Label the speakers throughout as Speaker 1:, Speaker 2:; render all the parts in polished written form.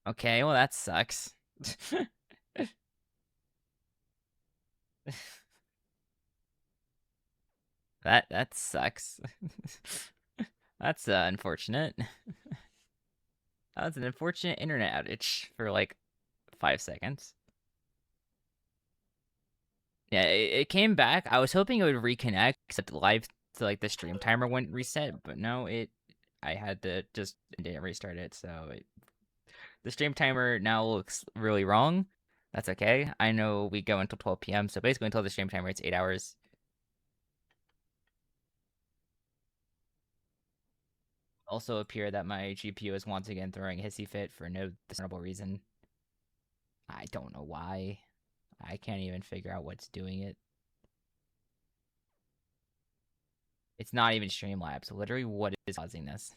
Speaker 1: Okay, well that sucks. That sucks. That's unfortunate. That was an unfortunate internet outage for like 5 seconds. Yeah, it came back. I was hoping it would reconnect, except live so like the stream timer wouldn't reset, but no, I had to just didn't restart it, so the stream timer now looks really wrong. That's okay. I know we go until 12 p.m., so basically until the stream timer, it's 8 hours. Also appear that my GPU is once again throwing a hissy fit for no discernible reason. I don't know why. I can't even figure out what's doing it. It's not even Streamlabs. Literally, what is causing this?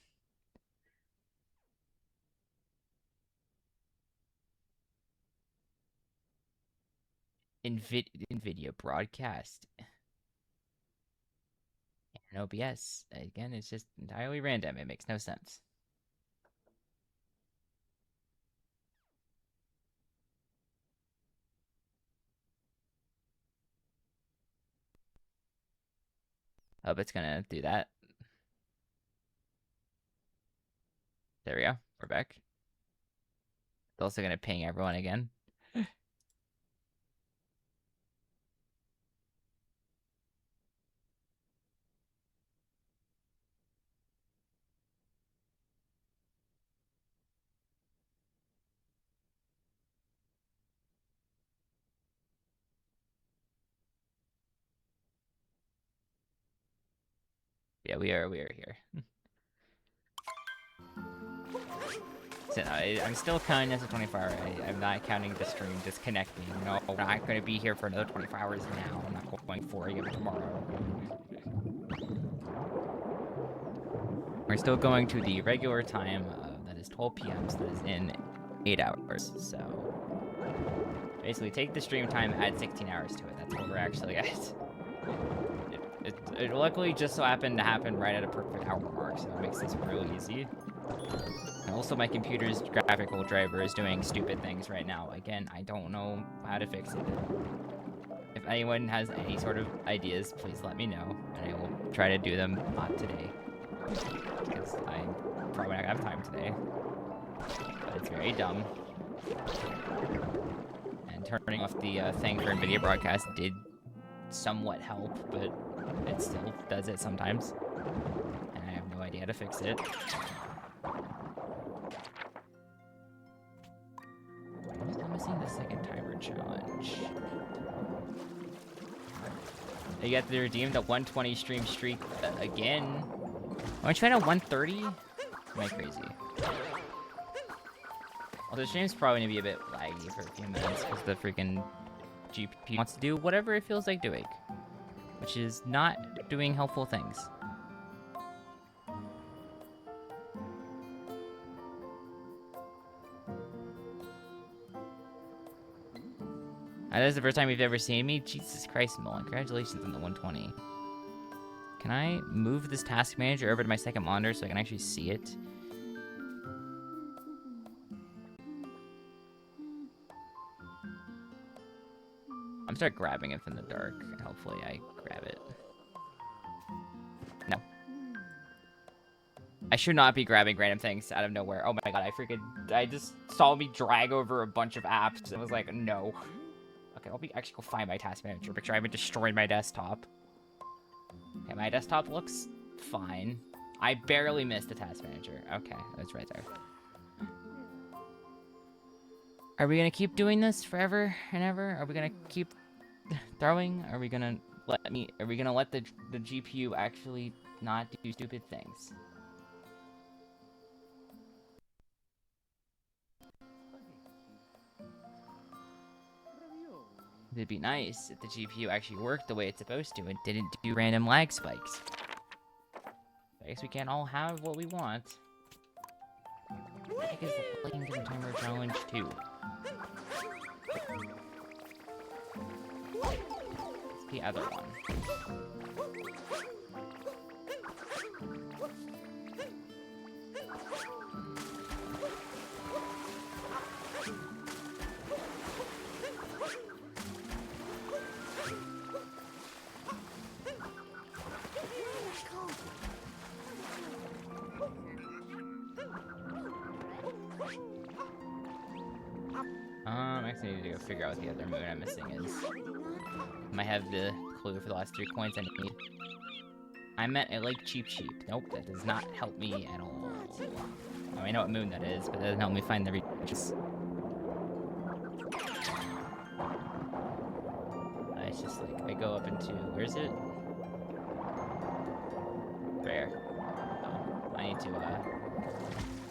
Speaker 1: NVIDIA broadcast and OBS. Again, it's just entirely random. It makes no sense. Hope it's gonna do that. There we go. We're back. It's also gonna ping everyone again. Yeah, we are here. So, I'm still counting as a 24-hour. I'm not counting the stream disconnecting. No, we're not going to be here for another 24 hours now. I'm not going 4 a.m. tomorrow. We're still going to the regular time that is 12 p.m. So that is in 8 hours. So basically, take the stream time, add 16 hours to it. That's what we're actually at. It luckily just so happened to happen right at a perfect hour mark, so it makes this really easy. And also, my computer's graphical driver is doing stupid things right now. Again, I don't know how to fix it. If anyone has any sort of ideas, please let me know, and I will try to do them, not today. Because I'm probably not gonna have time today. But it's very dumb. And turning off the thing for NVIDIA broadcast did somewhat help, but it still does it sometimes. And I have no idea how to fix it. I'm missing the second timer challenge. You get to redeem the 120 stream streak again. Aren't you at a 130? Am I crazy? Well, the stream's probably gonna be a bit laggy for a few minutes because the freaking GPU wants to do whatever it feels like doing, which is not doing helpful things. That is the first time you've ever seen me? Jesus Christ, Mullen. Congratulations on the 120. Can I move this task manager over to my second monitor so I can actually see it? I'm start grabbing it from the dark, and hopefully I grab it. No. I should not be grabbing random things out of nowhere. Oh my god, I just saw me drag over a bunch of apps and was like, no. Okay, I'll actually go find my task manager. Make sure I haven't destroyed my desktop. Okay, my desktop looks fine. I barely missed the task manager. Okay, that's right there. Are we gonna keep doing this forever and ever? Are we gonna keep throwing? Are we gonna let the GPU actually not do stupid things? It'd be nice if the GPU actually worked the way it's supposed to and didn't do random lag spikes. I guess we can't all have what we want. I think it's the Playing Timer Challenge 2. It's the other one. Actually, I need to go figure out what the other moon I'm missing is. Might have the clue for the last 3 coins I need. I meant I like Cheap Sheep. Nope, that does not help me at all. I know what moon that is, but that doesn't help me find the regions. It's just like, I go up into, where's it? There. Oh, I need to,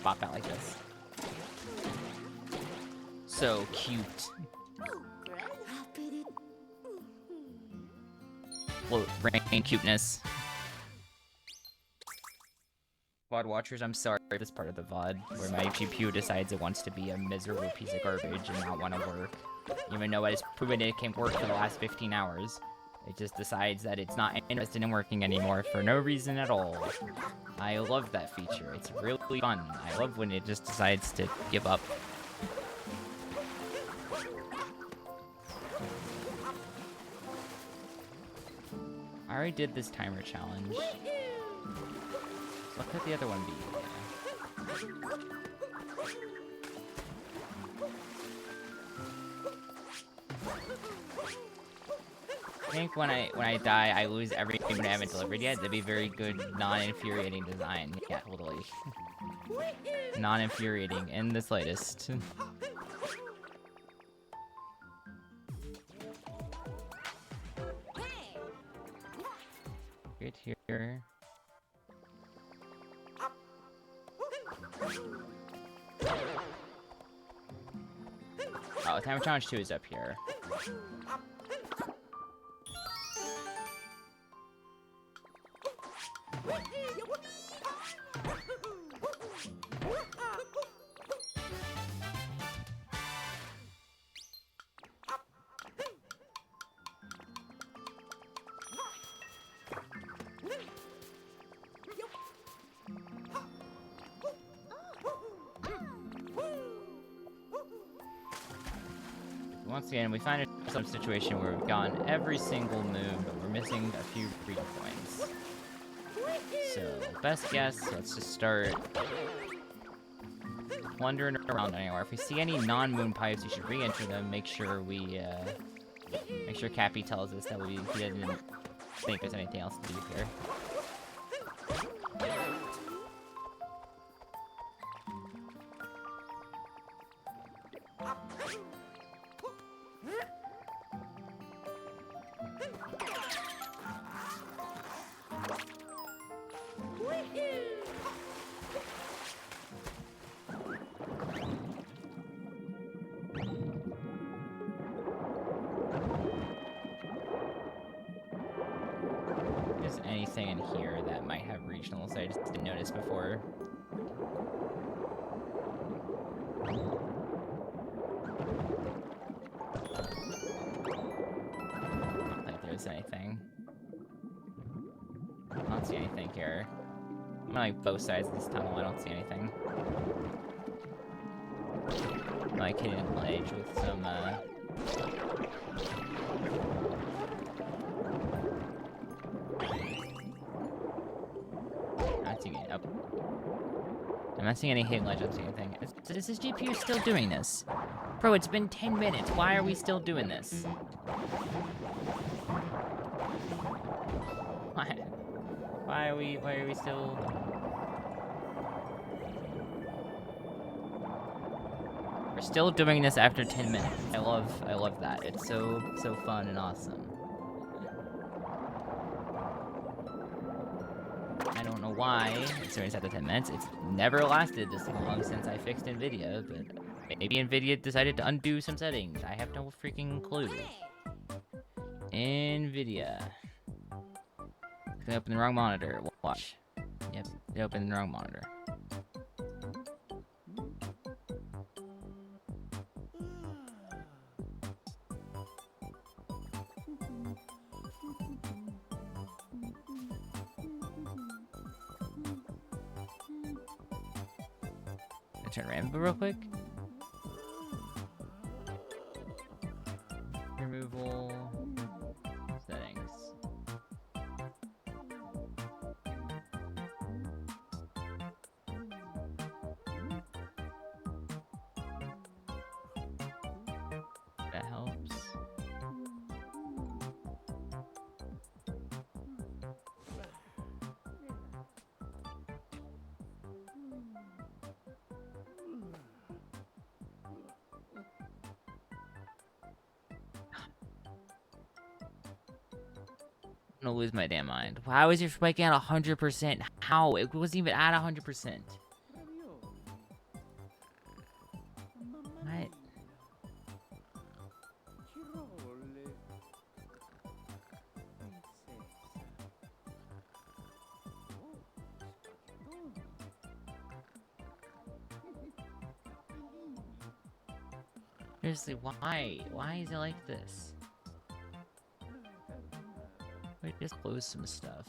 Speaker 1: pop out like this. So cute. Well, rain cuteness. VOD watchers, I'm sorry for this part of the VOD, where my GPU decides it wants to be a miserable piece of garbage and not want to work. Even though it's proven it can work for the last 15 hours. It just decides that it's not interested in working anymore for no reason at all. I love that feature. It's really fun. I love when it just decides to give up. I already did this timer challenge. What could the other one be? I think when I die, I lose everything that I haven't delivered yet. That'd be very good, non-infuriating design. Yeah, totally. Non-infuriating in the slightest. Good here. Oh, Timer Challenge 2 is up here. Once again, we find some situation where we've gotten every single moon, but we're missing a few freedom coins. So, best guess, let's just start wandering around anywhere. If we see any non-moon pipes, we should re-enter them. Make sure Cappy tells us that he doesn't think there's anything else to do here. Anything in here that might have regionals I just didn't notice before. I don't think there's anything. I don't see anything here. I'm on like both sides of this tunnel, I don't see anything. Like hidden ledge with some I'm not seeing any hidden ledge, I'm seeing anything. Is this GPU still doing this? Bro, it's been 10 minutes. Why are we still doing this? Why are we still... We're still doing this after 10 minutes. I love that. It's so fun and awesome. I don't know why it's doing this after 10 minutes. It's never lasted this long since I fixed NVIDIA, but maybe NVIDIA decided to undo some settings. I have no freaking clue. NVIDIA. They opened the wrong monitor. Watch. Yep, they opened the wrong monitor. Turn Rambo real quick. Removal settings. I'm gonna lose my damn mind. How is your spiking at 100%? How? It wasn't even at 100%. What? Seriously, why? Why is it like this? Wait, just close some stuff.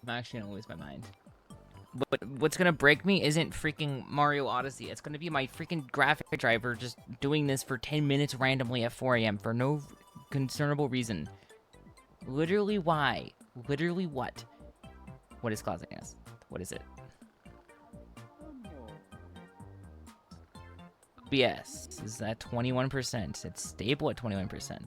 Speaker 1: I'm actually gonna lose my mind. What's gonna break me isn't freaking Mario Odyssey. It's gonna be my freaking graphic driver just doing this for 10 minutes randomly at 4 a.m. for no concernable reason. Literally why? Literally what? What is causing this? What is it? OBS is at 21%. It's stable at 21%.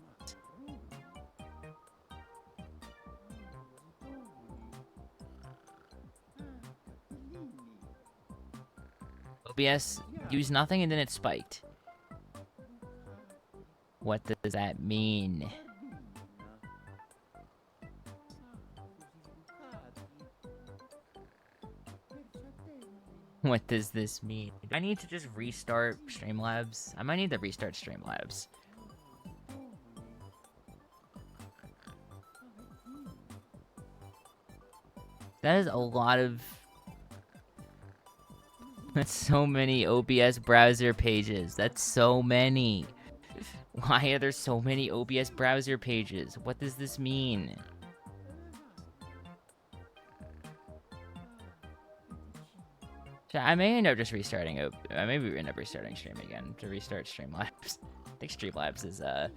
Speaker 1: OBS used nothing and then it spiked. What does that mean? What does this mean? I need to just restart Streamlabs. I might need to restart Streamlabs. That is a lot of... That's so many OBS browser pages. That's so many. Why are there so many OBS browser pages? What does this mean? So I may end up just restarting. Maybe we end up restarting stream again to restart Streamlabs. I think Streamlabs is a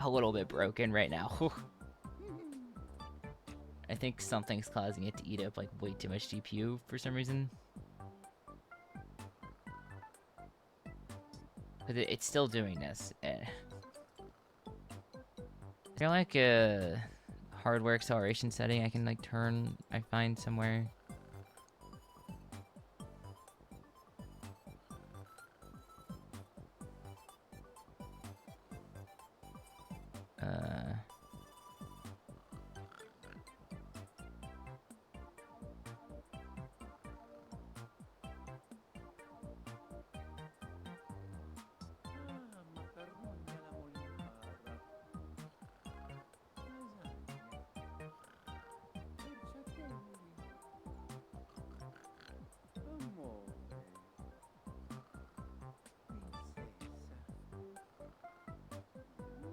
Speaker 1: little bit broken right now. I think something's causing it to eat up like way too much GPU for some reason. But it's still doing this. Is there like a hardware acceleration setting I can like I find somewhere?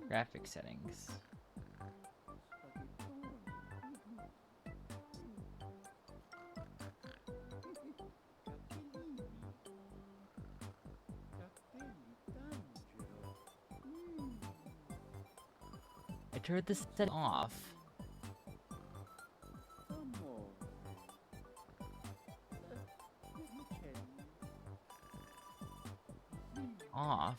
Speaker 1: Graphic settings. I turned this set off. Off.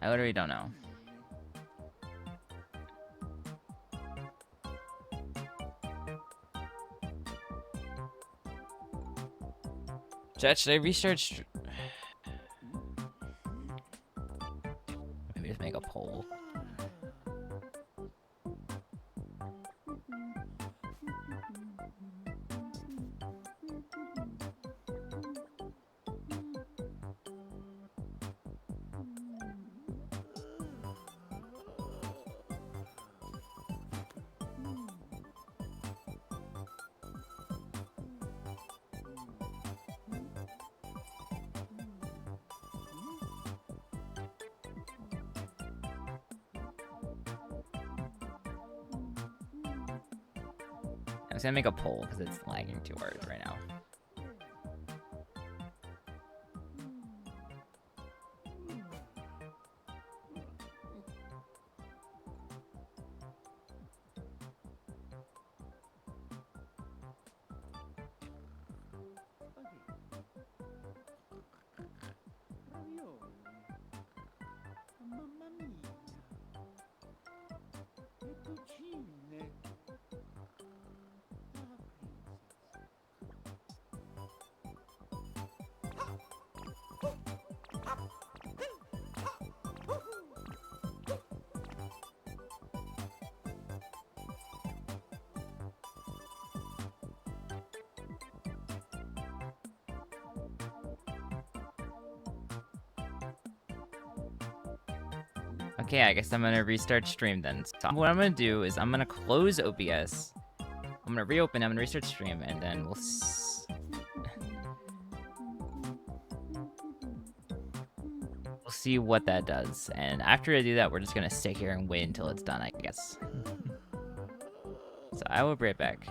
Speaker 1: I literally don't know. Chat, should I restart? Maybe just make a poll. I was gonna make a poll because it's lagging too hard right now. Okay, I guess I'm gonna restart stream then. So what I'm gonna do is I'm gonna close OBS. I'm gonna reopen, I'm gonna restart stream, and then we'll see what that does. And after I do that, we're just gonna sit here and wait until it's done, I guess. So I will be right back.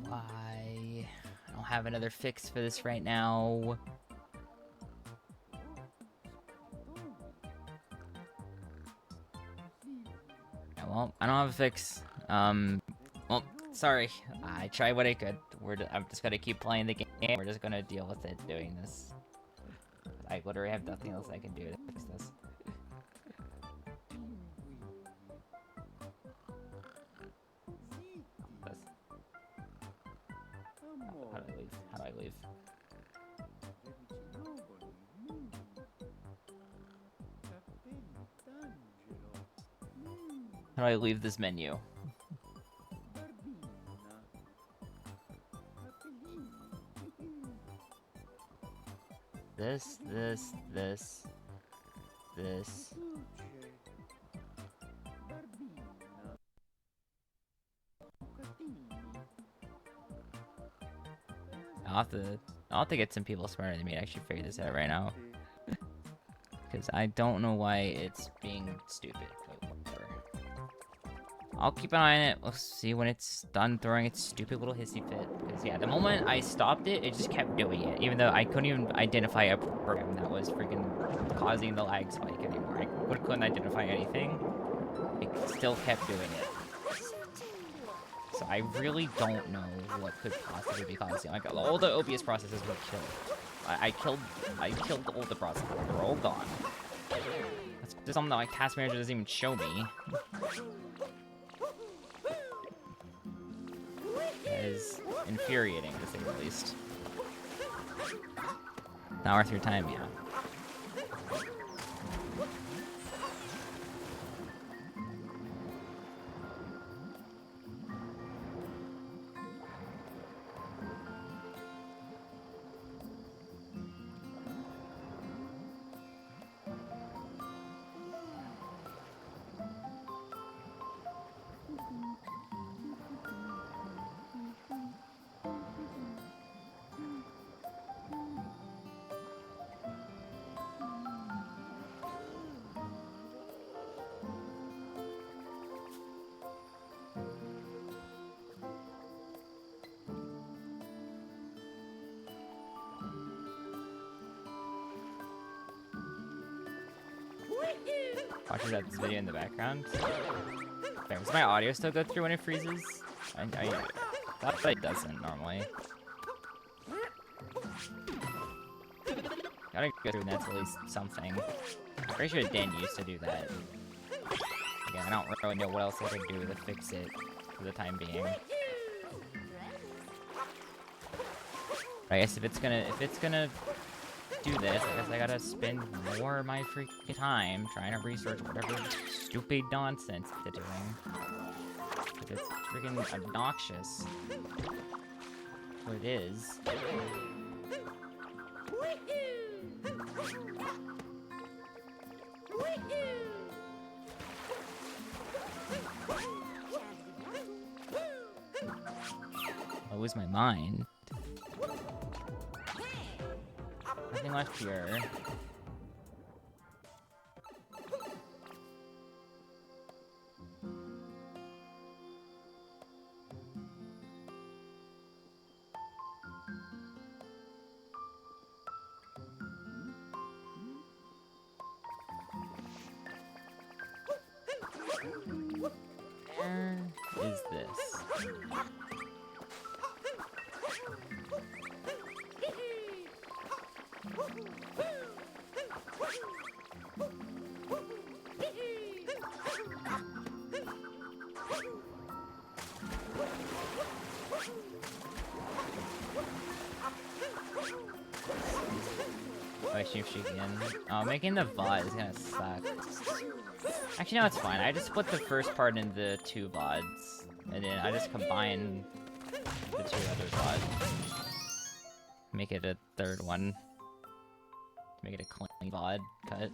Speaker 1: Why? I don't have another fix for this right now. Yeah, well, I don't have a fix. Well, sorry. I tried what I could. I'm just gonna keep playing the game. We're just gonna deal with it doing this. I literally have nothing else I can do to fix this. How do I leave? How do I leave? How do I leave this menu? This. I'll have to get some people smarter than me to actually figure this out right now. Because I don't know why it's being stupid. But whatever. I'll keep an eye on it. We'll see when it's done throwing its stupid little hissy fit. Because yeah, the moment I stopped it, it just kept doing it. Even though I couldn't even identify a program that was freaking causing the lag spike anymore. I couldn't identify anything. It still kept doing it. So I really don't know what could possibly be causing. Like all the OBS processes were killed. I killed all the processes. They're all gone. That's just something that my task manager doesn't even show me. That is infuriating, to say the least. Not worth your time, yeah. Watches that video in the background. Wait, does my audio still go through when it freezes? I thought it doesn't normally. Gotta go through and that's at least something. I'm pretty sure Dan used to do that. Again, I don't really know what else I could do to fix it for the time being. I guess if it's gonna do this, I guess I gotta spend more of my freaking time trying to research whatever stupid nonsense they're doing. If it's freaking obnoxious. What it is. I lose my mind. left here. Where is this? Oh, making the VOD is gonna suck. Actually, no, it's fine. I just split the first part into 2 VODs, and then I just combine the 2 other VODs. Make it a 3rd one. Make it a clean VOD cut.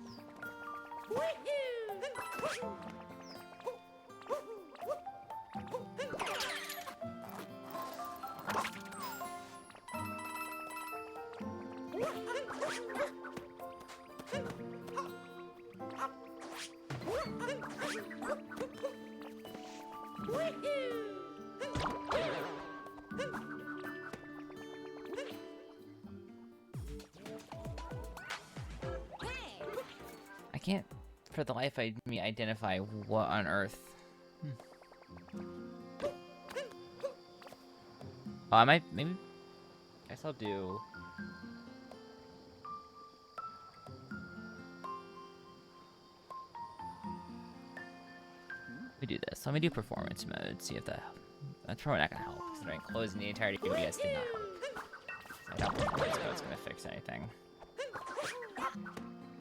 Speaker 1: I can't, for the life of me, identify what on earth. Oh, I might, maybe, guess I'll do... Let me do this. Let me do performance mode, see if that... That's probably not gonna help, considering closing the entire OBS did not help. So I doubt performance mode's gonna fix anything.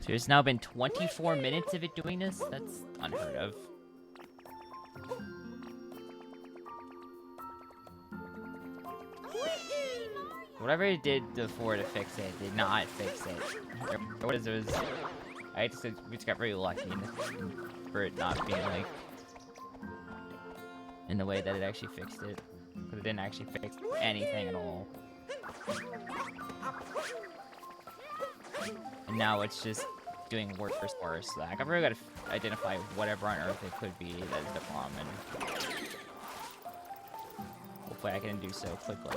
Speaker 1: So it's now been 24 minutes of it doing this? That's unheard of. Whatever it did before to fix it did not fix it. What is it? I just got very lucky for it not being like in the way that it actually fixed it. But it didn't actually fix anything at all. And now it's just doing worse. Like, I've really got to identify whatever on earth it could be that is the problem, and hopefully I can do so quickly.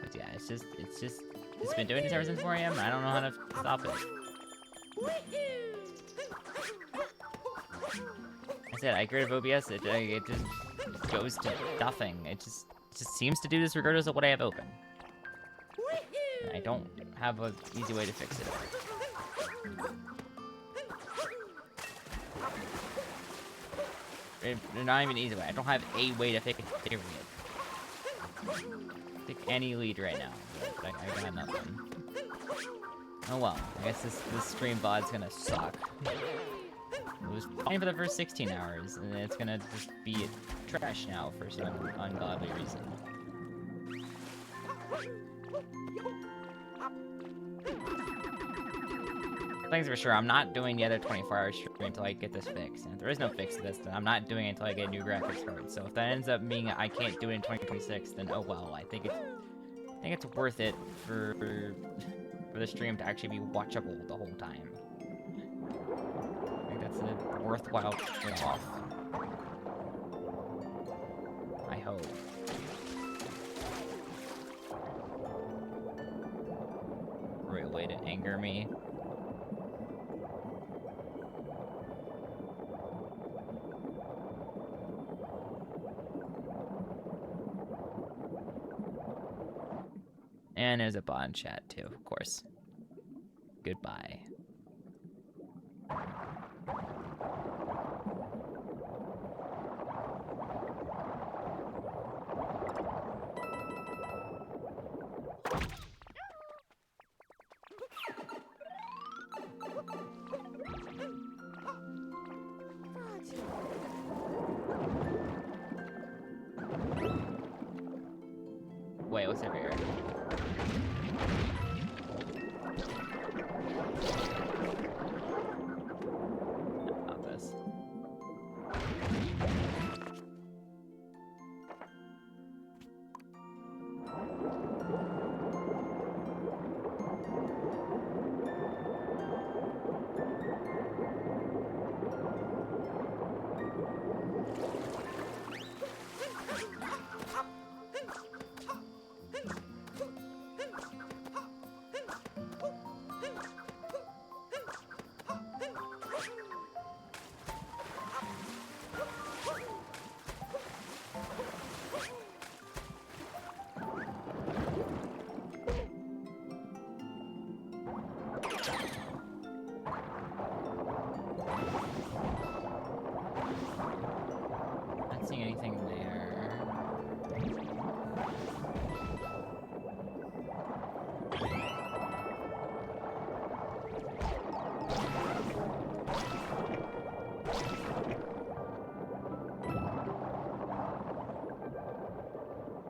Speaker 1: But yeah, it's been doing this ever since 4 AM. I don't know how to stop it. I said, I get rid of OBS, it just goes to nothing. It just seems to do this regardless of what I have open. And I don't have an easy way to fix it. Not even an easy way. I don't have a way to fix it, period. Pick any lead right now, but I got nothing. Oh well, I guess this stream VOD's gonna suck. It was fine for the first 16 hours, and it's gonna just be trash now for some ungodly reason. Things for sure, I'm not doing the other 24-hour stream until I get this fixed. And if there is no fix to this, then I'm not doing it until I get a new graphics card. So if that ends up meaning I can't do it in 2026, then oh well. I think it's worth it for the stream to actually be watchable the whole time. I think that's a worthwhile trade-off. I hope. Great way to anger me. And there's a bot in chat too, of course. Goodbye. Wait, what's over here? seeing anything there.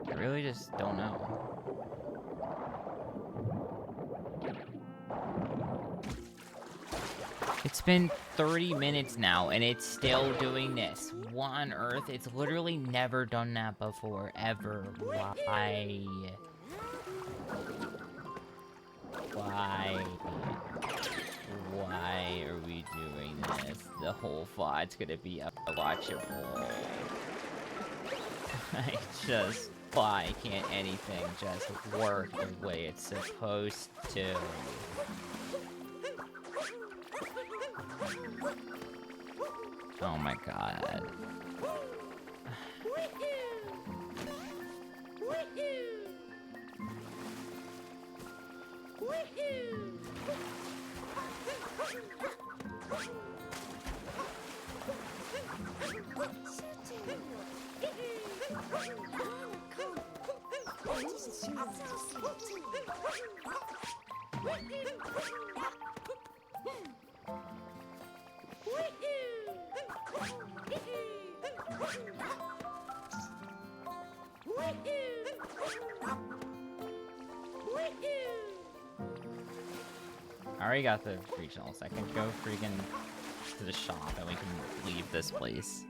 Speaker 1: I really just don't know. It's been 30 minutes now, and it's still doing this. What on earth? It's literally never done that before, ever. Why? Why? Why are we doing this? The whole VOD's gonna be unwatchable. Why can't anything just work the way it's supposed to? Oh my god. I already got the regionals. I can go freaking to the shop and we can leave this place.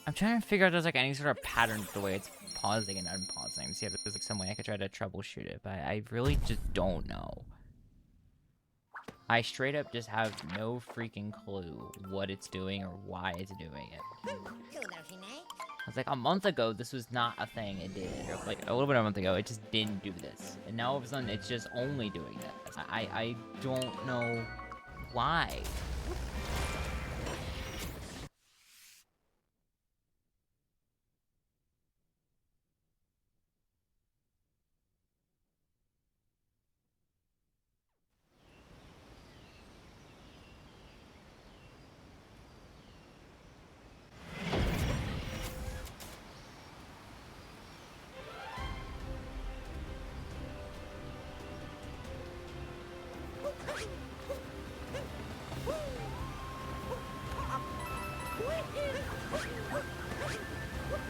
Speaker 1: I'm trying to figure out if there's like any sort of pattern to the way it's pausing and unpausing. See if there's like some way I could try to troubleshoot it, but I really just don't know. I straight up just have no freaking clue what it's doing or why it's doing it. I was like, a month ago, this was not a thing it did. Or like a little bit of a month ago, it just didn't do this. And now all of a sudden, it's just only doing this. I don't know why.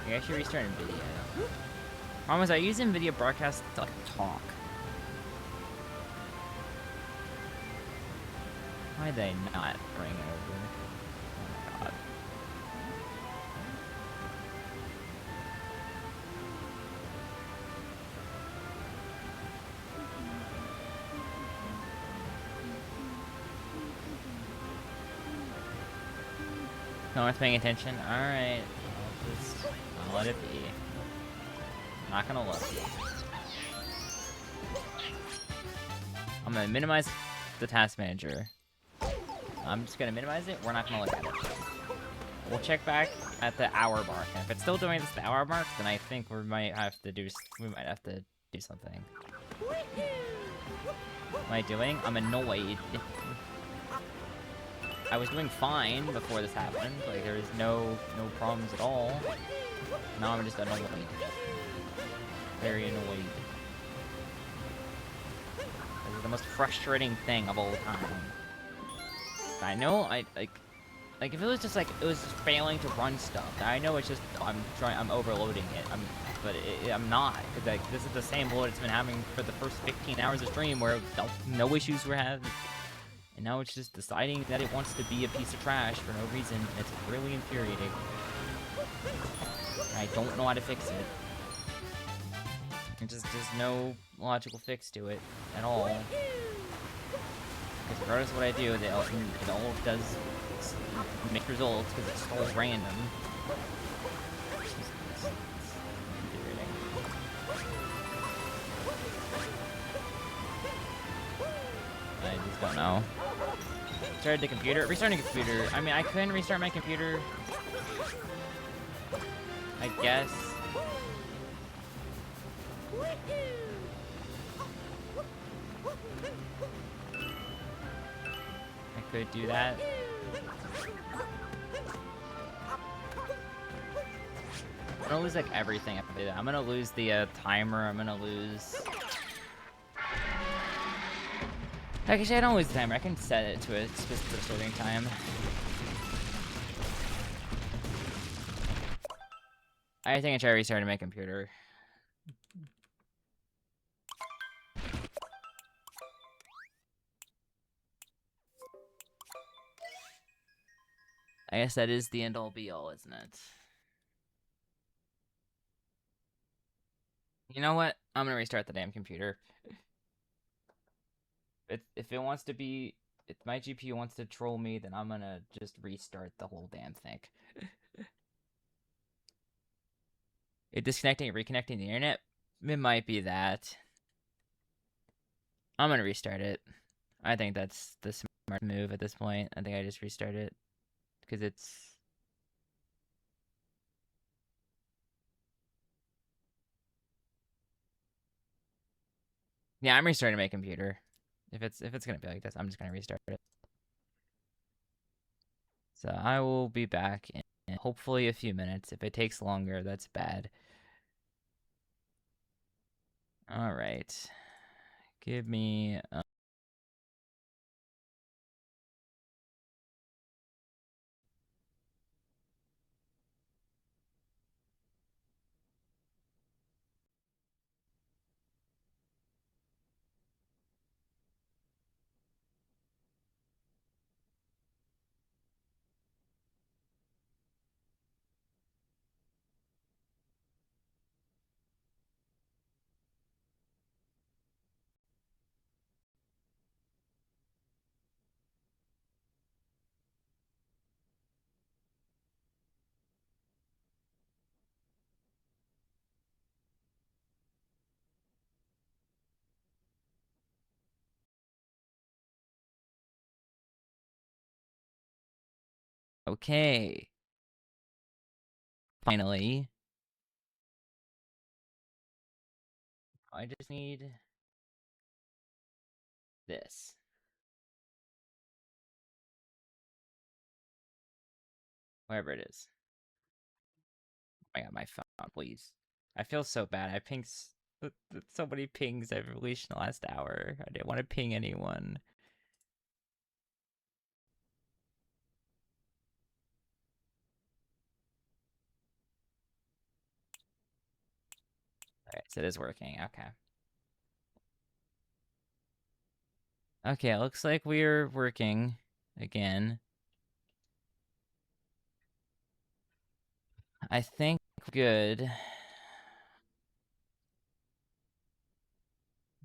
Speaker 1: I should restart NVIDIA. Almost, I use NVIDIA broadcast to like, talk. Why did they not bring it over? Oh my god. No one's paying attention? Alright. I'll let it be. Not gonna look. I'm gonna minimize the task manager. I'm just gonna minimize it. We're not gonna look at it. We'll check back at the hour mark. And if it's still doing this at the hour mark, then I think we might have to do something. What am I doing? I'm annoyed. I was doing fine before this happened. Like, there was no problems at all. Now I'm just annoyed. Very annoyed. This is the most frustrating thing of all time. I know, like if it was just like, it was just failing to run stuff, I know it's just, I'm overloading it, but I'm not, because like, this is the same load it's been having for the first 15 hours of stream, where no issues were having, and now it's just deciding that it wants to be a piece of trash for no reason, and it's really infuriating. I don't know how to fix it. There's no logical fix to it at all. Because regardless of what I do, it all does mixed results because it's so random. It's infuriating. I just don't know. Restarted the computer. Restarting the computer. I mean, I couldn't restart my computer. I guess. I could do that. I'm gonna lose like everything if I do that. I'm gonna lose the timer. I'm gonna lose. Actually, I don't lose the timer. I can set it to a specific starting time. I think I tried restarting my computer. I guess that is the end all be all, isn't it? You know what? I'm gonna restart the damn computer. If it wants to be, if my GPU wants to troll me, then I'm gonna just restart the whole damn thing. It disconnecting and reconnecting the internet? It might be that. I'm gonna restart it. I think that's the smart move at this point. I think I just restart it. Because it's... Yeah, I'm restarting my computer. If it's gonna be like this, I'm just gonna restart it. So I will be back in hopefully a few minutes. If it takes longer, that's bad. Alright. Give me... Okay. Finally. I just need... this. Wherever it is. I got my phone, please. I feel so bad. I pinged so many pings I've released in the last hour. I didn't want to ping anyone. Alright, so it is working. Okay. Okay, it looks like we're working again. I think good.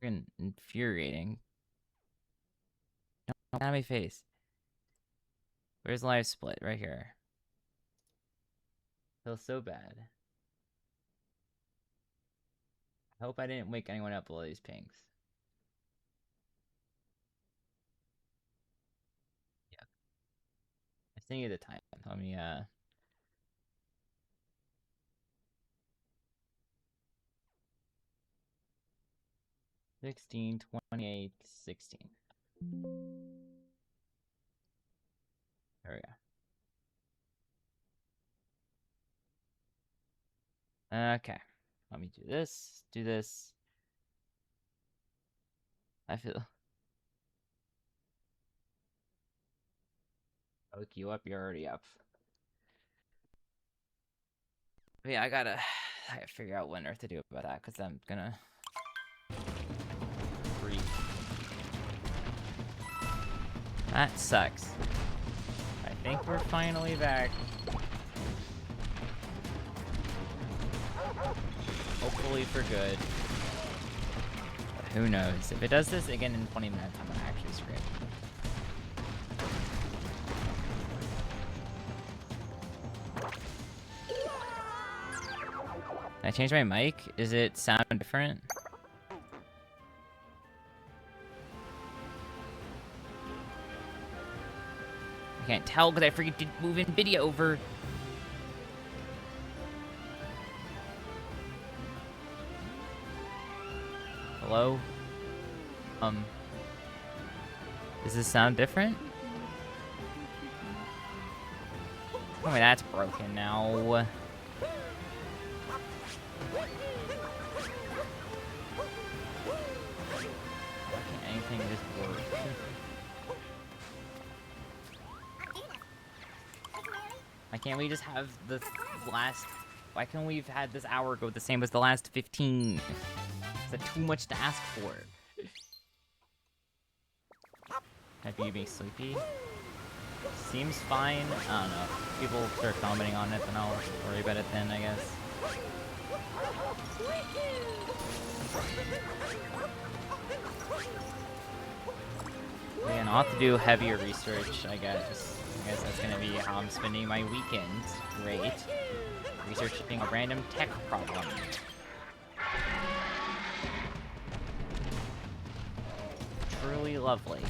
Speaker 1: Freaking infuriating. Don't have my face. Where's live split? Right here. Feels so bad. I hope I didn't wake anyone up with all these pings. Yeah. I think of the time. Let me 16, 28, 16. There we go. Okay. Let me do this. Do this. I feel. I'll look you up. You're already up. But yeah, I gotta figure out what on earth to do about that, because I'm gonna freak. That sucks. I think we're finally back. Hopefully for good. But who knows? If it does this again in 20 minutes, I'm gonna actually scream. Can I change my mic? Is it sound different? I can't tell because I freaking did move NVIDIA over. Hello? Does this sound different? Oh, that's broken now. Why can't anything just work? Why can't we just have the last... Why can't we have had this hour go the same as the last 15? Is that too much to ask for? Might be you being sleepy? Seems fine. I don't know. People start commenting on it, then I'll worry about it then, I guess. Yeah, and I'll have to do heavier research, I guess. I guess that's gonna be how I'm spending my weekends. Great. Researching a random tech problem. Truly lovely.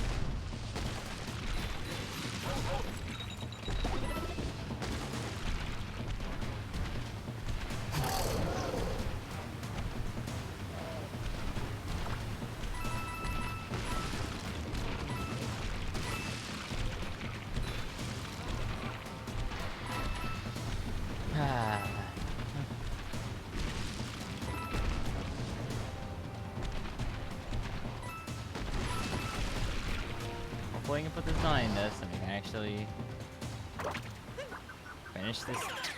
Speaker 1: Hopefully I can put this behind us and we can actually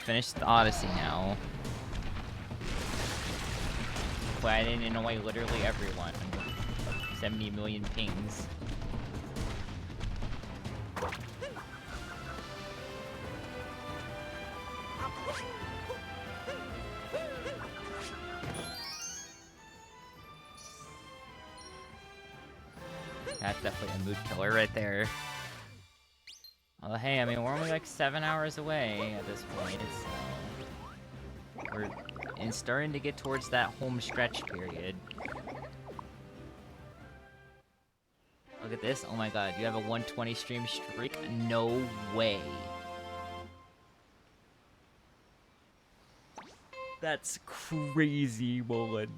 Speaker 1: finish the Odyssey now. But I didn't annoy literally everyone. 70 million pings. That's definitely a mood killer right there. Well, hey, I mean, we're only like 7 hours away at this point. We're starting to get towards that home stretch period. Look at this. Oh my god, you have a 120 stream streak? No way. That's crazy, Mullen.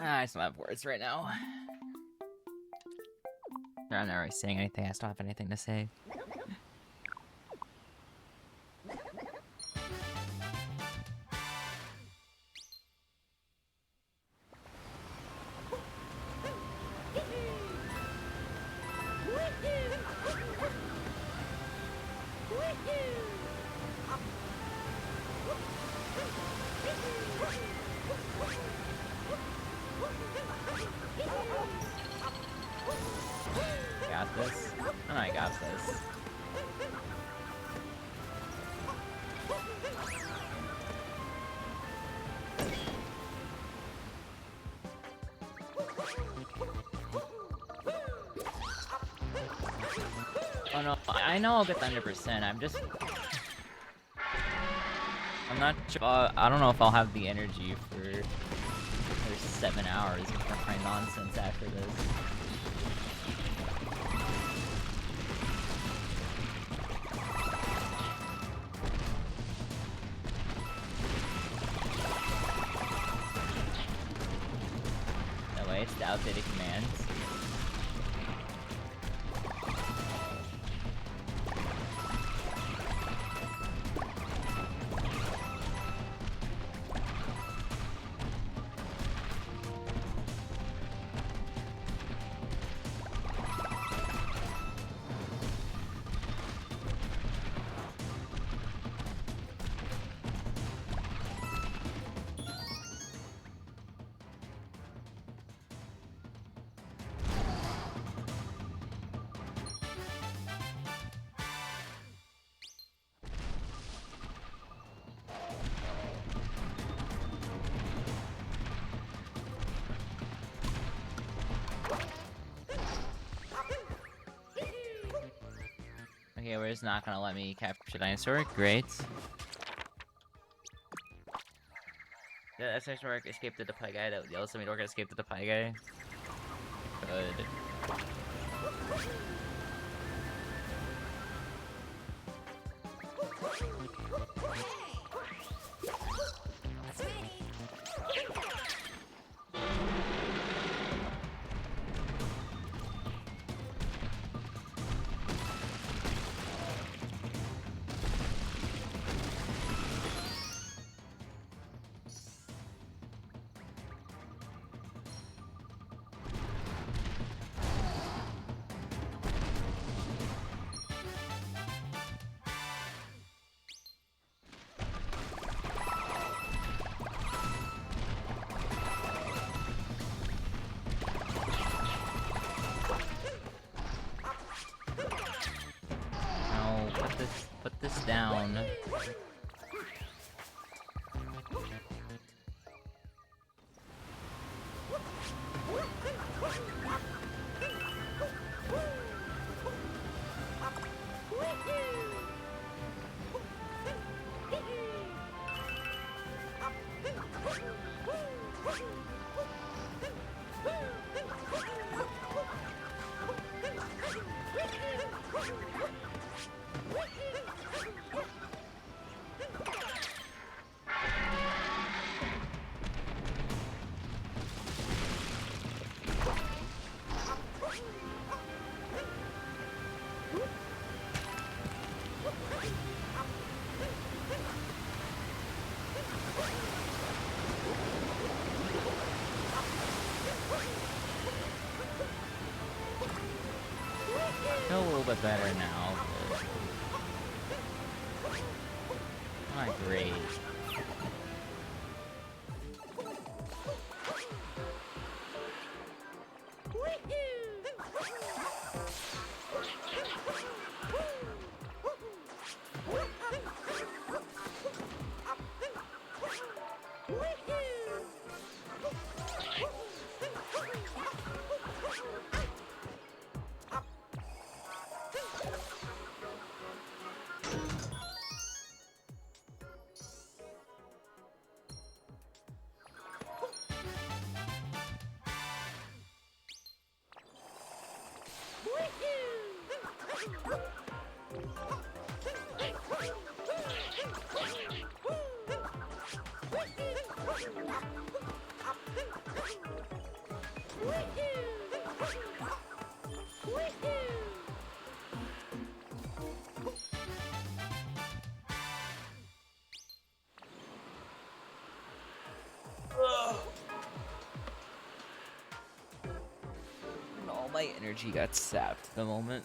Speaker 1: I still have words right now. I'm not really saying anything. I still have anything to say. Got this. Oh, I got this. Oh no, I know I'll get the 100%. I'm not sure. I don't know if I'll have the energy for 7 hours of my nonsense after this. No way, it's the outdated commands. Okay, we're just not gonna let me capture dinosaur. Great. The exclamation mark escaped the play guy. The yellow semi-door escaped the play guy. Good. Put this down. Feel a little bit better now, but not great. And all my energy got sapped the moment.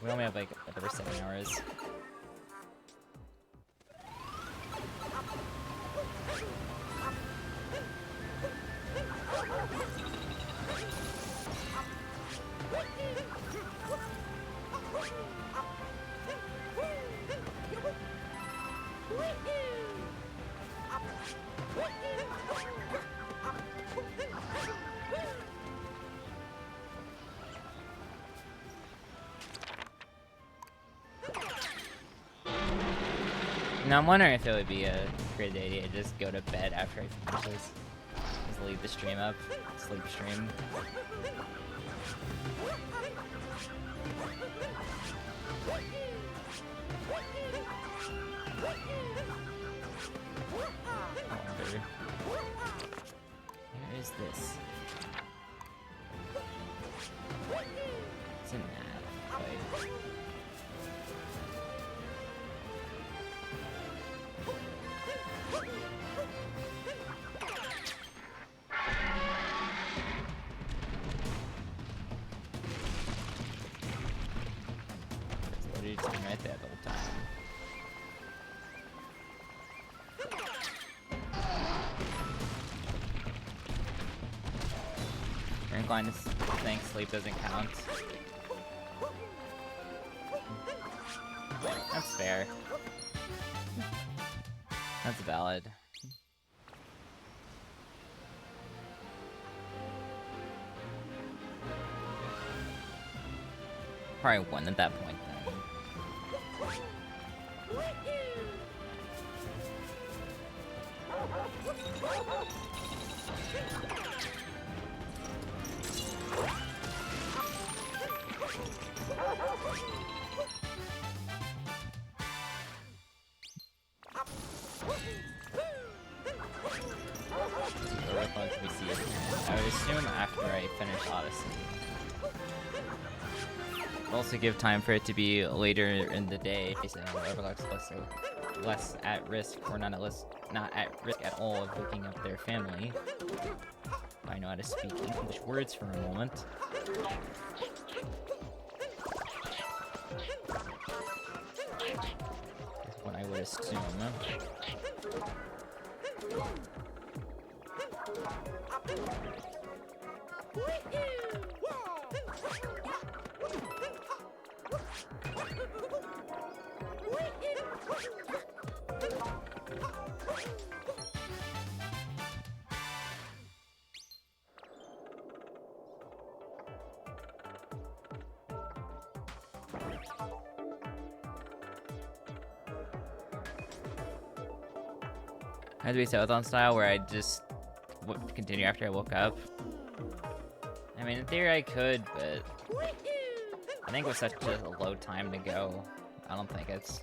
Speaker 1: We only have like whatever 7 hours. Now I'm wondering if it would be a great idea to just go to bed after I finish this. Just leave the stream up, sleep stream. Where is this? It's in that fight. Right there the whole time. You're inclined to think sleep doesn't count. That's fair. That's valid. Probably won at that point then. I would assume after I finish Odyssey. Also give time for it to be later in the day, so Overclock's less at risk, or not at risk at all of waking up their family. If I know how to speak English words for a moment. That's what I would assume. I had to be Telethon style where I just continue after I woke up. I mean, in theory I could, but I think with such a low time to go, I don't think it's...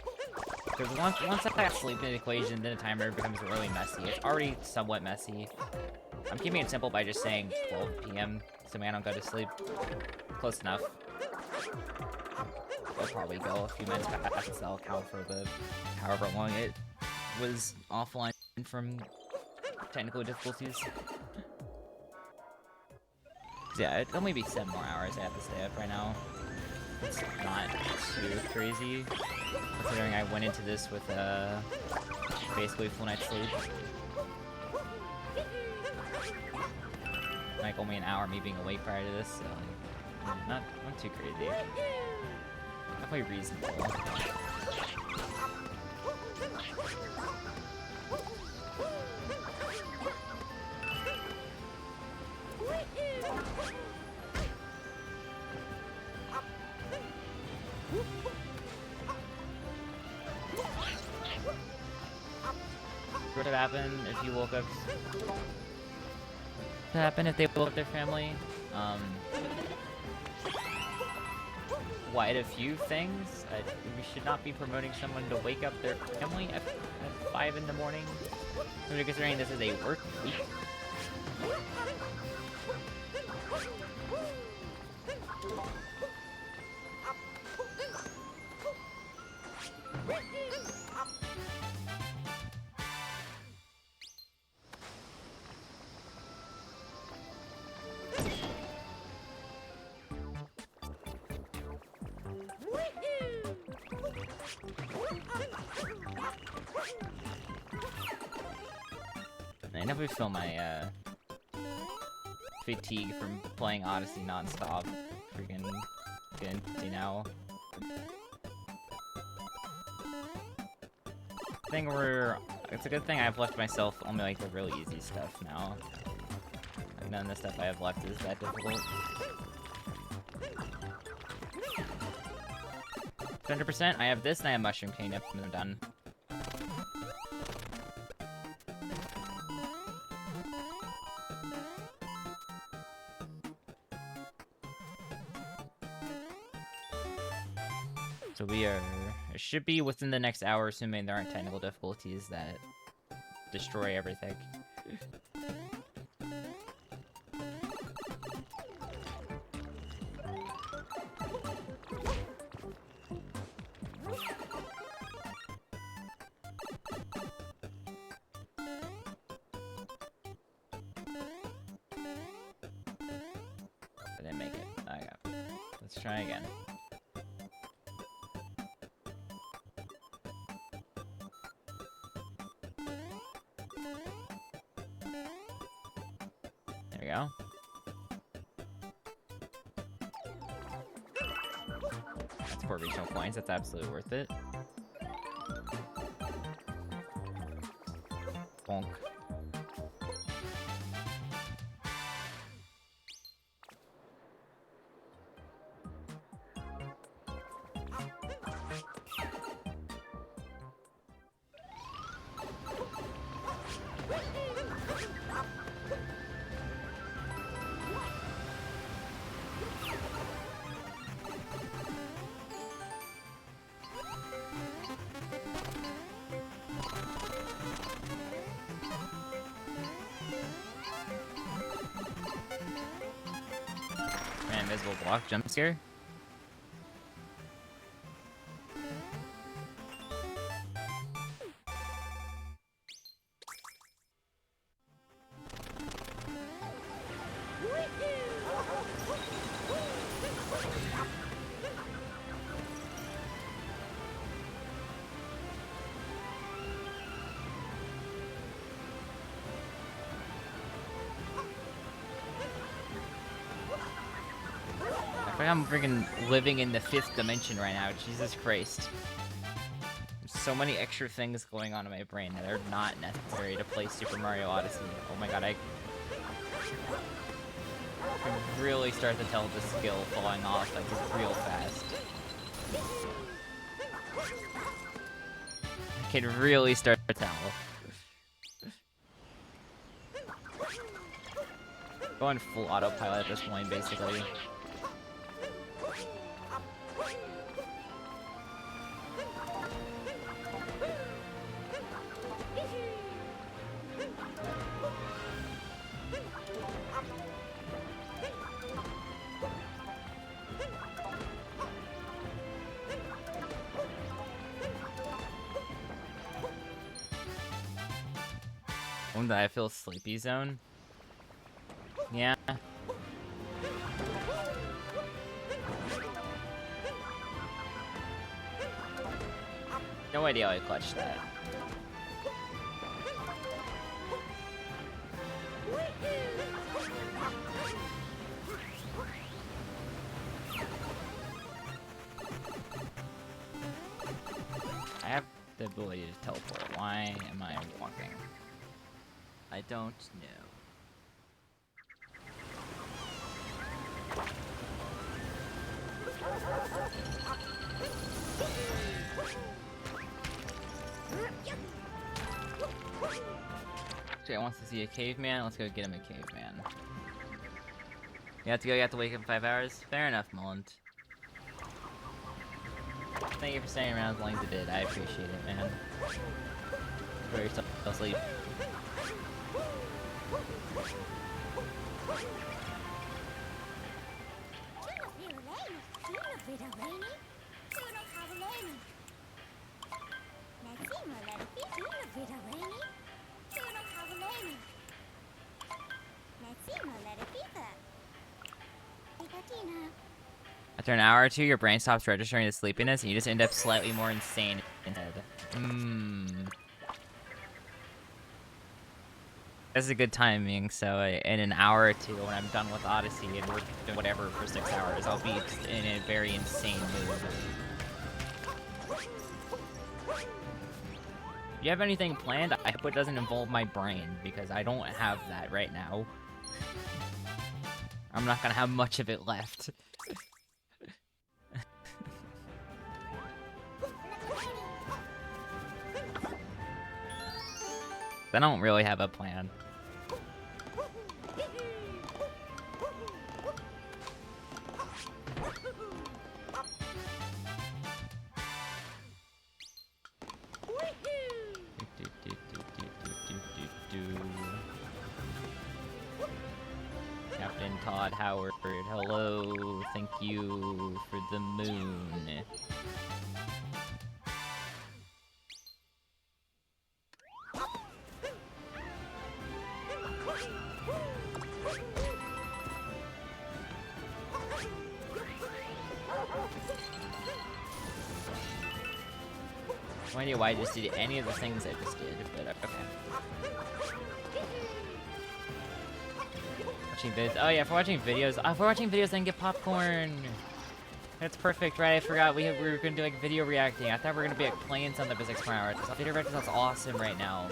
Speaker 1: Because once I got sleep in the equation, then the timer becomes really messy. It's already somewhat messy. I'm keeping it simple by just saying 12 PM, so I don't go to sleep. Close enough. I'll probably go a few minutes past, so I'll account for the however long it was offline from technical difficulties. Yeah, it'd only be 7 more hours I have to stay up right now. It's not too crazy, considering I went into this with basically full night's sleep. Like only an hour me being awake prior to this, so like, not too crazy. Definitely reasonable. What would happen if you woke up? What would happen if they woke up their family? quite a few things. We should not be promoting someone to wake up their family at 5 in the morning. Considering this is a work week. I never feel my fatigue from playing Odyssey non-stop. Freaking good, you know. It's a good thing I've left myself only like the really easy stuff now. Like none of the stuff I have left is that difficult. 100%. I have this and I have Mushroom King. Yep, I'm done. So it should be within the next hour, assuming there aren't technical difficulties that destroy everything. I didn't make it. Okay. Let's try again. There we go. That's 4 regional points. That's absolutely worth it. Bonk. Invisible block jump scare. I'm freaking living in the 5th dimension right now. Jesus Christ. There's so many extra things going on in my brain that are not necessary to play Super Mario Odyssey. Oh my god, I can really start to tell the skill falling off like real fast. I can really start to tell. Going full autopilot at this point, basically. I feel sleepy zone. Yeah. No idea how I clutched that. I have the ability to teleport. Why am I walking? I don't know. Jay wants to see a caveman. Let's go get him a caveman. You have to wake up in 5 hours? Fair enough, Mullen. Thank you for staying around as long as you did. I appreciate it, man. Put yourself to sleep. After an hour or two, your brain stops registering the sleepiness, and you just end up slightly more insane instead. This is a good timing, so in an hour or two, when I'm done with Odyssey and we're doing whatever for 6 hours, I'll be in a very insane mood. If you have anything planned, I hope it doesn't involve my brain, because I don't have that right now. I'm not gonna have much of it left. I don't really have a plan. Captain Todd Howard, hello, thank you for the moon. No idea why I just did any of the things I just did, but okay. Watching vids. Oh yeah, for watching videos. For watching videos, then get popcorn. That's perfect, right? I forgot we were gonna do like video reacting. I thought we were gonna be like playing something for 6 more hours. Video reacting sounds awesome right now.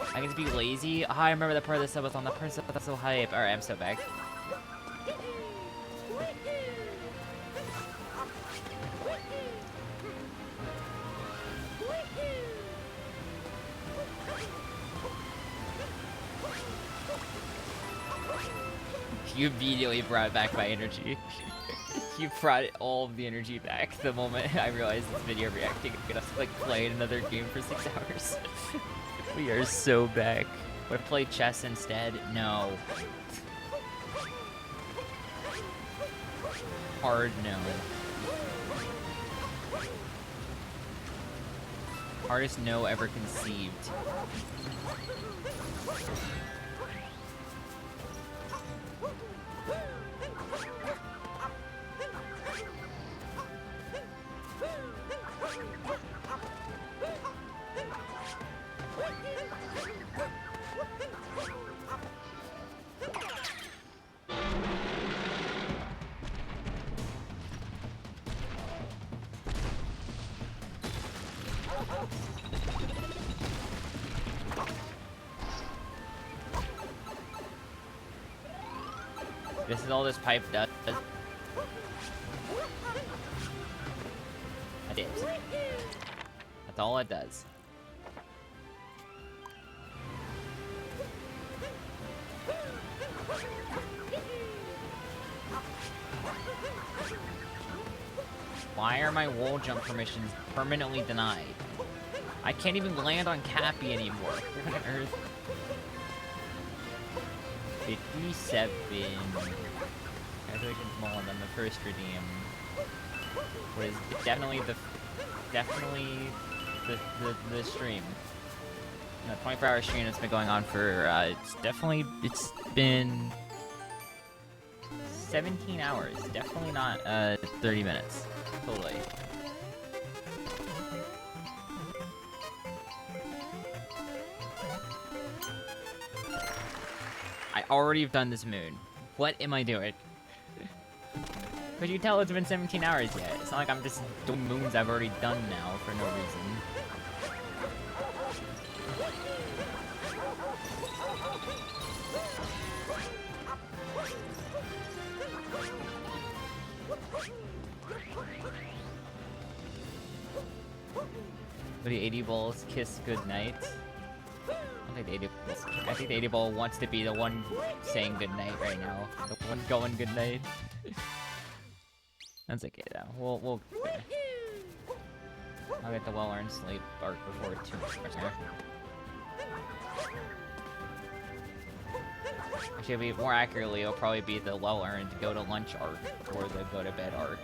Speaker 1: I can just be lazy. Oh, I remember that part of the sub was on. That part of the sub was so hype. Alright, I'm so back. You immediately brought back my energy. You brought all of the energy back the moment I realized this video reacting. I'm gonna like play another game for 6 hours. We are so back. Would I play chess instead? No. Hard no. Hardest no ever conceived. This is all this pipe does. It is. That's all it does. Why are my wall jump permissions permanently denied? I can't even land on Cappy anymore. What on earth? 57. Congratulations, more than the first redeem. Was definitely the stream. The 24-hour stream that's been going on for it's been 17 hours. Definitely not 30 minutes. Totally. I already have done this moon. What am I doing? Could you tell it's been 17 hours yet? It's not like I'm just doing moons I've already done now for no reason. What the 80 balls kiss goodnight? I think the 80 ball wants to be the one saying goodnight right now. The one going goodnight. That's okay though. We'll I'll get the well-earned sleep arc before 2 hours. Actually, more accurately, it'll probably be the well-earned go to lunch arc or the go to bed arc.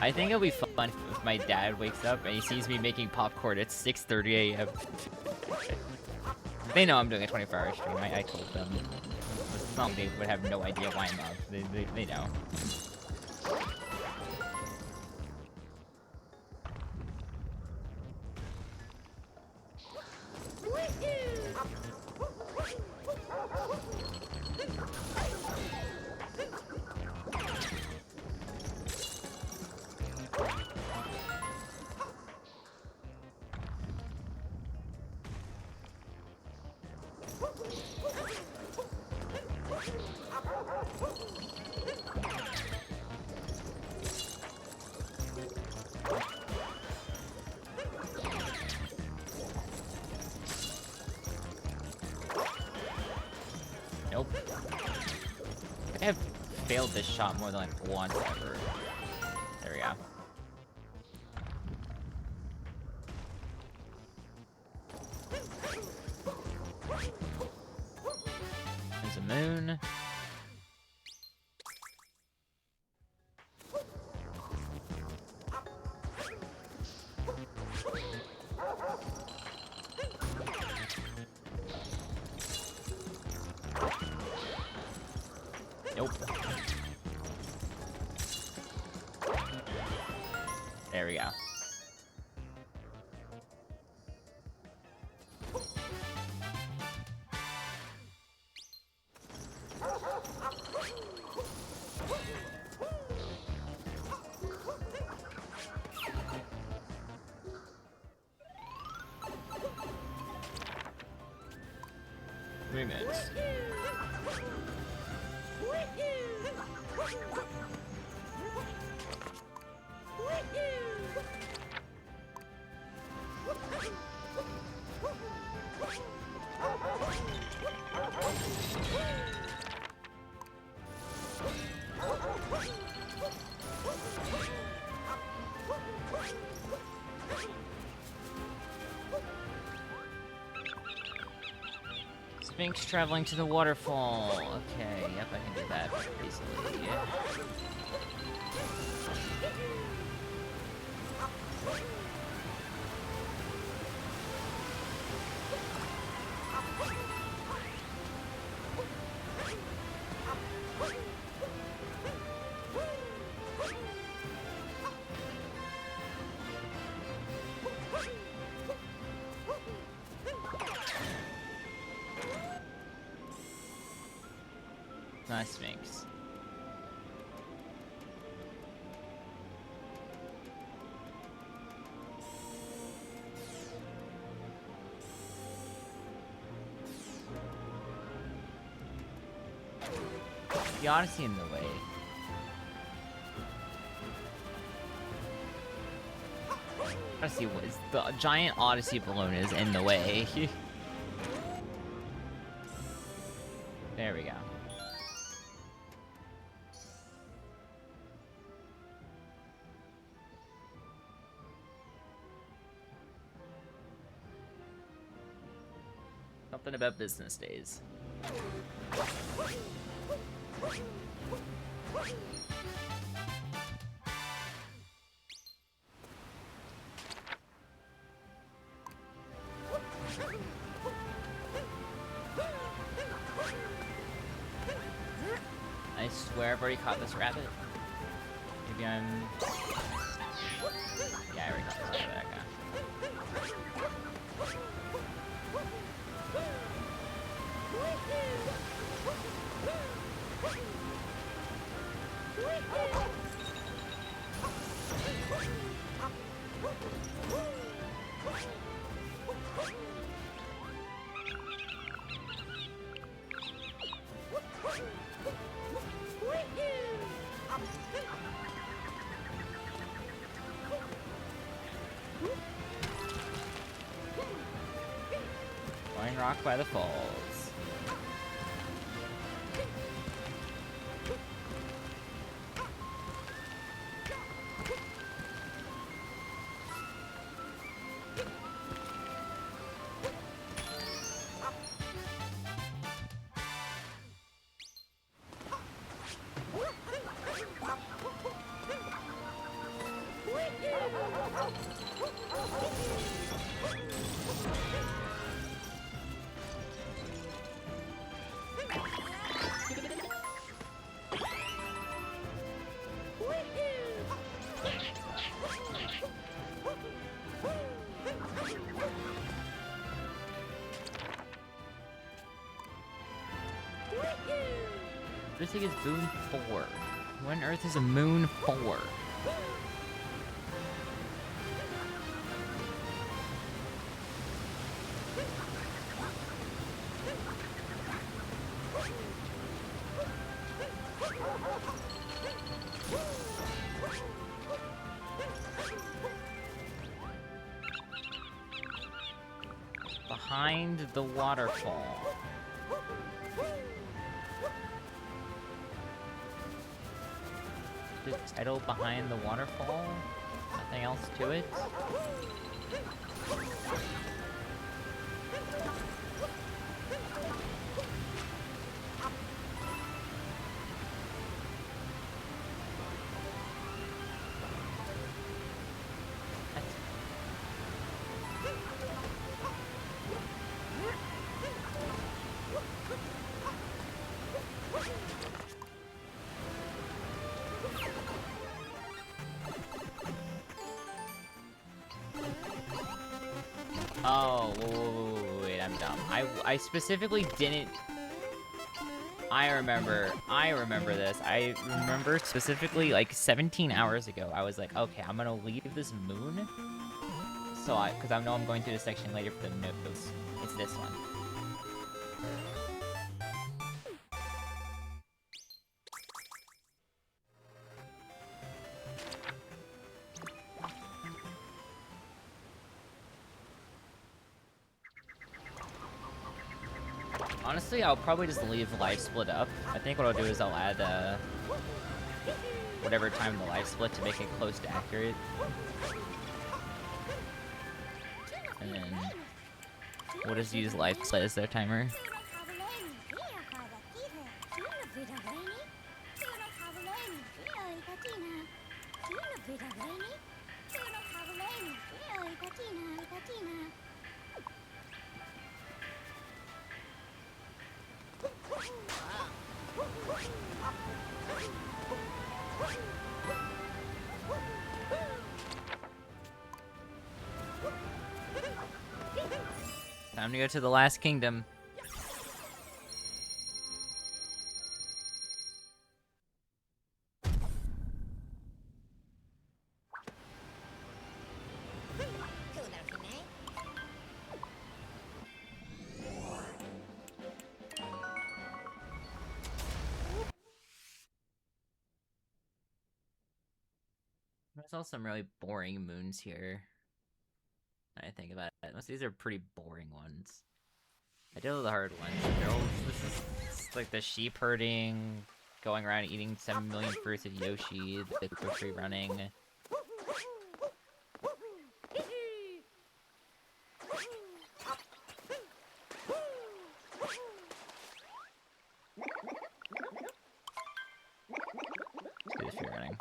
Speaker 1: I think it'll be fun if my dad wakes up and he sees me making popcorn at 6:30 a.m. They know I'm doing a 24-hour stream. I told them. Some they would have no idea why I'm up. They know. Nope. I have failed this shot more than like once ever. There we go. There's a moon. Nope. There we go. Minutes. Sphinx traveling to the waterfall. Okay, yep, I can do that easily. Yeah. Nice Sphinx. The Odyssey in the way. Odyssey was the giant Odyssey balloon is in the way. There we go. Something about business days. I swear I've already caught this rabbit. Maybe I'm... Yeah, I already caught this rabbit. Flying rock by the falls. This thing is Moon 4. What on earth is a Moon 4? Behind the waterfall. Just title behind the waterfall? Nothing else to it? Oh, wait, I'm dumb. I specifically didn't... I remember this. I remember specifically, like, 17 hours ago, I was like, okay, I'm gonna leave this moon. So because I know I'm going through this section later for the notes. It's this one. Honestly, I'll probably just leave life split up. I think what I'll do is I'll add whatever time the life split to make it close to accurate. And then we'll just use life split as their timer. Time to go to the last kingdom. There's also some really boring moons here. I think about it. Most of these are pretty boring ones. I did all the hard ones. This is like the sheep herding, going around eating 7 million fruits of Yoshi, the grocery running. Let's do the free running.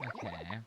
Speaker 1: Okay.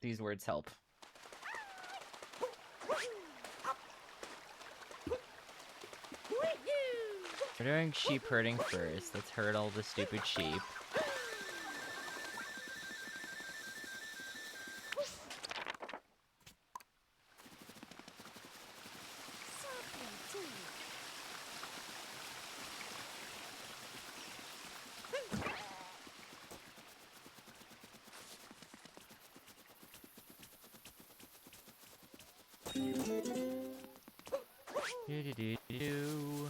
Speaker 1: These words help. We're doing sheep herding first. Let's herd all the stupid sheep. Do-do-do-do.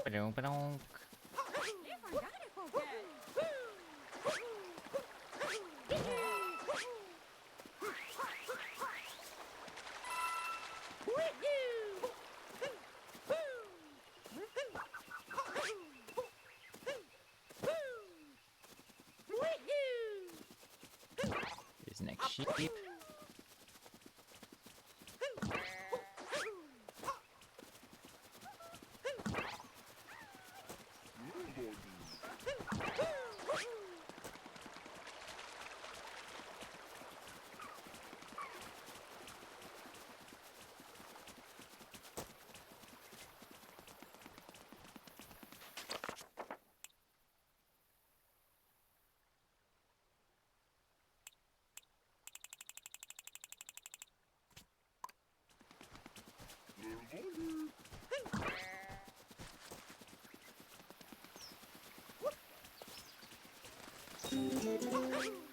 Speaker 1: Ba-dum-ba-dum. Here's next sheep.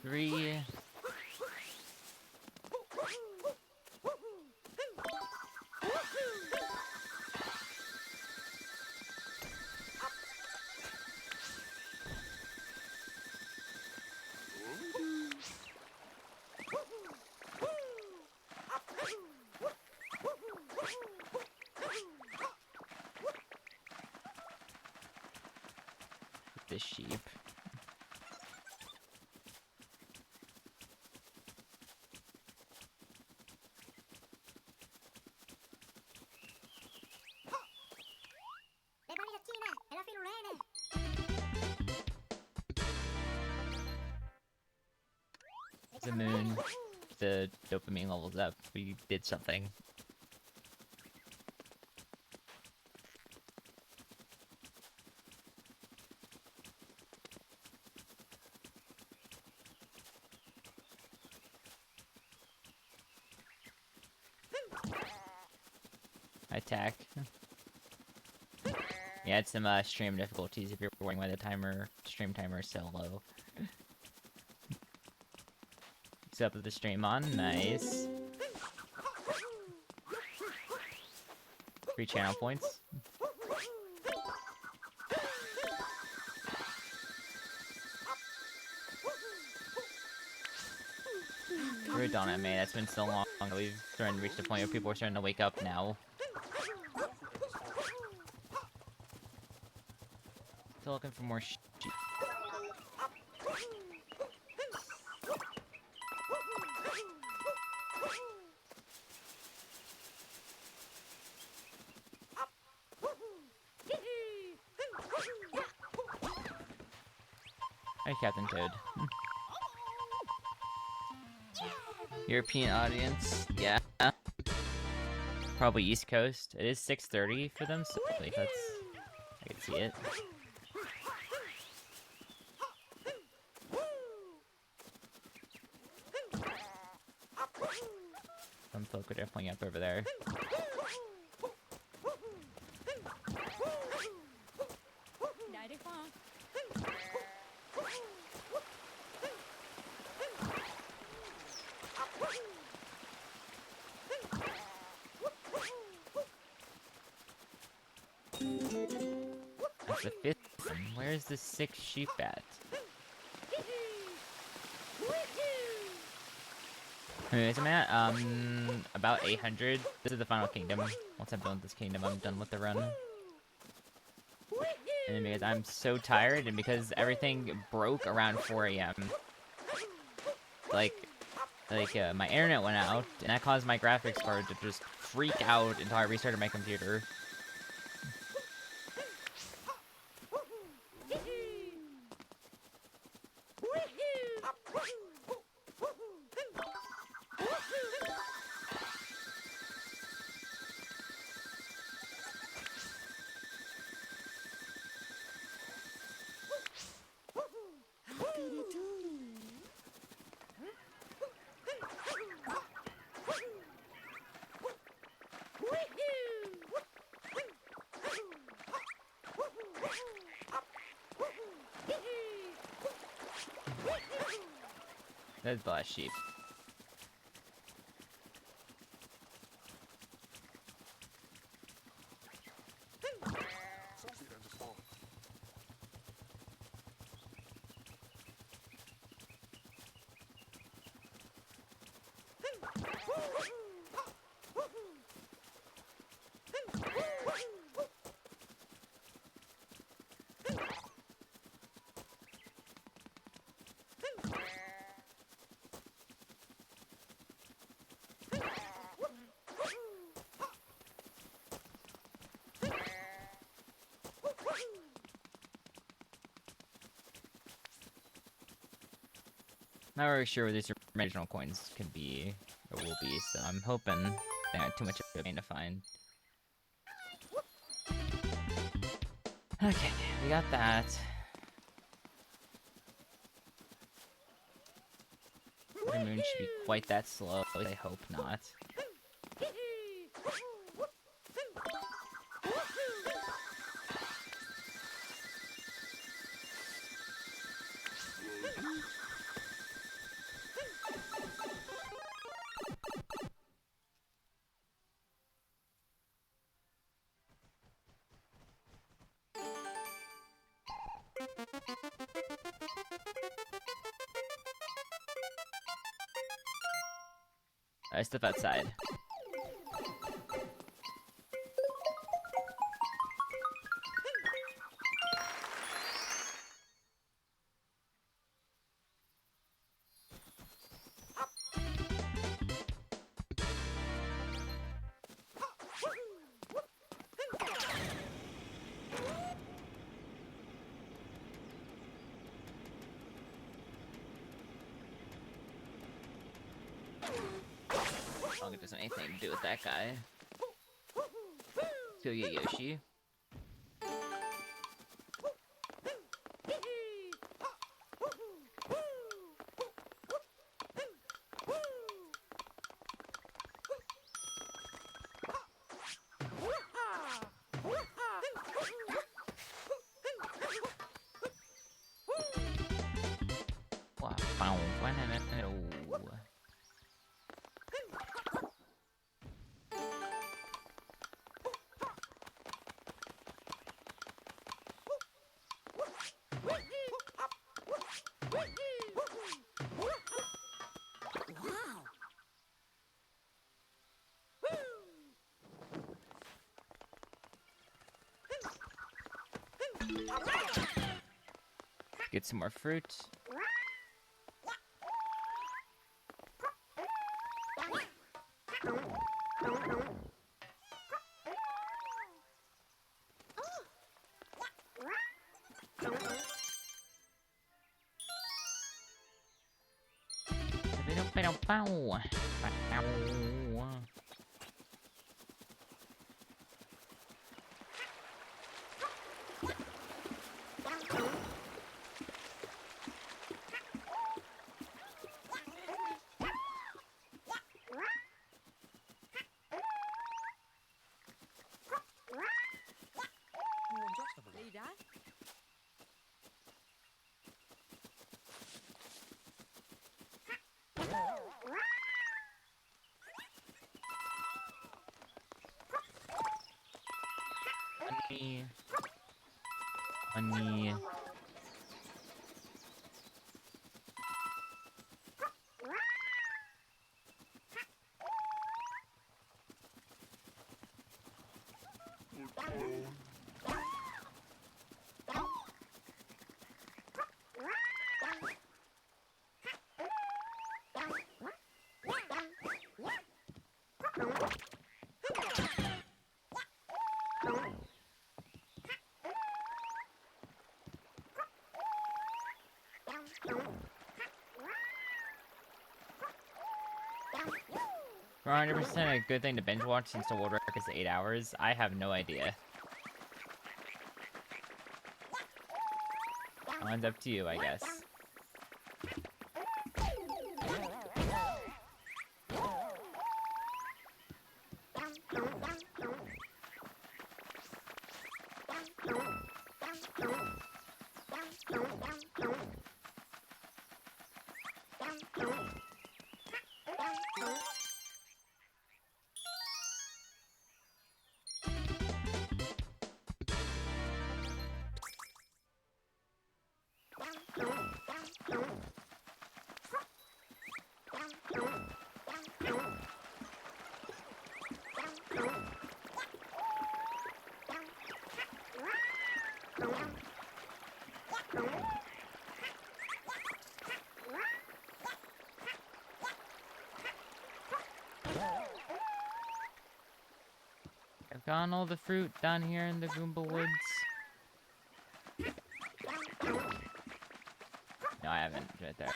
Speaker 1: Three. This sheep. The moon. The dopamine levels up. We did something. Attack. Yeah, it's some stream difficulties if you're wondering why the stream timer is so low. Except with the stream on, nice. 3 channel points. We're done at May. That's been so long. We've started to reach the point where people are starting to wake up now. Still looking for more sheep. Hi, Captain Toad. European audience, yeah. Probably East Coast. It is 6:30 for them, so like that's I can see it. Some folk are definitely up over there. That's the 5th one. Where's the 6th sheep at? Anyways, I'm at, about 800. This is the final kingdom. Once I'm done with this kingdom, I'm done with the run. And then because I'm so tired, and because everything broke around 4 a.m. Like, my internet went out, and that caused my graphics card to just freak out until I restarted my computer. That's the last sheep. Not really sure what these original coins can be, or will be, so I'm hoping they aren't too much of a pain to find. Okay, we got that. The moon should be quite that slow, I hope not. I step outside. I don't think there's anything to do with that guy. Let's go get Yoshi. Get some more fruit. Honey. For 100% a good thing to binge watch since the world record is 8 hours. I have no idea. Mine's up to you, I guess. I've gotten all the fruit down here in the Goomba Woods. No, I haven't. Right there.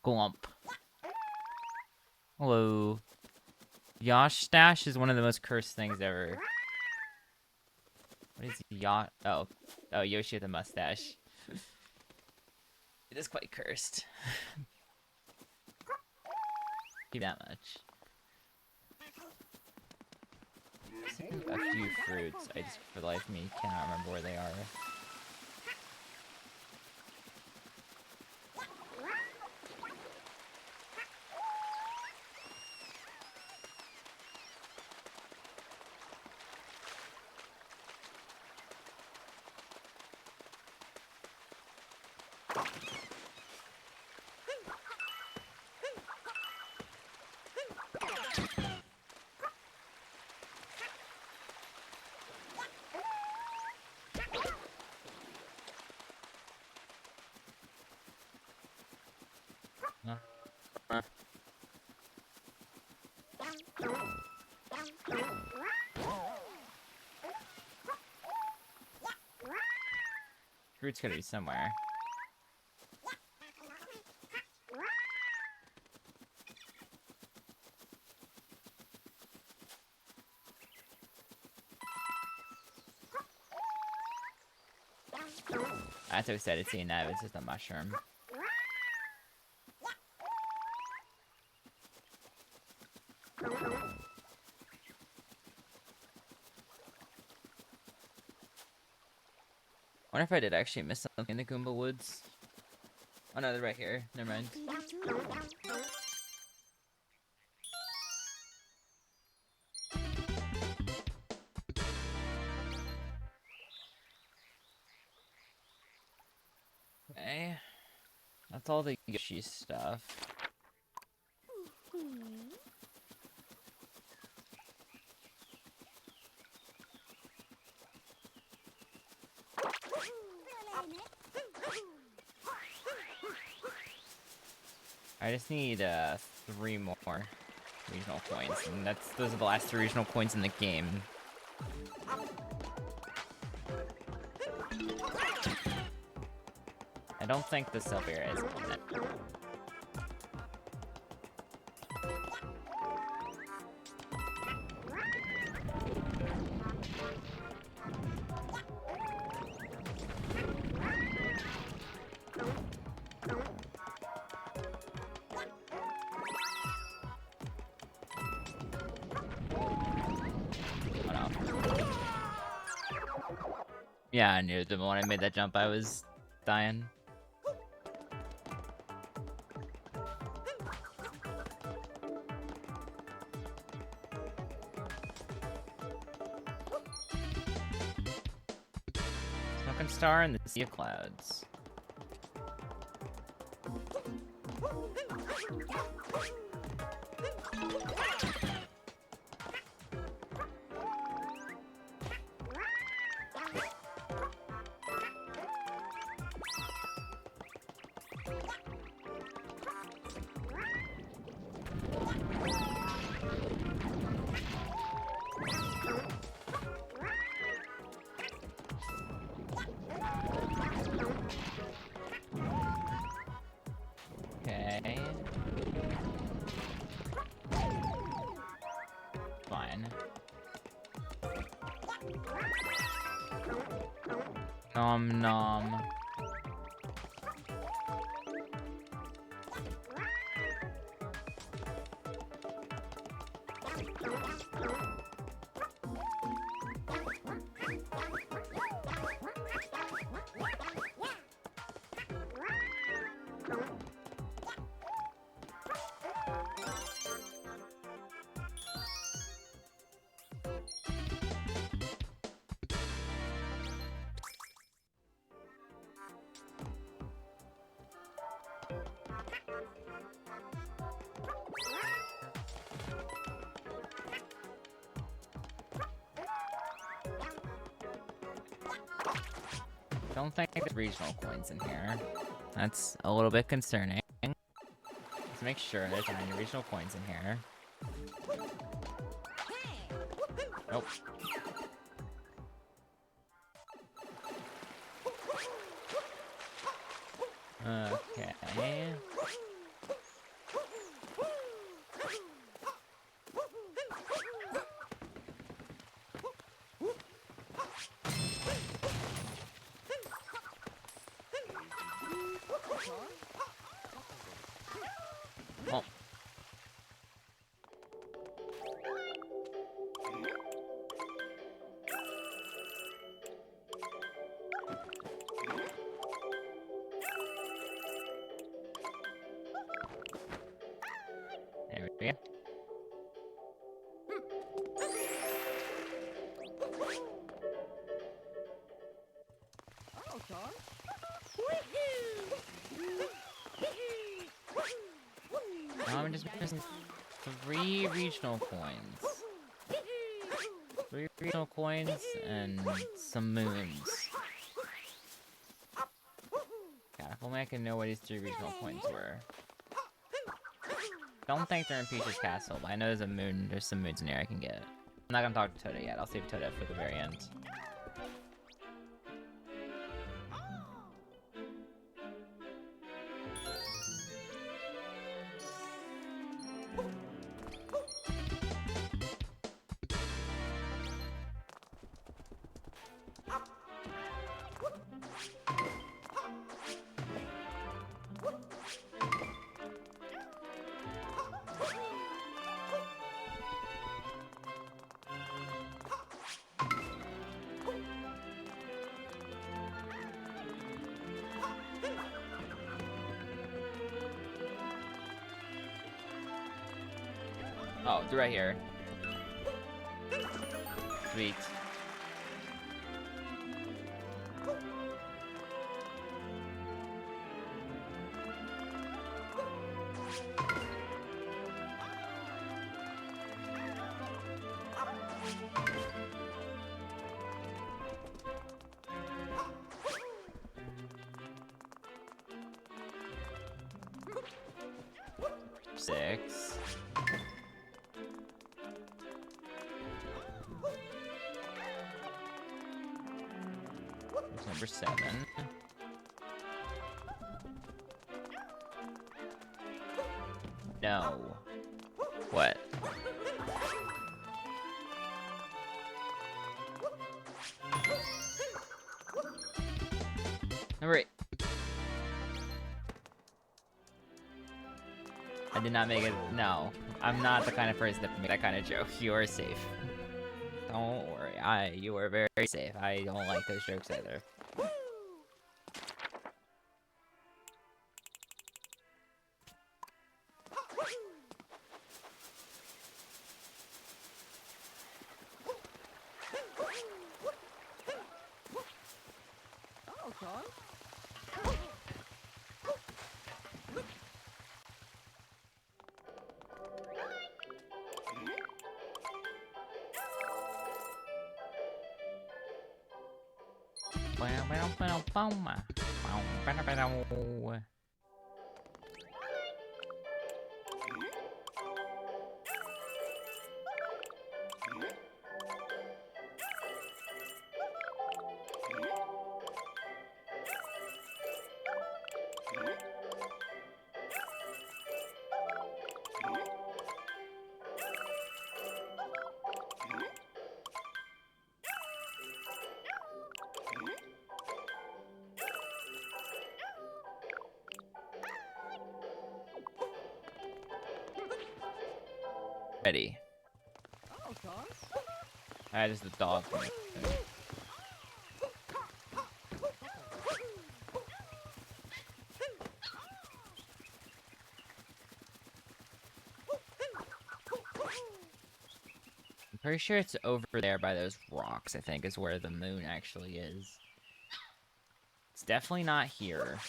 Speaker 1: Glump. Hello. Yosh stash is one of the most cursed things ever. What is Yosh? Oh, Yoshi with a mustache. It is quite cursed. Keep that much. A few fruits. I just, for the life of me, cannot remember where they are. Fruit's gotta be somewhere. I'm so excited seeing that. It's just a mushroom. I wonder if I did actually miss something in the Goomba Woods. Oh no, they're right here. Never mind. Okay. That's all the Yoshi stuff. I just need 3 more regional coins, and those are the last 3 regional coins in the game. I don't think the sub area is in it. Yeah, I knew the when I made that jump, I was dying. Smoking star in the sea of clouds. Okay. Fine. Nom nom. Don't think there's regional coins in here. That's a little bit concerning. Let's make sure there's not any regional coins in here. Nope. Okay. Oh. There we go. Now I'm just missing 3 regional coins. 3 regional coins and some moons. God, if only I can know what these 3 regional coins were. Don't think they're in Peach's castle, but I know there's some moons in here I can get. I'm not gonna talk to Toda yet, I'll save Toda for the very end. Oh, they're right here. Sweet. Six. There's number 7. No. What? Number 8. I did not make it. No. I'm not the kind of person that make that kind of joke. You are safe. Don't worry, you are very safe. I don't like those jokes either. Ready. That is the dog. I'm pretty sure it's over there by those rocks, I think, is where the moon actually is. It's definitely not here.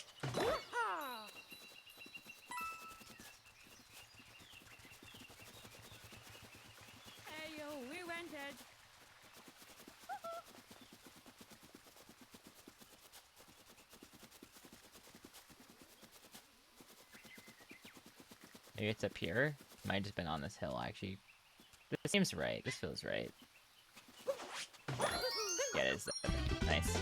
Speaker 1: Maybe it's up here. Might have just been on this hill, actually. This seems right. This feels right. Yeah, it is. Nice.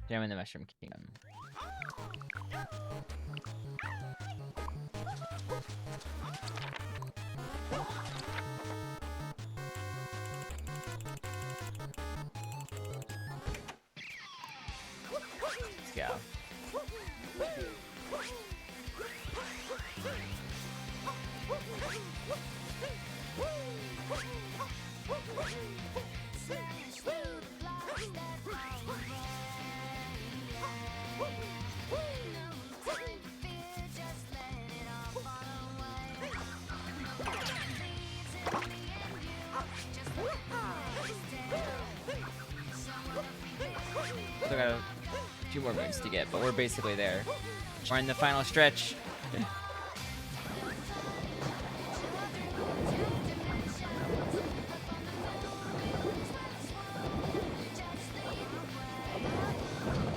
Speaker 1: Jam in the Mushroom Kingdom. Let's go. Still got a few more moons to get, but we're basically there. We're in the final stretch.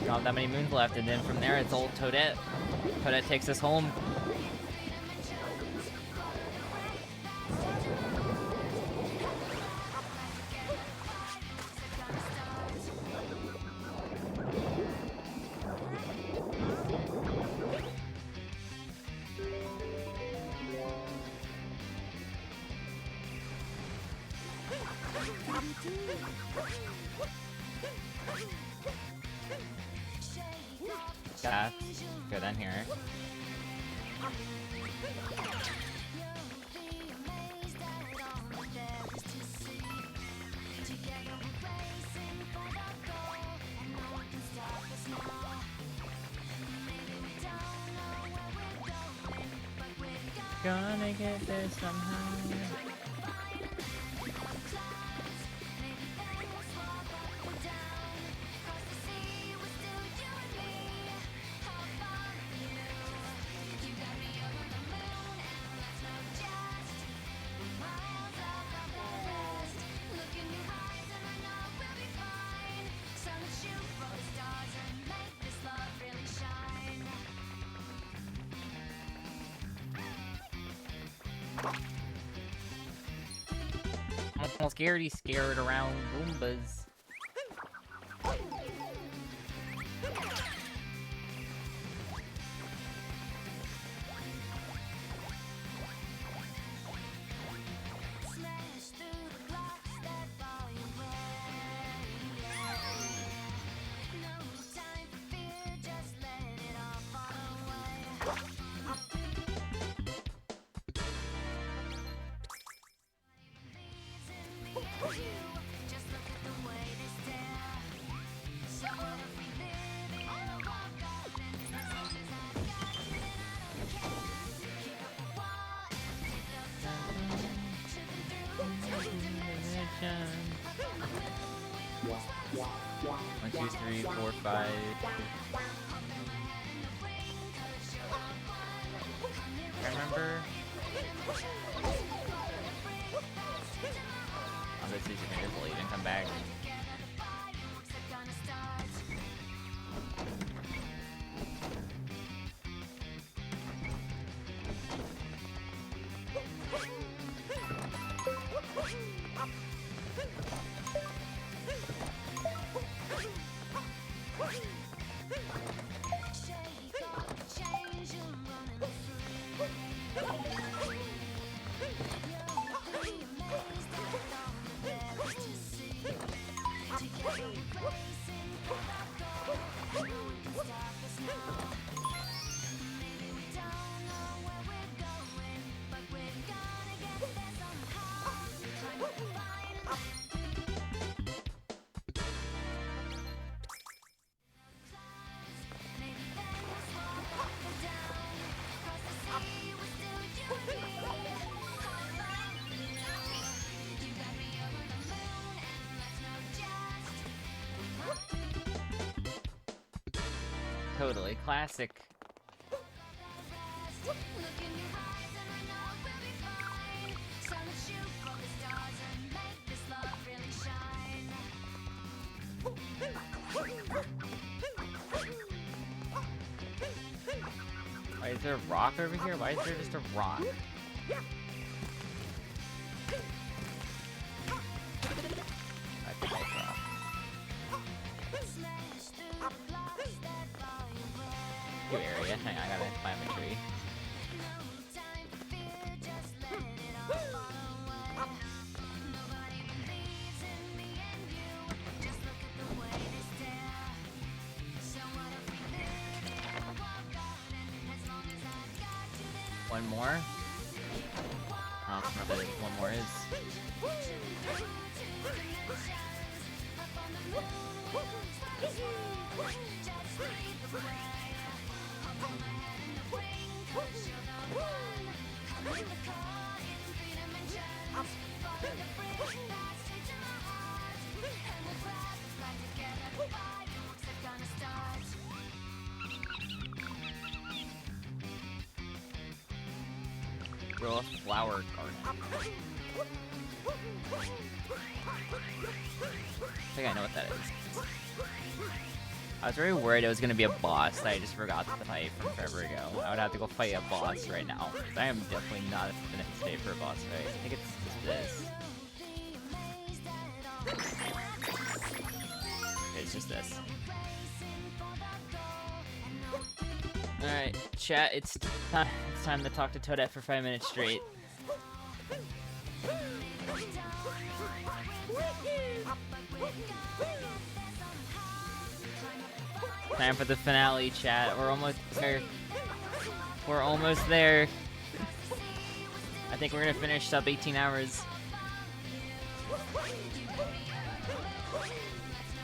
Speaker 1: Not that many moons left, and then from there it's old Toadette. Toadette takes us home. That's good on here. Gonna get there somehow. all scared around Goombas. One, two, three, four, five. I remember. Oh, this is invisible. Even come back. Totally classic. Why is there a rock over here? Why is there just a rock? That's a nice rock. New area. Hang on, I gotta climb a tree. One more? I don't know what one more is. Grow a flower garden. I think I know what that is. I was very worried it was going to be a boss that I just forgot to fight from forever ago. I would have to go fight a boss right now. I am definitely not in a state for a boss fight. I think it's just this. It's just this. Alright, chat, it's time to talk to Toadette for 5 minutes straight. Time for the finale, chat. We're almost there. We're almost there. I think we're gonna finish sub 18 hours.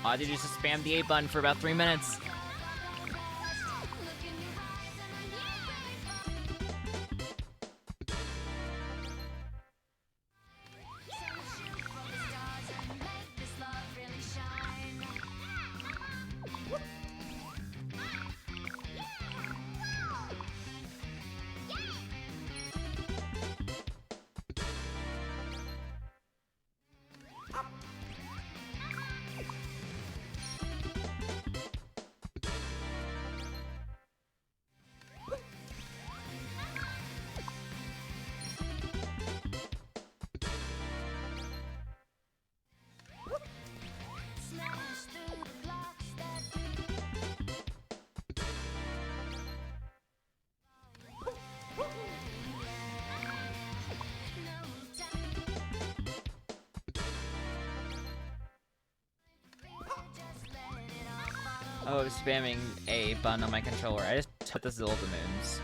Speaker 1: All I have to do is just spam the A button for about 3 minutes. of spamming a button on my controller. I just put the Zildamoons.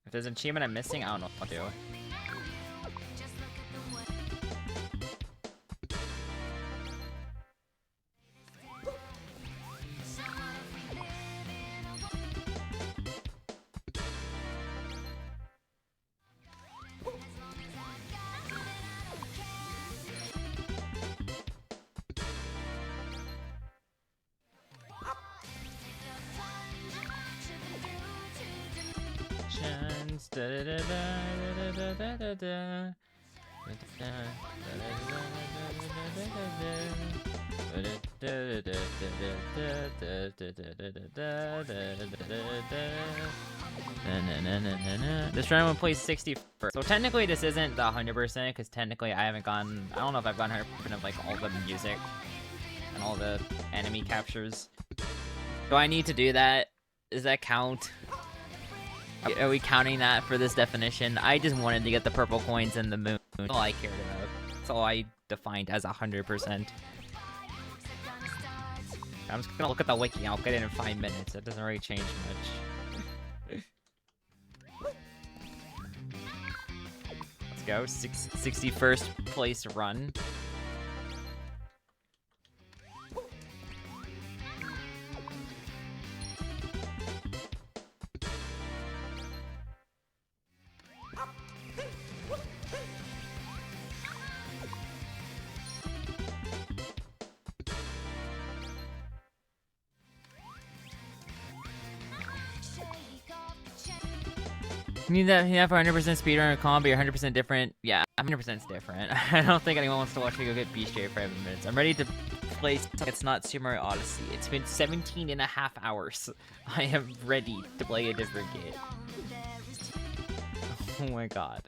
Speaker 1: If there's an achievement I'm missing, I don't know what to do. This round will play 60 first. So technically this isn't the 100% because technically I haven't gone, I don't know if I've gone 100% of like all the music and all the enemy captures. Do I need to do that? Does that count? Are we counting that for this definition? I just wanted to get the purple coins and the moon. That's all I cared about. That's all I defined as 100%. I'm just gonna look at the wiki. I'll get it in 5 minutes. It doesn't really change much. Let's go. 61st place run. You need that for 100% speedrun or combo, you're 100% different. Yeah, 100% is different. I don't think anyone wants to watch me go get beast for 5 minutes. I'm ready to play. It's not Super Mario Odyssey. It's been 17.5 hours. I am ready to play a different game. Oh my god.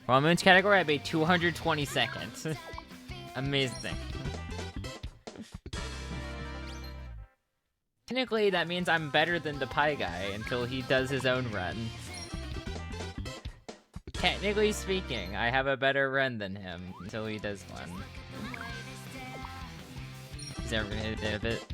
Speaker 1: For Moon's category, I made 220 seconds. Amazing. Technically, that means I'm better than the Pie Guy until he does his own run. Technically speaking, I have a better run than him until he does one. He's never gonna hit a bit.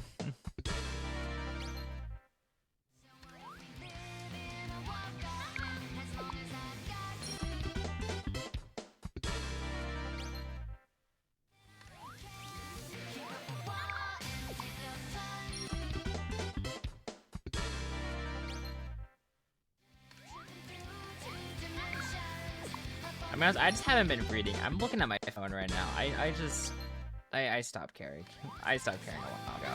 Speaker 1: I just haven't been reading. I'm looking at my phone right now. I stopped caring. I stopped caring a while ago.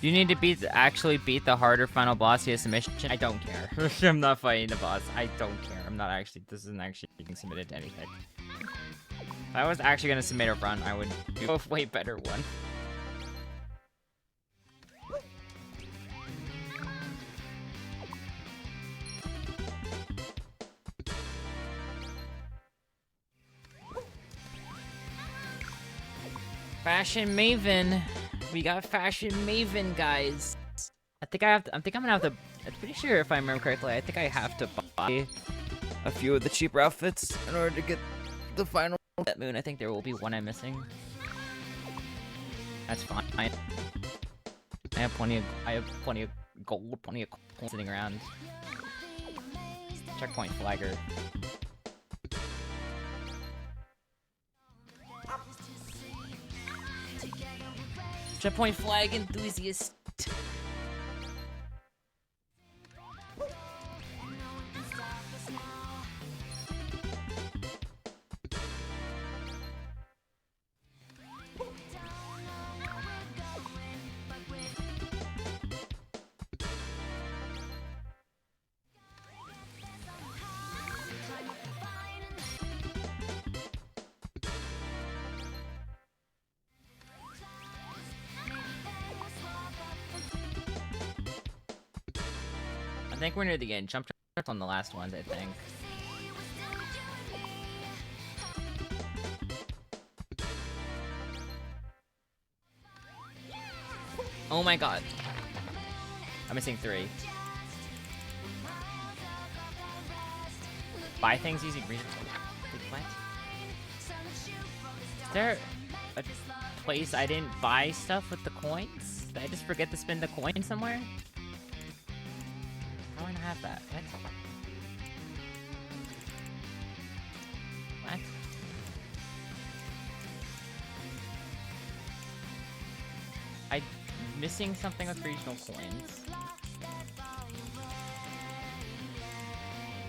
Speaker 1: You need to actually beat the harder final boss via submission. I don't care. I'm not fighting the boss. I don't care. I'm not actually. This isn't actually being submitted to anything. If I was actually gonna submit a run, I would do a way better one. Fashion Maven. We got Fashion Maven, guys. I'm gonna have to. I'm pretty sure if I remember correctly, I think I have to buy a few of the cheaper outfits in order to get the final Set Moon. I think there will be one I'm missing. That's fine. I have plenty of gold, plenty of coins sitting around. Checkpoint flagger. Checkpoint flag enthusiast. I think we're near the end. Jump on the last ones, I think. Oh my god. I'm missing 3. Buy things using regional. What? Is there a place I didn't buy stuff with the coins? Did I just forget to spend the coin somewhere? How do I not have that? What? What? I'm missing something with regional coins.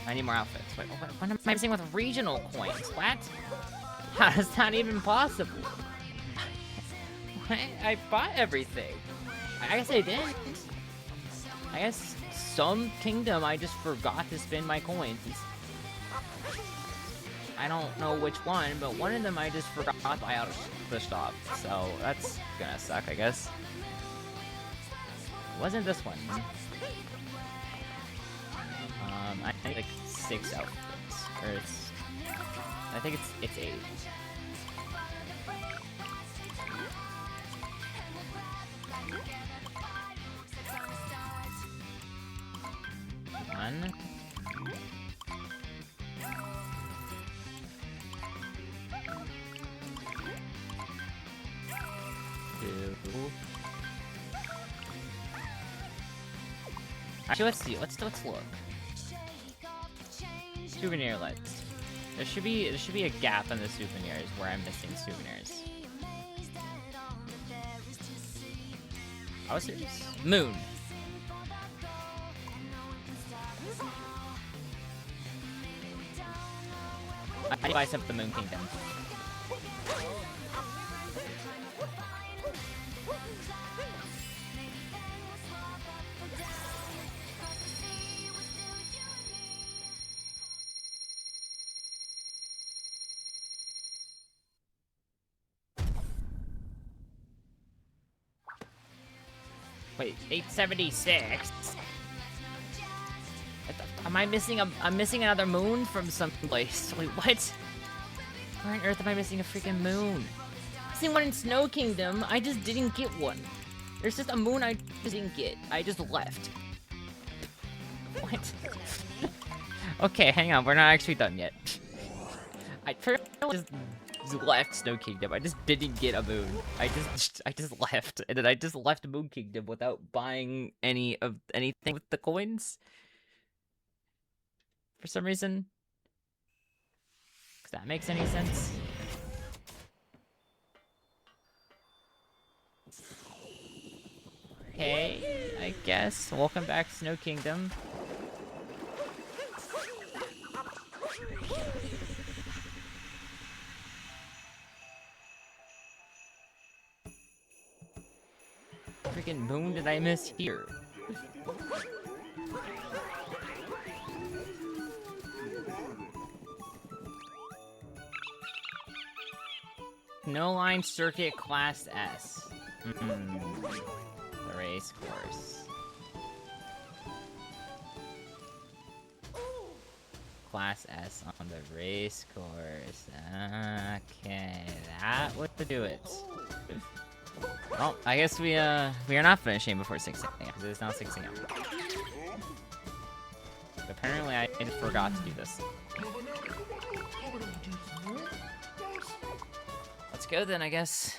Speaker 1: I need more outfits. Wait, what am I missing with regional coins? What? How is that even possible? What? I bought everything. I guess I didn't. I guess some kingdom I just forgot to spend my coins. I don't know which one, but one of them I just forgot to buy out of the shop. So that's gonna suck, I guess. It wasn't this one. I think like 6 outfits, or I think it's 8. One. Two. Actually, let's see. Let's look. Souvenir lights. There should be a gap in the souvenirs where I'm missing souvenirs. Houses? Moon. I buy some of the Moon Kingdom. Wait, 876? Am I missing I'm missing another moon from someplace. Wait, what? Where on earth am I missing a freaking moon? Missing one in Snow Kingdom. I just didn't get one. There's just a moon I just didn't get. I just left. What? Okay, hang on. We're not actually done yet. I just left Snow Kingdom. I just didn't get a moon. I just left, and then I just left Moon Kingdom without buying anything with the coins. For some reason. Does that make any sense? Okay, I guess. Welcome back, Snow Kingdom. freaking moon did I miss here? No line circuit class S. The race course. Class S on the race course. Okay, that would do it. Well, I guess we are not finishing before 6 a.m. because it is now 6 a.m. Apparently, I forgot to do this. Let's go then, I guess.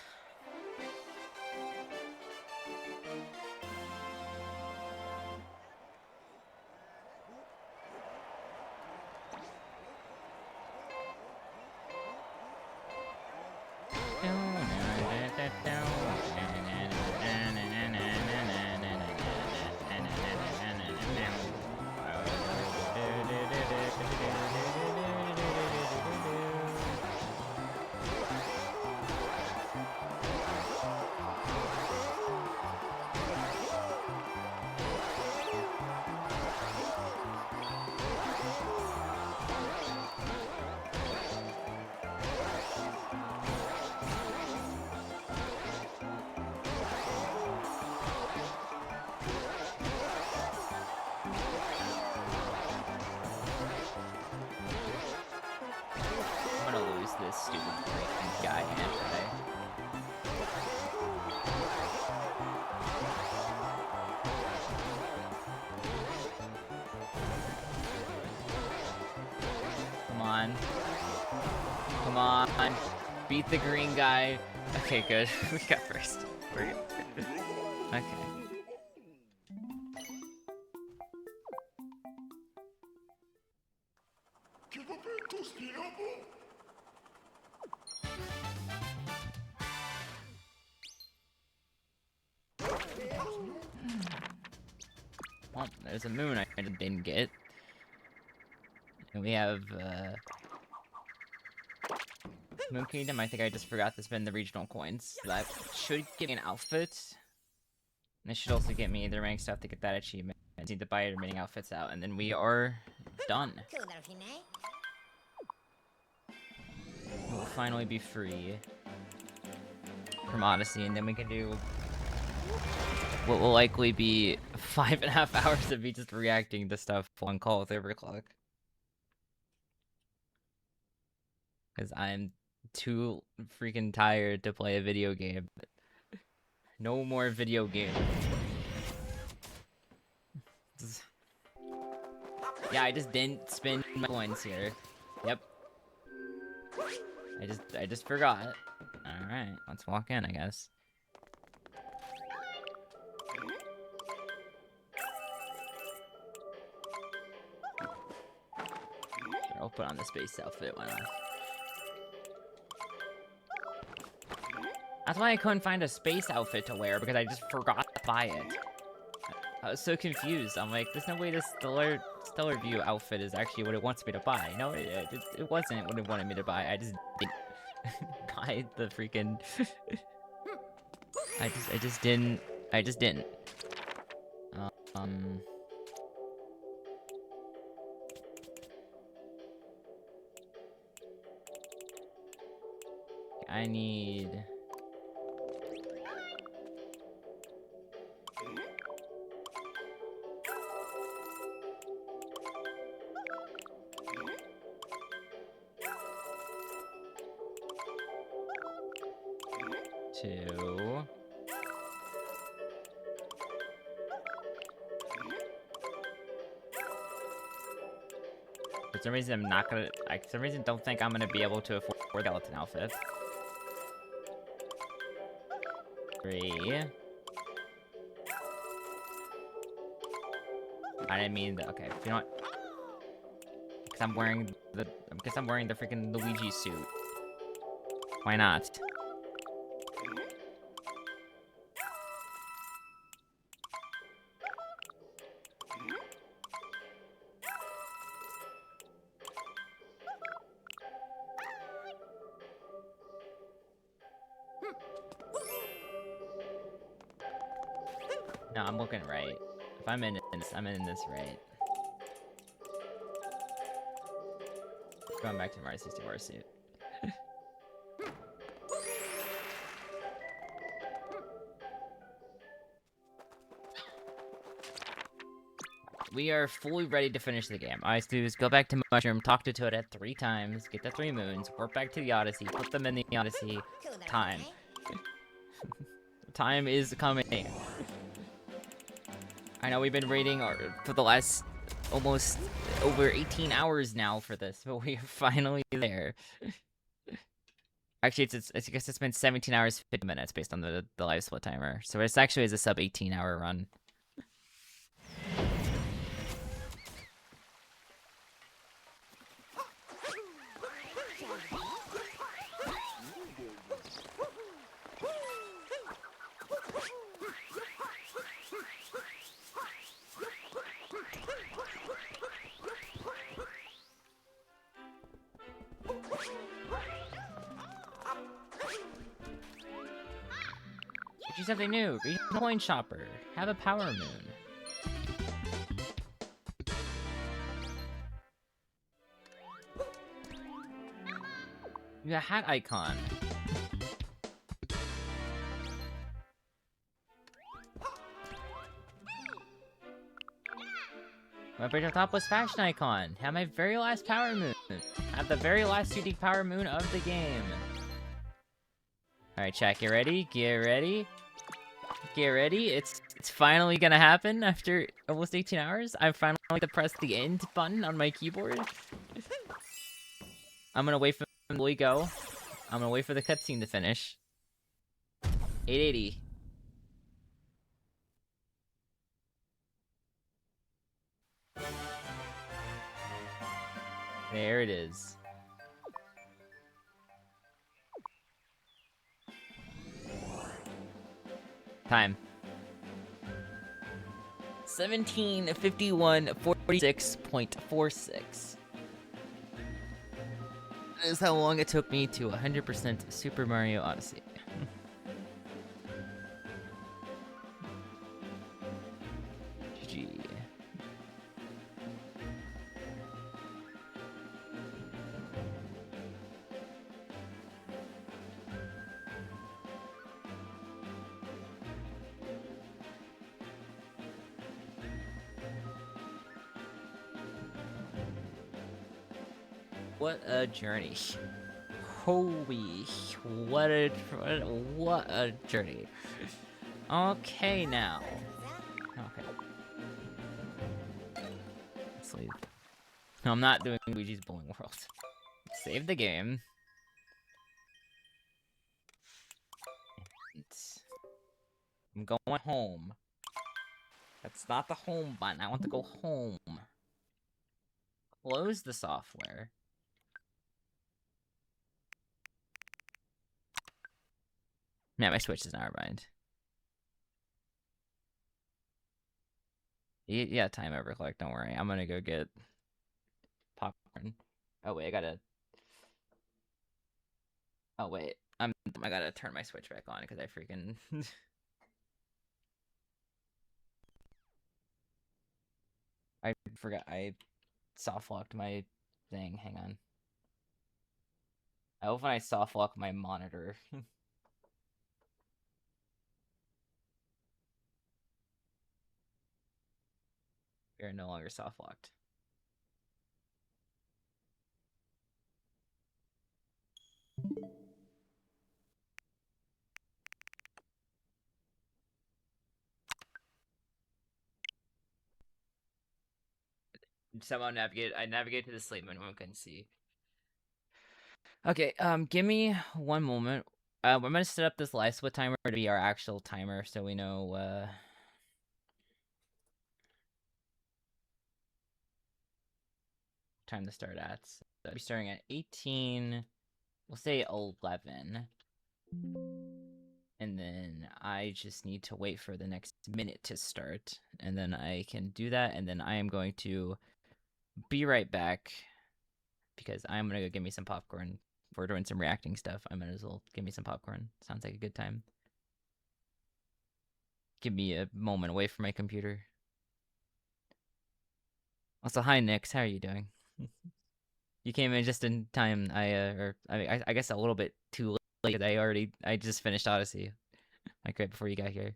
Speaker 1: This stupid freaking guy today. Come on. Come on. Beat the green guy. Okay, good. We got first. We're good. Okay. Well, there's a moon I didn't get. And we have, Moon Kingdom. I think I just forgot to spend the regional coins. So that should give me an outfit. And it should also get me the rank stuff to get that achievement. I need to buy the remaining outfits out, and then we are done. We'll finally be free from Odyssey, and then we can do what will likely be 5.5 hours of me just reacting to stuff on call with Overclock. Because I'm too freaking tired to play a video game. No more video game. Yeah, I just didn't spend my coins here. Yep. I just forgot. Alright, let's walk in, I guess. Sure, I'll put on the space outfit, why not? That's why I couldn't find a space outfit to wear, because I just forgot to buy it. I was so confused. I'm like, there's no way this Stellar View outfit is actually what it wants me to buy. No, it wasn't what it wanted me to buy. I just didn't buy the freaking... I just didn't. I need... two. For some reason, I'm not gonna. I for some reason don't think I'm gonna be able to afford a skeleton outfit. 3. I didn't mean the. Okay, you know what? Because I'm wearing the. Because I'm wearing the freaking Luigi suit. Why not? No, I'm looking right. If I'm in this, I'm in this right. Going back to Mario 64 suit. We are fully ready to finish the game. All I have to do is go back to Mushroom, talk to Toadette 3 times, get the 3 moons, warp back to the Odyssey, put them in the Odyssey. Time. Time is coming. I know we've been waiting for the last almost over 18 hours now for this, but we are finally there. Actually, I guess it's been 17 hours 50 minutes based on the live split timer. So it's actually a sub 18 hour run. Do something new. Read the coin shopper. Have a power moon. You got a hat icon. My original top was fashion icon. Have my very last power moon. Have the very last unique power moon of the game. Alright, chat, get ready. Get ready. Get ready. It's finally gonna happen after almost 18 hours. I'm finally going to press the end button on my keyboard. I'm gonna wait for him to go. I'm gonna wait for the cutscene to finish. 880. There it is. Time. 17:51:46.46. That is how long it took me to 100% Super Mario Odyssey. GG. What a journey. Holy, what a journey. Okay, now. Okay. Let's leave. No, I'm not doing Luigi's Bowling World. Save the game. I'm going home. That's not the home button. I want to go home. Close the software. Yeah, my Switch is not bind. Yeah, time over collect. Don't worry. I'm gonna go get popcorn. Oh wait, I gotta. Oh wait, I gotta turn my Switch back on because I freaking. I forgot I soft locked my thing. Hang on. I hope when I soft lock my monitor. We are no longer soft locked. Somehow navigate. I navigate to the sleep mode. One can see. Okay. Give me one moment. We're gonna set up this live split timer to be our actual timer, so we know. Time to start at. So I'll be starting at 18. We'll say 11. And then I just need to wait for the next minute to start. And then I can do that. And then I am going to be right back. Because I'm going to go get me some popcorn. If we're doing some reacting stuff, I might as well give me some popcorn. Sounds like a good time. give me a moment away from my computer. Also, hi Nix, how are you doing? You came in just in time. I guess a little bit too late. I just finished Odyssey, like right before you got here.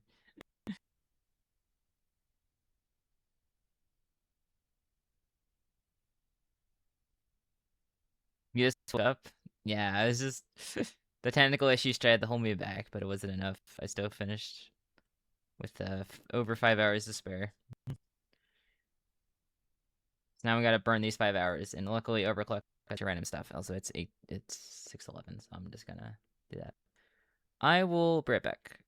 Speaker 1: You just woke up? Yeah, I was just the technical issues tried to hold me back, but it wasn't enough. I still finished with over 5 hours to spare. So now we gotta burn these 5 hours, and luckily overclock to random stuff. Also, it's 6:11, so I'm just gonna do that. I will be right back.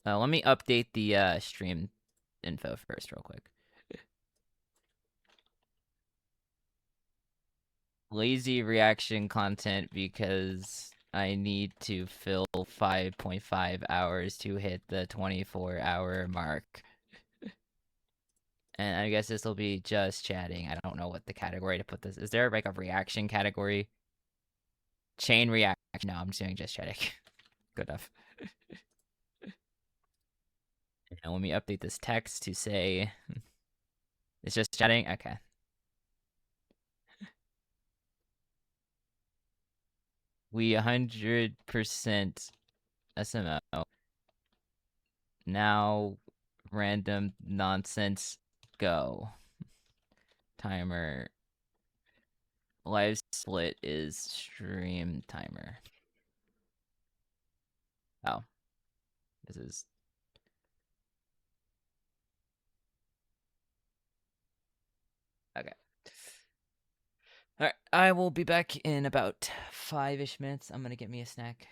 Speaker 1: Let me update the stream info first, real quick. Lazy reaction content because I need to fill 5.5 hours to hit the 24-hour mark. And I guess this will be just chatting. I don't know what the category to put this. Is there like a reaction category? Chain reaction. No, I'm just doing just chatting. Good enough. And let me update this text to say it's just chatting. Okay. We 100% SMO. Now random nonsense go. Timer. Live split is stream timer. Oh. This is okay. Alright, I will be back in about 5-ish minutes. I'm gonna get me a snack.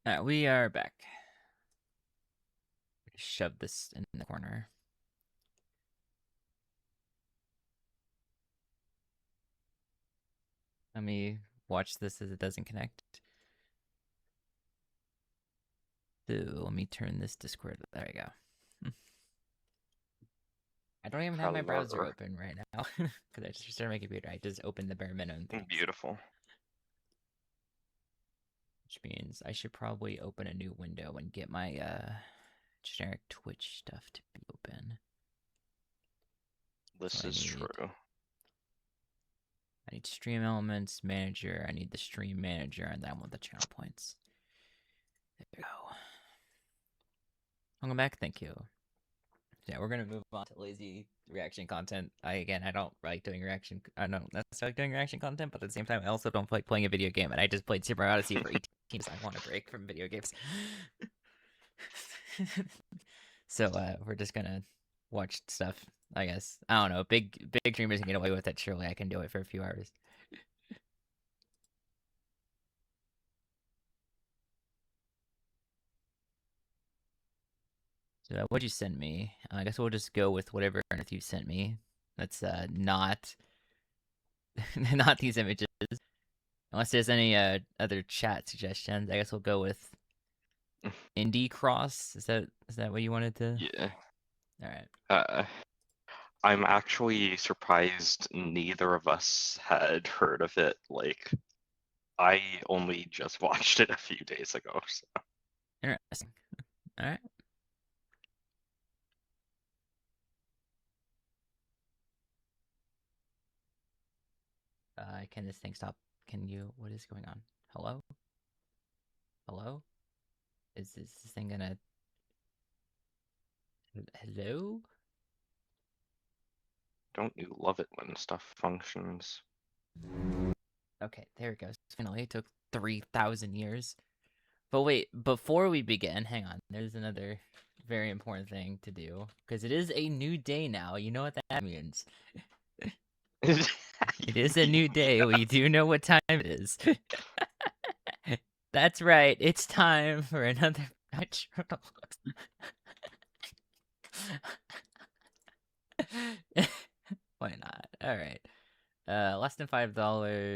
Speaker 1: Alright, we are back. Shove this in the corner. Let me watch this as it doesn't connect. So let me turn this Discord. There we go. I don't even have my browser open right now because I just restarted my computer. I just opened the bare minimum things.
Speaker 2: Beautiful.
Speaker 1: Which means I should probably open a new window and get my generic Twitch stuff to be open.
Speaker 2: This is true.
Speaker 1: I need Stream Elements Manager. I need the Stream Manager, and then I want the channel points. There we go. Welcome back. Thank you. Yeah, we're gonna move on to lazy reaction content. I don't like doing reaction. I don't necessarily like doing reaction content, but at the same time, I also don't like playing a video game. And I just played Super Odyssey for 18 years. I want a break from video games. So we're just gonna watch stuff. I guess I don't know. Big streamers can get away with it. Surely I can do it for a few hours. So what'd you send me? I guess we'll just go with whatever you sent me. That's not not these images. Unless there's any other chat suggestions, I guess we'll go with Indie Cross. Is that what you wanted to?
Speaker 2: Yeah.
Speaker 1: All right.
Speaker 2: I'm actually surprised neither of us had heard of it. Like, I only just watched it a few days ago. So.
Speaker 1: Interesting. All right. Can this thing stop? Can you? What is going on? Hello? Hello? Is this thing gonna? Hello?
Speaker 2: Don't you love it when stuff functions?
Speaker 1: Okay, there it goes. Finally, it took 3,000 years. But wait, before we begin, hang on. There's another very important thing to do because it is a new day now. You know what that means? It is a new day. We do know what time it is. That's right. It's time for another journal. Why not? All right. Less than $5.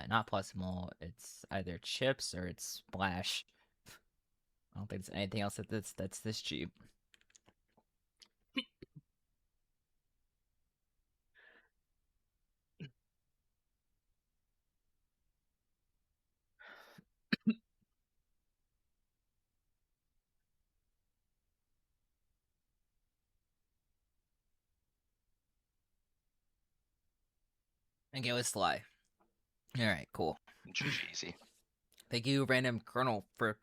Speaker 1: Not Plusmal. It's either chips or it's Splash. I don't think there's anything else that's this cheap. And go with Sly. Alright, cool.
Speaker 2: GG's.
Speaker 1: Thank you, Random Colonel, for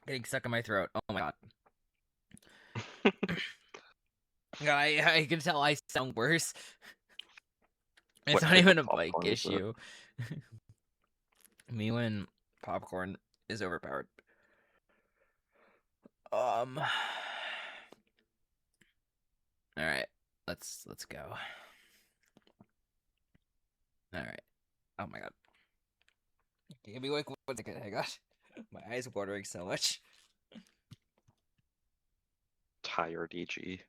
Speaker 1: getting stuck in my throat. Oh my god. I can tell I sound worse. It's not even a mic issue. Me when popcorn is overpowered. Alright. Let's go. Alright. Oh my god. Give me like 1 second. Hang on. My eyes are watering so much.
Speaker 2: Tired EG.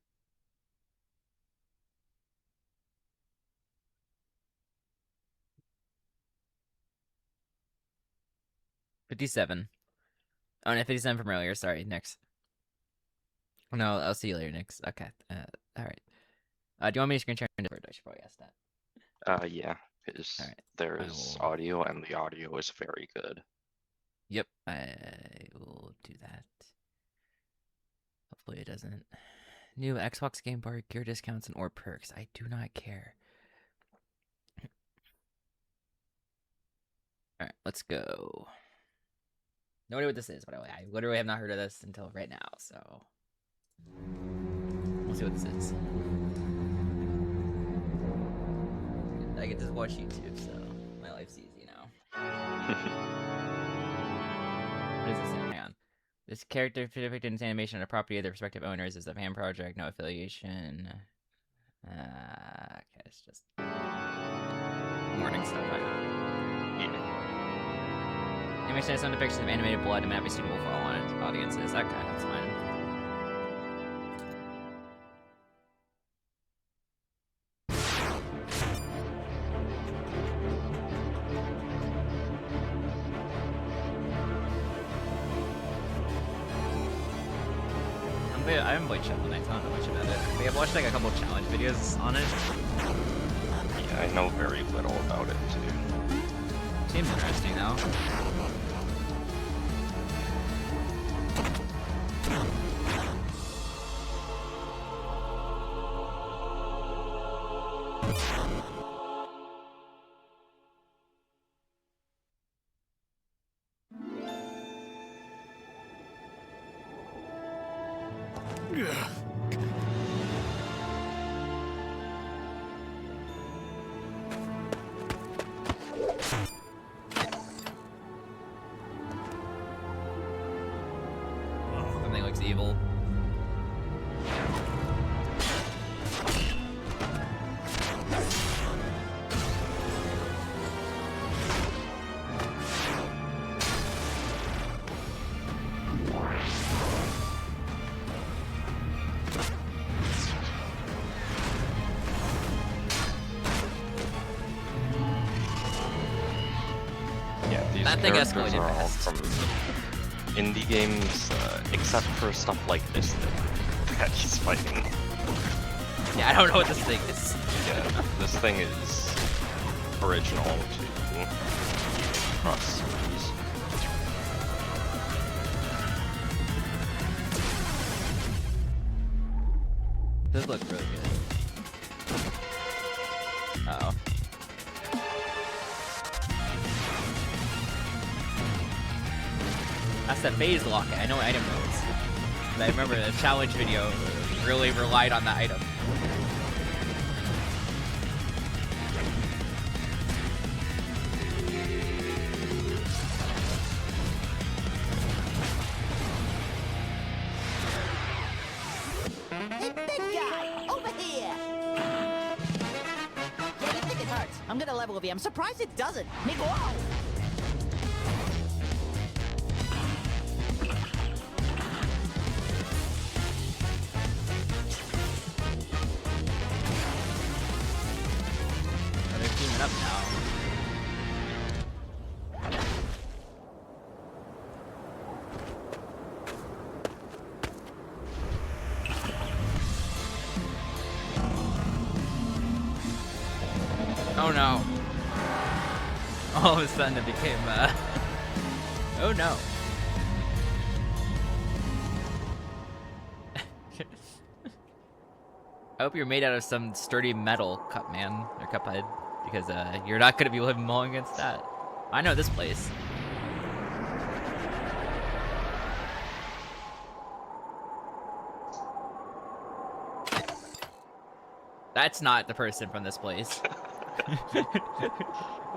Speaker 1: $57. Oh, no, 57 from earlier. Sorry, next. No, I'll see you later, Nix. Okay. All right. Do you want me to screen share? I should probably ask that.
Speaker 2: Yeah, because
Speaker 1: right.
Speaker 2: there's audio, and the audio is very good.
Speaker 1: Yep, I will do that. Hopefully it doesn't. New Xbox Game Bar gear discounts and or perks. I do not care. All right, let's go. No idea what this is, by the way. I literally have not heard of this until right now, so we'll see what this is. I can just watch YouTube, so my life's easy now. What is this? Hang on. This character depicted in this animation on a property of the respective owners is a fan project, no affiliation. Okay, it's just morning stuff. Yeah, Can we send some depictions of animated blood and might be suitable for all audiences? Okay, that's fine. I haven't played Shovel Knight, I don't know much about it. But I've watched like a couple challenge videos on it.
Speaker 2: Yeah, I know very little about it too.
Speaker 1: Seems interesting though. Something looks evil.
Speaker 2: Yeah, these
Speaker 1: That thing
Speaker 2: characters
Speaker 1: escalated
Speaker 2: are all
Speaker 1: fast.
Speaker 2: from indie games, except for stuff like this that he's fighting.
Speaker 1: Yeah, I don't know what this thing is.
Speaker 2: Yeah, this thing is original to cross series.
Speaker 1: This looks really good. Uh-oh. That's the phase lock. I know item modes. But I remember the challenge video really relied on that item.
Speaker 3: Hey, big guy! Over here! Yeah, you think it hurts. I'm gonna level with you. I'm surprised it doesn't. Miguel!
Speaker 1: Oh, they're teaming up now. Oh no. All of a sudden it became, oh no. I hope you're made out of some sturdy metal, Cupman, or Cuphead, because, you're not gonna be living long against that. I know this place. That's not the person from this place.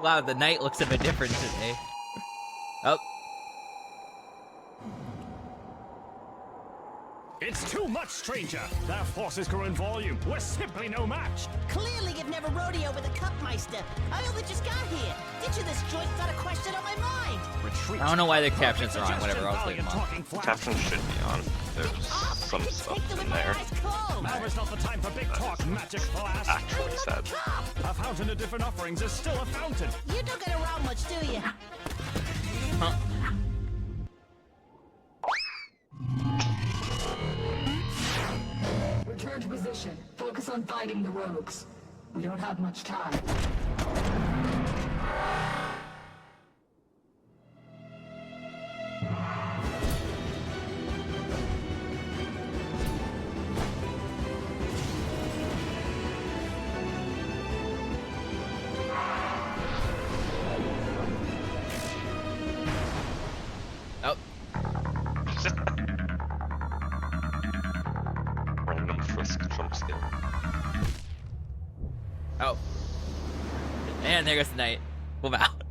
Speaker 1: Wow, the night looks a bit different today. Oh.
Speaker 4: It's too much, stranger! Their forces grow in volume. We're simply no match!
Speaker 3: Clearly you've never rodeoed with a Cupmeister. I only just got here. Ditching this joint's not a question on my mind.
Speaker 4: Retreat.
Speaker 1: I don't know why the captions are on,
Speaker 4: Suggestion,
Speaker 1: whatever, I'll leave them
Speaker 4: valiant
Speaker 1: on.
Speaker 4: talking flat.
Speaker 2: Captions should be on. There's some stuff in there.
Speaker 4: Now is not the time for big talk, magic flask.
Speaker 2: Actually said.
Speaker 4: A fountain of different offerings is still a fountain.
Speaker 3: You don't get around much, do you?
Speaker 1: Huh.
Speaker 5: Return to position. Focus on fighting the rogues. We don't have much time.
Speaker 1: Oh.
Speaker 2: Random frisk jump scare.
Speaker 1: Oh. And there goes the night. Move out.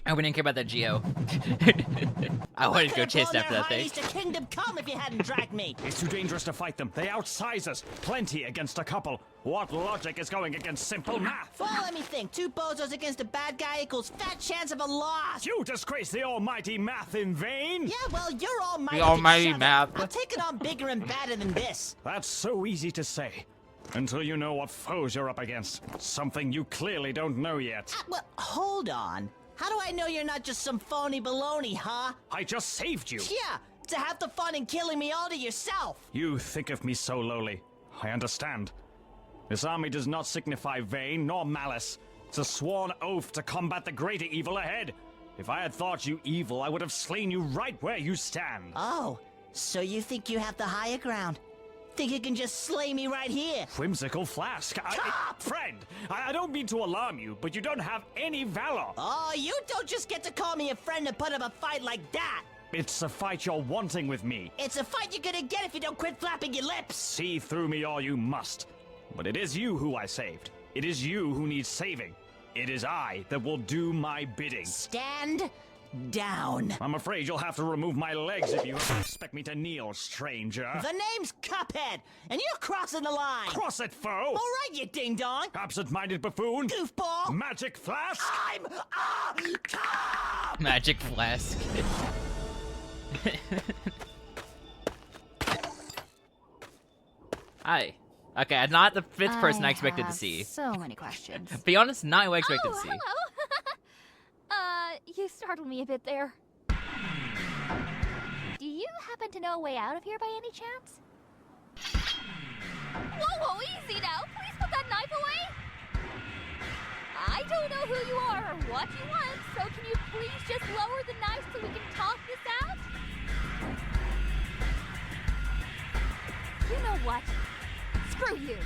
Speaker 1: Oh, we didn't care about that Geo. I wanted to go chase after that thing.
Speaker 3: To Kingdom Come if you hadn't dragged me.
Speaker 4: It's too dangerous to fight them. They outsize us. Plenty against a couple. What logic is going against simple math?
Speaker 3: Well, let me think. 2 bozos against a bad guy equals fat chance of a loss.
Speaker 4: You disgrace the almighty math in vain?
Speaker 3: Yeah, well, you're almighty.
Speaker 1: The almighty
Speaker 3: together.
Speaker 1: math.
Speaker 3: I'll take it on bigger and badder than this.
Speaker 4: That's so easy to say. Until you know what foes you're up against. Something you clearly don't know yet.
Speaker 3: Well, hold on. How do I know you're not just some phony baloney, huh?
Speaker 4: I just saved you.
Speaker 3: Yeah, to have the fun in killing me all to yourself.
Speaker 4: You think of me so lowly. I understand. This army does not signify vain nor malice. It's a sworn oath to combat the greater evil ahead. If I had thought you evil, I would have slain you right where you stand.
Speaker 3: Oh, so you think you have the higher ground? Think you can just slay me right here?
Speaker 4: Whimsical flask. Friend, I don't mean to alarm you, but you don't have any valor.
Speaker 3: Oh, you don't just get to call me a friend and put up a fight like that.
Speaker 4: It's a fight you're wanting with me.
Speaker 3: It's a fight you're gonna get if you don't quit flapping your lips.
Speaker 4: See through me all you must. But it is you who I saved. It is you who needs saving. It is I that will do my bidding.
Speaker 3: Stand down.
Speaker 4: I'm afraid you'll have to remove my legs if you expect me to kneel, stranger.
Speaker 3: The name's Cuphead, and you're crossing the line.
Speaker 4: Cross it, foe!
Speaker 3: All right, you ding-dong.
Speaker 4: Absent-minded buffoon!
Speaker 3: Goofball.
Speaker 4: Magic flask!
Speaker 3: I'm a cop!
Speaker 1: Magic flask. Hi. Okay, I'm not the 5th person I expected to see.
Speaker 6: So many questions.
Speaker 1: Be honest, not who I expected to see.
Speaker 6: Hello. You startled me a bit there. Do you happen to know a way out of here by any chance? Whoa, easy now. Please put that knife away. I don't know who you are or what you want, so can you please just lower the knife so we can talk this out? You know what? Screw you.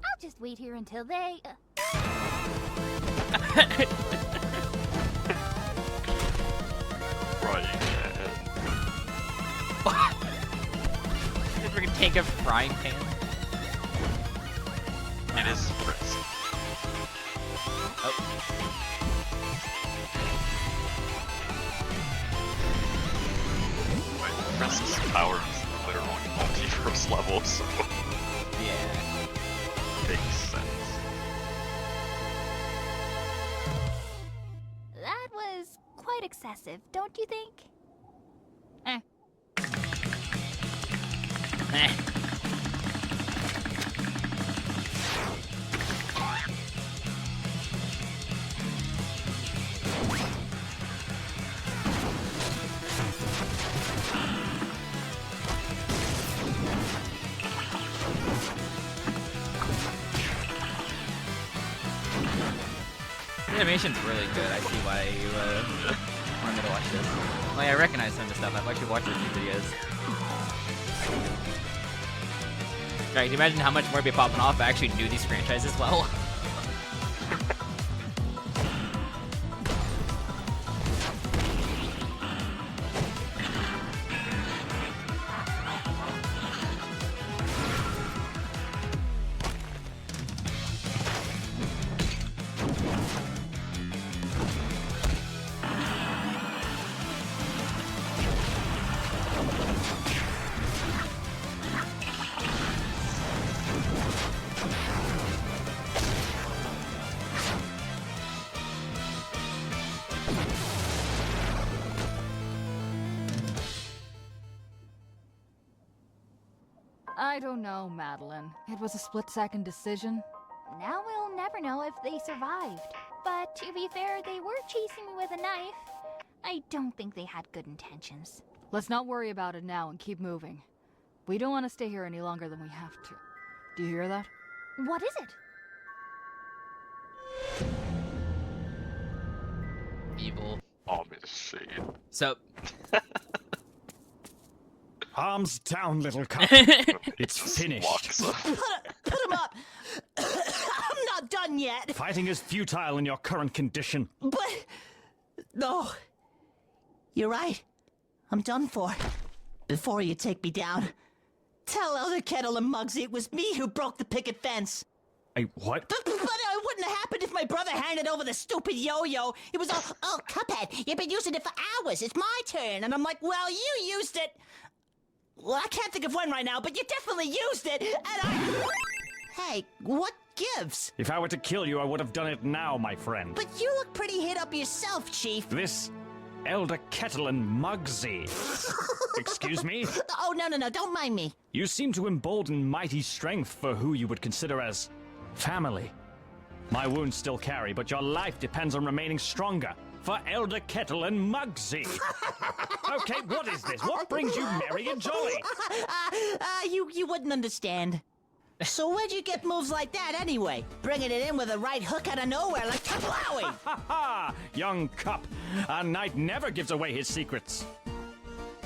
Speaker 6: I'll just wait here until they...
Speaker 2: Right.
Speaker 1: Did we take a frying pan?
Speaker 2: It is Frisk. Frisk's power is literally multiverse level, so
Speaker 1: Yeah.
Speaker 2: makes sense.
Speaker 6: That was quite excessive, don't you think?
Speaker 1: Eh. The animation's really good. I see why you wanted me to watch this. Like, I recognize some of the stuff. I've actually watched a few videos. Right, can you imagine how much more would be popping off if I actually knew these franchises well?
Speaker 7: I don't know, Madeline. It was a split-second decision.
Speaker 6: Now we'll never know if they survived. But to be fair, they were chasing me with a knife. I don't think they had good intentions.
Speaker 7: Let's not worry about it now and keep moving. We don't want to stay here any longer than we have to. Do you hear that?
Speaker 6: What is it?
Speaker 1: Evil.
Speaker 2: Ominous shade.
Speaker 1: So,
Speaker 4: Arms down, little cup. It's finished.
Speaker 2: Walks up.
Speaker 3: Put him up. I'm not done yet.
Speaker 4: Fighting is futile in your current condition.
Speaker 3: But... No. You're right. I'm done for. Before you take me down, Tell Elder Kettle and Muggsy it was me who broke the picket fence.
Speaker 4: What?
Speaker 3: But it wouldn't have happened if my brother handed over the stupid yo-yo. It was all, oh, Cuphead, you've been using it for hours. It's my turn. And I'm like, well, you used it. Well, I can't think of when right now, but you definitely used it. And I... Hey, what gives?
Speaker 4: If I were to kill you, I would have done it now, my friend.
Speaker 3: But you look pretty hit up yourself, Chief.
Speaker 4: This Elder Kettle and Muggsy. Excuse me?
Speaker 3: Oh, no, don't mind me.
Speaker 4: You seem to embolden mighty strength for who you would consider as family. My wounds still carry, but your life depends on remaining stronger. For Elder Kettle and Muggsy. Okay, what is this? What brings you merry and jolly?
Speaker 3: You wouldn't understand. So where'd you get moves like that anyway? Bringing it in with a right hook out of nowhere like Taplawi!
Speaker 4: Ha ha! Young Cup, a knight never gives away his secrets.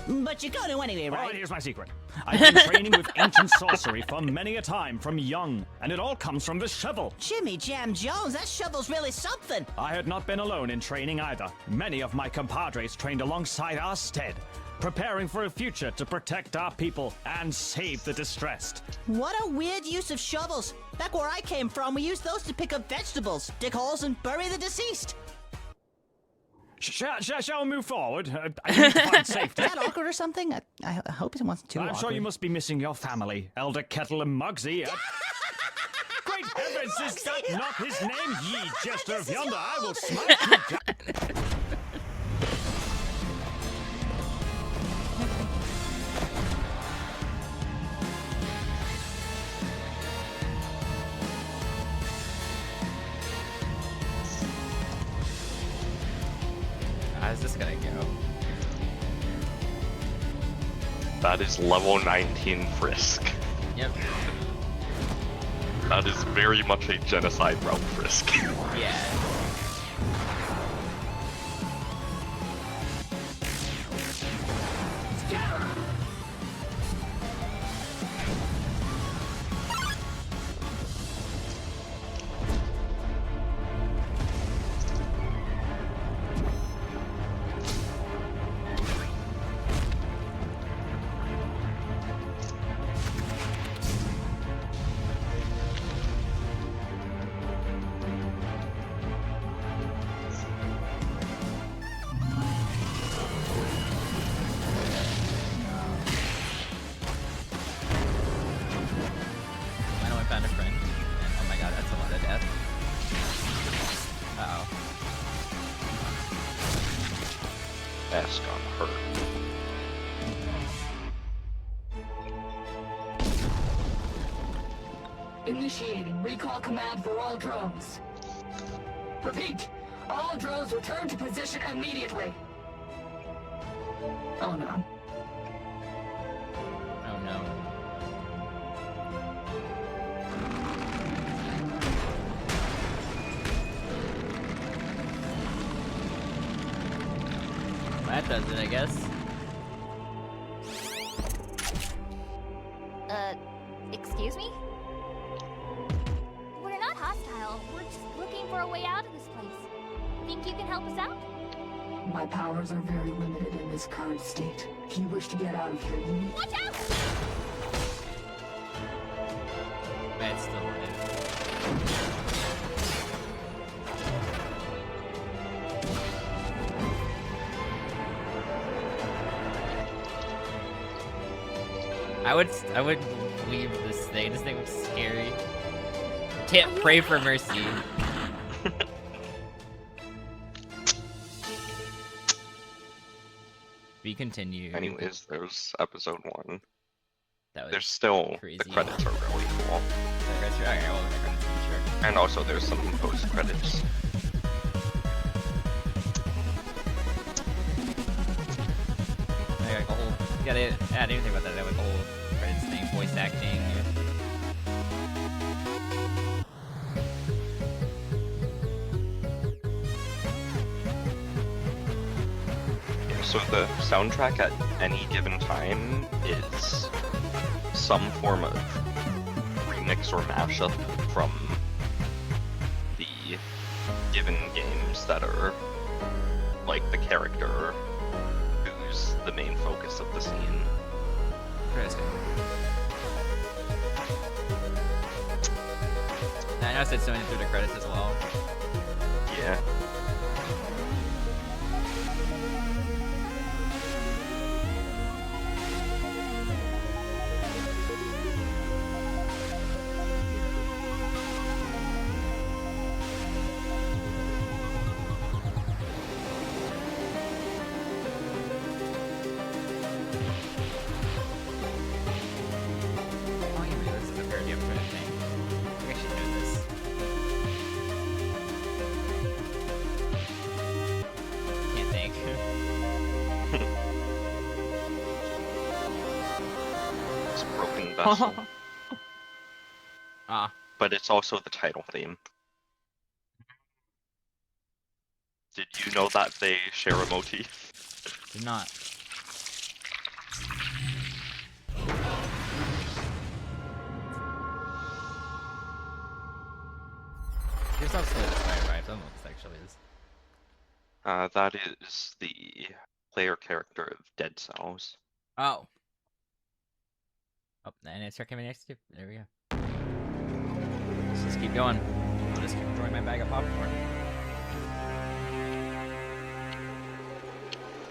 Speaker 3: But you're going to anyway,
Speaker 4: All
Speaker 3: right?
Speaker 4: right, here's my secret. I've been training with ancient sorcery for many a time from young, and it all comes from this shovel.
Speaker 3: Jimmy Jam Jones, that shovel's really something.
Speaker 4: I had not been alone in training either. Many of my compadres trained alongside our stead, preparing for a future to protect our people and save the distressed.
Speaker 3: What a weird use of shovels. Back where I came from, we used those to pick up vegetables, dig holes, and bury the deceased.
Speaker 4: Shall we move forward? I need to find safety.
Speaker 3: Is that awkward or something? I hope it wasn't too
Speaker 4: I'm
Speaker 3: awkward.
Speaker 4: sure you must be missing your family, Elder Kettle and Muggsy. Great heavens, is that not his name? Ye jester of yonder, I will smite you down.
Speaker 1: How's this gonna go?
Speaker 2: That is level 19 Frisk.
Speaker 1: Yep.
Speaker 2: That is very much a genocide route Frisk.
Speaker 1: Yeah. Found a friend. And, oh my god, that's a lot of death. Uh-oh.
Speaker 2: That's gonna hurt.
Speaker 5: Initiating recall command for all drones. Repeat, all drones return to position immediately. Oh no.
Speaker 1: Oh no. That does it, I guess.
Speaker 6: Excuse me? We're not hostile. We're just looking for a way out of this place. Think you can help us out?
Speaker 5: My powers are very limited in this current state. If you wish to get out of here, you need...
Speaker 6: Watch out!
Speaker 1: That's still alive. I would leave this thing. This thing looks scary. Can't pray for mercy. We continue.
Speaker 2: Anyways, there's episode 1.
Speaker 1: That was
Speaker 2: There's still
Speaker 1: crazy.
Speaker 2: the credits are really cool,
Speaker 1: Okay, well, the credits, sure.
Speaker 2: and also there's some post credits.
Speaker 1: I got a whole. Yeah, I didn't even think about that. They have like a whole credits thing, voice acting.
Speaker 2: So the soundtrack at any given time is some form of remix or mashup from the given games that are like the character who's the main focus of the scene.
Speaker 1: Interesting. said something through the credits as well.
Speaker 2: Yeah.
Speaker 1: Oh, you realize this is a parody of a thing. I think I should know this. Can't think.
Speaker 2: It's Broken Vessel.
Speaker 1: Ah,
Speaker 2: But it's also the title theme. Did you know that they share a motif?
Speaker 1: did not. Here's how slow this guy arrives. I don't know what this actually is.
Speaker 2: That is the player character of Dead Cells.
Speaker 1: Oh. Oh, and it's coming next to. There we go. Let's just keep going. I'll just keep enjoying my bag of popcorn.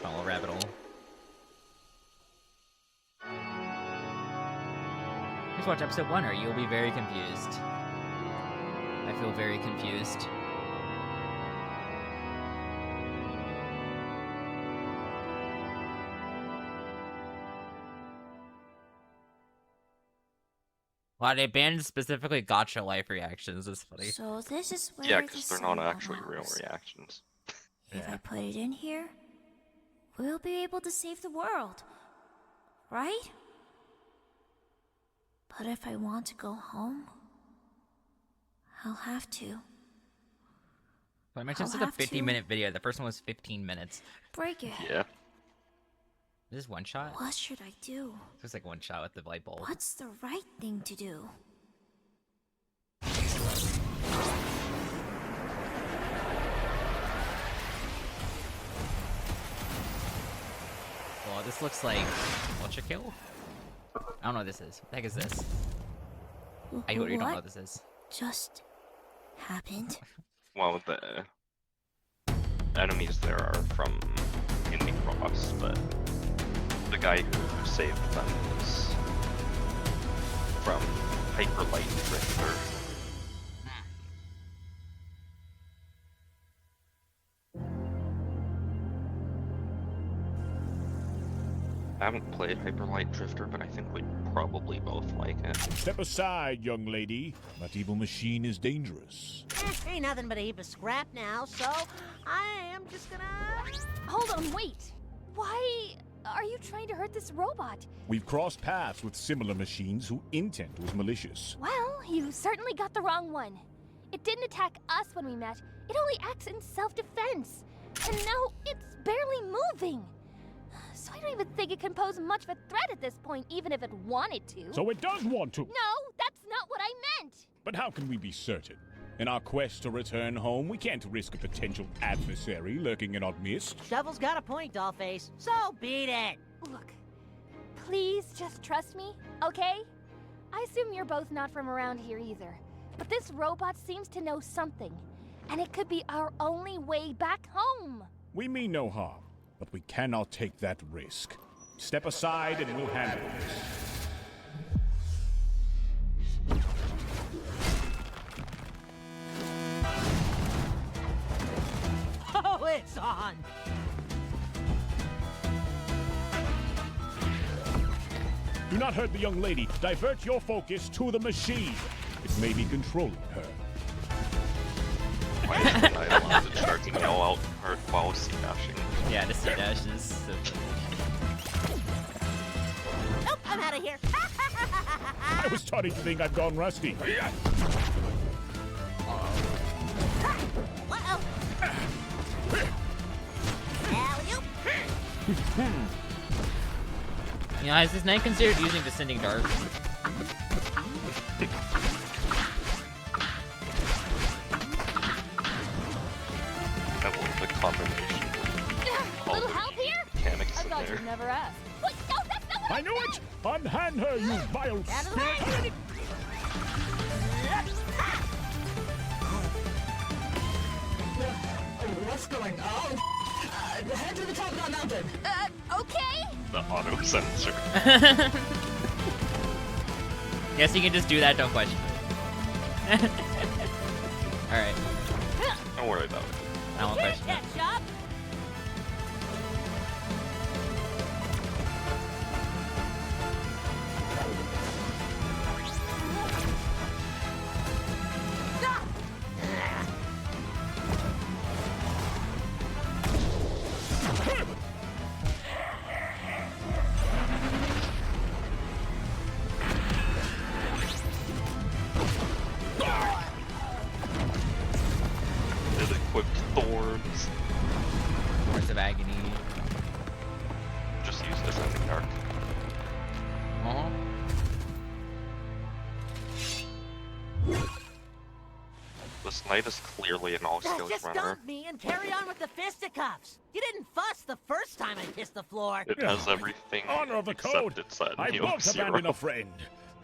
Speaker 1: Follow rabbit hole. Just watch episode 1 or you'll be very confused. I feel very confused. Wow, they banned specifically Gacha life reactions. That's funny.
Speaker 8: So this is where
Speaker 2: Yeah,
Speaker 8: the
Speaker 2: because they're not
Speaker 8: SMO
Speaker 2: actually real
Speaker 8: lives.
Speaker 2: reactions.
Speaker 8: If
Speaker 1: Yeah.
Speaker 8: I put it in here, we'll be able to save the world, right? But if I want to go home, I'll have to.
Speaker 1: But I mentioned this
Speaker 8: I'll
Speaker 1: is a
Speaker 8: have to.
Speaker 1: 15-minute video. The first one was 15 minutes.
Speaker 8: Break it.
Speaker 2: Yeah.
Speaker 1: Is this one shot?
Speaker 8: What should I do?
Speaker 1: It's like one shot with the light bulb.
Speaker 8: What's the right thing to do?
Speaker 1: Well, this looks like Ultra Kill? I don't know what this is. What the heck is this? I don't know what this is.
Speaker 8: Just happened?
Speaker 2: Well, the enemies there are from Indie Cross, but the guy who saved them is from Hyperlight Drifter. I haven't played Hyperlight Drifter, but I think we'd probably both like it.
Speaker 9: Step aside, young lady. That evil machine is dangerous.
Speaker 3: Ain't nothing but a heap of scrap now, so I am just gonna...
Speaker 6: Hold on, wait. Why are you trying to hurt this robot?
Speaker 9: We've crossed paths with similar machines whose intent was malicious.
Speaker 6: Well, you certainly got the wrong one. It didn't attack us when we met. It only acts in self-defense. And now it's barely moving. So I don't even think it can pose much of a threat at this point, even if it wanted to.
Speaker 9: So it does want to.
Speaker 6: No, that's not what I meant.
Speaker 9: But how can we be certain? In our quest to return home, we can't risk a potential adversary lurking in our midst.
Speaker 3: Shovel's got a point, Dollface. So beat it.
Speaker 6: Look, please just trust me, okay? I assume you're both not from around here either. But this robot seems to know something. And it could be our only way back home.
Speaker 9: We mean no harm, but we cannot take that risk. Step aside and we'll handle this.
Speaker 3: Oh, it's on.
Speaker 9: Do not hurt the young lady. Divert your focus to the machine. It may be controlling her.
Speaker 2: Why is the allowed to start to yell out hurt while sea dashing?
Speaker 1: Yeah, this dash is so
Speaker 3: Nope, I'm out of here.
Speaker 9: I was starting to think I've gone rusty.
Speaker 3: Uh-oh. Alley-oop.
Speaker 1: You know, is this knight considered using Descending Dark?
Speaker 2: That was the combination of all
Speaker 6: Little
Speaker 2: the
Speaker 6: help here?
Speaker 2: mechanics
Speaker 6: I
Speaker 2: in
Speaker 6: thought
Speaker 2: there.
Speaker 6: you'd never ask. Wait, no, that's not what
Speaker 9: I knew it! Unhand her, you vile
Speaker 3: Out of the
Speaker 9: spirit!
Speaker 3: way.
Speaker 5: going. I'll head to the top of that mountain.
Speaker 6: Okay?
Speaker 2: The auto sensor.
Speaker 1: Guess you can just do that, don't question it. Alright,
Speaker 2: Don't worry about it.
Speaker 1: I won't question it.
Speaker 3: Catch up.
Speaker 2: It equipped thorns.
Speaker 1: Words of agony.
Speaker 2: Just use this in the dark.
Speaker 1: Uh-huh.
Speaker 2: This knight is clearly an all-skills
Speaker 3: Just
Speaker 2: runner.
Speaker 3: dunk me and carry on with the fisticuffs. You didn't fuss the first time I kissed the floor.
Speaker 2: It has everything
Speaker 9: Honor of the
Speaker 2: except
Speaker 9: code.
Speaker 2: its set
Speaker 9: I
Speaker 2: heal
Speaker 9: won't
Speaker 2: 0.
Speaker 9: abandon a friend.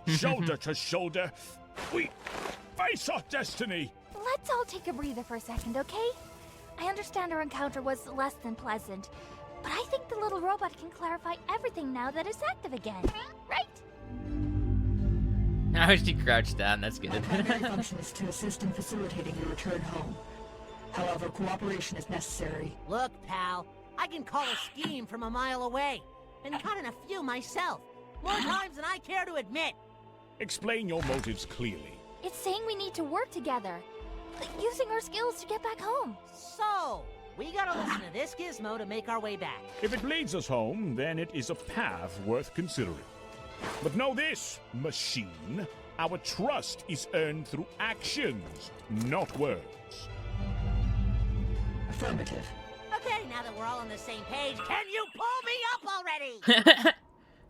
Speaker 9: Shoulder to shoulder, we face our destiny.
Speaker 6: Let's all take a breather for a second, okay? I understand our encounter was less than pleasant, but I think the little robot can clarify everything now that it's active again. Right?
Speaker 1: I wish you crouched down, that's
Speaker 5: My
Speaker 1: good.
Speaker 5: primary function is to assist in facilitating your return home. However, cooperation is necessary.
Speaker 3: Look, pal, I can call a scheme from a mile away. Been caught in a few myself. More times than I care to admit.
Speaker 9: Explain your motives clearly.
Speaker 6: It's saying we need to work together, like using our skills to get back home.
Speaker 3: So, we gotta listen to this gizmo to make our way back.
Speaker 9: If it leads us home, then it is a path worth considering. But know this, machine, our trust is earned through actions, not words.
Speaker 5: Affirmative.
Speaker 3: Okay, now that we're all on the same page, can you pull me up already?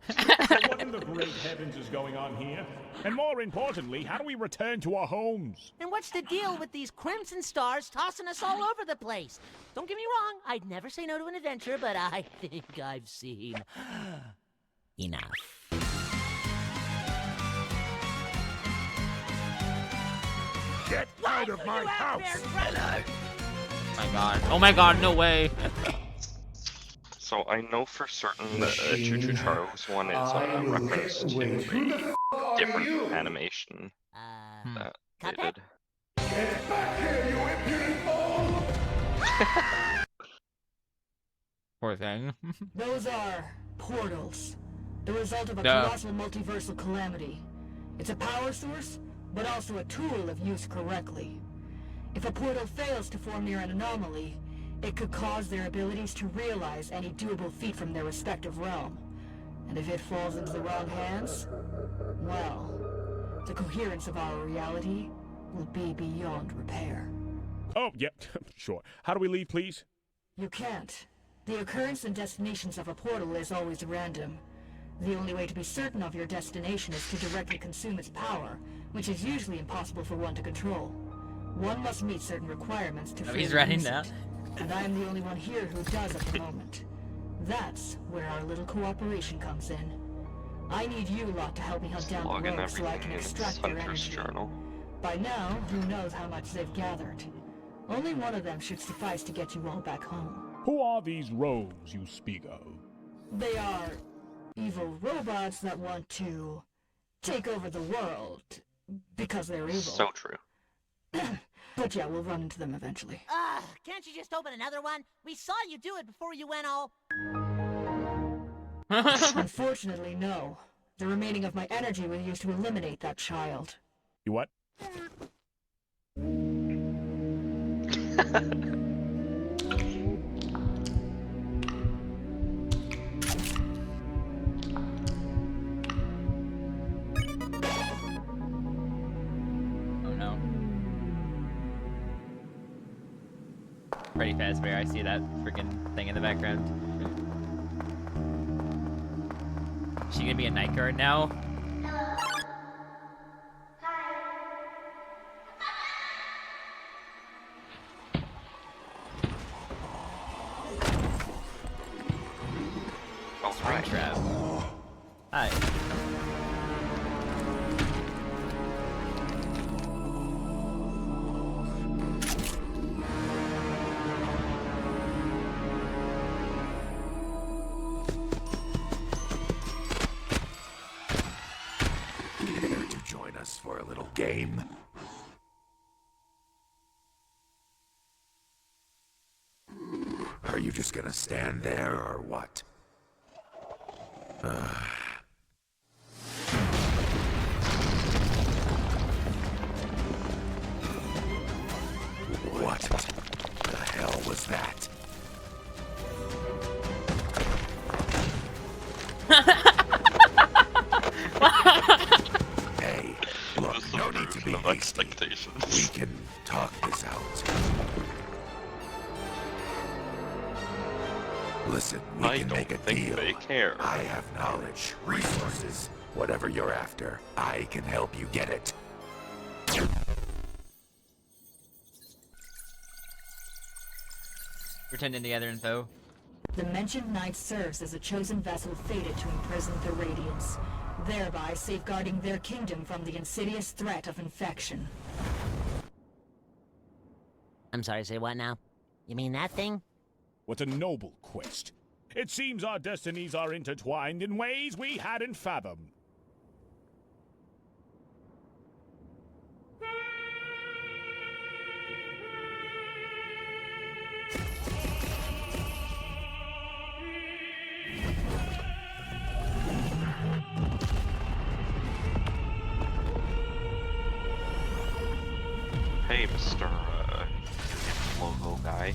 Speaker 9: So what in the great heavens is going on here? And more importantly, how do we return to our homes?
Speaker 3: And what's the deal with these crimson stars tossing us all over the place? Don't get me wrong, I'd never say no to an adventure, but I think I've seen enough.
Speaker 9: Get out of my house!
Speaker 1: Oh my god, no way.
Speaker 2: So I know for certain that Choo Choo Charo's one is a reference to a different animation that they
Speaker 3: Cuphead?
Speaker 2: did.
Speaker 1: Poor thing.
Speaker 5: Those are portals. The result of a
Speaker 1: Duh.
Speaker 5: colossal multiversal calamity. It's a power source, but also a tool if used correctly. If a portal fails to form near an anomaly, it could cause their abilities to realize any doable feat from their respective realm. And if it falls into the wrong hands, well, the coherence of our reality will be beyond repair.
Speaker 9: Oh, yeah, sure. How do we leave, please?
Speaker 5: You can't. The occurrence and destinations of a portal is always random. The only way to be certain of your destination is to directly consume its power, which is usually impossible for one to control. One must meet certain requirements to
Speaker 1: He's
Speaker 5: freely
Speaker 1: writing
Speaker 5: use
Speaker 1: that.
Speaker 5: it, and I'm the only one here who does at the moment. That's where our little cooperation comes in. I need you lot to help me hunt down
Speaker 2: Log
Speaker 5: the
Speaker 2: in
Speaker 5: rogues so I
Speaker 2: everything
Speaker 5: can
Speaker 2: in
Speaker 5: extract their
Speaker 2: Hunter's
Speaker 5: energy.
Speaker 2: journal.
Speaker 5: By now, who knows how much they've gathered. Only one of them should suffice to get you all back home.
Speaker 9: Who are these rogues you speak of?
Speaker 5: They are evil robots that want to take over the world because they're evil.
Speaker 2: So true.
Speaker 5: But yeah, we'll run into them eventually.
Speaker 3: Can't you just open another one? We saw you do it before you went all...
Speaker 5: Unfortunately, no. The remaining of my energy was used to eliminate that child.
Speaker 9: You what?
Speaker 1: Oh no. Freddy Fazbear, I see that freaking thing in the background. She gonna be a night guard now?
Speaker 2: Oh, right.
Speaker 1: Trap. Hi.
Speaker 10: us for a little game? Are you just gonna stand there, or what? What the hell was that? Hey, look, no need to be hasty. We can talk this out. Listen, we can make a deal.
Speaker 2: They care.
Speaker 10: I have knowledge, resources, whatever you're after. I can help you get it.
Speaker 1: Pretending to gather info.
Speaker 5: The mentioned knight serves as a chosen vessel fated to imprison the Radiants, thereby safeguarding their kingdom from the insidious threat of infection.
Speaker 3: I'm sorry, say what now? You mean that thing?
Speaker 9: What a noble quest. It seems our destinies are intertwined in ways we hadn't fathomed.
Speaker 2: Hey, Mr. Logo guy.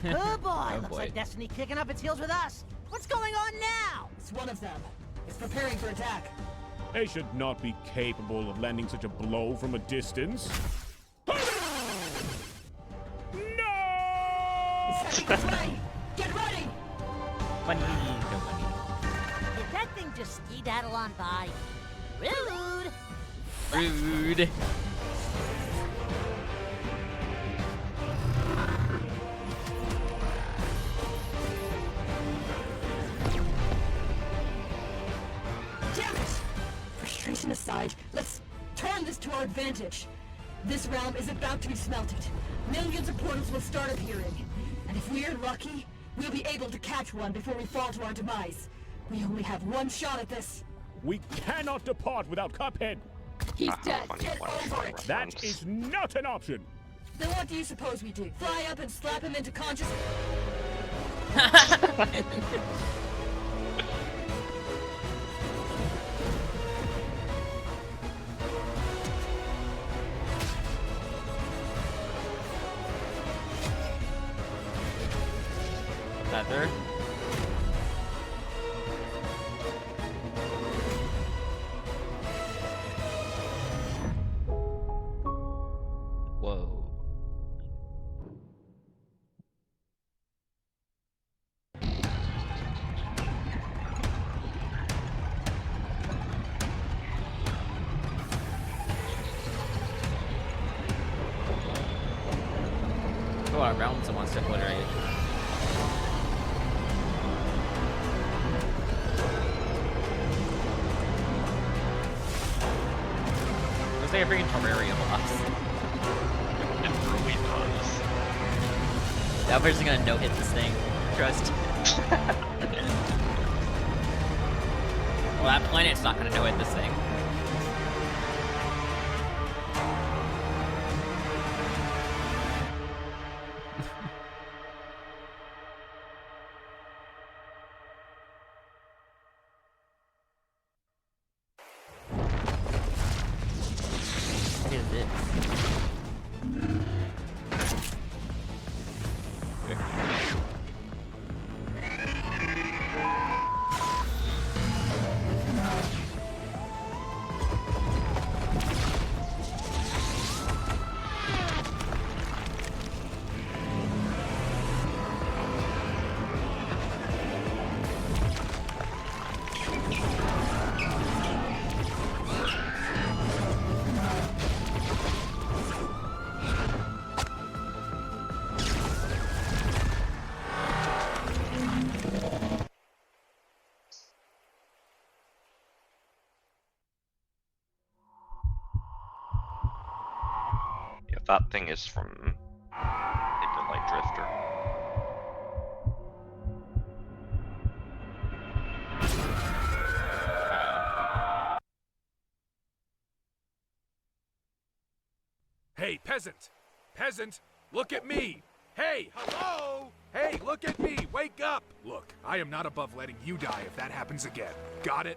Speaker 3: Oh boy,
Speaker 1: Oh,
Speaker 3: looks
Speaker 1: boy.
Speaker 3: like Destiny kicking up its heels with us. What's going on now?
Speaker 5: It's one of them. It's preparing for attack.
Speaker 9: They should not be capable of landing such a blow from a distance. No!
Speaker 5: It's heading this way! Get ready!
Speaker 1: Funny, no funny.
Speaker 3: Did that thing just ski-daddle on by? Rude!
Speaker 1: Rude.
Speaker 5: Damn it! Frustration aside, let's turn this to our advantage. This realm is about to be smelted. Millions of portals will start appearing. And if we're lucky, we'll be able to catch one before we fall to our demise. We only have one shot at this.
Speaker 9: We cannot depart without Cuphead.
Speaker 5: He's dead.
Speaker 2: Funny
Speaker 5: Get
Speaker 2: one
Speaker 5: over it.
Speaker 9: That
Speaker 2: reference.
Speaker 9: is not an option.
Speaker 5: Then what do you suppose we do? Fly up and slap him into consciousness?
Speaker 1: Feather. Whoa. Oh, our rounds and wants to obliterate. Looks like a freaking Terraria boss.
Speaker 2: It really does.
Speaker 1: That person's gonna no-hit this thing. Trust. Well, that planet's not gonna no-hit this thing. What is it?
Speaker 2: Yeah, that thing is from Light Drifter.
Speaker 11: Hey, peasant! Peasant, look at me! Hey, hello! Hey, look at me! Wake up! Look, I am not above letting you die if that happens again. Got it?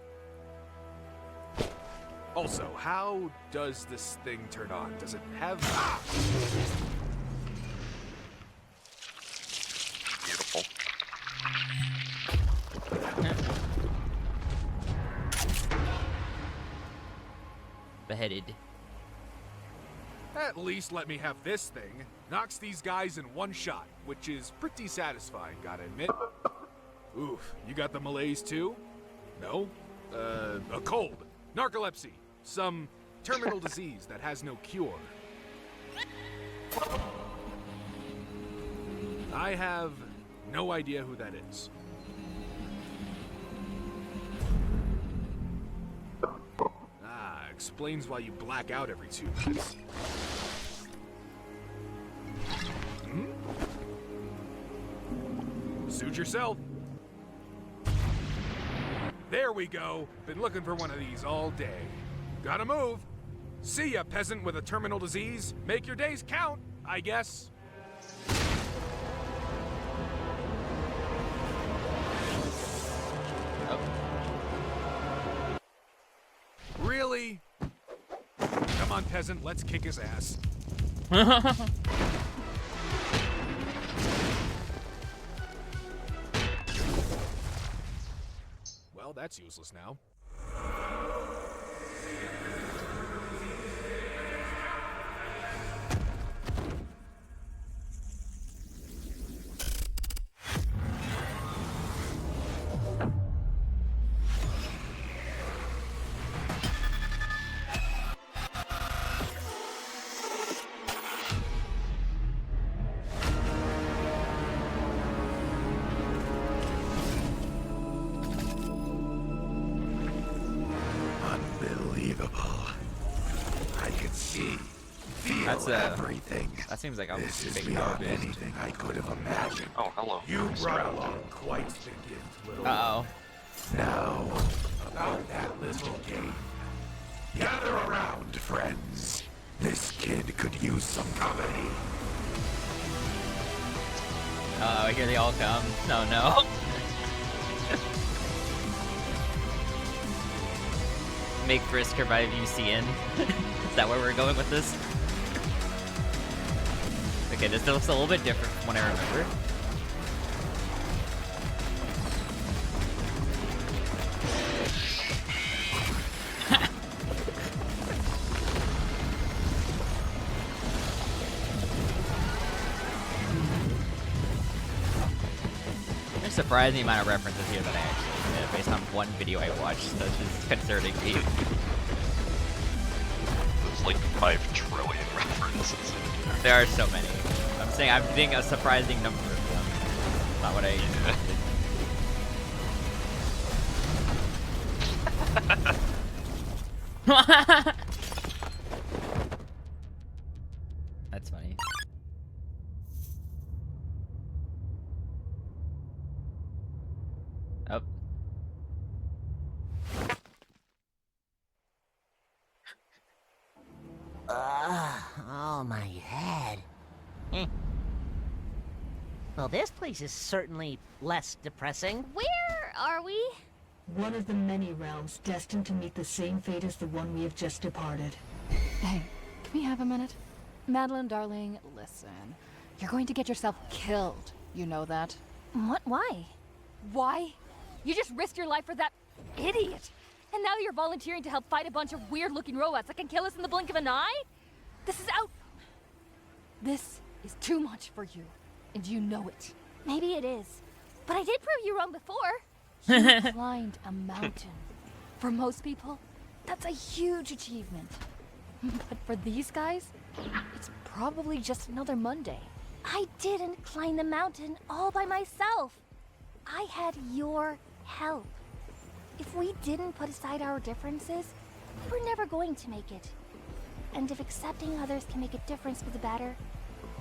Speaker 11: Also, how does this thing turn on? Does it have... Ah!
Speaker 2: Beautiful.
Speaker 1: Beheaded.
Speaker 11: At least let me have this thing. Knocks these guys in one shot, which is pretty satisfying, gotta admit. Oof, you got the malaise too? No? A cold, narcolepsy, some terminal disease that has no cure. I have no idea who that is. Ah, explains why you black out every 2 minutes. Suit yourself. There we go. Been looking for one of these all day. Gotta move. See ya, peasant with a terminal disease. Make your days count, I guess.
Speaker 1: Oh.
Speaker 11: Really? Come on, peasant, let's kick his ass. Well, that's useless now.
Speaker 1: That's
Speaker 10: everything.
Speaker 1: That seems like a
Speaker 10: This is
Speaker 1: big
Speaker 10: beyond
Speaker 1: garbage.
Speaker 10: anything I could have imagined.
Speaker 2: Oh, hello.
Speaker 10: You
Speaker 2: I'm
Speaker 10: brought
Speaker 2: surrounded.
Speaker 10: along quite the gift, little.
Speaker 1: Uh-oh.
Speaker 10: Now, about that little game. Gather around, friends. This kid could use some company.
Speaker 1: Uh-oh, here they all come. No, no. Make Frisk revive UCN. Is that where we're going with this? Okay, this looks a little bit different from what I remember. There's a surprising amount of references here that I actually did based on one video I watched, that's just concerning me.
Speaker 2: There's like 5 trillion references.
Speaker 1: There are so many. I'm saying I'm getting a surprising number of them. Not what I expected. That's funny. Oh.
Speaker 3: Oh, my head. Well, this place is certainly less depressing.
Speaker 6: Where are we?
Speaker 5: One of the many realms destined to meet the same fate as the one we have just departed.
Speaker 7: Hey, can we have a minute? Madeline, darling, listen. You're going to get yourself killed. You know that?
Speaker 6: What? Why?
Speaker 7: Why? You just risked your life for that idiot.
Speaker 6: And now you're volunteering to help fight a bunch of weird-looking robots that can kill us in the blink of an eye? This is out.
Speaker 7: This is too much for you, and you know it.
Speaker 6: Maybe it is. But I did prove you wrong before.
Speaker 7: You climbed a mountain. For most people, that's a huge achievement. But for these guys, it's probably just another Monday.
Speaker 6: I didn't climb the mountain all by myself. I had your help. If we didn't put aside our differences, we're never going to make it. And if accepting others can make a difference for the better,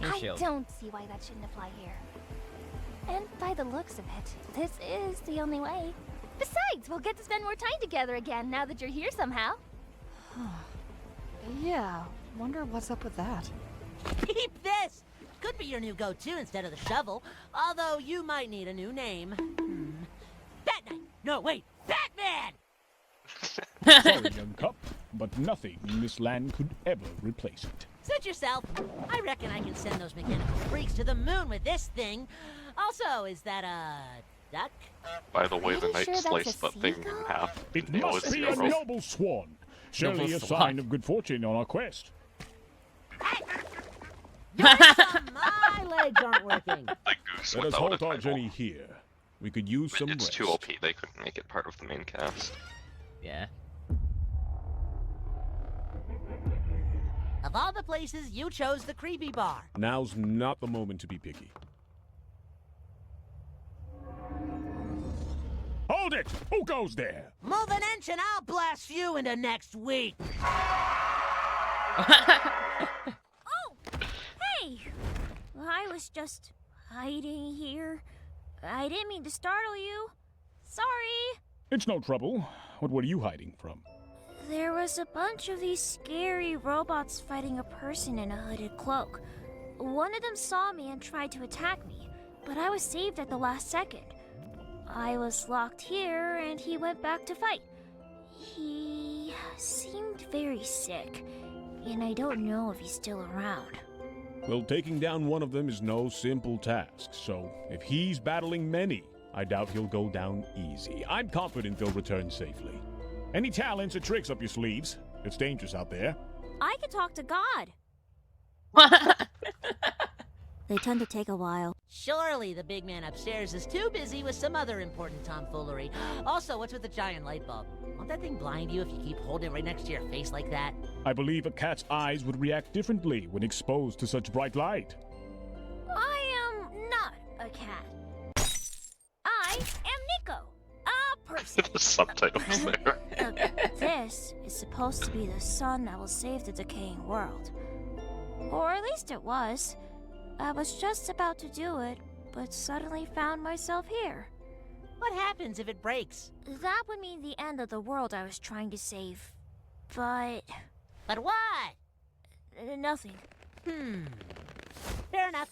Speaker 6: I don't see why that shouldn't apply here. And by the looks of it, this is the only way. Besides, we'll get to spend more time together again now that you're here somehow.
Speaker 7: Yeah, Wonder what's up with that.
Speaker 3: Keep this! Could be your new go-to instead of the shovel, although you might need a new name. Bat Knight! No, wait! Batman!
Speaker 9: Sorry, young cup, but nothing in this land could ever replace it.
Speaker 3: Suit yourself. I reckon I can send those mechanical freaks to the moon with this thing. Also, is that a duck?
Speaker 2: By the way, the
Speaker 6: you
Speaker 2: knight
Speaker 6: sure that's
Speaker 2: sliced
Speaker 6: a
Speaker 2: that thing in
Speaker 6: seagull?
Speaker 2: half.
Speaker 9: It
Speaker 2: Nail
Speaker 9: must
Speaker 2: its
Speaker 9: be a
Speaker 2: hero.
Speaker 9: noble swan. Surely
Speaker 1: Noble
Speaker 9: a
Speaker 1: swan.
Speaker 9: sign of good fortune on our quest.
Speaker 3: My legs aren't working.
Speaker 2: The goose
Speaker 9: Let us
Speaker 2: without a
Speaker 9: halt our
Speaker 2: title.
Speaker 9: journey here. We could use some
Speaker 2: It's
Speaker 9: rest.
Speaker 2: too OP, they couldn't make it part of the main cast.
Speaker 1: Yeah.
Speaker 3: Of all the places, you chose the creepy bar.
Speaker 9: Now's not the moment to be picky. Hold it! Who goes there?
Speaker 3: Move an inch and I'll blast you into next week.
Speaker 8: Oh! Hey! I was just hiding here. I didn't mean to startle you. Sorry.
Speaker 9: It's no trouble. What were you hiding from?
Speaker 8: There was a bunch of these scary robots fighting a person in a hooded cloak. One of them saw me and tried to attack me, but I was saved at the last second. I was locked here and he went back to fight. He seemed very sick, and I don't know if he's still around.
Speaker 9: Well, taking down one of them is no simple task, so if he's battling many, I doubt he'll go down easy. I'm confident they'll return safely. Any talents or tricks up your sleeves? It's dangerous out there.
Speaker 8: I could talk to God. They tend to take a while.
Speaker 3: Surely the big man upstairs is too busy with some other important tomfoolery. Also, what's with the giant light bulb? Won't that thing blind you if you keep holding it right next to your face like that?
Speaker 9: I believe a cat's eyes would react differently when exposed to such bright light.
Speaker 8: I am not a cat. I am Nico, a person.
Speaker 2: The subtitles there.
Speaker 8: This is supposed to be the sun that will save the decaying world. Or at least it was. I was just about to do it, but suddenly found myself here.
Speaker 3: What happens if it breaks?
Speaker 8: That would mean the end of the world I was trying to save. But...
Speaker 3: But what?
Speaker 8: Nothing.
Speaker 3: Fair enough.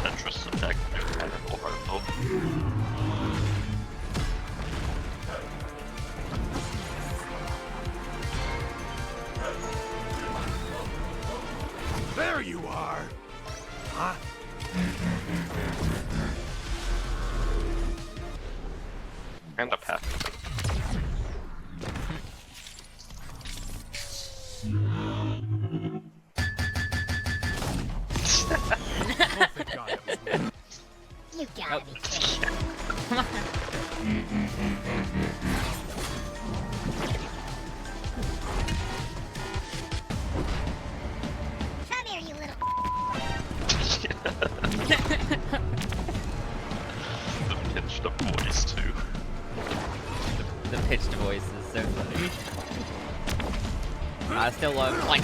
Speaker 2: Tetris attack mechanical heart though.
Speaker 10: There you are! Huh?
Speaker 2: And a pack.
Speaker 6: You gotta be kidding. Come here, you little.
Speaker 2: The pitched up voice too.
Speaker 1: The pitched voice is so funny. I still love clank.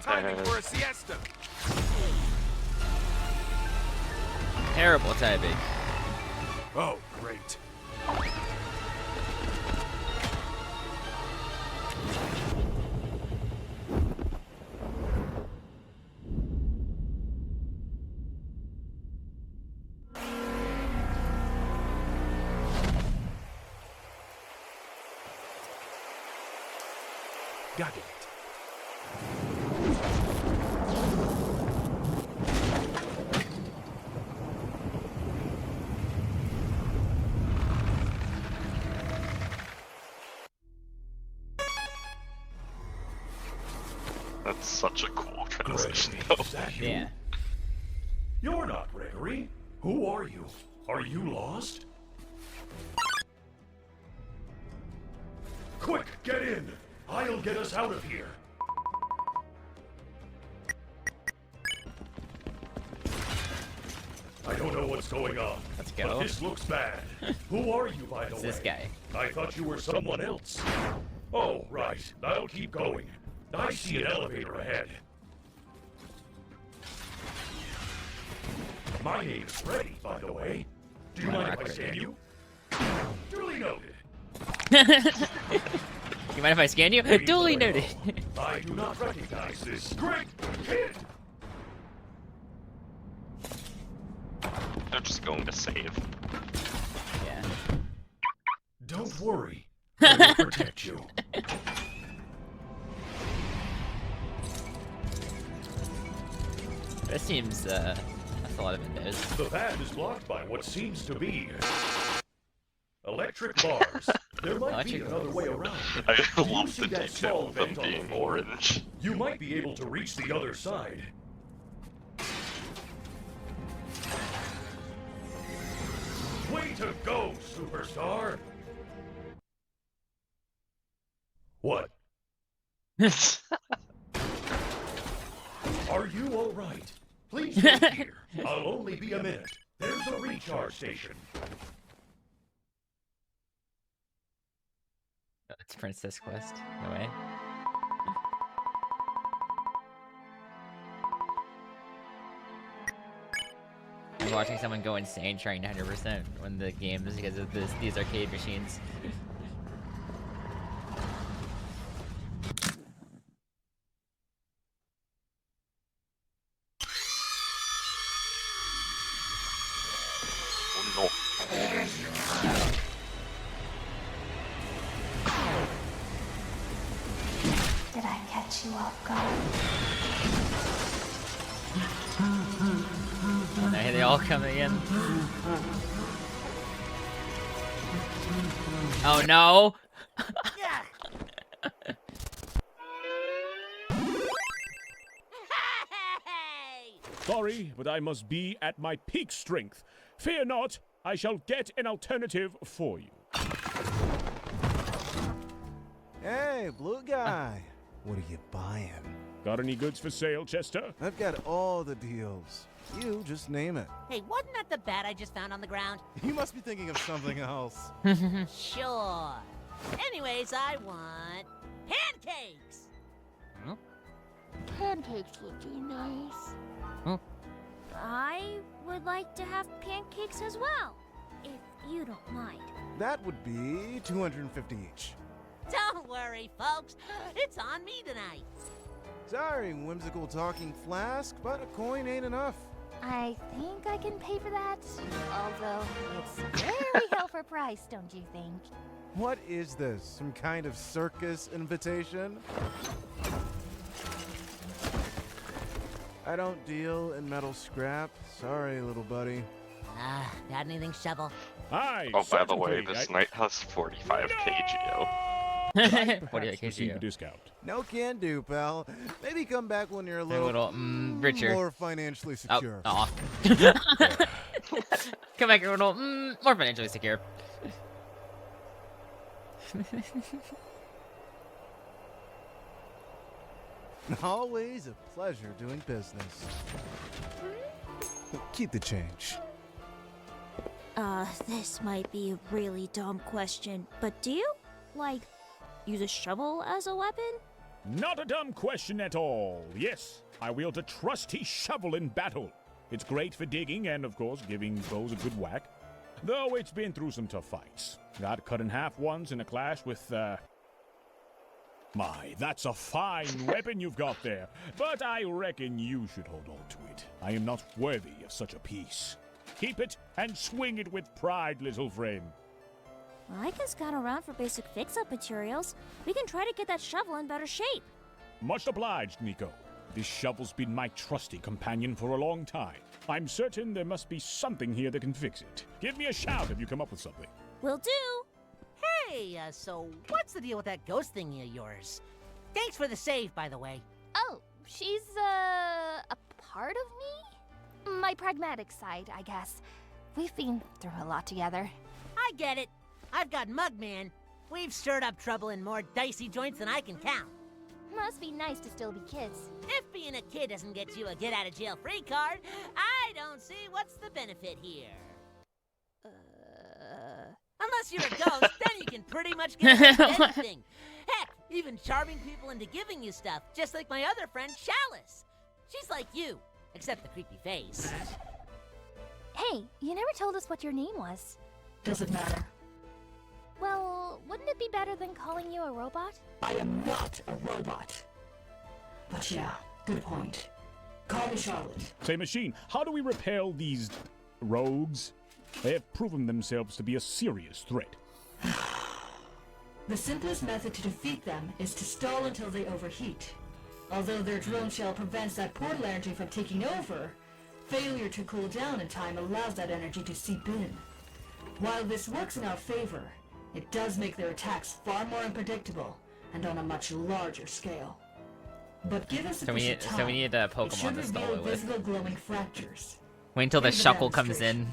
Speaker 11: timing for a siesta.
Speaker 1: Terrible timing.
Speaker 11: Oh, great. Got it.
Speaker 2: That's such a cool transition, though.
Speaker 10: Is that you?
Speaker 1: Yeah.
Speaker 10: You're not Gregory. Who are you? Are you lost? Quick, get in! I'll get us out of here. I don't know what's going on.
Speaker 1: Let's go.
Speaker 10: But this looks bad. Who are you, by the way?
Speaker 1: This guy.
Speaker 10: I thought you were someone else. Oh, right. I'll keep going. I see an elevator ahead. My name's Freddy, by the way. Do you mind if I scan you? Duly noted.
Speaker 1: You mind if I scan you?
Speaker 10: Please
Speaker 1: Duly
Speaker 10: let me
Speaker 1: noted.
Speaker 10: go. I do not recognize this great kid.
Speaker 2: They're just going to save.
Speaker 1: Yeah.
Speaker 10: Don't worry. I will protect you.
Speaker 1: That seems, that's a lot of windows.
Speaker 10: The path is blocked by what seems to be electric bars. There might be
Speaker 1: Electric
Speaker 10: another way around.
Speaker 2: I
Speaker 10: Do you
Speaker 2: love
Speaker 10: see
Speaker 2: the
Speaker 10: that
Speaker 2: detail
Speaker 10: small
Speaker 2: of them
Speaker 10: vent on the
Speaker 2: being
Speaker 10: floor?
Speaker 2: orange.
Speaker 10: You might be able to reach the other side. Way to go, superstar! What? Are you all right? Please wait here. I'll only be a minute. There's a recharge station.
Speaker 1: It's Princess Quest. No way. I'm watching someone go insane trying to 100% win the games because of these arcade machines.
Speaker 2: Oh no.
Speaker 12: Did I catch you off guard?
Speaker 1: Are they all coming in? Oh no!
Speaker 9: Sorry, but I must be at my peak strength. Fear not, I shall get an alternative for you.
Speaker 13: Hey, blue guy. What are you buying?
Speaker 9: Got any goods for sale, Chester?
Speaker 13: I've got all the deals. You just name it.
Speaker 3: Hey, wasn't that the bat I just found on the ground?
Speaker 13: You must be thinking of something else.
Speaker 3: Sure. Anyways, I want pancakes.
Speaker 6: Pancakes would be nice.
Speaker 8: I would like to have pancakes as well, if you don't mind.
Speaker 13: That would be 250 each.
Speaker 3: Don't worry, folks. It's on me tonight.
Speaker 13: Sorry, whimsical talking flask, but a coin ain't enough.
Speaker 7: I think I can pay for that. Although it's very hell for price, don't you think?
Speaker 13: What is this? Some kind of circus invitation? I don't deal in metal scrap. Sorry, little buddy.
Speaker 3: Got anything, Shovel?
Speaker 9: Aye,
Speaker 2: Oh, by the way,
Speaker 9: certainly.
Speaker 2: this night has 45 KGO.
Speaker 9: Perhaps
Speaker 1: 48
Speaker 9: receive a
Speaker 1: KGO.
Speaker 9: discount.
Speaker 13: No can do, pal. Maybe come back when you're a little,
Speaker 1: richer.
Speaker 13: more financially
Speaker 1: Oh,
Speaker 13: secure.
Speaker 1: aw. Come back a little more financially secure.
Speaker 13: Always a pleasure doing business. Keep the change.
Speaker 8: This might be a really dumb question, but do you, like, use a shovel as a weapon?
Speaker 9: Not a dumb question at all. Yes, I wield a trusty shovel in battle. It's great for digging and, of course, giving foes a good whack. Though it's been through some tough fights. Got cut in half once in a clash with, My, that's a fine weapon you've got there. But I reckon you should hold on to it. I am not worthy of such a piece. Keep it and swing it with pride, little friend.
Speaker 8: Well, I can scout around for basic fix-up materials. We can try to get that shovel in better shape.
Speaker 9: Much obliged, Nico. This shovel's been my trusty companion for a long time. I'm certain there must be something here that can fix it. Give me a shout if you come up with something.
Speaker 8: Will do.
Speaker 3: Hey, so what's the deal with that ghost thingy of yours? Thanks for the save, by the way.
Speaker 6: Oh, she's, a part of me? My pragmatic side, I guess. We've been through a lot together.
Speaker 3: I get it. I've got Mugman. We've stirred up trouble in more dicey joints than I can count.
Speaker 6: Must be nice to still be kids.
Speaker 3: If being a kid doesn't get you a get-out-of-jail-free card, I don't see what's the benefit here. Unless you're a ghost, then you can pretty much get away with anything. Heck, even charming people into giving you stuff, just like my other friend, Chalice. She's like you, except the creepy face.
Speaker 6: Hey, you never told us what your name was.
Speaker 5: Doesn't matter.
Speaker 6: Well, wouldn't it be better than calling you a robot?
Speaker 5: I am not a robot. But yeah, good point. Call me Charlotte.
Speaker 9: Say, Machine, how do we repel these rogues? They have proven themselves to be a serious threat.
Speaker 5: The simplest method to defeat them is to stall until they overheat. Although their drone shell prevents that portal energy from taking over, failure to cool down in time allows that energy to seep in. While this works in our favor, it does make their attacks far more unpredictable and on a much larger scale. But give us sufficient time.
Speaker 1: So we need a Pokemon to stall it with.
Speaker 5: Visible glowing fractures.
Speaker 1: Wait until the Shuckle comes in.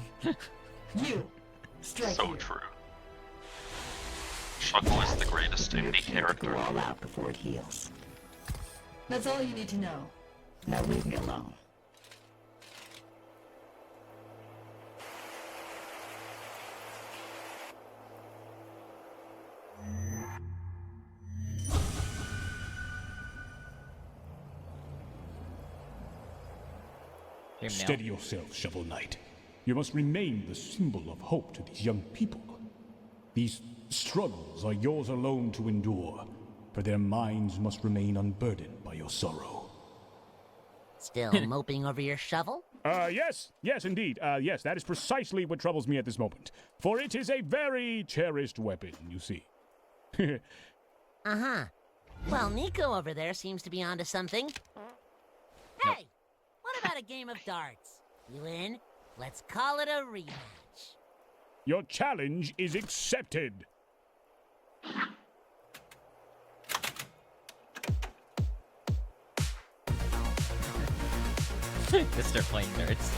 Speaker 5: You, strike
Speaker 2: So
Speaker 5: here.
Speaker 2: true. Shuckle is the greatest indie character.
Speaker 5: All out before it heals. That's all you need to know. Now leave me alone.
Speaker 9: Steady yourself, Shovel Knight. You must remain the symbol of hope to these young people. These struggles are yours alone to endure, for their minds must remain unburdened by your sorrow.
Speaker 3: Still moping over your shovel?
Speaker 9: Yes, indeed. Yes, that is precisely what troubles me at this moment. For it is a very cherished weapon, you see.
Speaker 3: Uh-huh. Well, Nico over there seems to be onto something. Hey! What about a game of darts? You in? Let's call it a rematch.
Speaker 9: Your challenge is accepted.
Speaker 1: Just start playing nerds.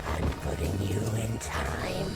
Speaker 3: I'm putting you in time.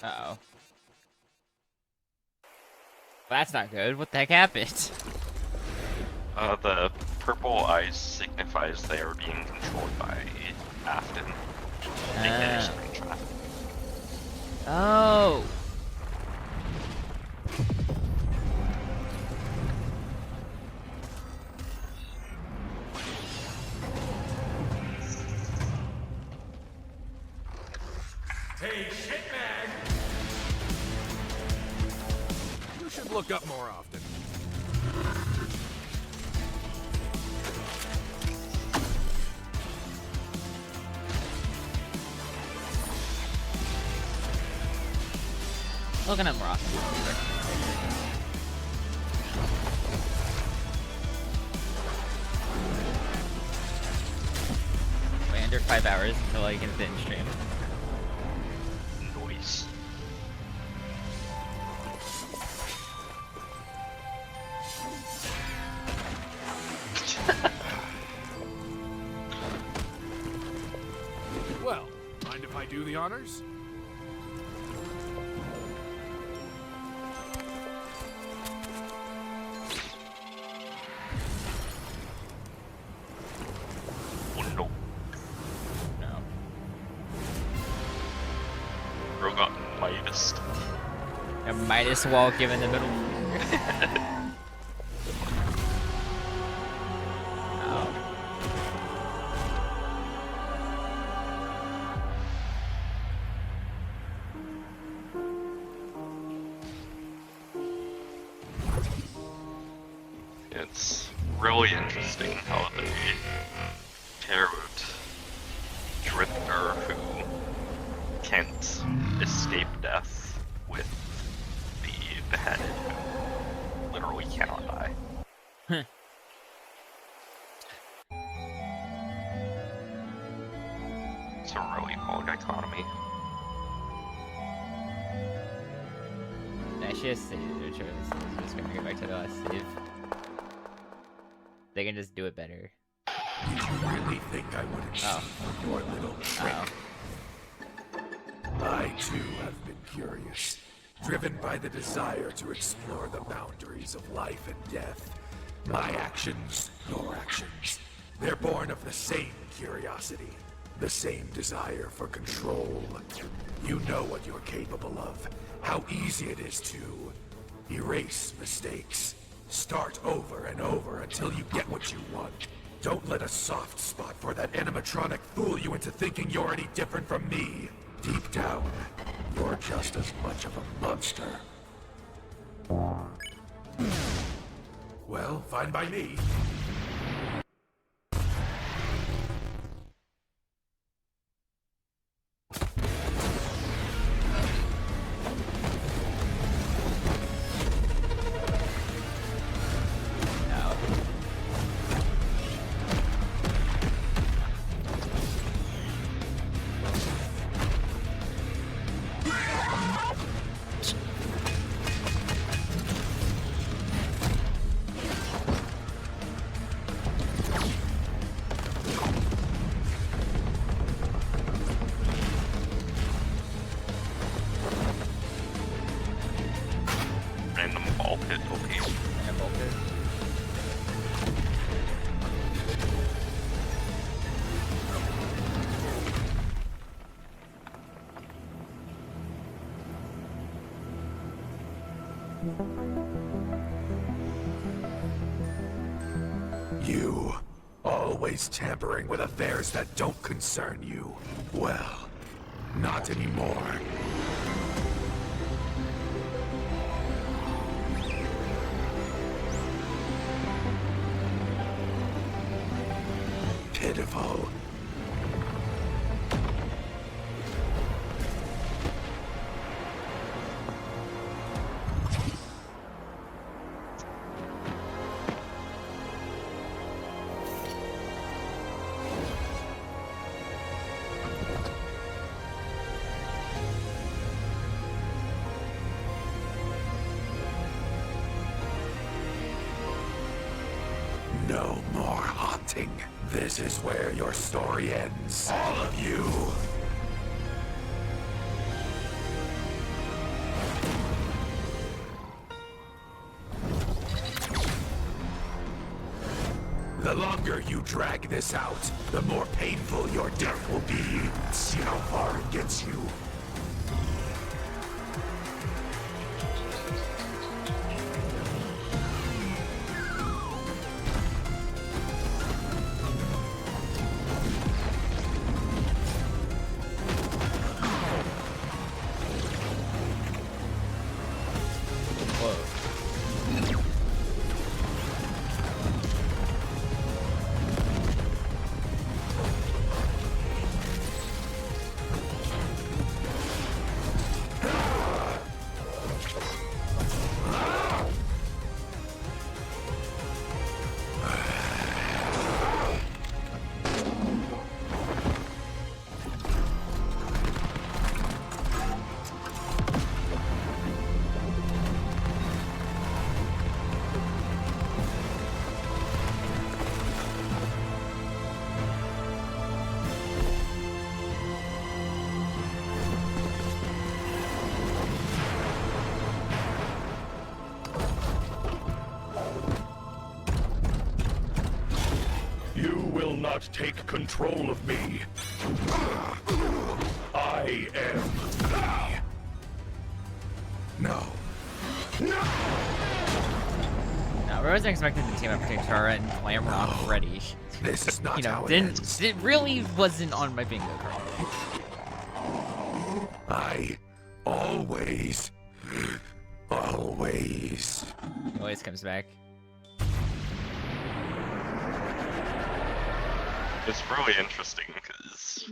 Speaker 1: Uh-oh. That's not good. What the heck happened?
Speaker 2: The purple eyes signifies they are being controlled by Afton. aka Springtrap.
Speaker 1: Oh.
Speaker 11: Hey, shitbag! You should look up more often.
Speaker 1: Looking at more often. Wait under 5 hours until I can fit in stream.
Speaker 2: Noise.
Speaker 11: Well, mind if I do the honors?
Speaker 2: Oh no.
Speaker 1: No.
Speaker 2: Bro got Midas.
Speaker 1: A Midas wall given the middle. Oh.
Speaker 2: It's really interesting how they paired Drifter, who can't escape death, with the beheaded, who literally cannot die. It's a really cool dichotomy.
Speaker 1: Actually, a save. I'm just gonna go back to the last save. They can just do it better.
Speaker 10: You really think I wouldn't see your little trick? I too have been curious, driven by the desire to explore the boundaries of life and death. My actions, your actions, they're born of the same curiosity, the same desire for control. You know what you're capable of, how easy it is to erase mistakes. Start over and over until you get what you want. Don't let a soft spot for that animatronic fool you into thinking you're any different from me. Deep down, you're just as much of a monster. Well, fine by me.
Speaker 2: Random ball pit, okay.
Speaker 1: Random ball pit.
Speaker 10: You, always tampering with affairs that don't concern you. Well, not anymore. Pitiful. No more haunting. This is where your story ends. All of you. The longer you drag this out, the more painful your death will be. See how far it gets you.
Speaker 14: Not take control of me. I am free.
Speaker 10: No.
Speaker 1: No! I wasn't expecting to team up Katara and Glamrock Freddy.
Speaker 10: This is not how
Speaker 1: it really wasn't on my bingo card.
Speaker 10: I always
Speaker 1: Always comes back.
Speaker 2: It's really interesting because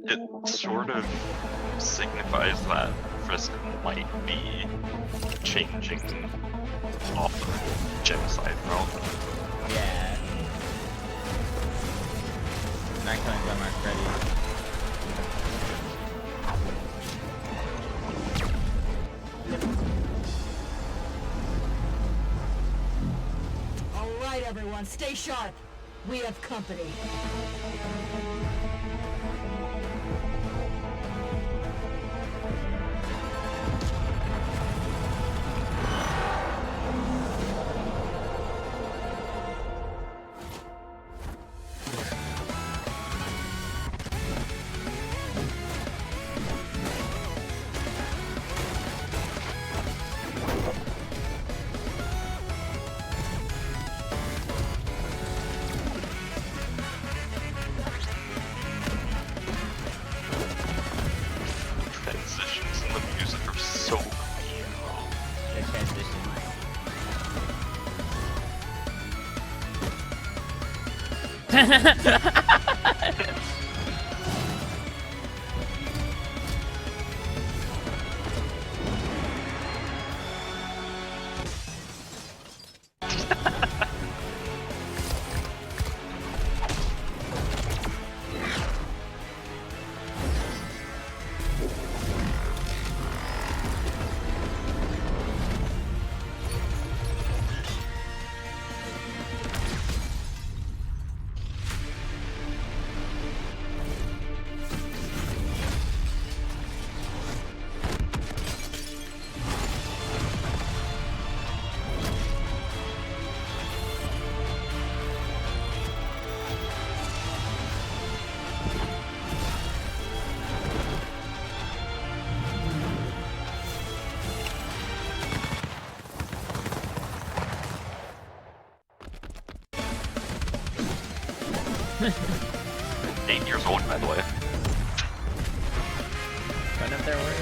Speaker 2: it sort of signifies that Frisk might be changing off the genocide route.
Speaker 1: Yeah. Not killing Glamrock Freddy.
Speaker 5: All right, everyone, stay sharp. We have company.
Speaker 2: Transitions in the music are so beautiful.
Speaker 1: The transition.
Speaker 2: Eight years old, by the way.
Speaker 1: Run up their word.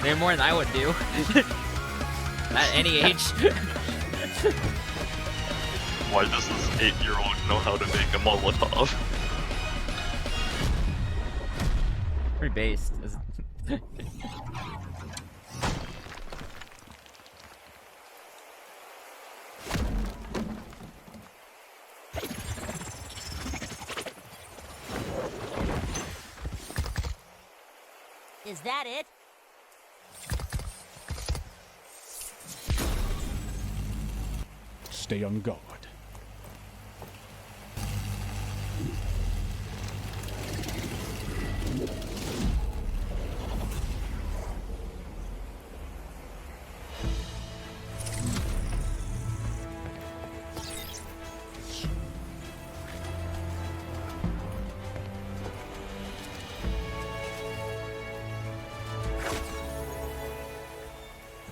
Speaker 1: They're more than I would do. At any age.
Speaker 2: Why does this 8-year-old know how to make a Molotov?
Speaker 1: Pretty based.
Speaker 3: Is that it?
Speaker 9: Stay on guard.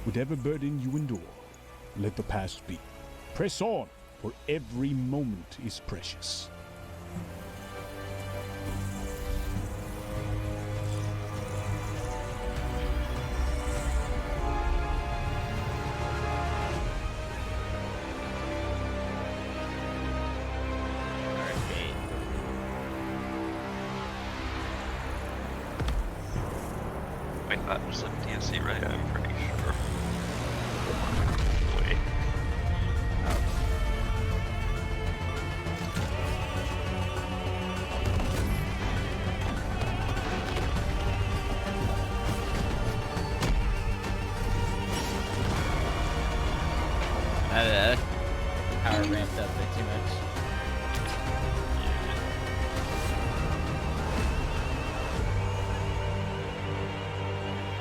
Speaker 9: Whatever burden you endure, let the past be. Press on, for every moment is precious.
Speaker 2: Wait, that was a DSC, right? I'm pretty sure. Wait.
Speaker 1: Power ramped up a bit too much.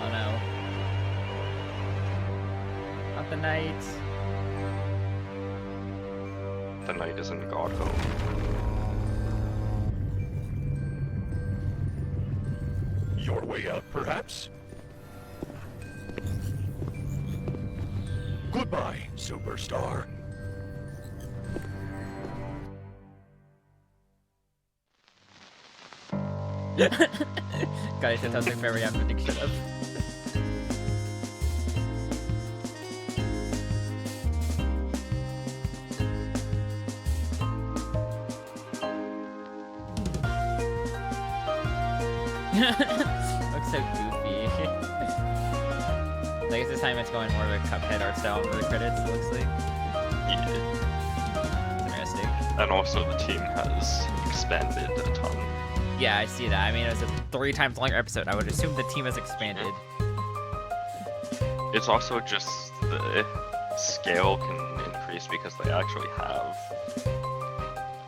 Speaker 1: Oh no. Not the knight.
Speaker 2: The knight is in God Home.
Speaker 14: Your way out, perhaps? Goodbye, superstar.
Speaker 1: Guys, it sounds like very average. Shut up. Looks so goofy. I guess this time it's going more of a Cuphead art style for the credits, it looks like.
Speaker 2: Yeah.
Speaker 1: Interesting.
Speaker 2: And also the team has expanded a ton.
Speaker 1: Yeah, I see that. I mean, it was a 3 times longer episode. I would assume the team has expanded.
Speaker 2: It's also just the scale can increase because they actually have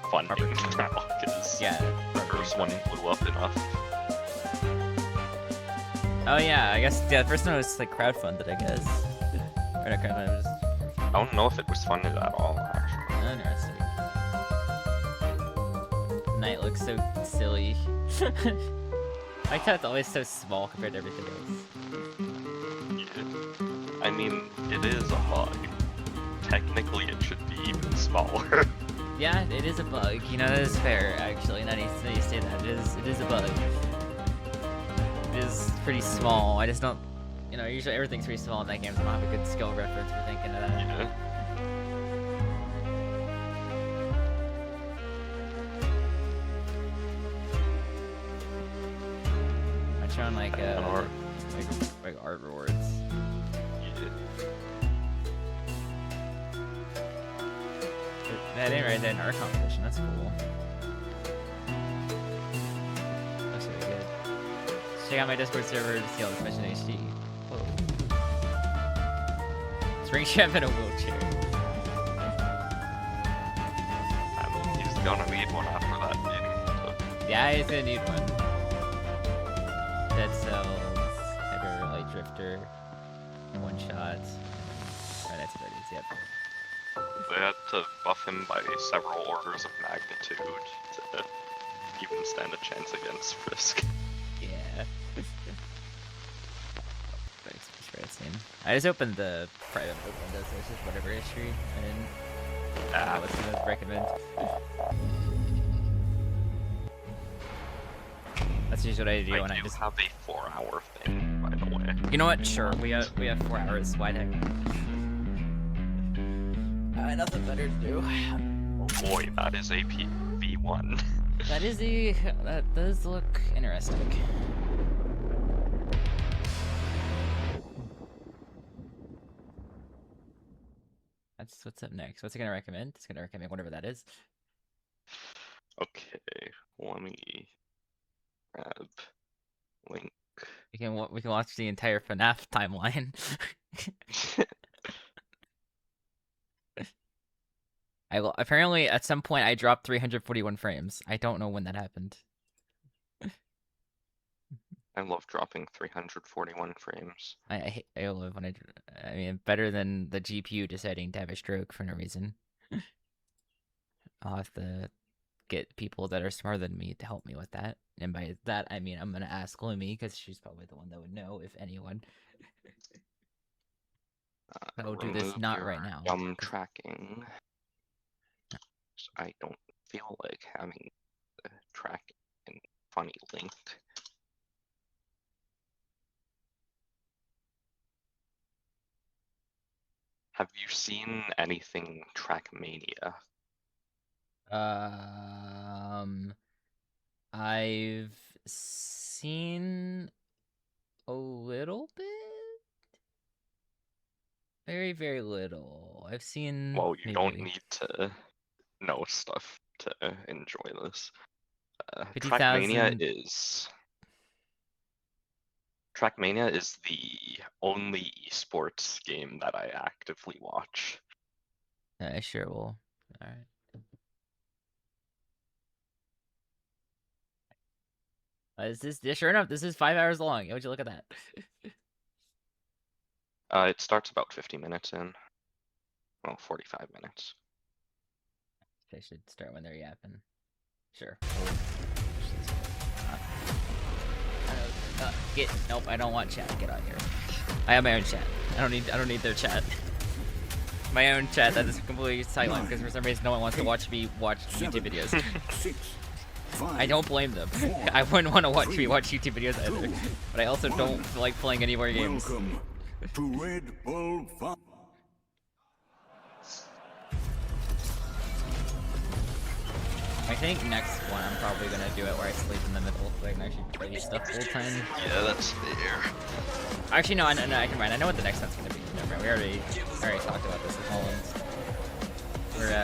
Speaker 2: funding now. Because
Speaker 1: yeah,
Speaker 2: the first one blew up enough.
Speaker 1: Oh yeah, I guess yeah, the first one was like crowdfunded, I guess. Or not crowdfunded, it was...
Speaker 2: I don't know if it was funded at all, actually.
Speaker 1: Interesting. Knight looks so silly. I like how it's always so small compared to everything else.
Speaker 2: Yeah. I mean, it is a bug. Technically, it should be even smaller.
Speaker 1: Yeah, it is a bug. You know, that is fair, actually. Now you say that. It is a bug. It is pretty small. I just don't... You know, usually everything's pretty small in that game, so I don't have a good skill reference for thinking of that.
Speaker 2: Yeah.
Speaker 1: I'm trying like art rewards. That ain't right there in art competition. That's cool. Looks really good. Check out my Discord server to see all this Mission HD. Whoa. Spring Chef in a wheelchair.
Speaker 2: I mean, he's gonna need one after that meeting. So.
Speaker 1: Yeah, he's gonna need one. Dead Cells, Hyper Light Drifter, One Shot. Oh, that's pretty easy. Yep.
Speaker 2: They had to buff him by several orders of magnitude to even stand a chance against Frisk.
Speaker 1: Yeah. Thanks for the scene. I just opened the private window, so it's just whatever history. I didn't know what's gonna recommend. That's usually what I do when I just
Speaker 2: have a 4-hour thing, by the way.
Speaker 1: You know what? Sure, we have 4 hours. Why the heck? Nothing better to do.
Speaker 2: Oh boy, that is a V1.
Speaker 1: That does look interesting. What's up next? What's it gonna recommend? It's gonna recommend whatever that is.
Speaker 2: Okay, let me grab link.
Speaker 1: We can watch the entire FNAF timeline. Apparently at some point I dropped 341 frames. I don't know when that happened.
Speaker 2: I love dropping 341 frames.
Speaker 1: I love when I mean, better than the GPU deciding to have a stroke for no reason. I'll have to get people that are smarter than me to help me with that. And by that, I mean I'm gonna ask Lumi, because she's probably the one that would know, if anyone. So do this
Speaker 2: Remove
Speaker 1: not
Speaker 2: your
Speaker 1: right now.
Speaker 2: Dumb tracking. I don't feel like having the track and funny link. Have you seen anything Trackmania?
Speaker 1: I've seen a little bit. Very, very little. I've seen.
Speaker 2: Well, you don't
Speaker 1: maybe
Speaker 2: need to know stuff to enjoy this.
Speaker 1: 50,000.
Speaker 2: Trackmania is the only esports game that I actively watch.
Speaker 1: I sure will. All right. Sure enough, this is 5 hours long. Would you look at that?
Speaker 2: It starts about 50 minutes in. Well, 45 minutes.
Speaker 1: They should start when they're yapping. Sure. Nope, I don't want chat. Get out here. I have my own chat. I don't need their chat. My own chat that is completely silent because for some reason no one wants to watch me watch YouTube videos. I don't blame them. I wouldn't want to watch me watch YouTube videos either. But I also don't like playing any more games.
Speaker 15: Welcome to Red Bull Fun.
Speaker 1: I think next one I'm probably gonna do it where I sleep in the middle so I can actually play stuff full time.
Speaker 2: Yeah, that's fair.
Speaker 1: Actually, no, I can mind. I know what the next one's gonna be. We already talked about this with Holland.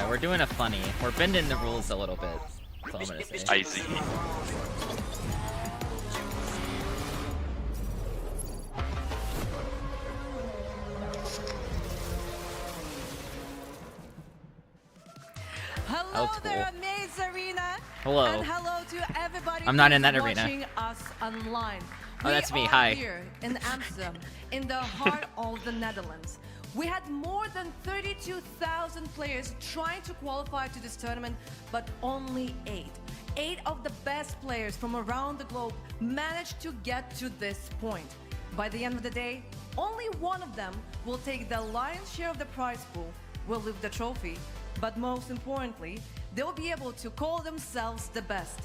Speaker 1: We're doing a funny. We're bending the rules a little bit. That's all I'm gonna say.
Speaker 2: I see.
Speaker 16: Hello there, Maze Arena.
Speaker 1: Hello.
Speaker 16: And hello to everybody
Speaker 1: I'm not in that
Speaker 16: watching
Speaker 1: arena.
Speaker 16: us online.
Speaker 1: Oh, that's me.
Speaker 16: We are
Speaker 1: Hi.
Speaker 16: here in Amsterdam, in the heart of the Netherlands. We had more than 32,000 players trying to qualify to this tournament, but only 8. 8 of the best players from around the globe managed to get to this point. By the end of the day, only one of them will take the lion's share of the prize pool, will lift the trophy, but most importantly, they'll be able to call themselves the best.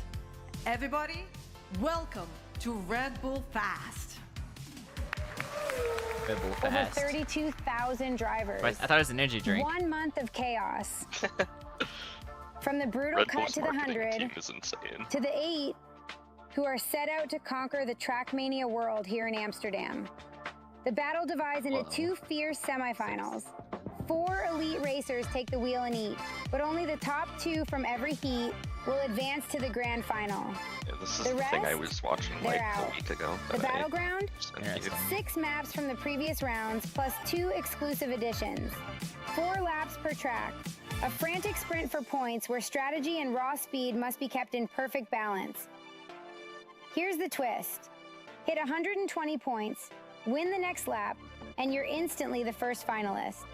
Speaker 16: Everybody, welcome to Red Bull Fast.
Speaker 1: Red Bull
Speaker 17: Over
Speaker 1: Fast.
Speaker 17: 32,000 drivers.
Speaker 1: I thought it was an energy drink.
Speaker 17: 1 month of chaos. From the brutal
Speaker 2: Red
Speaker 17: cut
Speaker 2: Bull's
Speaker 17: to the
Speaker 2: marketing
Speaker 17: 100
Speaker 2: team is insane.
Speaker 17: to the 8 who are set out to conquer the Trackmania world here in Amsterdam. The battle divides into 2 fierce semifinals. 4 elite racers take the wheel and eat, but only the top 2 from every heat will advance to the grand final.
Speaker 2: Yeah, this is
Speaker 17: The
Speaker 2: the thing I
Speaker 17: rest,
Speaker 2: was watching
Speaker 17: they're
Speaker 2: like
Speaker 17: out.
Speaker 2: a week ago.
Speaker 17: The
Speaker 2: that I
Speaker 17: battleground?
Speaker 2: sent you.
Speaker 17: 6 maps from the previous rounds, plus 2 exclusive additions. 4 laps per track. A frantic sprint for points where strategy and raw speed must be kept in perfect balance. Here's the twist. Hit 120 points, win the next lap, and you're instantly the first finalist.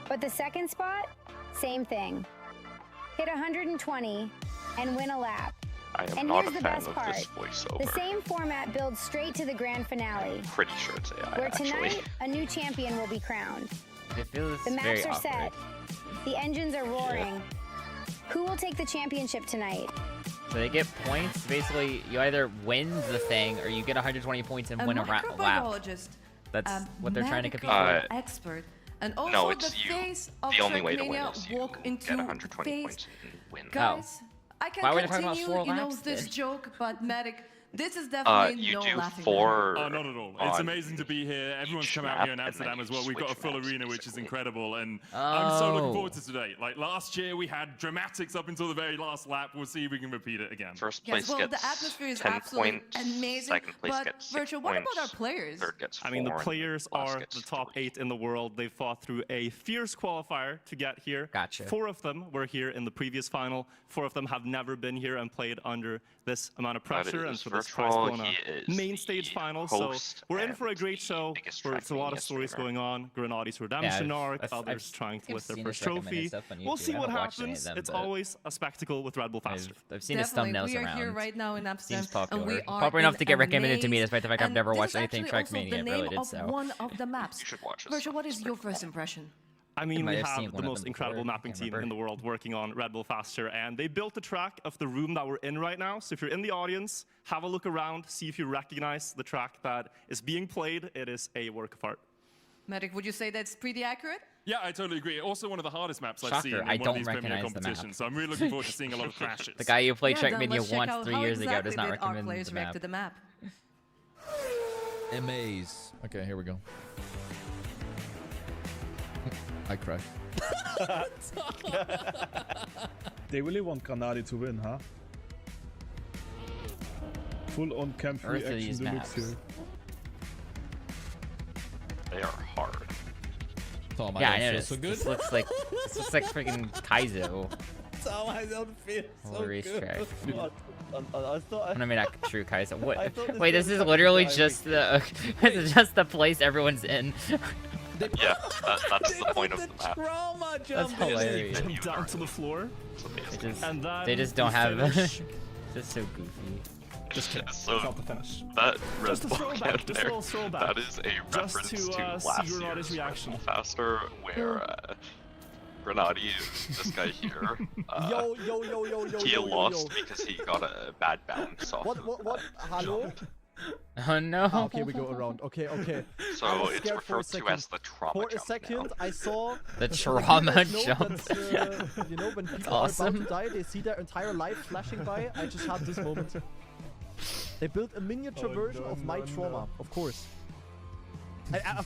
Speaker 17: But the second spot, same thing. Hit 120 and win a lap.
Speaker 2: I am
Speaker 17: And
Speaker 2: not a
Speaker 17: here's the
Speaker 2: fan
Speaker 17: best
Speaker 2: of
Speaker 17: part.
Speaker 2: this voiceover.
Speaker 17: The same format builds straight to the grand finale,
Speaker 2: Pretty sure it's AI,
Speaker 17: where
Speaker 2: actually.
Speaker 17: tonight a new champion will be crowned.
Speaker 1: It feels
Speaker 17: The
Speaker 1: very
Speaker 17: maps are
Speaker 1: awkward.
Speaker 17: set. The engines are roaring. Who will take the championship tonight?
Speaker 1: So they get points. Basically, you either win the thing or you get 120 points and win a lap.
Speaker 16: microbiologist,
Speaker 1: That's what they're trying to compete
Speaker 16: medical
Speaker 1: for.
Speaker 16: expert, and also
Speaker 2: No, it's
Speaker 16: the
Speaker 2: you.
Speaker 16: face of
Speaker 2: The only way to win
Speaker 16: Trackmania
Speaker 2: is you
Speaker 16: walk into
Speaker 2: get 120
Speaker 16: phase.
Speaker 2: points and win.
Speaker 16: Guys, I can
Speaker 1: Why were they talking about
Speaker 16: continue,
Speaker 1: 4
Speaker 16: you know,
Speaker 1: laps
Speaker 16: this
Speaker 1: then?
Speaker 16: joke, but medic, this is definitely
Speaker 2: You
Speaker 16: no
Speaker 2: do
Speaker 16: laughing
Speaker 2: 4.
Speaker 18: Oh, not at all. It's amazing to be here. Everyone's come out here in Amsterdam as well. We've got a full arena, which is incredible, and I'm so looking forward to today. Like last year, we had dramatics up until the very last lap. We'll see if we can repeat it again.
Speaker 2: First
Speaker 16: Yes, well, the atmosphere is absolutely amazing,
Speaker 2: second place
Speaker 16: but
Speaker 2: gets 6
Speaker 16: Virtual, what
Speaker 2: points,
Speaker 16: about our players?
Speaker 2: third gets 4,
Speaker 19: I mean, the
Speaker 2: and
Speaker 19: players
Speaker 2: last
Speaker 19: are
Speaker 2: gets
Speaker 19: the top 8 in the world. They fought through a fierce qualifier to get here.
Speaker 1: Gotcha.
Speaker 19: 4 of them were here in the previous final. 4 of them have never been here and played under this amount of pressure and for this
Speaker 2: First of
Speaker 19: prize
Speaker 2: all,
Speaker 19: Bona
Speaker 2: he is
Speaker 19: main stage final. So
Speaker 2: host
Speaker 19: we're in for a
Speaker 2: and
Speaker 19: great show. Where it's a lot of stories going on. Grenadi's redemption arc, others trying to lift their first trophy. We'll see what happens. It's always a spectacle with Red Bull Faster.
Speaker 1: I've seen his thumbnails
Speaker 16: we are
Speaker 1: around.
Speaker 16: Here right now in Amsterdam,
Speaker 1: Seems popular.
Speaker 16: and we are
Speaker 1: Popular enough to get
Speaker 16: in
Speaker 1: recommended to me,
Speaker 16: Amaze,
Speaker 1: despite the fact I've never
Speaker 16: and
Speaker 1: watched
Speaker 16: this is
Speaker 1: anything
Speaker 16: actually also
Speaker 1: Trackmania
Speaker 16: the name
Speaker 1: related.
Speaker 16: of
Speaker 1: So
Speaker 16: one of the maps.
Speaker 2: You should watch it.
Speaker 16: Virgil, what is your first impression?
Speaker 19: I mean,
Speaker 1: might
Speaker 19: we
Speaker 1: have seen
Speaker 19: have
Speaker 1: one
Speaker 19: the
Speaker 1: of
Speaker 19: most
Speaker 1: them
Speaker 19: incredible
Speaker 1: before,
Speaker 19: mapping
Speaker 1: can't
Speaker 19: team in
Speaker 1: remember.
Speaker 19: the world working on Red Bull Faster, and they built the track of the room that we're in right now. So if you're in the audience, have a look around, see if you recognize the track that is being played. It is a work of art.
Speaker 16: Medic, would you say that's pretty accurate?
Speaker 18: Yeah, I totally agree. Also one of the hardest maps I've
Speaker 1: Shocker,
Speaker 18: seen in
Speaker 1: I
Speaker 18: one
Speaker 1: don't
Speaker 18: of these Premier
Speaker 1: recognize the map.
Speaker 18: competitions. So I'm really looking forward to seeing a lot of crashes.
Speaker 1: the guy who played
Speaker 16: Then
Speaker 1: Trackmania
Speaker 16: let's check
Speaker 1: once
Speaker 16: out
Speaker 1: 3
Speaker 16: how
Speaker 1: years ago
Speaker 16: exactly
Speaker 1: does not
Speaker 16: did our
Speaker 1: recommend
Speaker 16: players
Speaker 1: the
Speaker 16: react
Speaker 1: map.
Speaker 16: to the map.
Speaker 20: Amaze. Okay, here we go. I crashed.
Speaker 21: They really want Granadi to win, huh? Full on camp free
Speaker 1: Earth of
Speaker 21: action
Speaker 1: these
Speaker 21: deluxe
Speaker 1: maps.
Speaker 21: here.
Speaker 2: They are hard.
Speaker 20: Tom,
Speaker 1: Yeah, I
Speaker 20: don't feel
Speaker 1: noticed.
Speaker 20: so good.
Speaker 1: This looks like freaking Kaizo.
Speaker 20: Tom, I don't feel
Speaker 1: Whole
Speaker 20: so
Speaker 1: racetrack.
Speaker 20: good. I thought
Speaker 1: I mean, not true Kaizo. What?
Speaker 20: I thought this
Speaker 1: Wait, this
Speaker 20: was
Speaker 1: is
Speaker 20: like
Speaker 1: literally
Speaker 20: the guy
Speaker 1: just the this is just the place everyone's in.
Speaker 2: Yeah, that's the point of the map.
Speaker 20: Trauma
Speaker 1: That's
Speaker 20: jump in it.
Speaker 1: hilarious.
Speaker 19: And down to the floor.
Speaker 1: They just don't have. Just so goofy.
Speaker 19: Just kidding.
Speaker 2: So
Speaker 19: Not the finish.
Speaker 2: that
Speaker 19: Just a
Speaker 2: Red Bull
Speaker 19: throwback,
Speaker 2: count
Speaker 19: just a
Speaker 2: there,
Speaker 19: little throwback.
Speaker 2: that is a
Speaker 19: Just
Speaker 2: reference
Speaker 19: to,
Speaker 2: to
Speaker 19: see
Speaker 2: last
Speaker 19: Grenadi's
Speaker 2: year's
Speaker 19: reaction.
Speaker 2: Red Bull Faster, where Grenadi, this guy here, he lost because he got a bad bounce off.
Speaker 22: What? Hello?
Speaker 1: Oh no.
Speaker 22: Ah, okay, we go around. Okay.
Speaker 2: So
Speaker 22: I was
Speaker 2: it's
Speaker 22: scared for a
Speaker 2: referred to
Speaker 22: second.
Speaker 2: as the trauma
Speaker 22: For a
Speaker 2: jump
Speaker 22: second,
Speaker 2: now.
Speaker 22: I saw
Speaker 1: The
Speaker 22: that
Speaker 1: trauma
Speaker 22: you guys know
Speaker 1: jump.
Speaker 22: that, you know, when people are
Speaker 1: awesome.
Speaker 22: about to die, they see their entire life flashing by. I just had this moment. They built a miniature version of my trauma, of course.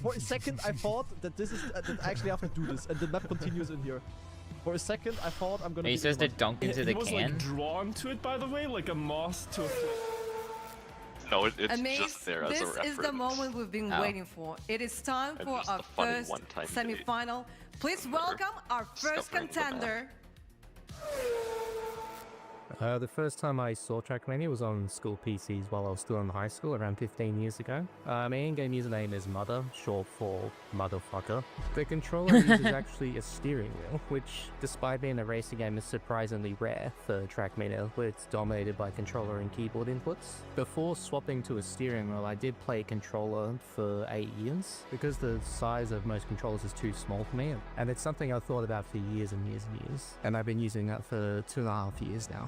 Speaker 22: For a second, I thought that this is that I actually have to do this, and the map continues in here. For a second, I thought I'm gonna.
Speaker 1: Are you
Speaker 22: be
Speaker 1: supposed to
Speaker 22: the one.
Speaker 1: dunk into the
Speaker 19: He was
Speaker 1: can?
Speaker 19: like drawn to it, by the way, like a moth to a
Speaker 2: No, it's
Speaker 16: Amaze,
Speaker 2: just there as a
Speaker 16: this
Speaker 2: reference.
Speaker 16: is the moment we've been
Speaker 1: Oh.
Speaker 16: waiting for. It is time
Speaker 2: And
Speaker 16: for
Speaker 2: just
Speaker 16: our
Speaker 2: a funny
Speaker 16: first
Speaker 2: one-time
Speaker 16: semi-final. Please welcome our first
Speaker 2: discovering the map.
Speaker 16: contender.
Speaker 23: The first time I saw Trackmania was on school PCs while I was still in high school, around 15 years ago. My in-game username is Mother, short for motherfucker. The controller uses actually a steering wheel, which, despite being a racing game, is surprisingly rare for Trackmania, where it's dominated by controller and keyboard inputs. Before swapping to a steering wheel, I did play controller for 8 years, because the size of most controllers is too small for me, and it's something I've thought about for years and years and years, and I've been using that for 2.5 years now.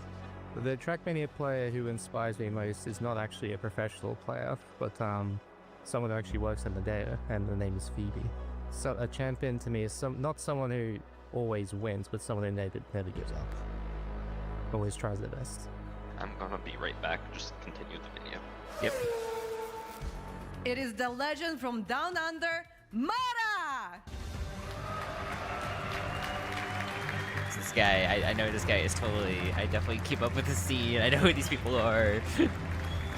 Speaker 23: The Trackmania player who inspires me most is not actually a professional player, but someone who actually works in the data, and the name is Phoebe. So a champion to me is not someone who always wins, but someone who never gives up. Always tries their best.
Speaker 2: I'm gonna be right back. Just continue the video.
Speaker 1: Yep.
Speaker 16: It is the legend from Down Under, Mara!
Speaker 1: This guy, I know this guy is totally. I definitely keep up with the scene. I know who these people are.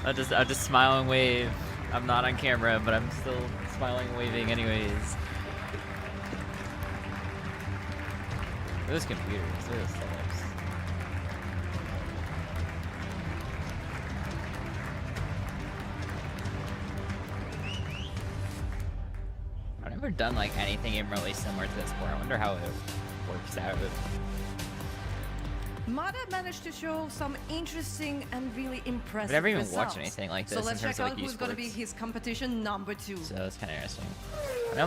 Speaker 1: I'll just smile and wave. I'm not on camera, but I'm still smiling and waving anyways. Those computers, those setups. I've never done like anything even really similar to this before. I wonder how it works out.
Speaker 16: Mada managed to show some interesting and really impressive
Speaker 1: I've never even
Speaker 16: results.
Speaker 1: watched anything like this
Speaker 16: So
Speaker 1: in
Speaker 16: let's
Speaker 1: terms
Speaker 16: check
Speaker 1: of,
Speaker 16: out
Speaker 1: like,
Speaker 16: who's going to be
Speaker 1: esports.
Speaker 16: his competition number 2.
Speaker 1: So it's kind of interesting.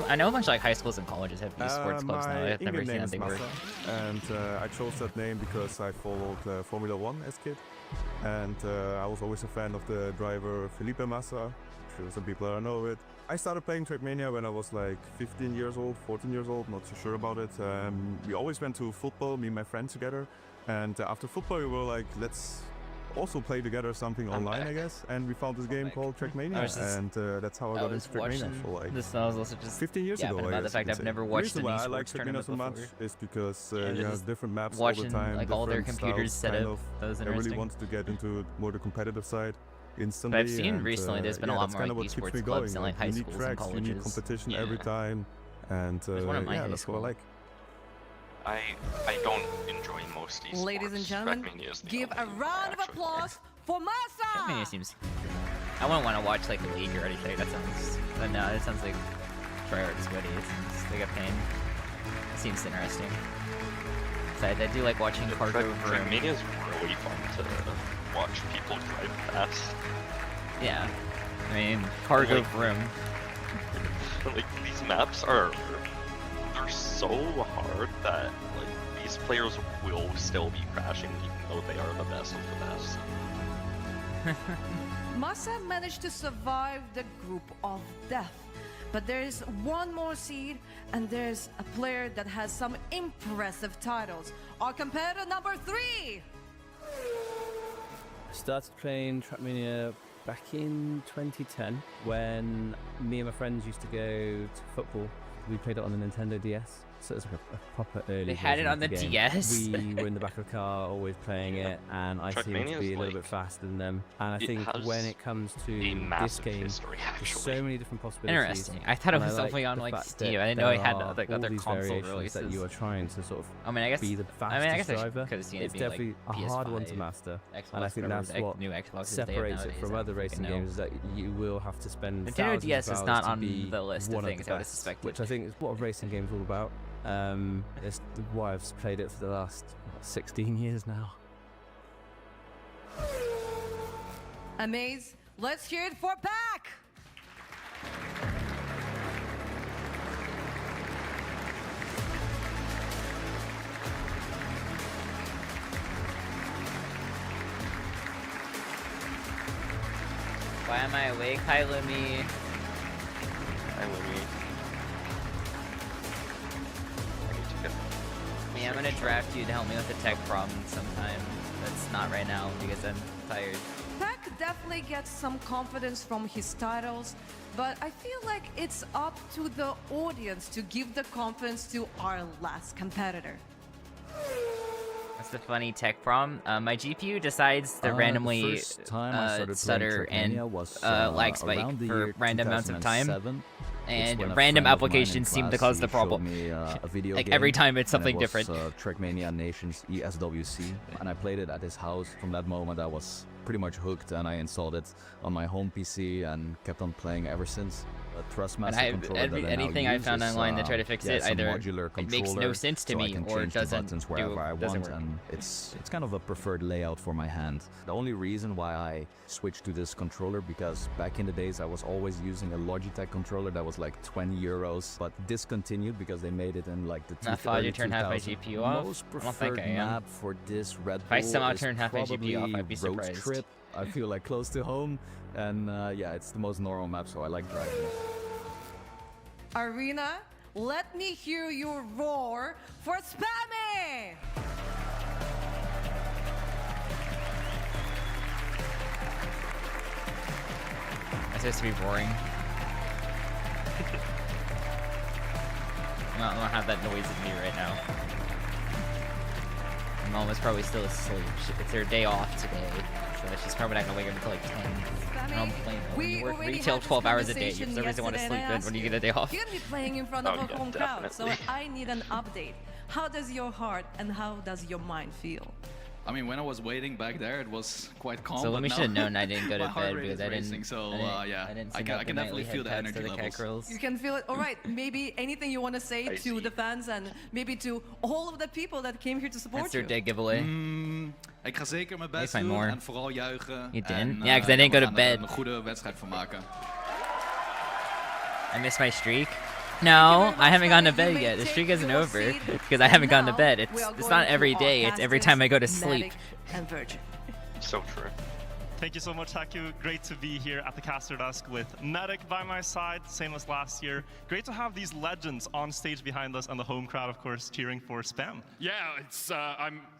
Speaker 1: I know a bunch of like high schools and colleges have esports clubs now. I've never seen how they work.
Speaker 24: And I chose that name because I followed Formula 1 as a kid. And I was always a fan of the driver Felipe Massa. I'm sure some people don't know it. I started playing Trackmania when I was like 15 years old, 14 years old, not so sure about it. We always went to football, me and my friends together. And after football, we were like, let's also play together something online, I guess. And we found this game called Trackmania, and that's how I got into Trackmania for like
Speaker 1: this. I was also just
Speaker 24: 15 years ago.
Speaker 1: about the fact I've never watched
Speaker 24: the
Speaker 1: an
Speaker 24: reason why I like
Speaker 1: esports
Speaker 24: Trackmania
Speaker 1: tournament
Speaker 24: so much
Speaker 1: before.
Speaker 24: is because
Speaker 1: Yeah,
Speaker 24: you
Speaker 1: just
Speaker 24: have different maps
Speaker 1: watching,
Speaker 24: all the time,
Speaker 1: like, all their
Speaker 24: different
Speaker 1: computers
Speaker 24: styles,
Speaker 1: set
Speaker 24: kind
Speaker 1: up.
Speaker 24: of.
Speaker 1: That was
Speaker 24: I really
Speaker 1: interesting.
Speaker 24: want to get into more the competitive side instantly.
Speaker 1: But I've seen
Speaker 24: and,
Speaker 1: recently there's been a
Speaker 24: yeah,
Speaker 1: lot
Speaker 24: that's
Speaker 1: more,
Speaker 24: kinda
Speaker 1: like,
Speaker 24: what keeps
Speaker 1: esports
Speaker 24: me
Speaker 1: clubs
Speaker 24: going,
Speaker 1: in, like, high
Speaker 24: unique
Speaker 1: schools and
Speaker 24: tracks, unique
Speaker 1: colleges.
Speaker 24: competition
Speaker 1: Yeah.
Speaker 24: every time, and
Speaker 1: There's one at my
Speaker 24: yeah,
Speaker 1: high
Speaker 24: that's what I
Speaker 1: school.
Speaker 24: like.
Speaker 2: I don't enjoy most esports.
Speaker 16: Ladies and gentlemen,
Speaker 2: Trackmania is the
Speaker 16: give
Speaker 2: only
Speaker 16: a round of
Speaker 2: actual
Speaker 16: applause for Masa!
Speaker 1: Trackmania seems. I wouldn't want to watch like a league or anything. That sounds. But no, it sounds like tryhard sweaty. It sounds like a pain. It seems interesting. So I do like watching cargo room.
Speaker 2: Trackmania is really fun to watch people drive fast.
Speaker 1: Yeah. I mean, cargo room.
Speaker 2: Like these maps they're so hard that like these players will still be crashing even though they are the best of the best.
Speaker 16: Masa managed to survive the group of death. But there's one more seed, and there's a player that has some impressive titles. Our competitor number 3!
Speaker 23: I started playing Trackmania back in 2010 when me and my friends used to go to football. We played it on the Nintendo DS, so it was like a proper early.
Speaker 1: They had it
Speaker 23: version
Speaker 1: on the
Speaker 23: of game.
Speaker 1: DS.
Speaker 23: We were in the back of the car, always playing it, and I seem to be a little bit faster than them. And I think when it comes to this game, there's so many different possibilities.
Speaker 1: Interesting. I thought it was only on like Steam. I didn't know it had like other console releases.
Speaker 23: That you are trying to sort of
Speaker 1: I mean, I guess,
Speaker 23: be the fastest driver. It's definitely a hard one to master, and I think that's what separates it from other racing games. Is that you will have to spend
Speaker 1: Nintendo DS is not on
Speaker 23: the
Speaker 1: list of things I would have suspected.
Speaker 23: Which I think is what a racing game is all about. It's why I've played it for the last 16 years now.
Speaker 16: Amaze, let's hear it for Pack!
Speaker 1: Why am I awake? Hi, Lumi.
Speaker 2: Hi, Lumi.
Speaker 1: I'm gonna draft you to help me with the tech problem sometime. That's not right now because I'm tired.
Speaker 16: Pack definitely gets some confidence from his titles, but I feel like it's up to the audience to give the confidence to our last competitor.
Speaker 1: That's the funny tech problem. My GPU decides to randomly stutter and lag spike for random amounts of time. And random applications seem to cause the problem. Like every time it's something different.
Speaker 4: Trackmania Nations ESWC, and I played it at his house. From that moment I was pretty much hooked, and I installed it on my home PC and kept on playing ever since. The Thrustmaster controller that
Speaker 1: anything I found online to try to fix it either it makes no sense to me or it doesn't
Speaker 4: wherever I want,
Speaker 1: work.
Speaker 4: and it's kind of a preferred layout for my hand. The only reason why I switched to this controller, because back in the days I was always using a Logitech controller that was like 20 euros, but discontinued because they made it in like the
Speaker 1: you turn half my GPU off?
Speaker 4: Most
Speaker 1: I don't think
Speaker 4: preferred
Speaker 1: I am.
Speaker 4: map for this Red
Speaker 1: If I
Speaker 4: Bull
Speaker 1: somehow
Speaker 4: is
Speaker 1: turn half my GPU off,
Speaker 4: probably
Speaker 1: I'd be
Speaker 4: Road
Speaker 1: surprised.
Speaker 4: Trip. I feel like close to home, and yeah, it's the most normal map, so I like driving it.
Speaker 16: Arena, let me hear your roar for Spammy!
Speaker 1: It's supposed to be boring. I don't have that noise in me right now. My mom is probably still asleep. It's her day off today, so she's probably not gonna wake up until like 10. When you work retail 12 hours a day, you have no reason to want to sleep in when you get a day off.
Speaker 16: You're gonna be playing in front of a home crowd, so I need an update. How does your heart and how does your mind feel?
Speaker 7: I mean, when I was waiting back there, it was quite calm.
Speaker 1: So Lumi should have known I didn't go to
Speaker 7: my heart
Speaker 1: bed
Speaker 7: rate
Speaker 1: because
Speaker 7: is
Speaker 1: I didn't.
Speaker 7: racing, so
Speaker 1: I
Speaker 7: can definitely feel the energy levels.
Speaker 16: You can feel it. All right, maybe anything you want to say to the fans and maybe to all of the people that came here to support
Speaker 1: That's your
Speaker 16: you.
Speaker 1: day giveaway.
Speaker 7: Ik ga zeker mijn best
Speaker 1: find
Speaker 7: doen
Speaker 1: more.
Speaker 7: en vooral juichen.
Speaker 1: You didn't?
Speaker 7: En,
Speaker 1: Yeah, because I didn't go to
Speaker 7: we gaan
Speaker 1: bed.
Speaker 7: er een goede wedstrijd van maken.
Speaker 1: I missed my streak. No, I haven't gone to bed yet. The streak isn't over because I haven't gone to bed. It's not every day. It's every time I go to sleep.
Speaker 16: And Virgin.
Speaker 2: So true.
Speaker 19: Thank you so much, Haku. Great to be here at the caster desk with Medic by my side, same as last year. Great to have these legends on stage behind us and the home crowd, of course, cheering for Spam.
Speaker 18: Yeah, it's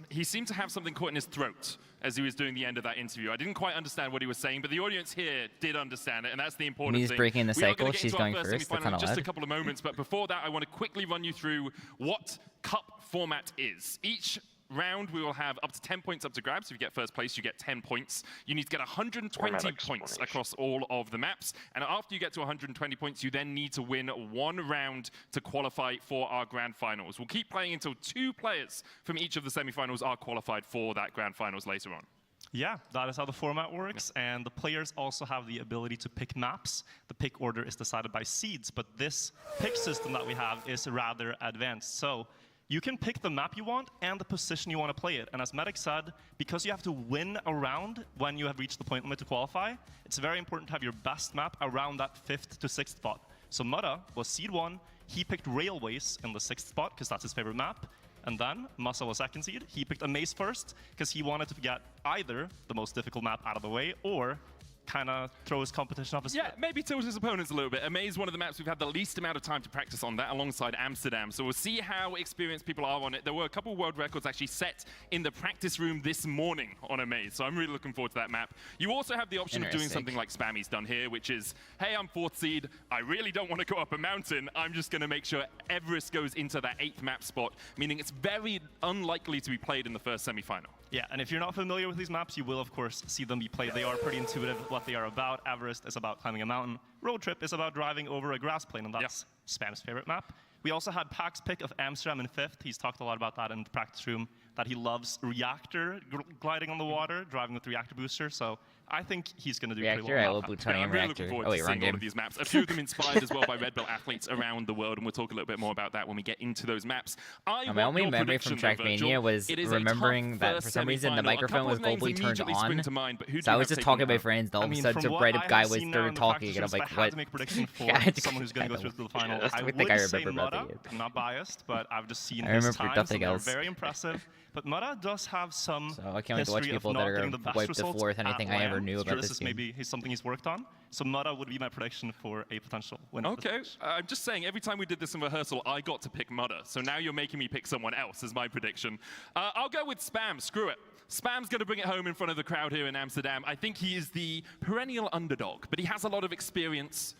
Speaker 18: he seemed to have something caught in his throat as he was doing the end of that interview. I didn't quite understand what he was saying, but the audience here did understand it, and that's the important
Speaker 1: He's
Speaker 18: thing.
Speaker 1: breaking the cycle.
Speaker 18: Get
Speaker 1: She's
Speaker 18: into our
Speaker 1: going first. That's
Speaker 18: semifinal
Speaker 1: kind
Speaker 18: in
Speaker 1: of
Speaker 18: just
Speaker 1: loud.
Speaker 18: a couple of moments, but before that, I want to quickly run you through what Cup format is. Each round, we will have up to 10 points up to grab. So if you get first place, you get 10 points. You need to get 120 points across all of the maps. And after you get to 120 points, you then need to win one round to qualify for our grand finals. We'll keep playing until 2 players from each of the semifinals are qualified for that grand finals later on.
Speaker 19: Yeah, that is how the format works, and the players also have the ability to pick maps. The pick order is decided by seeds, but this pick system that we have is rather advanced. So you can pick the map you want and the position you want to play it. And as Medic said, because you have to win a round when you have reached the point limit to qualify, it's very important to have your best map around that 5th to 6th spot. So Mudda was seed 1, he picked Railways in the 6th spot, because that's his favorite map. And then Massa was 2nd seed. He picked a Maze first, because he wanted to get either the most difficult map out of the way, or kind of throw his competition off his
Speaker 18: Yeah, maybe tilt his opponents a little bit. Amaze is one of the maps we've had the least amount of time to practice on, that alongside Amsterdam. So we'll see how experienced people are on it. There were a couple of world records actually set in the practice room this morning on Amaze, so I'm really looking forward to that map. You also have the option of doing something like Spammy's done here, which is, hey, I'm 4th seed. I really don't want to go up a mountain. I'm just going to make sure Everest goes into that 8th map spot, meaning it's very unlikely to be played in the first semi-final.
Speaker 19: Yeah, and if you're not familiar with these maps, you will, of course, see them be played. They are pretty intuitive what they are about. Everest is about climbing a mountain. Road Trip is about driving over a grass plain, and that's Spam's favorite map. We also had Pack's pick of Amsterdam in 5th. He's talked a lot about that in the practice room, that he loves Reactor, gliding on the water, driving with Reactor Booster, so I think he's going to do pretty well.
Speaker 1: I will plutonium
Speaker 18: I'm really
Speaker 1: reactor.
Speaker 18: looking forward
Speaker 1: Oh wait,
Speaker 18: to
Speaker 1: wrong
Speaker 18: seeing all
Speaker 1: game.
Speaker 18: of these maps. A few of them inspired as well by Red Belt athletes around the world, and we'll talk a little bit more about that when we get into those maps.
Speaker 1: My only memory from Trackmania was remembering that for some reason the microphone was globally turned on. So I was just talking to my friends, and all of a sudden some random guy was started talking, and I'm like, what?
Speaker 19: To make a prediction for someone who's going to go through to the final. I would say Mudda. I'm not biased, but I've just seen his times, and they're very impressive. But Mudda does have some
Speaker 1: I can't wait to watch people that are wiped the floor with anything I ever knew about this
Speaker 19: is
Speaker 1: game.
Speaker 19: maybe something he's worked on. So Mudda would be my prediction for a potential winner.
Speaker 18: Okay, I'm just saying, every time we did this in rehearsal, I got to pick Mudda. So now you're making me pick someone else as my prediction. I'll go with Spam, screw it. Spam's going to bring it home in front of the crowd here in Amsterdam. I think he is the perennial underdog, but he has a lot of experience.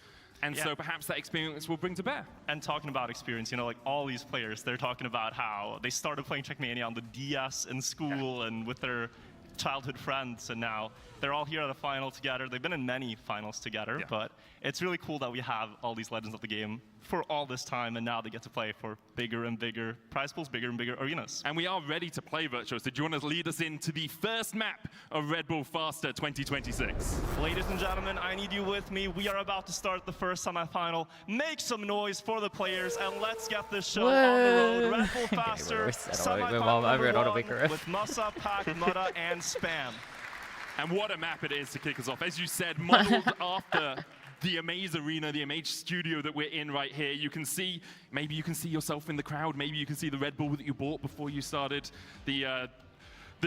Speaker 18: And so perhaps that experience will bring to bear.
Speaker 19: And talking about experience, you know, like all these players, they're talking about how they started playing Trackmania on the DS in school and with their childhood friends, and now they're all here at a final together. They've been in many finals together, but it's really cool that we have all these legends of the game for all this time, and now they get to play for bigger and bigger prize pools, bigger and bigger arenas.
Speaker 18: And we are ready to play, Virtuos. So do you want to lead us into the first map of Red Bull Faster 2026?
Speaker 19: Ladies and gentlemen, I need you with me. We are about to start the first semi-final. Make some noise for the players, and let's get this show on the road. Red Bull Faster semi-final with Massa, Pack, Mudda, and Spam.
Speaker 18: And what a map it is to kick us off. As you said, modeled after the Amaze Arena, the Amaze studio that we're in right here. You can see, maybe you can see yourself in the crowd. Maybe you can see the Red Bull that you bought before you started the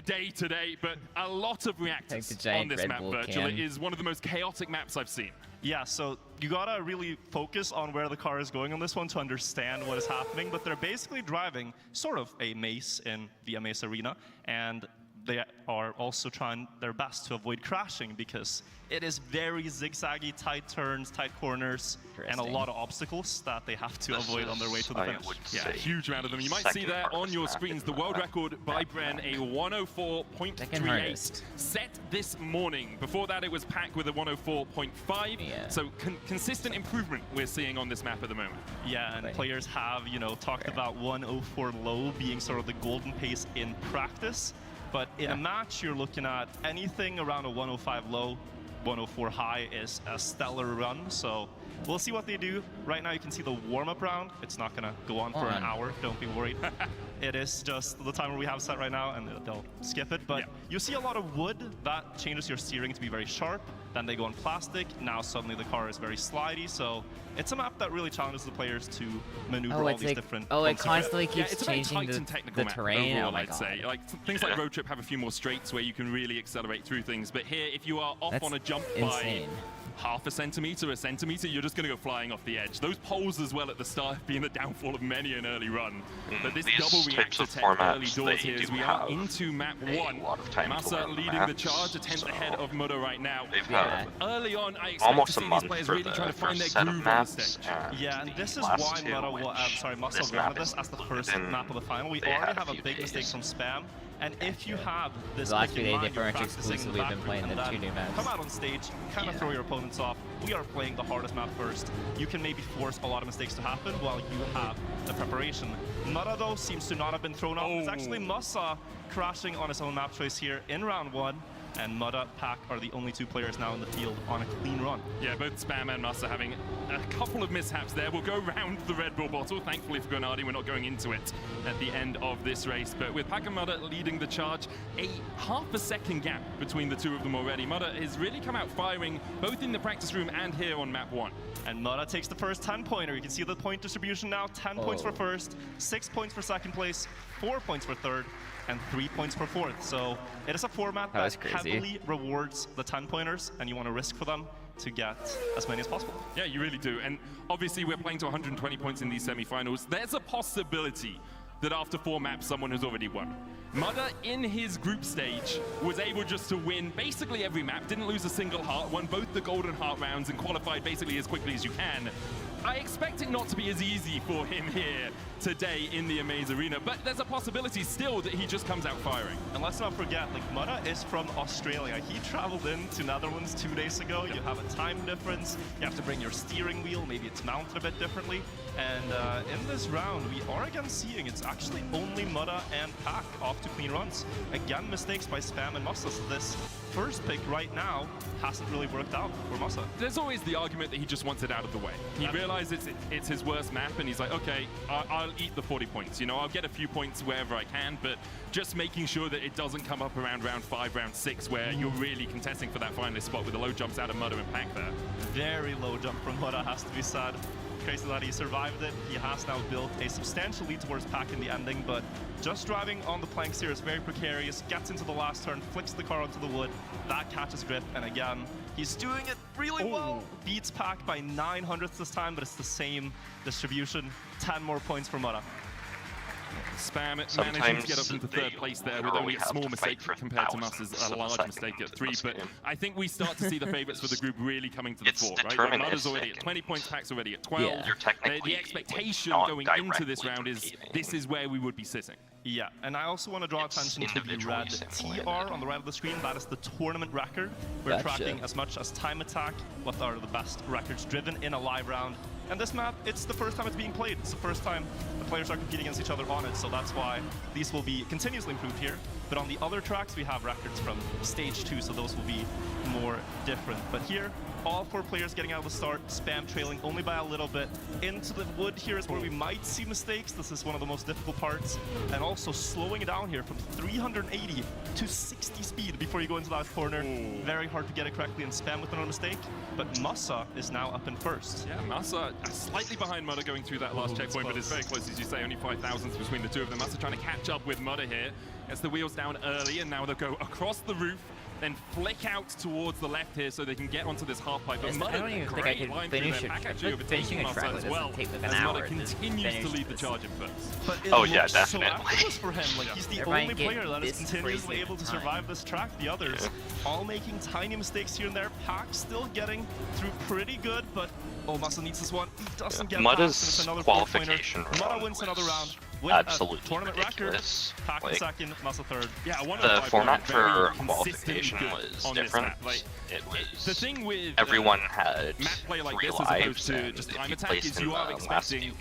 Speaker 18: day today. But a lot of reactors on this map, Virtual. It is one of the most chaotic maps I've seen.
Speaker 19: Yeah, so you gotta really focus on where the car is going on this one to understand what is happening. But they're basically driving sort of a maze in the Amaze Arena, and they are also trying their best to avoid crashing because it is very zigzaggy, tight turns, tight corners, and a lot of obstacles that they have to avoid on their way to the finish.
Speaker 18: Yeah, a huge amount of them. You might see there on your screens the world record by Bren, a 104.38 set this morning. Before that, it was Pack with a 104.5. So consistent improvement we're seeing on this map at the moment.
Speaker 19: Yeah, and players have, you know, talked about 104 low being sort of the golden pace in practice. But in a match, you're looking at anything around a 105 low, 104 high is a stellar run. So we'll see what they do. Right now, you can see the warm-up round. It's not going to go on for an hour. Don't be worried. It is just the timer we have set right now, and they'll skip it. But you see a lot of wood. That changes your steering to be very sharp. Then they go on plastic. Now suddenly the car is very slidey. So it's a map that really challenges the players to maneuver all these different...
Speaker 1: it constantly keeps
Speaker 18: it's
Speaker 1: changing the terrain.
Speaker 18: Overall, I'd say. Like things like Road Trip have a few more straights where you can really accelerate through things. But here, if you are off on a jump by half a centimeter, you're just going to go flying off the edge. Those poles as well at the start have been the downfall of many an early run. But this double reactor tech early doors here as we are into map 1. Massa leading the charge, a tenth ahead of Mudda right now. Early on, I expect to see these players really trying to find their groove on the stage.
Speaker 19: Yeah, and this is why Massa granted this as the first map of the final. We already have a big mistake from Spam. And if you have this
Speaker 1: the last few days, different exclusive we've been playing the 2 new maps.
Speaker 19: Come out on stage, kind of throw your opponents off. We are playing the hardest map first. You can maybe force a lot of mistakes to happen while you have the preparation. Mudda, though, seems to not have been thrown off. It's actually Massa crashing on his own map choice here in round 1. and Mudda, Pack are the only 2 players now in the field on a clean run.
Speaker 18: Yeah, both Spam and Mus are having a couple of mishaps there. We'll go round the Red Bull bottle. Thankfully for Grenadi, we're not going into it at the end of this race. But with Pack and Mudda leading the charge, a half a second gap between the 2 of them already. Mudda has really come out firing both in the practice room and here on map 1.
Speaker 19: And Mudda takes the first 10-pointer. You can see the point distribution now. 10 points for first, 6 points for second place, 4 points for third, and 3 points for fourth. So it is a format that heavily rewards the 10-pointers, and you want to risk for them to get as many as possible.
Speaker 18: Yeah, you really do. And obviously we're playing to 120 points in these semi-finals. There's a possibility that after 4 maps, someone has already won. Mudda, in his group stage, was able just to win basically every map, didn't lose a single heart, won both the golden heart rounds, and qualified basically as quickly as you can. I expect it not to be as easy for him here today in the Amaze Arena, but there's a possibility still that he just comes out firing.
Speaker 19: And let's not forget, like, Mudda is from Australia. He traveled into Netherlands 2 days ago. You have a time difference. You have to bring your steering wheel. Maybe it's mounted a bit differently. And in this round, we are again seeing it's actually only Mudda and Pack off to clean runs. Again, mistakes by Spam and Musa. So this first pick right now hasn't really worked out for Musa.
Speaker 18: There's always the argument that he just wants it out of the way. He realizes it's his worst map, and he's like, okay, I'll eat the 40 points. You know, I'll get a few points wherever I can, but just making sure that it doesn't come up around round 5, round 6, where you're really contesting for that finalist spot with the low jumps out of Mudda and Pack there.
Speaker 19: Very low jump from Mudda, has to be said. Crazy that he survived it. He has now built a substantial lead towards Pack in the ending, but just driving on the planks here is very precarious. Gets into the last turn, flicks the car onto the wood. That catches grip, and again, he's doing it really well. Beats Pack by 900ths this time, but it's the same distribution. 10 more points for Mudda.
Speaker 18: Spam managing to get up into 3rd place there with only a small mistake compared to Mus is a large mistake at 3, but I think we start to see the favorites for the group really coming to the fore, right? Like, Mudda's already at 20 points, Pack's already at 12.
Speaker 2: Yeah.
Speaker 18: The expectation going into this round is this is where we would be sitting.
Speaker 19: Yeah, and I also want to draw attention to the red TR on the right of the screen. That is the tournament record. We're tracking as much as time attack, what are the best records driven in a live round. And this map, it's the first time it's being played. It's the first time the players are competing against each other on it, so that's why these will be continuously improved here. But on the other tracks, we have records from stage 2, so those will be more different. But here, all 4 players getting out of the start, Spam trailing only by a little bit. Into the wood here is where we might see mistakes. This is one of the most difficult parts. And also slowing it down here from 380 to 60 speed before you go into that corner. Very hard to get it correctly, and Spam with another mistake. But Musa is now up in first.
Speaker 18: Yeah, Musa slightly behind Mudda going through that last checkpoint, but it's very close, as you say, only 5 thousandths between the 2 of them. Musa trying to catch up with Mudda here. Gets the wheels down early, and now they'll go across the roof, then flick out towards the left here so they can get onto this half pipe. But
Speaker 1: I don't even think I could finish it. Finishing a track doesn't take like an hour.
Speaker 18: Mudda continues to lead the charge in first.
Speaker 19: But it looks so effortless for him. Like, he's the only player that is continuously able to survive this track. The others all making tiny mistakes here and there. Pack still getting through pretty good, but Musa needs this one. He doesn't get
Speaker 2: Mudda's qualification round
Speaker 19: Mudda wins another round.
Speaker 2: Absolutely
Speaker 19: tournament
Speaker 2: ridiculous.
Speaker 19: Record, Pack second, Musa third.
Speaker 18: Yeah,
Speaker 2: the format for qualification was different. It was
Speaker 18: the thing with
Speaker 2: everyone had
Speaker 18: map play like
Speaker 2: 3
Speaker 18: this as
Speaker 2: lives,
Speaker 18: opposed to just time attack is you are expecting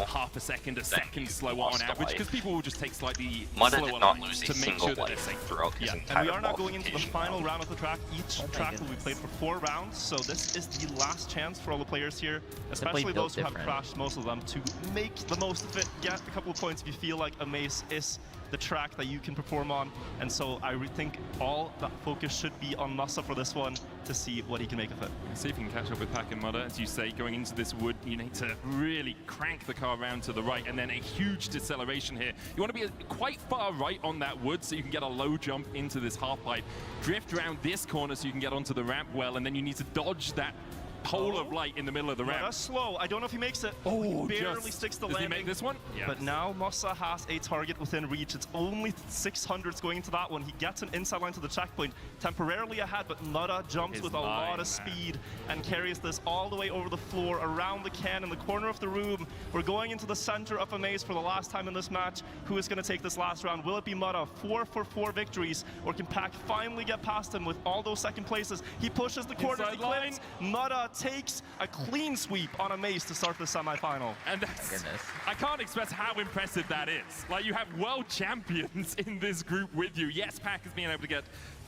Speaker 18: half a second, a second slower on average, because people will just take slightly slower lines to make sure that they're safe
Speaker 2: throughout his entire
Speaker 19: and we are now going into the final round of the track. Each track will be played for 4 rounds, so this is the last chance for all the players here, especially those who have crashed most of them, to make the most of it, get a couple of points if you feel like Amaze is the track that you can perform on. And so I think all that focus should be on Musa for this one to see what he can make of it.
Speaker 18: See if he can catch up with Pack and Mudda. As you say, going into this wood, you need to really crank the car around to the right, and then a huge deceleration here. You want to be quite far right on that wood so you can get a low jump into this half pipe. Drift around this corner so you can get onto the ramp well, and then you need to dodge that pole of light in the middle of the ramp.
Speaker 19: That's slow. I don't know if he makes it.
Speaker 18: Oh,
Speaker 19: barely sticks the landing.
Speaker 18: Does he make this one?
Speaker 19: Yeah. But now Musa has a target within reach. It's only 600s going into that one. He gets an inside line to the checkpoint, temporarily ahead, but Mudda jumps with a lot of speed and carries this all the way over the floor, around the can, in the corner of the room. We're going into the center of Amaze for the last time in this match. Who is going to take this last round? Will it be Mudda? 4 for 4 victories, or can Pack finally get past him with all those second places? He pushes the corner. He clips. Mudda takes a clean sweep on Amaze to start the semi-final.
Speaker 18: And that's, I can't express how impressive that is. Like, you have world champions in this group with you. Yes, Pack has been able to get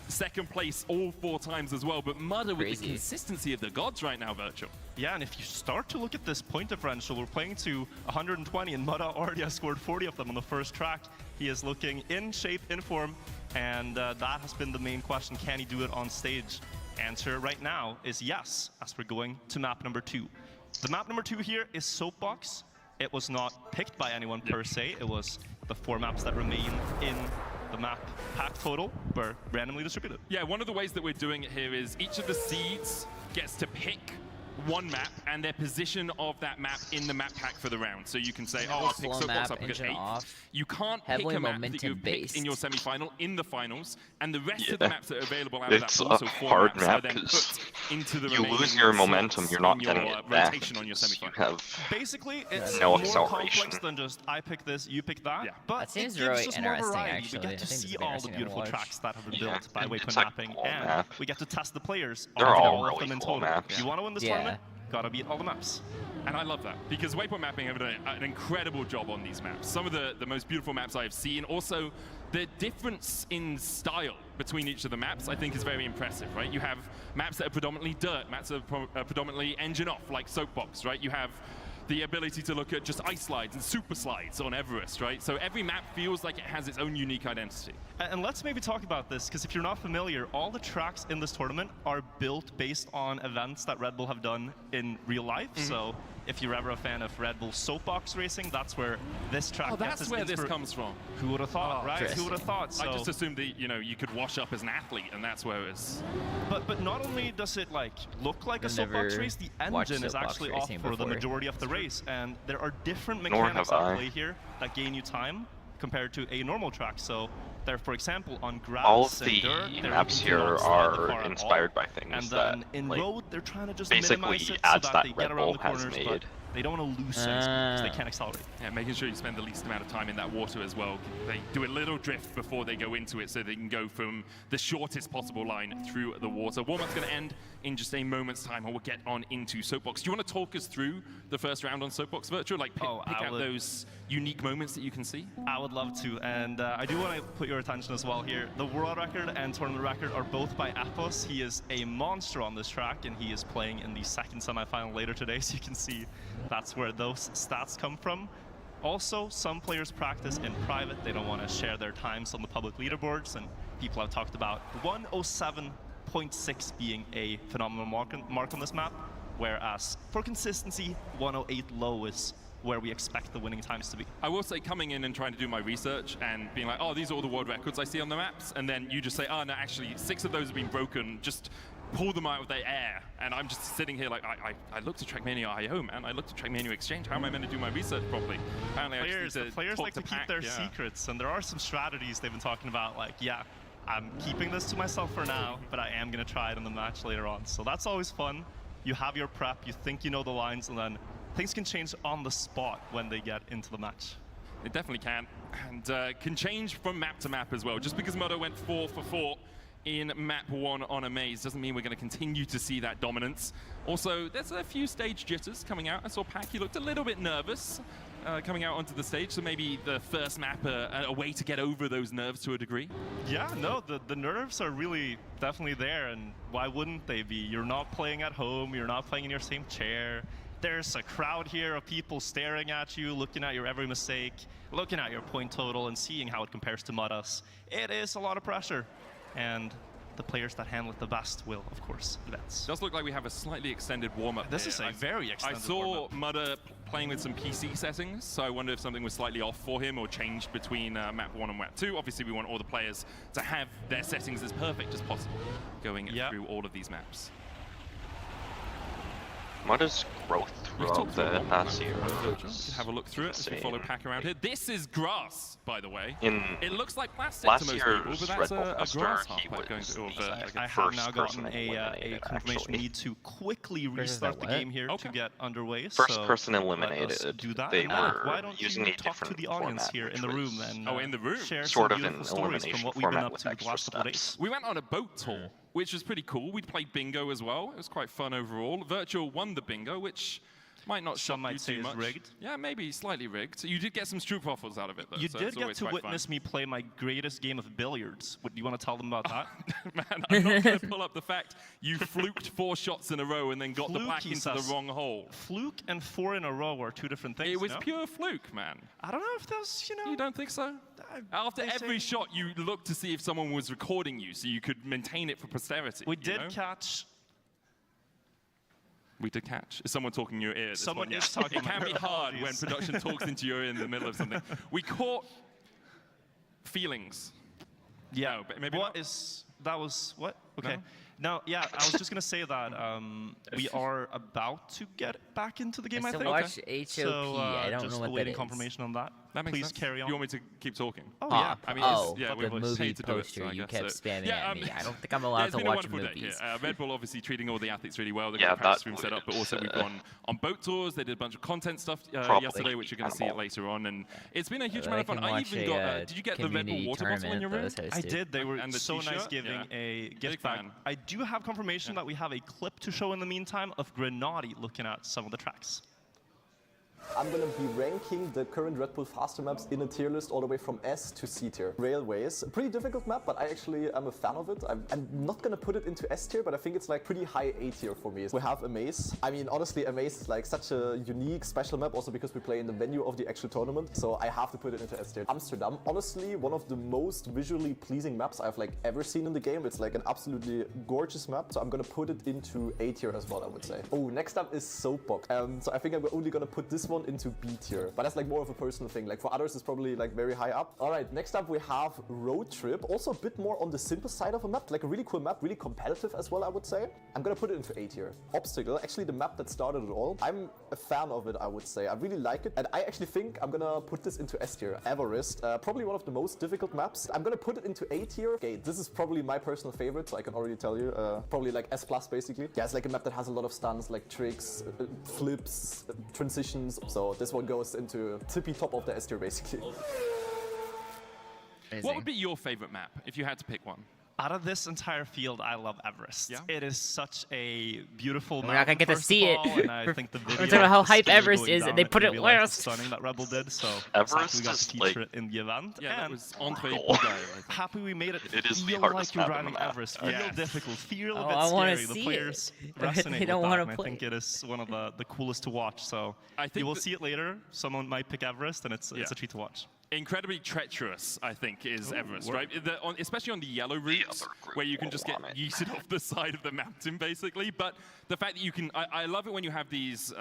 Speaker 18: second place all 4 times as well, but Mudder with the consistency of the gods right now, Virtual.
Speaker 19: Yeah, and if you start to look at this point differential, we're playing to 120, and Mudder already has scored 40 of them on the first track. He is looking in shape, in form, and that has been the main question. Can he do it on stage? Answer right now is yes, as we're going to map number 2. The map number 2 here is Soapbox. It was not picked by anyone per se. It was the 4 maps that remain in the map pack total were randomly distributed.
Speaker 18: Yeah, one of the ways that we're doing it here is each of the seeds gets to pick one map and their position of that map in the map pack for the round. So you can say, oh, I'll pick Soapbox, I'll pick 8th. You can't pick a map that you picked in your semi-final in the finals, and the rest of the maps that are available out of that pool, so 4 maps, are then put into the
Speaker 2: you lose your momentum, you're not getting it back.
Speaker 18: On your
Speaker 2: You have
Speaker 19: basically, it's
Speaker 2: no
Speaker 19: more
Speaker 2: acceleration.
Speaker 19: complex than just I pick this, you pick that.
Speaker 18: Yeah.
Speaker 19: But
Speaker 1: That seems
Speaker 19: it gives
Speaker 1: really
Speaker 19: us more
Speaker 1: interesting,
Speaker 19: variety.
Speaker 1: actually.
Speaker 19: We
Speaker 1: I
Speaker 19: get to
Speaker 1: think it's
Speaker 19: see
Speaker 1: very
Speaker 19: all the
Speaker 1: interesting to
Speaker 19: beautiful
Speaker 1: watch.
Speaker 19: tracks that have been built by Waypoint
Speaker 2: it's like
Speaker 19: mapping,
Speaker 2: cool
Speaker 19: and
Speaker 2: map.
Speaker 19: we get to test the players.
Speaker 2: They're
Speaker 19: on
Speaker 2: all
Speaker 19: of them
Speaker 2: really
Speaker 19: in
Speaker 2: cool
Speaker 19: total.
Speaker 2: maps.
Speaker 19: If you want to win this tournament, gotta beat all the maps.
Speaker 18: And I love that, because Waypoint Mapping have done an incredible job on these maps. Some of the most beautiful maps I've seen. Also, the difference in style between each of the maps, I think, is very impressive, right? You have maps that are predominantly dirt, maps that are predominantly engine off, like Soapbox, right? You have the ability to look at just ice slides and super slides on Everest, right? So every map feels like it has its own unique identity.
Speaker 19: And let's maybe talk about this, because if you're not familiar, all the tracks in this tournament are built based on events that Red Bull have done in real life. So if you're ever a fan of Red Bull Soapbox racing, that's where this track gets
Speaker 18: that's where this comes from.
Speaker 19: Who would have thought, right? Who would have thought? So
Speaker 18: I just assumed that, you know, you could wash up as an athlete, and that's where it's...
Speaker 19: But not only does it like look like a Soapbox race, the engine is actually off for the majority of the race, and there are different mechanics at play here that gain you time compared to a normal track. So there, for example, on grass
Speaker 2: all of
Speaker 19: and
Speaker 2: the
Speaker 19: dirt,
Speaker 2: maps here are inspired by things
Speaker 19: and
Speaker 2: that
Speaker 19: then in road, they're trying to just
Speaker 2: basically
Speaker 19: minimize it
Speaker 2: ads
Speaker 19: so
Speaker 2: that
Speaker 19: they
Speaker 2: Red
Speaker 19: get around
Speaker 2: Bull
Speaker 19: the
Speaker 2: has
Speaker 19: corners,
Speaker 2: made.
Speaker 19: but they don't want to lose things because they can't accelerate.
Speaker 18: Yeah, making sure you spend the least amount of time in that water as well. They do a little drift before they go into it, so they can go from the shortest possible line through the water. Warm-up's going to end in just a moment's time, and we'll get on into Soapbox. Do you want to talk us through the first round on Soapbox Virtual? Like, pick out those unique moments that you can see?
Speaker 19: I would love to, and I do want to put your attention as well here. The world record and tournament record are both by Athos. He is a monster on this track, and he is playing in the second semifinal later today, so you can see that's where those stats come from. Also, some players practice in private. They don't want to share their times on the public leaderboards, and people have talked about 107.6 being a phenomenal mark on this map, whereas for consistency, 108 low is where we expect the winning times to be.
Speaker 18: I will say, coming in and trying to do my research and being like, oh, these are all the world records I see on the maps, and then you just say, oh, no, actually, 6 of those have been broken, just pull them out of the air, and I'm just sitting here like, I looked at Trackmania IO, man, I looked at Trackmania Exchange, how am I meant to do my research properly? Apparently
Speaker 19: The players like to keep their secrets, and there are some strategies they've been talking about, like, yeah, I'm keeping this to myself for now, but I am going to try it in the match later on. So that's always fun. You have your prep, you think you know the lines, and then things can change on the spot when they get into the match.
Speaker 18: It definitely can, and can change from map to map as well. Just because Moto went 4 for 4 in map 1 on Amaze doesn't mean we're going to continue to see that dominance. Also, there's a few stage jitters coming out. I saw Pac, he looked a little bit nervous coming out onto the stage, so maybe the first map a way to get over those nerves to a degree.
Speaker 19: Yeah, no, the nerves are really definitely there, and why wouldn't they be? You're not playing at home, you're not playing in your same chair. There's a crowd here of people staring at you, looking at your every mistake, looking at your point total, and seeing how it compares to Muddas. It is a lot of pressure, and the players that handle it the best will, of course, advance.
Speaker 18: Does look like we have a slightly extended warm-up.
Speaker 19: This is a very extended
Speaker 18: I saw
Speaker 19: warm-up.
Speaker 18: Mudder playing with some PC settings, so I wonder if something was slightly off for him or changed between map 1 and map 2. Obviously, we want all the players to have their settings as perfect as possible going through all of these maps.
Speaker 2: Mudder's growth throughout the past year.
Speaker 18: Have a look through it as we follow Pac around here. This is grass, by the way. It looks like plastic to most people, but that's a grasshopper going to
Speaker 19: I have now gotten a confirmation need to quickly restart the game here to get underway.
Speaker 2: First person eliminated.
Speaker 19: Do that.
Speaker 2: They were
Speaker 19: Why don't
Speaker 2: using
Speaker 19: you
Speaker 2: a
Speaker 19: talk to
Speaker 2: different
Speaker 19: the audience
Speaker 2: format,
Speaker 19: here in the
Speaker 2: which
Speaker 19: room
Speaker 2: was
Speaker 19: and share
Speaker 2: sort
Speaker 19: some
Speaker 2: of an
Speaker 19: beautiful stories from
Speaker 2: elimination
Speaker 19: what we've been
Speaker 2: format
Speaker 19: up
Speaker 2: with
Speaker 19: to the
Speaker 2: extra
Speaker 19: last couple of days.
Speaker 2: steps.
Speaker 18: We went on a boat tour, which was pretty cool. We played bingo as well. It was quite fun overall. Virtual won the bingo, which Might not
Speaker 19: some
Speaker 18: shock
Speaker 19: might
Speaker 18: you
Speaker 19: say
Speaker 18: too
Speaker 19: is
Speaker 18: much.
Speaker 19: rigged.
Speaker 18: Yeah, maybe slightly rigged. So you did get some stroopwafels out of it, though.
Speaker 19: You
Speaker 18: so
Speaker 19: did
Speaker 18: it's
Speaker 19: get
Speaker 18: always
Speaker 19: to
Speaker 18: quite
Speaker 19: witness me play my greatest game of billiards. Do you want to tell them about that?
Speaker 18: Man, I'm not going to pull up the fact you fluked 4 shots in a row and then got the
Speaker 19: Fluke,
Speaker 18: black
Speaker 19: he
Speaker 18: into the
Speaker 19: says.
Speaker 18: wrong hole.
Speaker 19: Fluke and 4 in a row are 2 different things.
Speaker 18: It was
Speaker 19: no?
Speaker 18: pure fluke, man.
Speaker 19: I don't know if that's, you know.
Speaker 18: You don't think so? After every shot, you looked to see if someone was recording you so you could maintain it for posterity.
Speaker 19: We did catch.
Speaker 18: We did catch. Is someone talking in your ear at this
Speaker 19: Someone
Speaker 18: point?
Speaker 19: is talking
Speaker 18: It can
Speaker 19: in
Speaker 18: be
Speaker 19: my ear.
Speaker 18: hard when
Speaker 19: Apologies.
Speaker 18: production talks into your ear in the middle of something. We caught feelings.
Speaker 19: Yeah.
Speaker 18: No, but maybe
Speaker 19: What
Speaker 18: not.
Speaker 19: is that? Was what? Okay.
Speaker 18: No?
Speaker 19: No, yeah, I was just gonna say that we are about to get back into the game. I
Speaker 1: still
Speaker 19: think.
Speaker 1: watch HOP.
Speaker 19: So,
Speaker 1: I don't
Speaker 19: just
Speaker 1: know what that
Speaker 19: awaiting
Speaker 1: is.
Speaker 19: confirmation on that.
Speaker 18: That makes
Speaker 19: Please
Speaker 18: sense.
Speaker 19: carry on.
Speaker 18: You want me to keep talking?
Speaker 19: Oh yeah.
Speaker 18: I mean,
Speaker 1: the
Speaker 18: we
Speaker 1: movie
Speaker 18: hate to do it,
Speaker 1: poster
Speaker 18: so I
Speaker 1: you
Speaker 18: guess
Speaker 1: kept
Speaker 18: so.
Speaker 1: spamming
Speaker 18: Yeah,
Speaker 1: at me. I don't think I'm allowed
Speaker 18: it's
Speaker 1: to
Speaker 18: been a
Speaker 1: watch
Speaker 18: wonderful
Speaker 1: movies.
Speaker 18: day. Red Bull obviously treating all the athletes really well. They've
Speaker 2: Yeah,
Speaker 18: got a practice
Speaker 2: that
Speaker 18: room set up, but also
Speaker 2: would,
Speaker 18: we've gone on boat tours. They did a bunch of content stuff
Speaker 2: Probably
Speaker 18: yesterday, which you're going to see it later on. And it's been a huge amount of fun. I even got. Did you get the Red Bull
Speaker 1: community
Speaker 18: water bottle in your room?
Speaker 1: tournament that was
Speaker 19: I
Speaker 1: hosted.
Speaker 19: did. They were
Speaker 18: And the
Speaker 19: so nice
Speaker 18: t-shirt?
Speaker 19: giving
Speaker 18: Yeah.
Speaker 19: a
Speaker 18: Big
Speaker 19: gift bag.
Speaker 18: fan.
Speaker 19: I do have confirmation that we have a clip to show in the meantime of Grenadi looking at some of the tracks.
Speaker 6: I'm gonna be ranking the current Red Bull faster maps in a tier list all the way from S to C tier. Railways, a pretty difficult map, but I actually am a fan of it. I'm not gonna put it into S tier, but I think it's like pretty high A tier for me. We have Amaze. I mean, honestly, Amaze is like such a unique, special map, also because we play in the venue of the actual tournament, so I have to put it into S tier. Amsterdam, honestly, one of the most visually pleasing maps I've like ever seen in the game. It's like an absolutely gorgeous map, so I'm gonna put it into A tier as well, I would say. Oh, next up is Soapbox. So I think I'm only gonna put this one into B tier, but that's like more of a personal thing. Like for others, it's probably like very high up. All right, next up we have Road Trip, also a bit more on the simple side of a map, like a really cool map, really competitive as well, I would say. I'm gonna put it into A tier. Obstacle, actually the map that started it all. I'm a fan of it, I would say. I really like it, and I actually think I'm gonna put this into S tier. Everest, probably one of the most difficult maps. I'm gonna put it into A tier. Okay, this is probably my personal favorite, so I can already tell you. Probably like S plus basically. Yeah, it's like a map that has a lot of stunts, like tricks, flips, transitions. So this one goes into tippy top of the S tier basically.
Speaker 18: What would be your favorite map if you had to pick one?
Speaker 19: Out of this entire field, I love Everest.
Speaker 18: Yeah?
Speaker 19: It is such a beautiful
Speaker 1: We're
Speaker 19: map.
Speaker 1: not gonna get to see it.
Speaker 19: And I think the video
Speaker 1: We're talking about how hype
Speaker 19: still
Speaker 1: Everest
Speaker 19: going
Speaker 1: is, and
Speaker 19: down
Speaker 1: they
Speaker 19: that
Speaker 1: put
Speaker 19: you
Speaker 1: it
Speaker 19: realize
Speaker 1: last.
Speaker 19: the stunning that Rebel did. So
Speaker 2: Everest
Speaker 19: we got
Speaker 2: is
Speaker 19: to feature it in the event.
Speaker 18: Yeah, that
Speaker 19: and
Speaker 18: was Andre
Speaker 2: cool.
Speaker 18: Bourdain, I think.
Speaker 19: happy we made it
Speaker 2: It is the
Speaker 19: feel
Speaker 2: hardest
Speaker 19: like you're
Speaker 2: map in the
Speaker 19: driving
Speaker 2: map.
Speaker 19: Everest. Feel
Speaker 2: Yeah.
Speaker 19: difficult. Feel a
Speaker 1: Oh,
Speaker 19: bit
Speaker 1: I wanna
Speaker 19: scary. The
Speaker 1: see
Speaker 19: players
Speaker 1: it.
Speaker 19: resonate
Speaker 1: They
Speaker 19: with
Speaker 1: don't
Speaker 19: that,
Speaker 1: wanna
Speaker 19: and I
Speaker 1: play.
Speaker 19: think it is one of the coolest to watch. So
Speaker 18: I think
Speaker 19: you will
Speaker 18: that-
Speaker 19: see it later. Someone might pick Everest, and it's
Speaker 18: Yeah.
Speaker 19: a treat to watch.
Speaker 18: Incredibly treacherous, I think, is Everest,
Speaker 19: word.
Speaker 18: right? Especially on the yellow routes, where you can just get yeeted off the side of the mountain, basically. But the fact that you can, I love it when you have these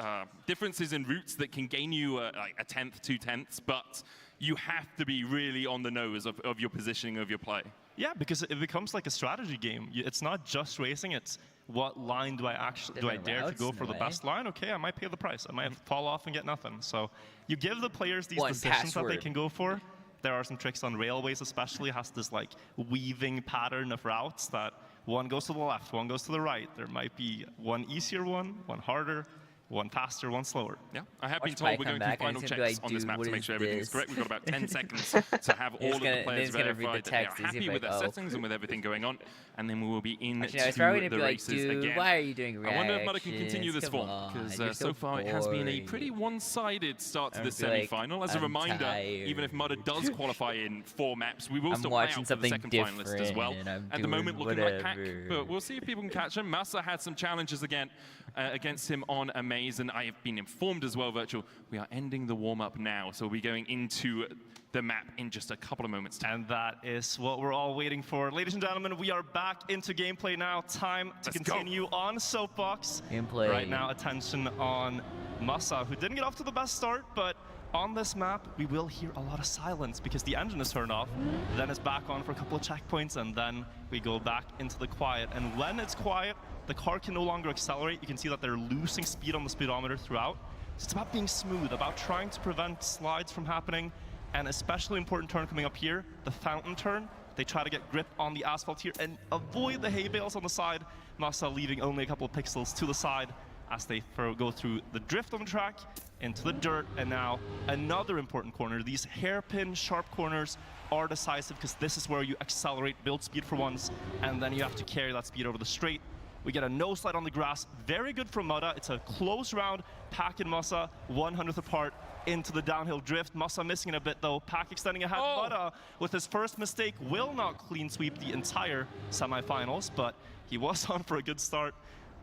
Speaker 18: differences in routes that can gain you like a tenth, 2 tenths, but you have to be really on the nose of your positioning of your play.
Speaker 19: Yeah, because it becomes like a strategy game. It's not just racing, it's what line do I
Speaker 1: Different
Speaker 19: dare to
Speaker 1: routes
Speaker 19: go
Speaker 1: in
Speaker 19: for
Speaker 1: a
Speaker 19: the
Speaker 1: way.
Speaker 19: best line? Okay, I might pay the price. I might fall off and get nothing. So you give the players these
Speaker 1: One
Speaker 19: decisions that they
Speaker 1: password.
Speaker 19: can go for. There are some tricks on railways especially, has this like weaving pattern of routes that one goes to the left, one goes to the right. There might be one easier one harder, one faster, one slower.
Speaker 18: Yeah, I have been
Speaker 1: Watch
Speaker 18: told
Speaker 1: Pi
Speaker 18: we're
Speaker 1: come
Speaker 18: going through
Speaker 1: back and
Speaker 18: final
Speaker 1: he's gonna be
Speaker 18: checks
Speaker 1: like,
Speaker 18: on this
Speaker 1: "Dude,
Speaker 18: map
Speaker 1: what
Speaker 18: to make
Speaker 1: is
Speaker 18: sure everything is
Speaker 1: this?"
Speaker 18: correct. We've got about 10 seconds to have all of the
Speaker 1: then
Speaker 18: players
Speaker 1: he's gonna read the
Speaker 18: verified that
Speaker 1: text,
Speaker 18: they are
Speaker 1: he's
Speaker 18: happy
Speaker 1: gonna
Speaker 18: with
Speaker 1: be
Speaker 18: their
Speaker 1: like, "Oh."
Speaker 18: settings and with everything going on, and then we will be in
Speaker 1: Actually, I was
Speaker 18: to
Speaker 1: probably gonna
Speaker 18: the
Speaker 1: be like,
Speaker 18: races
Speaker 1: dude,
Speaker 18: again.
Speaker 1: why are you doing
Speaker 18: I wonder if Mudder can continue this
Speaker 1: reactions?
Speaker 18: form,
Speaker 1: Come on,
Speaker 18: because
Speaker 1: you're
Speaker 18: so
Speaker 1: so
Speaker 18: far it has been a
Speaker 1: boring.
Speaker 18: pretty one-sided start to
Speaker 1: I
Speaker 18: the
Speaker 1: would be like,
Speaker 18: semi-final. As a
Speaker 1: "I'm
Speaker 18: reminder,
Speaker 1: tired."
Speaker 18: even if Mudder does qualify in 4 maps, we will
Speaker 1: I'm
Speaker 18: still play
Speaker 1: watching
Speaker 18: out for the
Speaker 1: something
Speaker 18: second finalist as well.
Speaker 1: different, I'm
Speaker 18: At the moment,
Speaker 1: doing
Speaker 18: looking like Pack,
Speaker 1: whatever.
Speaker 18: but we'll see if people can catch him. Massa had some challenges again against him on Amaze, and I have been informed as well, Virtual, we are ending the warm-up now, so we'll be going into the map in just a couple of moments.
Speaker 19: And that is what we're all waiting for. Ladies and gentlemen, we are back into gameplay now. Time to continue on Soapbox.
Speaker 1: Gameplay.
Speaker 19: Right now, attention on Massa, who didn't get off to the best start, but on this map, we will hear a lot of silence because the engine is turned off, then it's back on for a couple of checkpoints, and then we go back into the quiet. And when it's quiet, the car can no longer accelerate. You can see that they're losing speed on the speedometer throughout. So it's about being smooth, about trying to prevent slides from happening, and especially important turn coming up here, the fountain turn. They try to get grip on the asphalt here and avoid the hay bales on the side. Massa leaving only a couple of pixels to the side as they go through the drift on the track, into the dirt, and now another important corner. These hairpin sharp corners are decisive because this is where you accelerate, build speed for once, and then you have to carry that speed over the straight. We get a no slide on the grass. Very good from Mudda. It's a close round. Pack and Masa 100th apart into the downhill drift. Masa missing it a bit though. Pack extending ahead. Mudda with his first mistake will not clean sweep the entire semifinals, but he was on for a good start.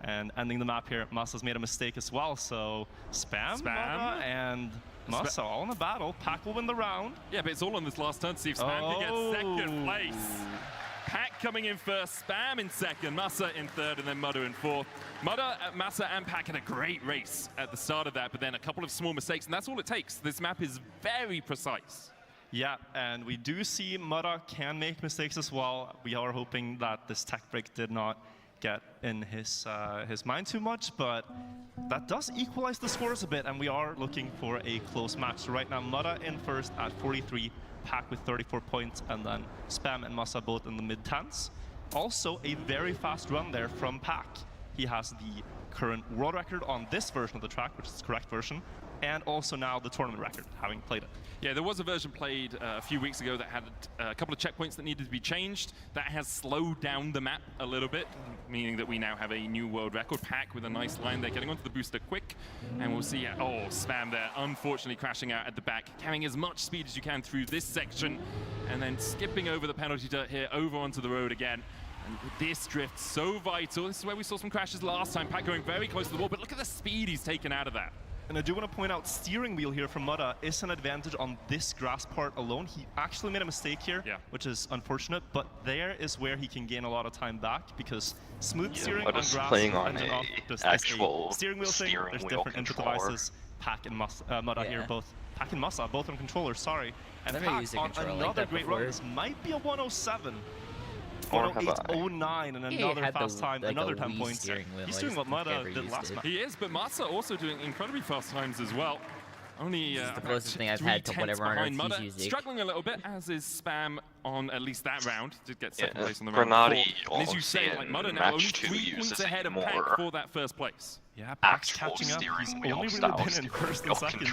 Speaker 19: And ending the map here, Masa's made a mistake as well. So Spam. Mudda, and Masa all in the battle. Pack will win the round.
Speaker 18: Yeah, but it's all on this last turn to see if Spam can get second place. Pack coming in first, Spam in second, Masa in third, and then Mudda in fourth. Mudda, Masa, and Pack had a great race at the start of that, but then a couple of small mistakes, and that's all it takes. This map is very precise.
Speaker 19: Yeah, and we do see Mudda can make mistakes as well. We are hoping that this tech break did not get in his mind too much, but that does equalize the scores a bit, and we are looking for a close match. So right now, Mudda in first at 43. Pack with 34 points, and then Spam and Masa both in the mid-10s. Also, a very fast run there from Pack. He has the current world record on this version of the track, which is the correct version, and also now the tournament record, having played it.
Speaker 18: Yeah, there was a version played a few weeks ago that had a couple of checkpoints that needed to be changed. That has slowed down the map a little bit, meaning that we now have a new world record. Pack with a nice line there, getting onto the booster quick. And we'll see, Spam there, unfortunately crashing out at the back, carrying as much speed as you can through this section, and then skipping over the penalty dirt here, over onto the road again. And this drift so vital. This is where we saw some crashes last time. Pack going very close to the wall, but look at the speed he's taken out of that.
Speaker 19: And I do want to point out, steering wheel here from Mudda is an advantage on this grass part alone. He actually made a mistake here, which is unfortunate, but there is where he can gain a lot of time back, because smooth steering on grass
Speaker 2: playing on
Speaker 19: and off just
Speaker 2: actual
Speaker 19: steering wheel thing. There's different input devices. Pack and Mudda here both. Pack and Masa both on controllers, sorry. And Pack on another great run. This might be a 107. 108.09 and another fast time, another 10 points. He's doing what Mudda did last match.
Speaker 18: He is, but Masa also doing incredibly fast times as well. Only
Speaker 1: the closest thing I've had to whatever on earth he's using.
Speaker 18: Struggling a little bit, as is Spam on at least that round. Did get second place on the round before. And as you say, like Mudda now only 3 points ahead of Pack for that first place.
Speaker 19: Yeah, Pack's catching up. He's only really been in first and seconds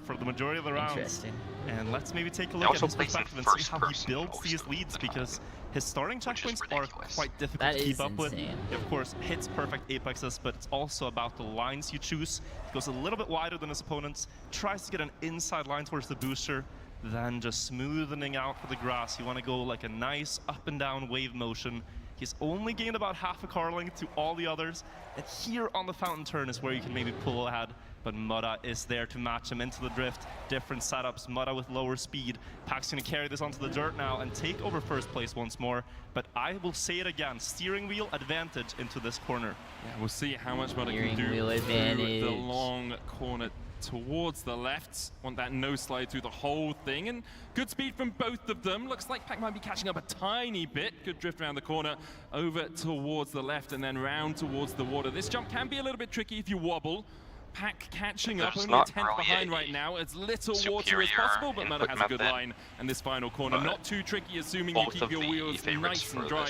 Speaker 19: for the majority of the rounds.
Speaker 1: Interesting.
Speaker 19: And let's maybe take a look at his perspective and see how he builds these leads, because his starting checkpoints are quite difficult to keep up with. Of course, hits perfect apexes, but it's also about the lines you choose. He goes a little bit wider than his opponents, tries to get an inside line towards the booster, then just smoothing out for the grass. You want to go like a nice up and down wave motion. He's only gained about half a car length to all the others, and here on the fountain turn is where you can maybe pull ahead. But Mudda is there to match him into the drift. Different setups, Mudda with lower speed. Pack's gonna carry this onto the dirt now and take over first place once more. But I will say it again, steering wheel advantage into this corner.
Speaker 18: Yeah, we'll see how much Mudda can do through the long corner towards the left. Want that no slide through the whole thing, and good speed from both of them. Looks like Pack might be catching up a tiny bit. Good drift around the corner, over towards the left, and then round towards the water. This jump can be a little bit tricky if you wobble. Pack catching up, only a 10th behind right now. As little water as possible, but Mudda has a good line. And this final corner, not too tricky, assuming you keep your wheels nice and dry.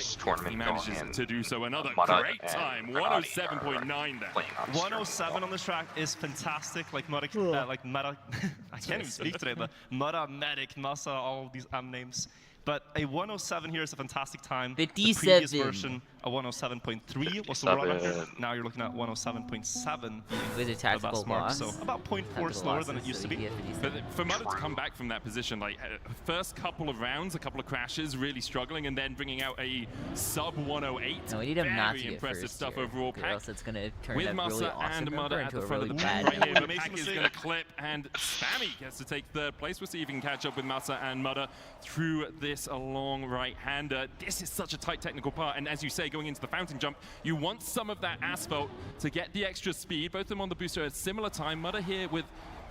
Speaker 18: He manages to do so. Another great time, 107.9 there.
Speaker 19: 107 on this track is fantastic. Like Mudda, I can't even speak today, but Mudda, Medic, Masa, all these names. But a 107 here is a fantastic time. The previous version, a 107.3 was the world record. Now you're looking at 107.7
Speaker 1: with a tactical loss.
Speaker 19: So about 0.4 slower than it used to be.
Speaker 18: But for Mudda to come back from that position, like first couple of rounds, a couple of crashes, really struggling, and then bringing out a sub 108.
Speaker 1: No, we need him not to
Speaker 18: Very
Speaker 1: get
Speaker 18: impressive
Speaker 1: first
Speaker 18: stuff
Speaker 1: here,
Speaker 18: overall.
Speaker 1: or else it's gonna turn
Speaker 18: with
Speaker 1: that
Speaker 18: Masa
Speaker 1: really awesome
Speaker 18: and Mudda at the front of the
Speaker 1: bad
Speaker 18: right here. Pack is going to clip, and Spammy gets to take third place. We'll see if he can catch up with Masa and Mudda through this long right-hander. This is such a tight technical part, and as you say, going into the fountain jump, you want some of that asphalt to get the extra speed. Both of them on the booster at a similar time. Mudda here with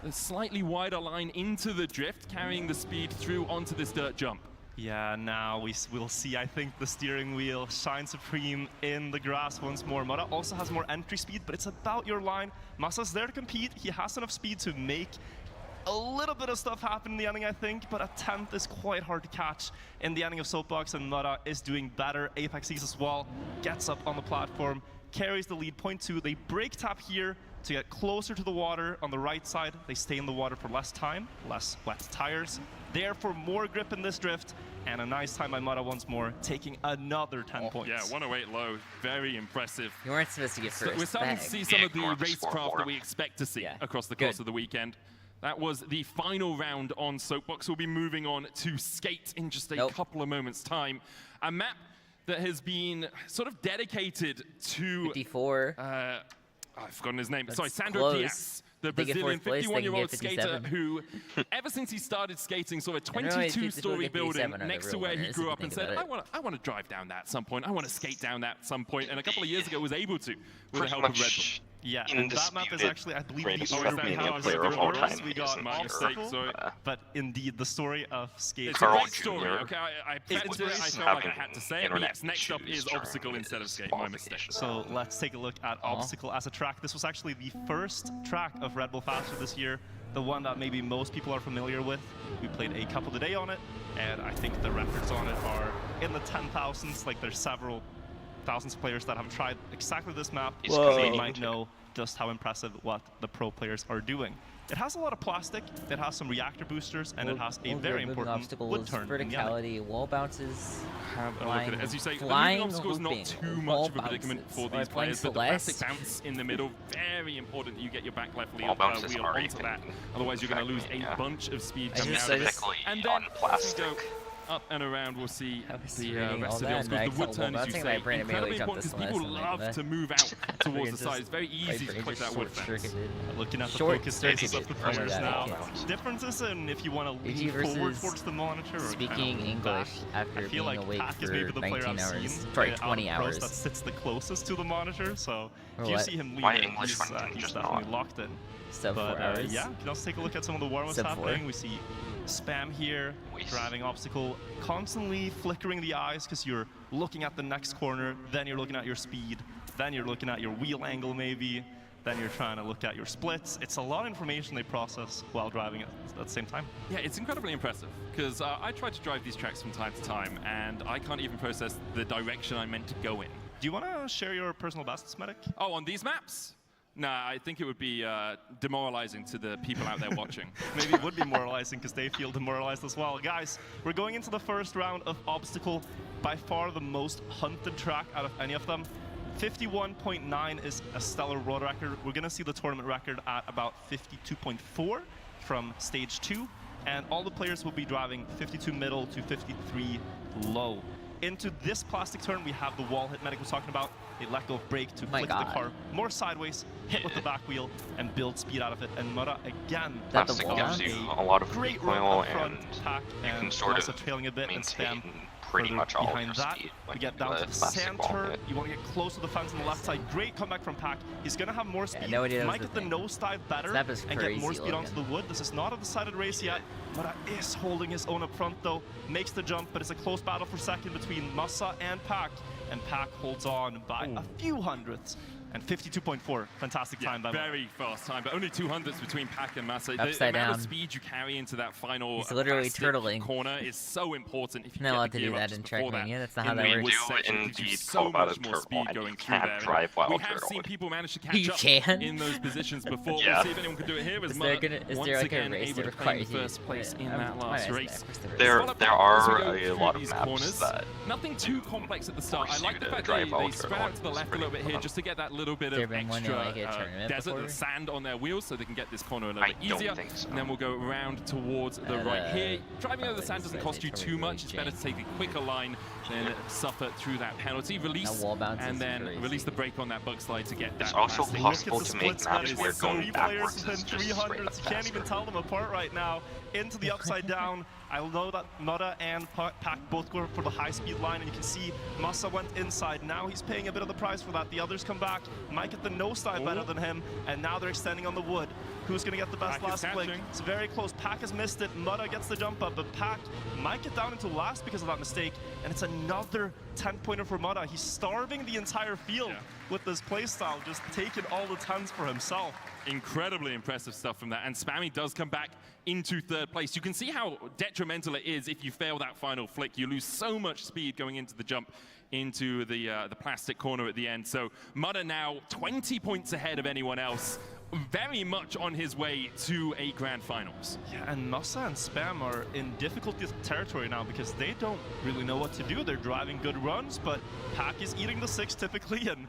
Speaker 18: a slightly wider line into the drift, carrying the speed through onto this dirt jump.
Speaker 19: Yeah, now we'll see, I think, the steering wheel shine supreme in the grass once more. Mudda also has more entry speed, but it's about your line. Masa's there to compete. He has enough speed to make a little bit of stuff happen in the ending, I think, but a 10th is quite hard to catch in the ending of Soapbox, and Mudda is doing better. Apex sees as well, gets up on the platform, carries the lead, 0.2. They break tap here, to get closer to the water on the right side. They stay in the water for less time, less wet tires. Therefore, more grip in this drift, and a nice time by Mudda once more, taking another 10 points.
Speaker 18: Yeah, 108 low, very impressive.
Speaker 1: You weren't supposed to get first.
Speaker 18: We're starting to see some of the racecraft that we expect to see across the course of the weekend. That was the final round on Soapbox. We'll be moving on to Skate in just a couple of moments' time. A map that has been sort of dedicated to...
Speaker 1: 54.
Speaker 18: I've forgotten his name.
Speaker 1: That's
Speaker 18: Sorry, Sandro
Speaker 1: close.
Speaker 18: Diaz, the Brazilian 51-year-old skater who, ever since he started skating, saw a 22-story building next to where he grew up and said, I want to drive down that at some point. I want to skate down that at some point. And a couple of years ago was able to with the help of Red Bull.
Speaker 19: Yeah, and that map is actually, I believe, the only
Speaker 2: player of all time.
Speaker 19: We got Obstacle, but indeed, the story of Skate.
Speaker 18: It's a great story, okay? I prepped it, I felt like I had to say it, but yes, next up is Obstacle instead of Skate, my mistake.
Speaker 19: So let's take a look at Obstacle as a track. This was actually the first track of Red Bull Faster this year, the one that maybe most people are familiar with. We played a couple today on it, and I think the records on it are in the 10,000s. Like, there's several thousands of players that have tried exactly this map, so they might know just how impressive what the pro players are doing. It has a lot of plastic, it has some reactor boosters, and it has a very important wood turn.
Speaker 1: Verticality, wall bounces.
Speaker 18: Have a look at it. As you say, the moving obstacle is not too much of a predicament for these players, but the plastic bounce in the middle, very important that you get your back left wheel onto that. Otherwise, you're going to lose a bunch of speed coming out of it. And then, as we go up and around, we'll see the rest of the obstacles. The wood turn, as you say, incredibly important because people love to move out towards the side. It's very easy to click that wood fence.
Speaker 19: Looking at the focus faces of the players now. Differences in if you want to lean forward towards the monitor or
Speaker 1: speaking English after being awake for 19 hours. Sorry, 20 hours.
Speaker 19: That sits the closest to the monitor, so if you see him leaning, he's definitely locked in.
Speaker 1: Sub 4 hours.
Speaker 19: Yeah, you can also take a look at some of the warm-ups happening. We see spam here, driving obstacle, constantly flickering the eyes because you're looking at the next corner, then you're looking at your speed, then you're looking at your wheel angle maybe, then you're trying to look at your splits. It's a lot of information they process while driving it at the same time.
Speaker 18: Yeah, it's incredibly impressive because I try to drive these tracks from time to time and I can't even process the direction I'm meant to go in.
Speaker 19: Do you want to share your personal bests, Medic?
Speaker 18: Oh, on these maps? Nah, I think it would be demoralizing to the people out there watching.
Speaker 19: Maybe it would be demoralizing because they feel demoralized as well. Guys, we're going into the first round of Obstacle, by far the most hunted track out of any of them. 51.9 is a stellar road record. We're going to see the tournament record at about 52.4 from stage 2, and all the players will be driving 52 middle to 53 low. Into this plastic turn, we have the wall hit Medic was talking about. A let go of brake to flick the car more sideways, hit with the back wheel, and build speed out of it. And Mudda again,
Speaker 2: plastic gives you a lot of
Speaker 19: great
Speaker 2: recoil
Speaker 19: front,
Speaker 2: and you can sort of
Speaker 19: trailing a bit and spam
Speaker 2: pretty much all
Speaker 19: behind
Speaker 2: of your
Speaker 19: that.
Speaker 2: speed.
Speaker 19: We get down to the center. You want to get close to the fence on the left side. Great comeback from Pac. He's going to have more speed. Might get the nosedive better and get more speed onto the wood. This is not a decided race yet. Mudda is holding his own up front though. Makes the jump, but it's a close battle for second between Massa and Pac. And Pac holds on by a few hundredths. And 52.4, fantastic time by
Speaker 18: very fast time, but only 200s between Pac and Massa.
Speaker 1: Upside
Speaker 18: the amount
Speaker 1: down.
Speaker 18: of speed you carry into that final
Speaker 1: He's literally turtling.
Speaker 18: corner is so important. If you
Speaker 1: not allowed
Speaker 18: get
Speaker 1: to
Speaker 18: the
Speaker 1: do
Speaker 18: gear
Speaker 1: that
Speaker 18: up
Speaker 1: in
Speaker 18: before
Speaker 1: Trackmania. That's not
Speaker 18: in
Speaker 1: how that
Speaker 18: the
Speaker 1: works.
Speaker 18: wood section, it gives you so much more speed going through there.
Speaker 2: Drive while
Speaker 18: We have seen people manage to catch
Speaker 1: You
Speaker 18: up
Speaker 1: can?
Speaker 18: in those positions before.
Speaker 2: Yeah.
Speaker 18: We'll see if anyone can do it here.
Speaker 1: Is there like a race
Speaker 18: able
Speaker 1: that
Speaker 18: to claim
Speaker 1: requires you
Speaker 18: first place in that last race.
Speaker 2: There are a lot of maps that
Speaker 18: nothing too complex at the start. I like the fact
Speaker 2: drive
Speaker 18: they spread out to the left a little bit here just to get that little bit of extra desert and sand on their wheels so they can get this corner a little bit easier. And then we'll go around towards the right here. Driving over the sand doesn't cost you too much. It's better to take a quicker line than suffer through that penalty. Release and then release the brake on that bug slide to get that.
Speaker 2: It's also possible to make maps where going backwards is
Speaker 19: just 300s. You can't even tell them apart right now. Into the upside down. I know that Mudda and Pac both go for the high-speed line, and you can see Massa went inside. Now he's paying a bit of the price for that. The others come back, might get the nosedive better than him, and now they're extending on the wood. Who's going to get the best last flick? It's very close. Pac has missed it. Mudda gets the jump up, but Pac might get down into last because of that mistake, and it's another 10-pointer for Mudda. He's starving the entire field with this playstyle, just taking all the 10s for himself.
Speaker 18: Incredibly impressive stuff from that, and Spammy does come back into third place. You can see how detrimental it is if you fail that final flick. You lose so much speed going into the jump into the plastic corner at the end. So Mudder now 20 points ahead of anyone else, very much on his way to a grand finals.
Speaker 19: Yeah, and Massa and Spam are in difficult territory now because they don't really know what to do. They're driving good runs, but Pack is eating the 6 typically, and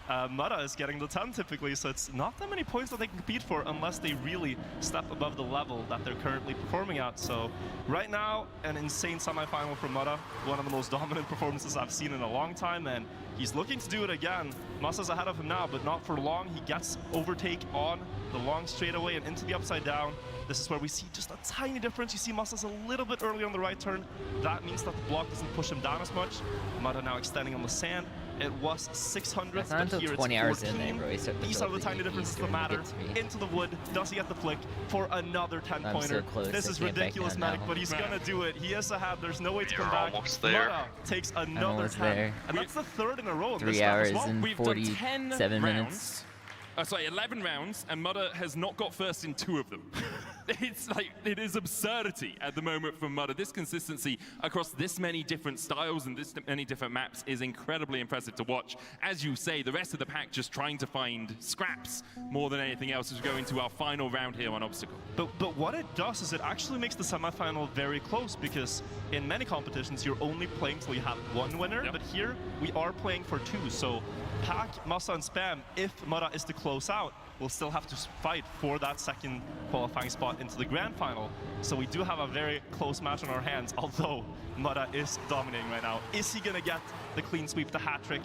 Speaker 19: Mudda is getting the 10 typically, so it's not that many points that they can compete for unless they really step above the level that they're currently performing at. So right now, an insane semifinal from Mudda, one of the most dominant performances I've seen in a long time, and he's looking to do it again. Masa's ahead of him now, but not for long. He gets overtake on the long straightaway and into the upside down. This is where we see just a tiny difference. You see Masa's a little bit early on the right turn. That means that the block doesn't push him down as much. Mudda now extending on the sand. It was 600, but here it's
Speaker 1: 20 hours in there,
Speaker 19: 14.
Speaker 1: bro.
Speaker 19: These are the tiny differences that matter. Into the wood. Does he get the flick for another 10-pointer?
Speaker 1: So
Speaker 19: this is ridiculous, Medic, but he's gonna do it. He is ahead. There's no way to come back. Mudda takes another 10, and that's the third in a row.
Speaker 1: 3 hours and
Speaker 18: We've done
Speaker 1: 47 minutes.
Speaker 18: Sorry, 11 rounds, and Mudda has not got first in 2 of them. It's like, it is absurdity at the moment from Mudda. This consistency across this many different styles and this many different maps is incredibly impressive to watch. As you say, the rest of the pack just trying to find scraps more than anything else as we go into our final round here on Obstacle.
Speaker 19: But what it does is it actually makes the semifinal very close, because in many competitions you're only playing till you have one winner, but here we are playing for 2. So Pack, Massa, and Spam, if Mudda is to close out, we'll still have to fight for that second qualifying spot into the grand final. So we do have a very close match on our hands, although Mudda is dominating right now. Is he gonna get the clean sweep, the hat trick,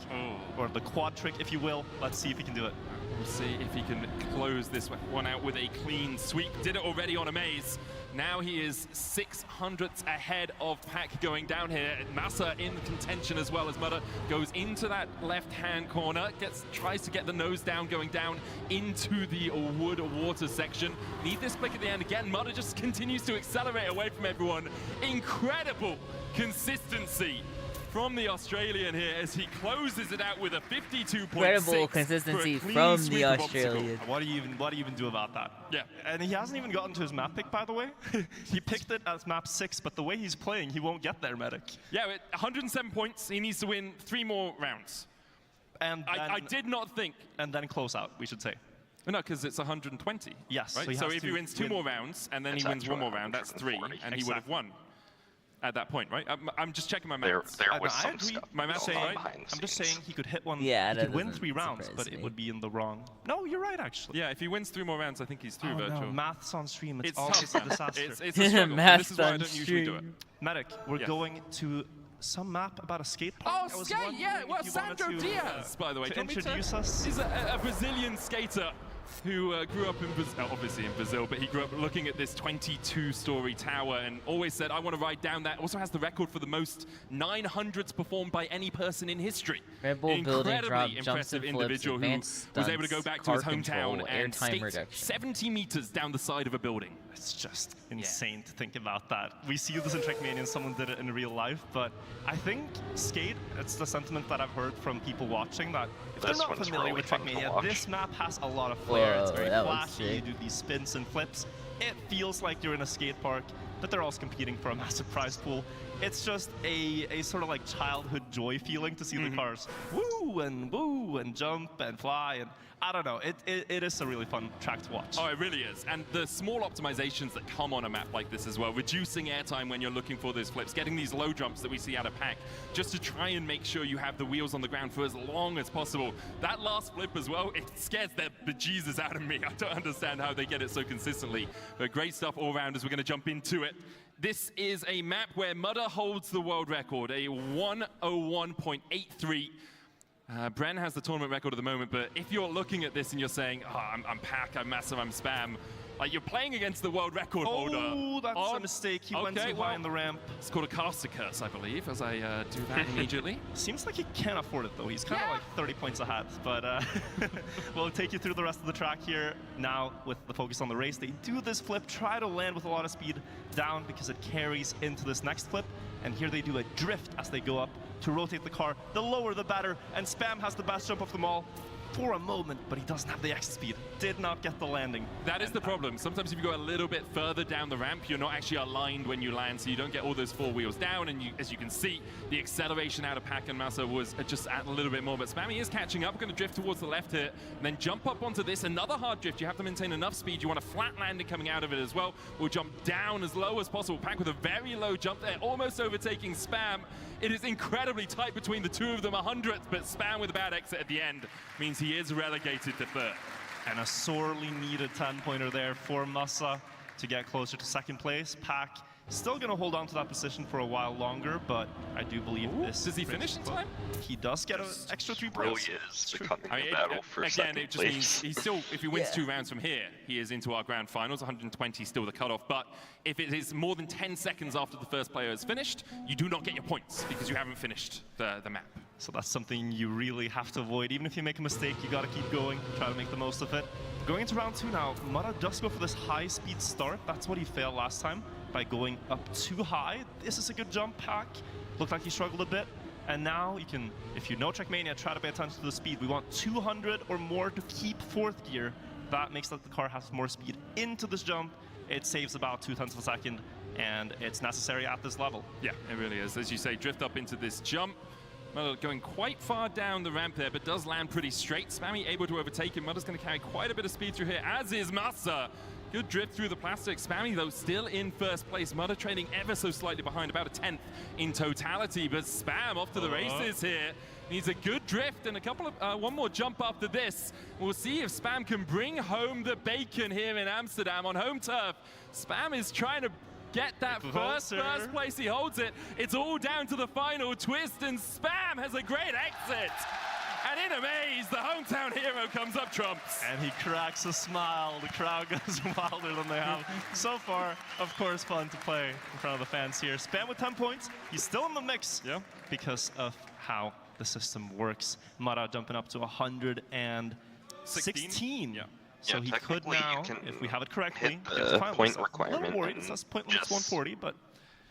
Speaker 19: or the quad trick, if you will? Let's see if he can do it.
Speaker 18: We'll see if he can close this one out with a clean sweep. Did it already on a maze. Now he is 600ths ahead of Pack going down here. Massa in contention as well as Mudda goes into that left-hand corner, tries to get the nose down, going down into the wood water section. Need this flick at the end again. Mudda just continues to accelerate away from everyone. Incredible consistency from the Australian here as he closes it out with a 52.6.
Speaker 1: Incredible consistency from the Australian.
Speaker 19: What do you even do about that?
Speaker 18: Yeah.
Speaker 19: And he hasn't even gotten to his map pick, by the way. He picked it as map 6, but the way he's playing, he won't get there, Medic.
Speaker 18: Yeah, with 107 points, he needs to win 3 more rounds.
Speaker 19: And
Speaker 18: I did not think.
Speaker 19: And then close out, we should say.
Speaker 18: No, because it's 120.
Speaker 19: Yes.
Speaker 18: Right? So if he wins 2 more rounds and then he wins 1 more round, that's 3, and he would have won at that point, right? I'm just checking my maths.
Speaker 2: There was some stuff.
Speaker 18: My maths right?
Speaker 19: I'm just saying he could hit one.
Speaker 1: Yeah,
Speaker 19: he could win 3 rounds, but it would be in the wrong. No, you're right, actually.
Speaker 18: Yeah, if he wins 3 more rounds, I think he's through virtual.
Speaker 19: No, maths on stream, it's
Speaker 18: always
Speaker 19: a disaster.
Speaker 18: It's a struggle. This is why I don't usually do it.
Speaker 19: Medic, we're going to some map about a skate park.
Speaker 18: Oh, skate, yeah. Well, Sandro Diaz, by the way.
Speaker 19: To introduce us.
Speaker 18: He's a Brazilian skater who grew up in Brazil, obviously in Brazil, but he grew up looking at this 22-story tower and always said, I want to ride down that. Also has the record for the most 900s performed by any person in history.
Speaker 1: Red Bull building drop,
Speaker 18: impressive individual who was able to go back to his hometown and skate 70 meters down the side of a building.
Speaker 19: It's just insane to think about that. We see this in Trackmania and someone did it in real life, but I think skate, it's the sentiment that I've heard from people watching, that if they're not familiar with Trackmania, this map has a lot of flair. It's very flashy, you do these spins and flips. It feels like you're in a skate park, but they're also competing for a massive prize pool. It's just a sort of like childhood joy feeling to see the cars woo and jump and fly, and I don't know, it is a really fun track to watch.
Speaker 18: Oh, it really is. And the small optimizations that come on a map like this as well, reducing airtime when you're looking for those flips, getting these low jumps that we see out of Pack, just to try and make sure you have the wheels on the ground for as long as possible. That last flip as well, it scares the bejesus out of me. I don't understand how they get it so consistently. But great stuff all around as we're going to jump into it. This is a map where Mudda holds the world record, a 101.83. Bren has the tournament record at the moment, but if you're looking at this and you're saying, oh, I'm Pack, I'm Massive, I'm Spam, like you're playing against the world record holder.
Speaker 19: Oh, that's a mistake. He went too high in the ramp.
Speaker 18: It's called a caster curse, I believe, as I do that immediately.
Speaker 19: Seems like he can't afford it, though. He's kind of like 30 points ahead, but we'll take you through the rest of the track here. Now, with the focus on the race, they do this flip, try to land with a lot of speed down because it carries into this next flip. And here they do a drift as they go up to rotate the car. The lower, the better, and Spam has the best jump of them all. for a moment, but he doesn't have the exit speed. Did not get the landing.
Speaker 18: That is the problem. Sometimes if you go a little bit further down the ramp, you're not actually aligned when you land, so you don't get all those 4 wheels down, and as you can see, the acceleration out of Pack and Massa was just a little bit more, but Spammy is catching up, going to drift towards the left here, and then jump up onto this, another hard drift. You have to maintain enough speed. You want a flat landing coming out of it as well, or jump down as low as possible. Pack with a very low jump there, almost overtaking Spam. It is incredibly tight between the two of them, 100th, but Spam with a bad exit at the end means he is relegated to 3rd.
Speaker 19: And a sorely needed 10-pointer there for Massa to get closer to 2nd place. Pack still going to hold on to that position for a while longer, but I do believe this...
Speaker 18: Does he finish in time?
Speaker 19: He does get an extra 3
Speaker 2: really
Speaker 19: points.
Speaker 2: is becoming a battle for
Speaker 18: again,
Speaker 2: second
Speaker 18: it just
Speaker 2: place.
Speaker 18: means he's still, if he wins 2 rounds from here, he is into our grand finals. 120 still the cutoff, but if it is more than 10 seconds after the first player is finished, you do not get your points because you haven't finished the map.
Speaker 19: So that's something you really have to avoid. Even if you make a mistake, you got to keep going, try to make the most of it. Going into round 2 now, Mara does go for this high-speed start. That's what he failed last time, by going up too high. This is a good jump. Pack looked like he struggled a bit. And now you can, if you know Trackmania, try to pay attention to the speed. We want 200 or more to keep 4th gear. That makes that the car has more speed into this jump. It saves about 0.2 of a second, and it's necessary at this level.
Speaker 18: Yeah, it really is. As you say, drift up into this jump. Mudder going quite far down the ramp there, but does land pretty straight. Spammy able to overtake him. Mudder's going to carry quite a bit of speed through here, as is Massa. Good drift through the plastic. Spammy, though, still in 1st place. Mudder trailing ever so slightly behind, about a 10th in totality. But Spam off to the races here. Needs a good drift and a couple of one more jump after this. We'll see if Spam can bring home the bacon here in Amsterdam on home turf. Spam is trying to get that first place. He holds it. It's all down to the final twist, and Spam has a great exit. And in a maze, the hometown hero comes up trumps.
Speaker 19: And he cracks a smile. The crowd goes wilder than they have so far. Of course, fun to play in front of the fans here. Spam with 10 points. He's still in the mix because of how the system works. Mara jumping up to 116.
Speaker 2: Yeah.
Speaker 19: So he could now, if we have it correctly,
Speaker 2: hit the point requirement.
Speaker 19: A little worried. It says point limit 140, but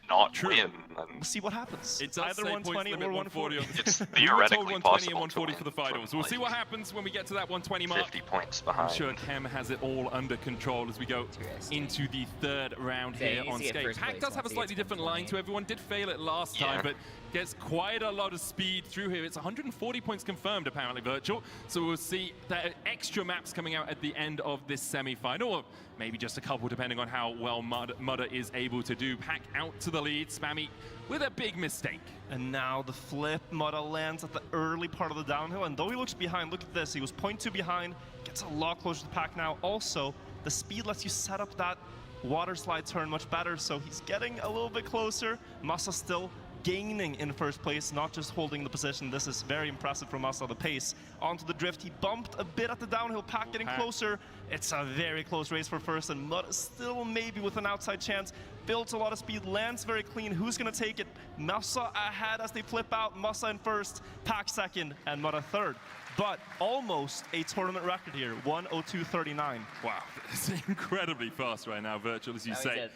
Speaker 2: not win.
Speaker 19: We'll see what happens.
Speaker 18: It's
Speaker 19: either 120 or 140.
Speaker 2: It's theoretically
Speaker 18: 120
Speaker 2: possible
Speaker 18: and 140 for the finals. We'll see what happens when we get to that 120 mark.
Speaker 2: 50 points behind.
Speaker 18: I'm sure Kem has it all under control as we go into the 3rd round here on skate. Pack does have a slightly different line to everyone. Did fail it last time, but gets quite a lot of speed through here. It's 140 points confirmed, apparently, Virtual. So we'll see the extra maps coming out at the end of this semi-final, or maybe just a couple, depending on how well Mudder is able to do. Pack out to the lead. Spammy with a big mistake.
Speaker 19: And now the flip. Mudder lands at the early part of the downhill, and though he looks behind, look at this. He was 0.2 behind, gets a lot closer to the Pack now. Also, the speed lets you set up that water slide turn much better, so he's getting a little bit closer. Massa still gaining in 1st place, not just holding the position. This is very impressive from Massa, the pace. Onto the drift, he bumped a bit at the downhill. Pack getting closer. It's a very close race for 1st, and Mud still maybe with an outside chance. Builds a lot of speed, lands very clean. Who's gonna take it? Massa ahead as they flip out. Massa in 1st, Pack 2nd, and Mud 3rd. But almost a tournament record here, 1:02:39.
Speaker 18: Wow, it's incredibly fast right now, Virtual, as you say.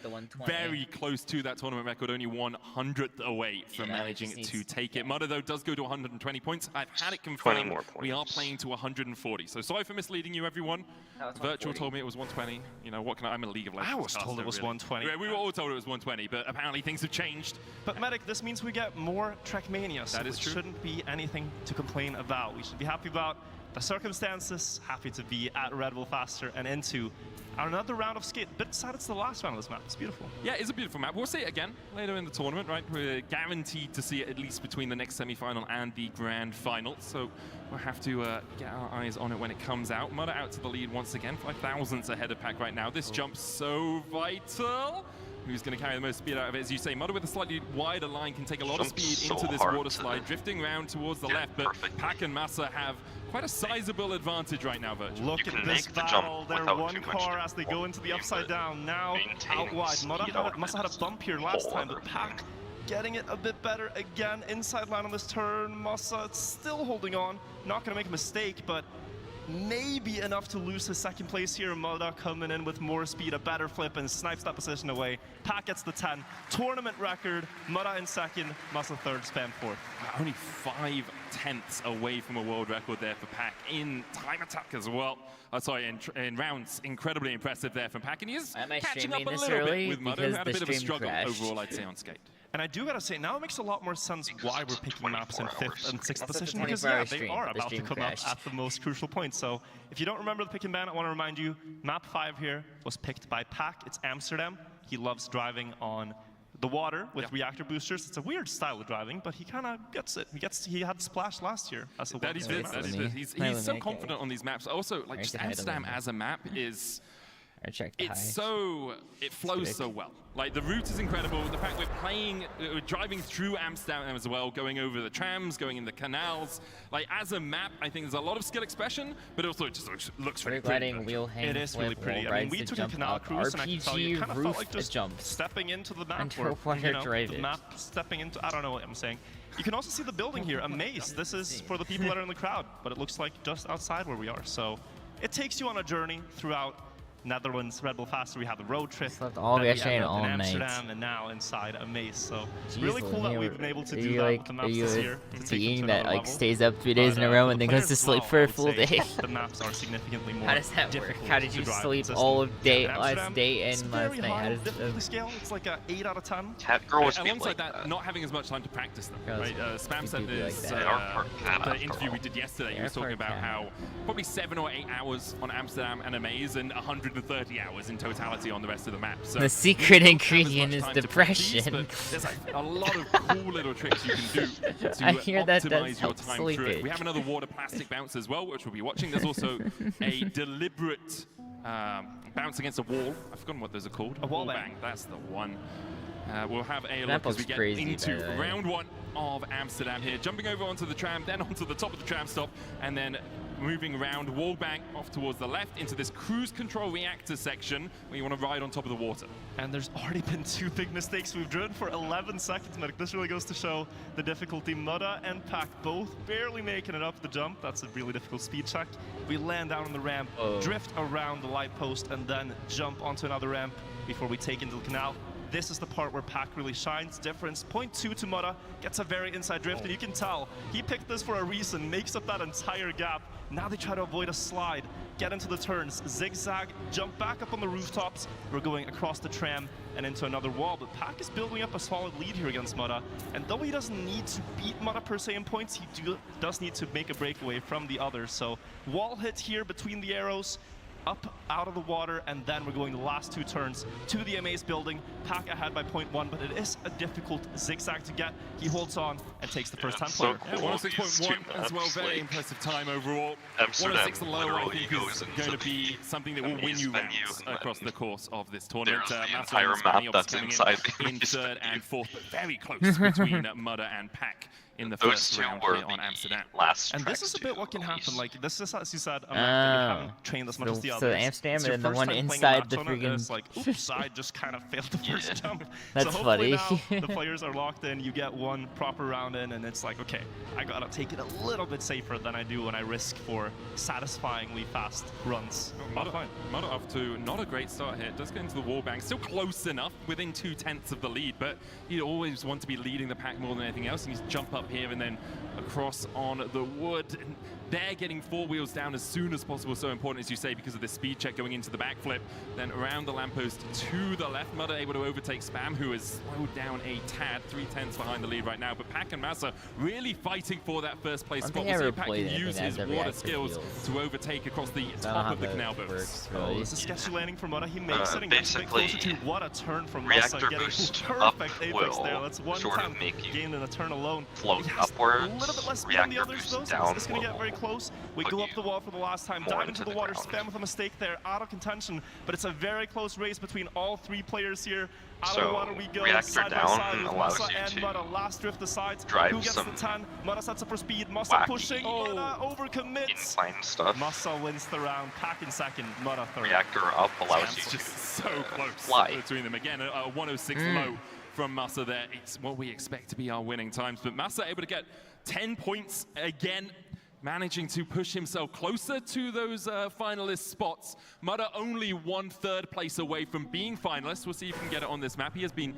Speaker 18: Very close to that tournament record, only 100th away from managing to take it. Mudder, though, does go to 120 points. I've had it confirmed. We are playing to 140. So sorry for misleading you, everyone. Virtual told me it was 120. You know, what can I'm a League of Legends.
Speaker 19: I was told it was 120.
Speaker 18: Yeah, we were all told it was 120, but apparently things have changed.
Speaker 19: But Medic, this means we get more Trackmania, so it shouldn't be anything to complain about. We should be happy about the circumstances, happy to be at Red Bull Faster and into another round of skate. Bit sad it's the last round of this map. It's beautiful.
Speaker 18: Yeah, it's a beautiful map. We'll see it again later in the tournament, right? We're guaranteed to see it at least between the next semi-final and the grand final. So we'll have to get our eyes on it when it comes out. Mudder out to the lead once again, 5,000ths ahead of Pack right now. This jump's so vital. Who's going to carry the most speed out of it? As you say, Mudder with a slightly wider line can take a lot of speed into this water slide, drifting around towards the left, but Pack and Massa have quite a sizable advantage right now, Virgil.
Speaker 19: Look at this battle. They're one car as they go into the upside down. Now out wide. Massa had a bump here last time, but Pack getting it a bit better again. Inside line on this turn. Massa still holding on. Not going to make a mistake, but maybe enough to lose his second place here. Mudda coming in with more speed, a better flip, and snipes that position away. Pack gets the 10. Tournament record, Mudda in second, Massa third, Spam fourth.
Speaker 18: Only 5/10 away from a world record there for Pack in time attack as well. Sorry, in rounds. Incredibly impressive there from Pack, and he's catching up a little bit with Mudda, who had a bit of a struggle overall, I'd say, on skate.
Speaker 19: And I do gotta say, now it makes a lot more sense why we're picking maps in 5th and 6th position, because yeah, they are about to come up at the most crucial point. So if you don't remember the pick and ban, I want to remind you, map 5 here was picked by Pack. It's Amsterdam. He loves driving on the water with reactor boosters. It's a weird style of driving, but he kind of gets it. He had Splash last year. That's a
Speaker 18: that he did. He's so confident on these maps. Also, like just Amsterdam as a map is. It flows so well. Like the route is incredible. The fact we're driving through Amsterdam as well, going over the trams, going in the canals. Like as a map, I think there's a lot of skill expression, but also it just looks really pretty.
Speaker 19: It is really pretty. I mean, we took a canal cruise, and I can tell you, it kind of felt like just stepping into the map, or the map stepping into. I don't know what I'm saying. You can also see the building here, a maze. This is for the people that are in the crowd, but it looks like just outside where we are. So it takes you on a journey throughout Netherlands, Red Bull Faster. We have the road trip
Speaker 1: all
Speaker 19: in
Speaker 1: all
Speaker 19: Amsterdam, and now inside a maze. So really cool that we've been able to do that with the maps this year.
Speaker 1: Being that like stays up 3 days in a row and then goes to sleep for a full day.
Speaker 19: The maps are significantly more.
Speaker 1: How does that work? How did you sleep all of day last day and last night? How does
Speaker 19: difficulty scale? It's like a 8 out of 10.
Speaker 18: Alongside that, not having as much time to practice them. Right? Spam said this. The interview we did yesterday, he was talking about how probably 7 or 8 hours on Amsterdam and a maze, and 130 hours in totality on the rest of the map. So
Speaker 1: the secret ingredient is depression.
Speaker 18: There's a lot of cool little tricks you can do to optimize your time through it. We have another water plastic bounce as well, which we'll be watching. There's also a deliberate bounce against a wall. I've forgotten what those are called.
Speaker 19: A wall bang.
Speaker 18: That's the one. We'll have a look as we get into round 1 of Amsterdam here. Jumping over onto the tram, then onto the top of the tram stop, and then moving around wall bank off towards the left into this cruise control reactor section where you want to ride on top of the water.
Speaker 19: And there's already been 2 big mistakes. We've driven for 11 seconds, Medic. This really goes to show the difficulty. Mudda and Pack both barely making it up the jump. That's a really difficult speed check. We land down on the ramp, drift around the light post, and then jump onto another ramp before we take into the canal. This is the part where Pack really shines. Difference 0.2 to Mudda, gets a very inside drift, and you can tell he picked this for a reason, makes up that entire gap. Now they try to avoid a slide, get into the turns, zigzag, jump back up on the rooftops. We're going across the tram and into another wall, but Pack is building up a solid lead here against Mudda. And though he doesn't need to beat Mudda per se in points, he does need to make a breakaway from the others. So wall hit here between the arrows, up out of the water, and then we're going the last 2 turns to the MA's building. Pack ahead by 0.1, but it is a difficult zigzag to get. He holds on and takes the first 10 player.
Speaker 18: Cool. 106.1 as well, very impressive time overall. 106 low, I think, is going to be something that will win you rounds across the course of this tournament.
Speaker 2: The entire map that's inside
Speaker 18: in 3rd and 4th, but very close between Mudda and Pack in the first round here on Amsterdam.
Speaker 19: And this is a bit what can happen. Like this is, as you said, a map that you haven't trained as much as the others.
Speaker 1: So Amsterdam and the one inside the freaking.
Speaker 19: Like, oops, I just kind of failed the first jump.
Speaker 1: That's
Speaker 19: so
Speaker 1: funny.
Speaker 19: Now the players are locked in. You get one proper round in, and it's like, okay, I gotta take it a little bit safer than I do when I risk for satisfyingly fast runs.
Speaker 18: Mudda off to not a great start here. Does get into the wall bang, still close enough, within 2/10 of the lead, but you always want to be leading the pack more than anything else. And he's jump up here and then across on the wood. And they're getting 4 wheels down as soon as possible. So important, as you say, because of the speed check going into the backflip. Then around the lamppost to the left. Mudda able to overtake Spam, who is slowed down a tad, 3/10 behind the lead right now. But Pack and Massa really fighting for that first place spot. We'll see if Pack can use his water skills to overtake across the top of the canal boats.
Speaker 19: Oh, this is sketchy landing from Mudda. He makes it and gets a bit closer to what a turn from
Speaker 2: Massa.
Speaker 19: Getting perfect apex there. That's one time gained in a turn alone.
Speaker 2: Float upwards.
Speaker 19: A little bit less speed than the others, though, so it's going to get very close. We go up the wall for the last time, dive into the water, Spam with a mistake there, out of contention, but it's a very close race between all 3 players here. Out of the water we go, side by side with Massa and Mudda. Last drift aside. Who gets the 10? Mudda sets up for speed. Massa pushing. Mudda overcommits.
Speaker 2: Incline stuff.
Speaker 19: Massa wins the round. Pack in second. Mudda third.
Speaker 2: Reactor up allows you
Speaker 18: to just so close
Speaker 2: fly
Speaker 18: between them. Again, a 106 low from Massa there. It's what we expect to be our winning times, but Massa able to get 10 points again. managing to push himself closer to those finalist spots. Mudder only 1/3 place away from being finalist. We'll see if he can get it on this map. He has been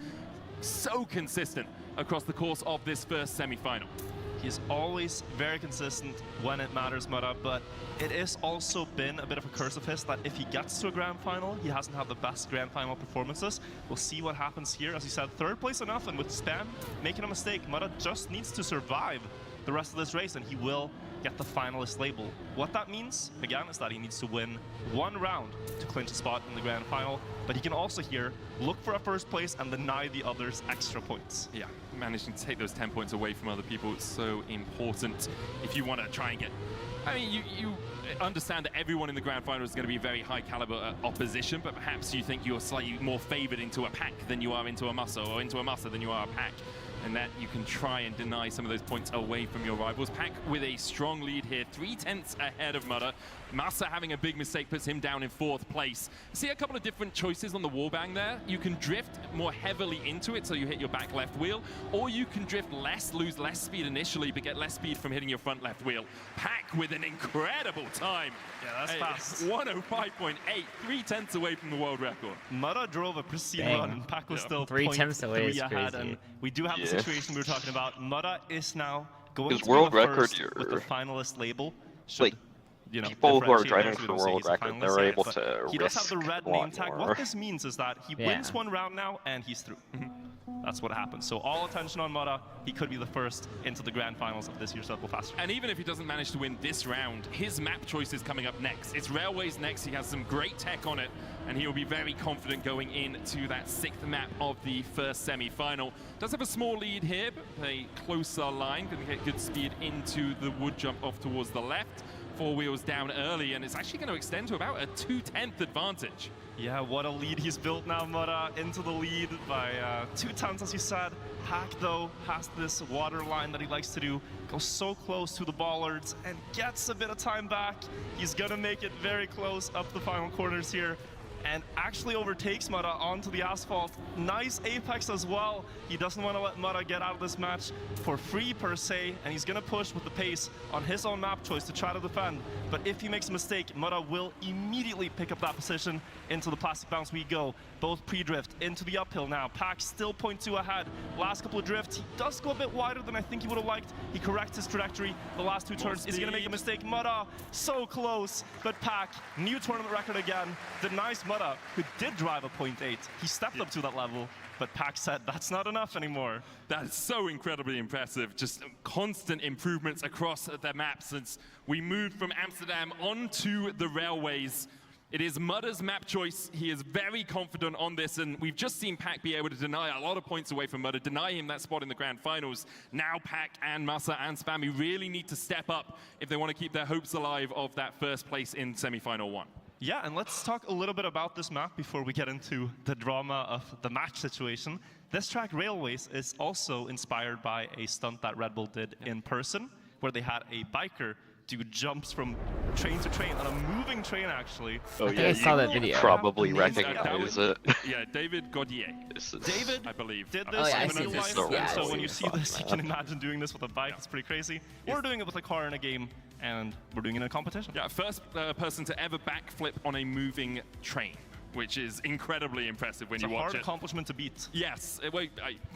Speaker 18: so consistent across the course of this first semi-final.
Speaker 19: He's always very consistent when it matters, Mudder, but it has also been a bit of a curse of his that if he gets to a grand final, he hasn't had the best grand final performances. We'll see what happens here. As you said, 3rd place enough, and with Spam making a mistake, Mudder just needs to survive the rest of this race, and he will get the finalist label. What that means, again, is that he needs to win 1 round to clinch a spot in the grand final, but he can also here look for a 1st place and deny the others extra points.
Speaker 18: Yeah, managing to take those 10 points away from other people is so important if you want to try and get... I mean, you understand that everyone in the grand final is going to be very high caliber opposition, but perhaps you think you're slightly more favored into a pack than you are into a muscle, or into a muscle than you are a pack. And that you can try and deny some of those points away from your rivals. Pack with a strong lead here, 3/10 ahead of Mudder. Massa having a big mistake puts him down in 4th place. See a couple of different choices on the wallbang there. You can drift more heavily into it, so you hit your back left wheel, or you can drift less, lose less speed initially, but get less speed from hitting your front left wheel. Pack with an incredible time.
Speaker 19: Yeah, that's fast.
Speaker 18: 105.8, 3/10 away from the world record.
Speaker 19: Mudder drove a pristine run, and Pack was still
Speaker 1: 3/10 away is
Speaker 19: ahead,
Speaker 1: crazy.
Speaker 19: and we do have the situation we were talking about. Mudder is now going
Speaker 2: His
Speaker 19: to
Speaker 2: world
Speaker 19: be the
Speaker 2: record,
Speaker 19: first with the finalist label.
Speaker 2: Like,
Speaker 19: You know,
Speaker 2: people who are
Speaker 19: differentiate
Speaker 2: driving
Speaker 19: those, we
Speaker 2: for
Speaker 19: don't say
Speaker 2: world
Speaker 19: he's a
Speaker 2: record,
Speaker 19: finalist
Speaker 2: they're
Speaker 19: yet,
Speaker 2: able
Speaker 19: but
Speaker 2: to
Speaker 19: he does have
Speaker 2: risk
Speaker 19: the red
Speaker 2: a lot
Speaker 19: name tag.
Speaker 2: more.
Speaker 19: What this means is that he wins 1 round now and he's through. That's what happens. So all attention on Mudder. He could be the first into the grand finals of this year's Red Bull Fast Track.
Speaker 18: And even if he doesn't manage to win this round, his map choice is coming up next. It's Railways next. He has some great tech on it, and he will be very confident going into that 6th map of the first semi-final. Does have a small lead here, but a closer line. Going to get good speed into the wood jump off towards the left. 4 wheels down early, and it's actually going to extend to about a 2/10 advantage.
Speaker 19: Yeah, what a lead he's built now, Mudder, into the lead by 2/10, as you said. Pack, though, has this water line that he likes to do, goes so close to the bollards and gets a bit of time back. He's going to make it very close up the final corners here, and actually overtakes Mudder onto the asphalt. Nice apex as well. He doesn't want to let Mudder get out of this match for free per se, and he's going to push with the pace on his own map choice to try to defend. But if he makes a mistake, Mudder will immediately pick up that position. Into the plastic bounce we go. Both pre-drift into the uphill now. Pack still 0.2 ahead. Last couple of drifts, he does go a bit wider than I think he would have liked. He corrects his trajectory. The last 2 turns, is he going to make a mistake? Mudder, so close, but Pack, new tournament record again. Denies Mudder, who did drive a 0.8. He stepped up to that level, but Pack said that's not enough anymore.
Speaker 18: That is so incredibly impressive. Just constant improvements across the map since we moved from Amsterdam onto the railways. It is Mudder's map choice. He is very confident on this, and we've just seen Pack be able to deny a lot of points away from Mudder, deny him that spot in the grand finals. Now Pack and Massa and Spammy really need to step up if they want to keep their hopes alive of that first place in semi-final 1.
Speaker 19: Yeah, and let's talk a little bit about this map before we get into the drama of the match situation. This track, Railways, is also inspired by a stunt that Red Bull did in person, where they had a biker do jumps from train to train, on a moving train, actually.
Speaker 2: Oh, yeah, I saw that video. Probably recognize it.
Speaker 18: Yeah, David Gaudier.
Speaker 19: David,
Speaker 18: I believe,
Speaker 19: did this in real life,
Speaker 2: Yeah,
Speaker 19: so when you see this, you can imagine doing this with a bike. It's pretty crazy. We're doing it with a car in a game, and we're doing it in a competition.
Speaker 18: Yeah, first person to ever backflip on a moving train, which is incredibly impressive when you watch it.
Speaker 19: It's a hard accomplishment to beat.
Speaker 18: Yes,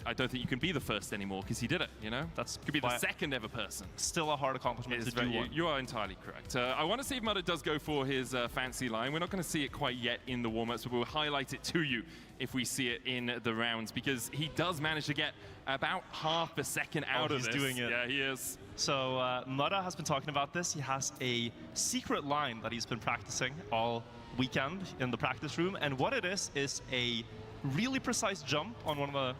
Speaker 18: I don't think you can be the first anymore because he did it, you know? That's could be the second ever person.
Speaker 19: Still a hard accomplishment to do one.
Speaker 18: You are entirely correct. I want to see if Mudder does go for his fancy line. We're not going to see it quite yet in the warm-ups, but we'll highlight it to you if we see it in the rounds, because he does manage to get about half a second out of this.
Speaker 19: He's doing it.
Speaker 18: Yeah, he is.
Speaker 19: So Mudder has been talking about this. He has a secret line that he's been practicing all weekend in the practice room, and what it is a really precise jump on one of the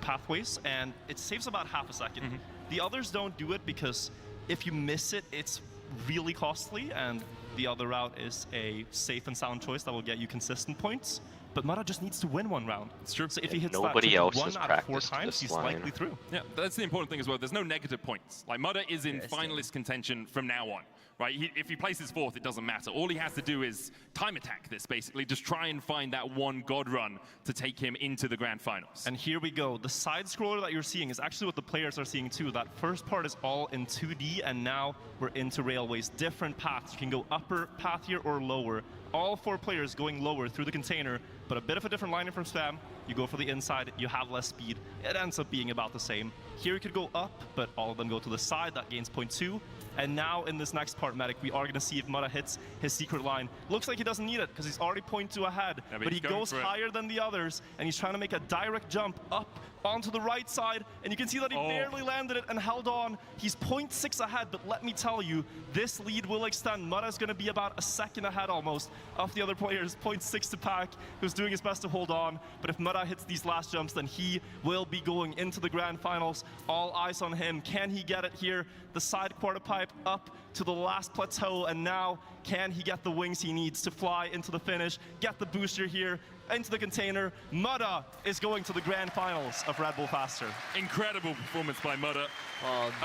Speaker 19: pathways, and it saves about half a second. The others don't do it because if you miss it, it's really costly, and the other route is a safe and sound choice that will get you consistent points. But Mudder just needs to win one round.
Speaker 18: It's true.
Speaker 19: So if he hits
Speaker 2: Nobody
Speaker 19: that
Speaker 2: else
Speaker 19: 1
Speaker 2: has
Speaker 19: out of 4
Speaker 2: practiced
Speaker 19: times,
Speaker 2: this
Speaker 19: he's
Speaker 2: line.
Speaker 19: likely through.
Speaker 18: Yeah, that's the important thing as well. There's no negative points. Like, Mudder is in finalist contention from now on. right? If he places 4th, it doesn't matter. All he has to do is time attack this, basically. Just try and find that one God run to take him into the grand finals.
Speaker 19: And here we go. The side scroller that you're seeing is actually what the players are seeing too. That first part is all in 2D, and now we're into railways. Different paths. You can go upper path here or lower. All 4 players going lower through the container, but a bit of a different lining from Spam. You go for the inside, you have less speed. It ends up being about the same. Here you could go up, but all of them go to the side. That gains 0.2. And now in this next part, Medic, we are going to see if Mudda hits his secret line. Looks like he doesn't need it because he's already 0.2 ahead. Yeah, but he goes higher than the others, and he's trying to make a direct jump up onto the right side. And you can see that he barely landed it and held on. He's 0.6 ahead, but let me tell you, this lead will extend. Mudda's going to be about a second ahead almost of the other players. 0.6 to Pack, who's doing his best to hold on. But if Mudda hits these last jumps, then he will be going into the grand finals. All eyes on him. Can he get it here? The side quarter pipe up to the last plateau, and now can he get the wings he needs to fly into the finish, get the booster here into the container? Mudda is going to the grand finals of Red Bull Faster.
Speaker 18: Incredible performance by Mudda.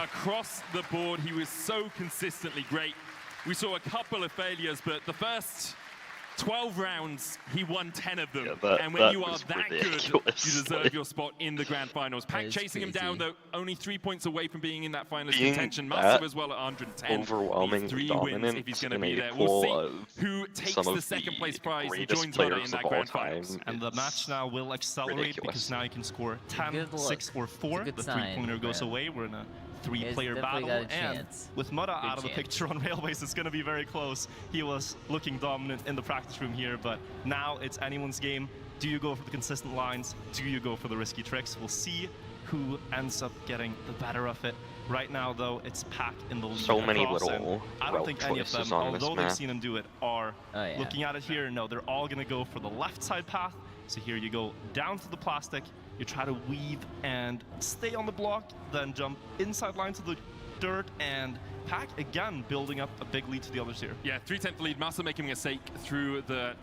Speaker 18: Across the board, he was so consistently great. We saw a couple of failures, but the first 12 rounds, he won 10 of them.
Speaker 2: Yeah,
Speaker 18: and when you are that
Speaker 2: ridiculous.
Speaker 18: good, you deserve your spot in the grand finals. Pack chasing him down, though, only 3 points away from being in that finalist contention. Massive as well at 110.
Speaker 2: Overwhelming
Speaker 18: 3
Speaker 2: dominance
Speaker 18: wins if he's going to be there.
Speaker 2: We'll
Speaker 18: We'll see who takes the second place prize and joins Mudda in that grand finals.
Speaker 19: And the match now will accelerate because now you can score 10, 6, or 4. The 3-pointer goes away. We're in a 3-player battle, and with Mudda out of the picture on railways, it's going to be very close. He was looking dominant in the practice room here, but now it's anyone's game. Do you go for the consistent lines? Do you go for the risky tricks? We'll see who ends up getting the better of it. Right now, though, it's Pack in the lead.
Speaker 2: So many
Speaker 19: across,
Speaker 2: little
Speaker 19: I don't think any of them, although they've seen him do it, are looking at it here. No, they're all going to go for the left side path. So here you go down to the plastic. You try to weave and stay on the block, then jump inside line to the dirt, and Pack again building up a big lead to the others here.
Speaker 18: Yeah, 3/10 lead. Massa making a mistake through the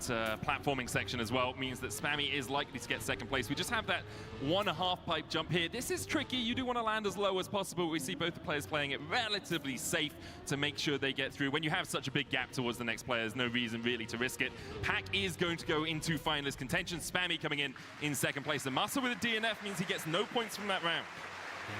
Speaker 18: platforming section as well means that Spammy is likely to get second place. We just have that 1.5 pipe jump here. This is tricky. You do want to land as low as possible. We see both the players playing it relatively safe to make sure they get through. When you have such a big gap towards the next player, there's no reason really to risk it. Pack is going to go into finalist contention. Spammy coming in second place. And Massa with a DNF means he gets no points from that round.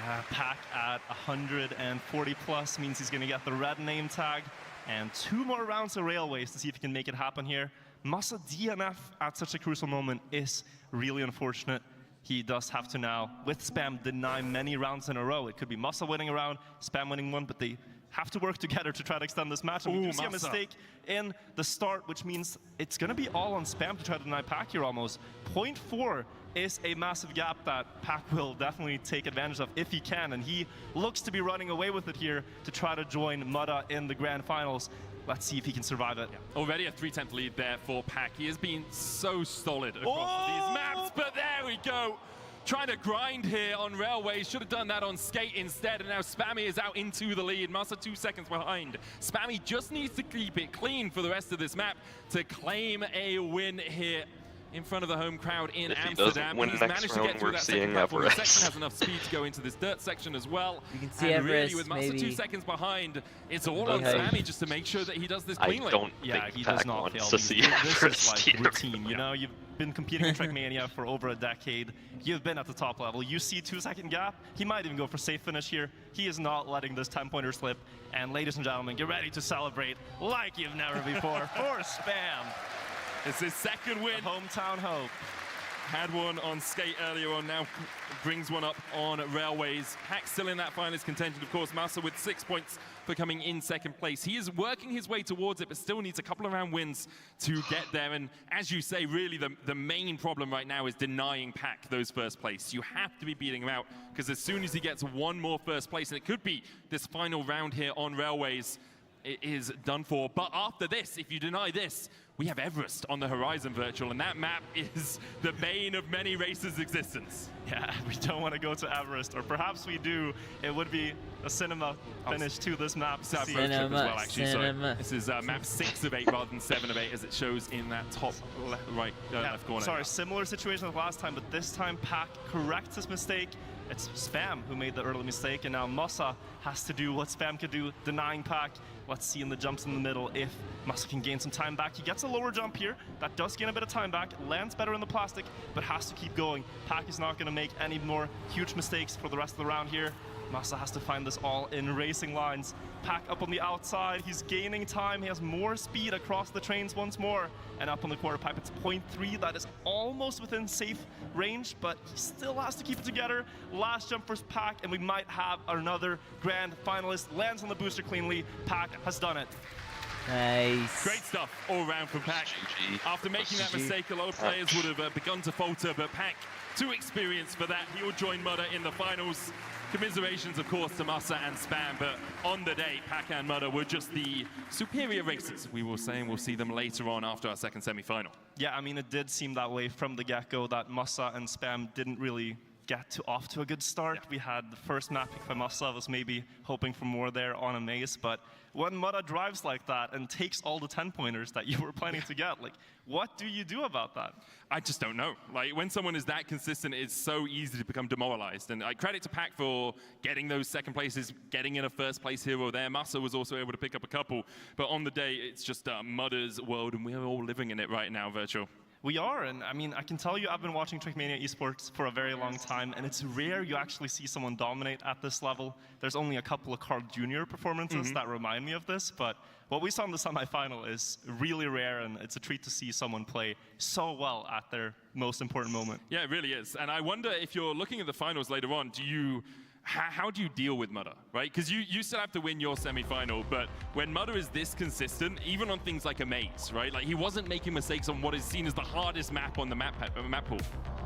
Speaker 19: Yeah, Pack at 140 plus means he's going to get the red name tag, and 2 more rounds of railways to see if he can make it happen here. Massa DNF at such a crucial moment is really unfortunate. He does have to now, with Spam, deny many rounds in a row. It could be Massa winning a round, Spam winning one, but they have to work together to try to extend this match. And we do see a mistake in the start, which means it's going to be all on Spam to try to deny Pack here almost. 0.4 is a massive gap that Pack will definitely take advantage of if he can, and he looks to be running away with it here to try to join Mudda in the grand finals. Let's see if he can survive it.
Speaker 18: Yeah. Already a 3/10 lead there for Pack. He has been so solid across these maps, but there we go. Trying to grind here on railways. Should have done that on skate instead, and now Spammy is out into the lead. Massa 2 seconds behind. Spammy just needs to keep it clean for the rest of this map to claim a win here in front of the home crowd in Amsterdam.
Speaker 2: He's
Speaker 18: managed to get through that second platform. The section has enough speed to go into this dirt section as well.
Speaker 1: You can see
Speaker 18: and
Speaker 1: Everest,
Speaker 18: really, with Massa 2 seconds behind, it's all on Spammy just to make sure that he does this cleanly.
Speaker 2: I don't
Speaker 19: think
Speaker 2: he
Speaker 19: does not fail.
Speaker 2: to see
Speaker 19: This is like routine. You know, you've been competing in Trackmania for over a decade. You've been at the top level. You see 2-second gap. He might even go for safe finish here. He is not letting this 10-pointer slip. And ladies and gentlemen, get ready to celebrate like you've never before for Spam.
Speaker 18: It's his second win.
Speaker 19: The hometown hope.
Speaker 18: Had one on skate earlier on, now brings one up on railways. Pack still in that finalist contention, of course. Massa with 6 points for coming in second place. He is working his way towards it, but still needs a couple of round wins to get there. And as you say, really the main problem right now is denying Pack those first place. You have to be beating him out, because as soon as he gets one more first place, and it could be this final round here on railways, it is done for. But after this, if you deny this, we have Everest on the horizon virtual, and that map is the bane of many racers' existence.
Speaker 19: Yeah, we don't want to go to Everest, or perhaps we do. It would be a cinema finish to this map.
Speaker 18: Cinema, as well, actually. So this is map 6 of 8 rather than 7 of 8, as it shows in that top left corner.
Speaker 19: Sorry, similar situation as last time, but this time Pack corrects his mistake It's Spam who made the early mistake, and now Masa has to do what Spam could do, denying Pack. Let's see in the jumps in the middle if Masa can gain some time back. He gets a lower jump here. That does gain a bit of time back. Lands better in the plastic, but has to keep going. Pack is not going to make any more huge mistakes for the rest of the round here. Masa has to find this all in racing lines. Pack up on the outside. He's gaining time. He has more speed across the trains once more. And up on the quarter pipe, it's 0.3. That is almost within safe range, but he still has to keep it together. Last jump for Pack, and we might have another grand finalist. Lands on the booster cleanly. Pack has done it.
Speaker 1: Nice.
Speaker 18: Great stuff all around from Pack. After making that mistake, a lot of players would have begun to falter, but Pack, too experienced for that. He will join Mudder in the finals. Commiserations, of course, to Masa and Spam, but on the day, Pack and Mudder were just the superior racers, we will say, and we'll see them later on after our second semi-final.
Speaker 19: Yeah, I mean, it did seem that way from the get-go, that Masa and Spam didn't really get off to a good start. Yeah. We had the first map pick by Masa, was maybe hoping for more there on a maze, but when Mudder drives like that and takes all the 10-pointers that you were planning to get, like, what do you do about that?
Speaker 18: I just don't know. Like, when someone is that consistent, it's so easy to become demoralized. And credit to Pack for getting those second places, getting in a first place here or there. Masa was also able to pick up a couple. But on the day, it's just Mudder's world, and we're all living in it right now, Virtual.
Speaker 19: We are, and I mean, I can tell you I've been watching Trackmania esports for a very long time, and it's rare you actually see someone dominate at this level. There's only a couple of Carl Jr. performances that remind me of this, but what we saw in the semifinal is really rare, and it's a treat to see someone play so well at their most important moment.
Speaker 18: Yeah, it really is. And I wonder if you're looking at the finals later on, how do you deal with Mudder, right? Because you still have to win your semi-final, but when Mudder is this consistent, even on things like a maze, right? Like, he wasn't making mistakes on what is seen as the hardest map on the map pool.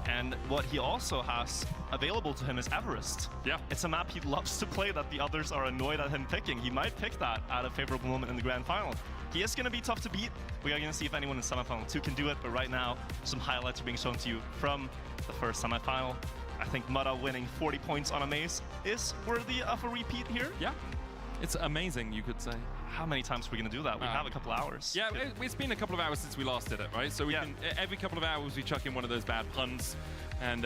Speaker 19: And what he also has available to him is Everest.
Speaker 18: Yeah.
Speaker 19: It's a map he loves to play that the others are annoyed at him picking. He might pick that at a favorable moment in the grand final. He is going to be tough to beat. We are going to see if anyone in semifinal 2 can do it, but right now, some highlights are being shown to you from the first semifinal. I think Mudder winning 40 points on a maze is worthy of a repeat here.
Speaker 18: Yeah, it's amazing, you could say.
Speaker 19: How many times are we going to do that? We have a couple hours.
Speaker 18: Yeah, it's been a couple of hours since we last did it, right? So we can, every couple of hours we chuck in one of those bad puns. And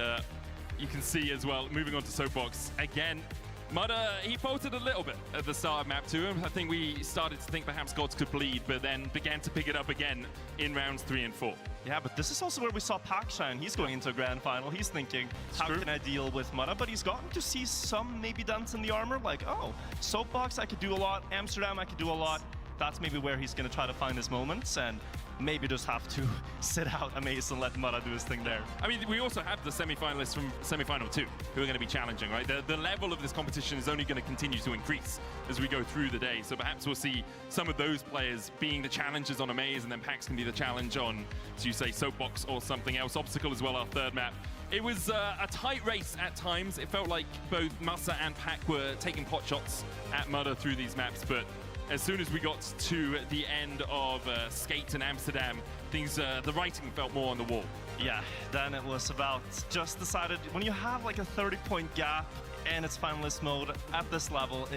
Speaker 18: you can see as well, moving on to Soapbox, again, Mudder, he faltered a little bit at the start of map 2. I think we started to think perhaps gods could bleed, but then began to pick it up again in rounds 3 and 4.
Speaker 19: Yeah, but this is also where we saw Pack shine. He's going into a grand final. He's thinking, how can I deal with Mudder? But he's gotten to see some maybe dents in the armor, like, oh, Soapbox, I could do a lot. Amsterdam, I could do a lot. That's maybe where he's going to try to find his moments, and maybe just have to sit out a maze and let Mudder do his thing there.
Speaker 18: I mean, we also have the semi-finalists from semi-final 2 who are going to be challenging, right? The level of this competition is only going to continue to increase as we go through the day. So perhaps we'll see some of those players being the challengers on a maze, and then Pax can be the challenge on, as you say, Soapbox or something else. Obstacle as well, our third map. It was a tight race at times. It felt like both Masa and Pack were taking pot shots at Mudder through these maps, but as soon as we got to the end of Skate and Amsterdam, things, the writing felt more on the wall.
Speaker 19: Yeah, then it was about just decided, when you have like a 30-point gap and it's finalist mode at this level,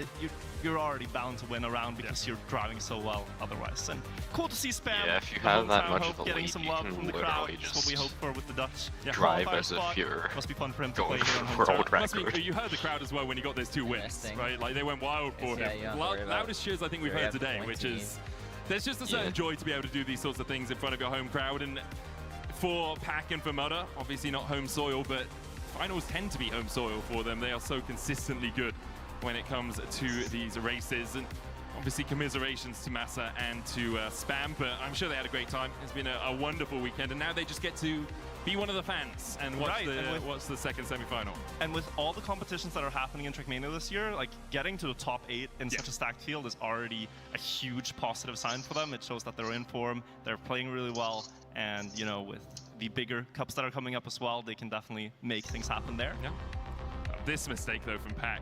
Speaker 19: you're already bound to win a round because you're driving so well otherwise. And cool to see Spam.
Speaker 2: Yeah, if you have that much
Speaker 19: of
Speaker 2: of a
Speaker 19: getting
Speaker 2: lead,
Speaker 19: some
Speaker 2: you
Speaker 19: love
Speaker 2: can
Speaker 19: from the crowd.
Speaker 2: literally
Speaker 19: That's what we hope for with the Dutch.
Speaker 2: drive as if you're
Speaker 19: must be fun for him to
Speaker 2: going
Speaker 19: play here on home
Speaker 2: for
Speaker 19: turf.
Speaker 2: old record.
Speaker 18: You heard the crowd as well when he got those 2 wins, right? Like, they went wild for him. Loudest cheers I think we've heard today, which is, there's just a certain joy to be able to do these sorts of things in front of your home crowd. And for Pack and for Mudder, obviously not home soil, but finals tend to be home soil for them. They are so consistently good when it comes to these races. And obviously commiserations to Masa and to Spam, but I'm sure they had a great time. It's been a wonderful weekend, and now they just get to be one of the fans and watch the second semi-final.
Speaker 19: And with all the competitions that are happening in Trackmania this year, like, getting to the top 8 in such a stacked field is already a huge positive sign for them. It shows that they're in form, they're playing really well, and, you know, with the bigger cups that are coming up as well, they can definitely make things happen there.
Speaker 18: Yeah. This mistake, though, from Pack.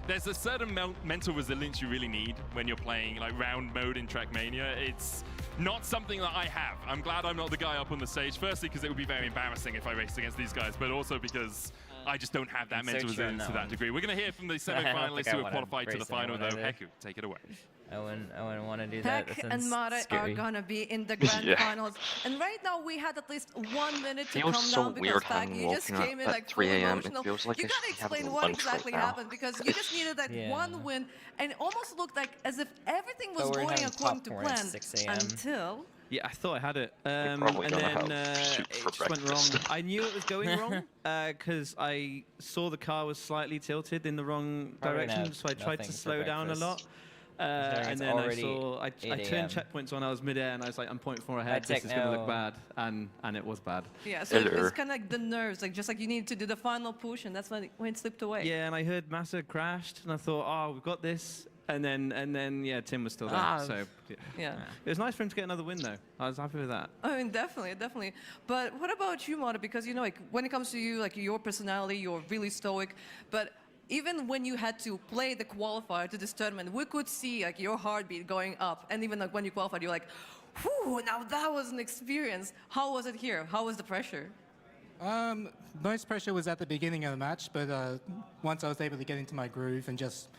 Speaker 18: There's a certain mental resilience you really need when you're playing like round mode in Trackmania. It's not something that I have. I'm glad I'm not the guy up on the stage. Firstly, because it would be very embarrassing if I raced against these guys, but also because I just don't have that
Speaker 1: I'm so
Speaker 18: mental
Speaker 1: true on
Speaker 18: resilience
Speaker 1: that
Speaker 18: to that
Speaker 1: one.
Speaker 18: degree. We're going to hear from the
Speaker 1: I don't think
Speaker 18: semi-finalists
Speaker 1: I
Speaker 18: who have
Speaker 1: wanna
Speaker 18: qualified to the
Speaker 1: brace
Speaker 18: final, though.
Speaker 1: anyone either.
Speaker 18: Heku, take it away.
Speaker 1: I wouldn't want to do that.
Speaker 16: Peck
Speaker 1: That
Speaker 16: and
Speaker 1: sounds
Speaker 16: Mara are
Speaker 1: scary.
Speaker 16: gonna be in the grand
Speaker 2: Yeah.
Speaker 16: finals, and right now we had at least 1 minute to
Speaker 2: Feels
Speaker 16: calm
Speaker 2: so
Speaker 16: down because
Speaker 2: weird
Speaker 16: Peck,
Speaker 2: having
Speaker 16: you just
Speaker 2: woken up
Speaker 16: came in
Speaker 2: at
Speaker 16: like
Speaker 2: 3
Speaker 16: full
Speaker 2: a.m. It
Speaker 16: emotional.
Speaker 2: feels like
Speaker 16: You
Speaker 2: I
Speaker 16: gotta
Speaker 2: should have
Speaker 16: explain
Speaker 2: a
Speaker 16: what
Speaker 2: lunch
Speaker 16: exactly
Speaker 2: right now.
Speaker 16: happened because you just needed that
Speaker 1: Yeah.
Speaker 16: one win, and it almost looked like as if everything was
Speaker 1: But we're
Speaker 16: going
Speaker 1: having
Speaker 16: according to
Speaker 1: popcorn at
Speaker 16: plan
Speaker 1: 6 a.m.
Speaker 16: until.
Speaker 8: Yeah, I thought I had it.
Speaker 2: probably
Speaker 8: And
Speaker 2: gonna
Speaker 8: then
Speaker 2: have soup
Speaker 8: it
Speaker 2: for
Speaker 8: just went wrong.
Speaker 2: breakfast.
Speaker 8: I knew it was going wrong because I saw the car was slightly tilted in the wrong
Speaker 1: Probably gonna
Speaker 8: direction,
Speaker 1: have
Speaker 8: so I tried
Speaker 1: nothing
Speaker 8: to
Speaker 1: for
Speaker 8: slow down a lot.
Speaker 1: breakfast. Considering
Speaker 8: And
Speaker 1: it's
Speaker 8: then I
Speaker 1: already
Speaker 8: saw, I
Speaker 1: 8
Speaker 8: turned
Speaker 1: a.m.
Speaker 8: checkpoints on, I was midair, and I was like, I'm 0.4 ahead,
Speaker 1: My
Speaker 8: this is going to look
Speaker 1: techno-
Speaker 8: bad. And it was bad.
Speaker 16: Yeah, so
Speaker 2: Hello.
Speaker 16: it's kind of like the nerves, like just like you need to do the final push, and that's when it slipped away.
Speaker 8: Yeah, and I heard Massa crashed, and I thought, oh, we've got this. And then, yeah, Tim was still there. So, yeah.
Speaker 16: Yeah.
Speaker 8: It was nice for him to get another win, though. I was happy with that.
Speaker 16: I mean, definitely. But what about you, Mara? Because, you know, like, when it comes to you, like, your personality, you're really stoic. But even when you had to play the qualifier to this tournament, we could see, like, your heartbeat going up. And even, like, when you qualified, you're like, whew, now that was an experience. How was it here? How was the pressure?
Speaker 11: Most pressure was at the beginning of the match, but once I was able to get into my groove and just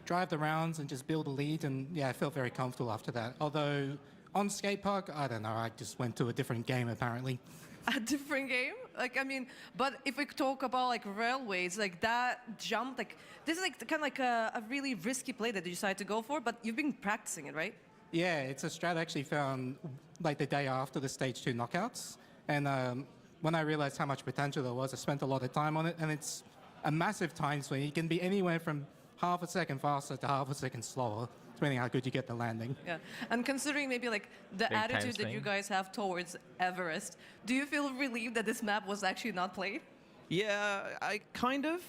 Speaker 11: drive the rounds and just build a lead, and yeah, I felt very comfortable after that. Although on skate park, I don't know, I just went to a different game apparently.
Speaker 16: A different game? Like, I mean, but if we talk about like railways, like that jump, like this is like kind of like a really risky play that you decided to go for, but you've been practicing it, right?
Speaker 11: Yeah, it's a strat I actually found like the day after the stage 2 knockouts, and when I realized how much potential there was, I spent a lot of time on it, and it's a massive time swing. It can be anywhere from half a second faster to half a second slower, depending how good you get the landing.
Speaker 16: Yeah, and considering maybe like the
Speaker 11: Big time
Speaker 16: attitude that you
Speaker 11: swing.
Speaker 16: guys have towards Everest, do you feel relieved that this map was actually not played?
Speaker 8: Yeah, I kind of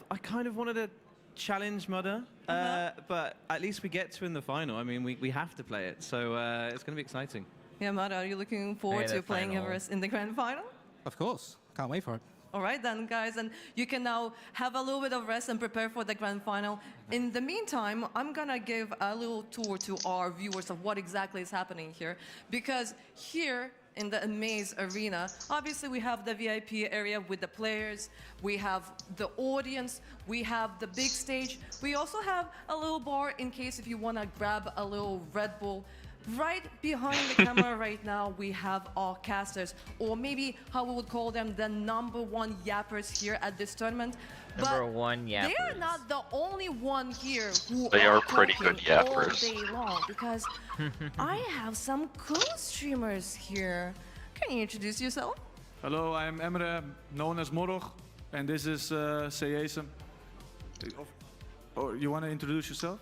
Speaker 8: wanted to challenge Mudder, but at least we get to in the final. I mean, we have to play it, so it's going to be exciting.
Speaker 16: Yeah, Mara, are you looking forward
Speaker 8: Yeah,
Speaker 16: to
Speaker 8: the
Speaker 16: playing
Speaker 8: final.
Speaker 16: Everest in the grand final?
Speaker 11: Of course, can't wait for it.
Speaker 16: All right then, guys, and you can now have a little bit of rest and prepare for the grand final. In the meantime, I'm gonna give a little tour to our viewers of what exactly is happening here, because here in the Amaze Arena, obviously we have the VIP area with the players, we have the audience, we have the big stage, we also have a little bar in case if you wanna grab a little Red Bull. Right behind the camera right now, we have our casters, or maybe how we would call them, the #1 yappers here at this tournament.
Speaker 1: Number one
Speaker 16: They are
Speaker 1: yappers.
Speaker 16: not the only one here who
Speaker 2: They are pretty
Speaker 16: talking
Speaker 2: good yappers.
Speaker 16: all day long, because I have some co-streamers here. Can you introduce yourself?
Speaker 12: Hello, I'm Emre, known as Morog, and this is Seyesem. Oh, you want to introduce yourself?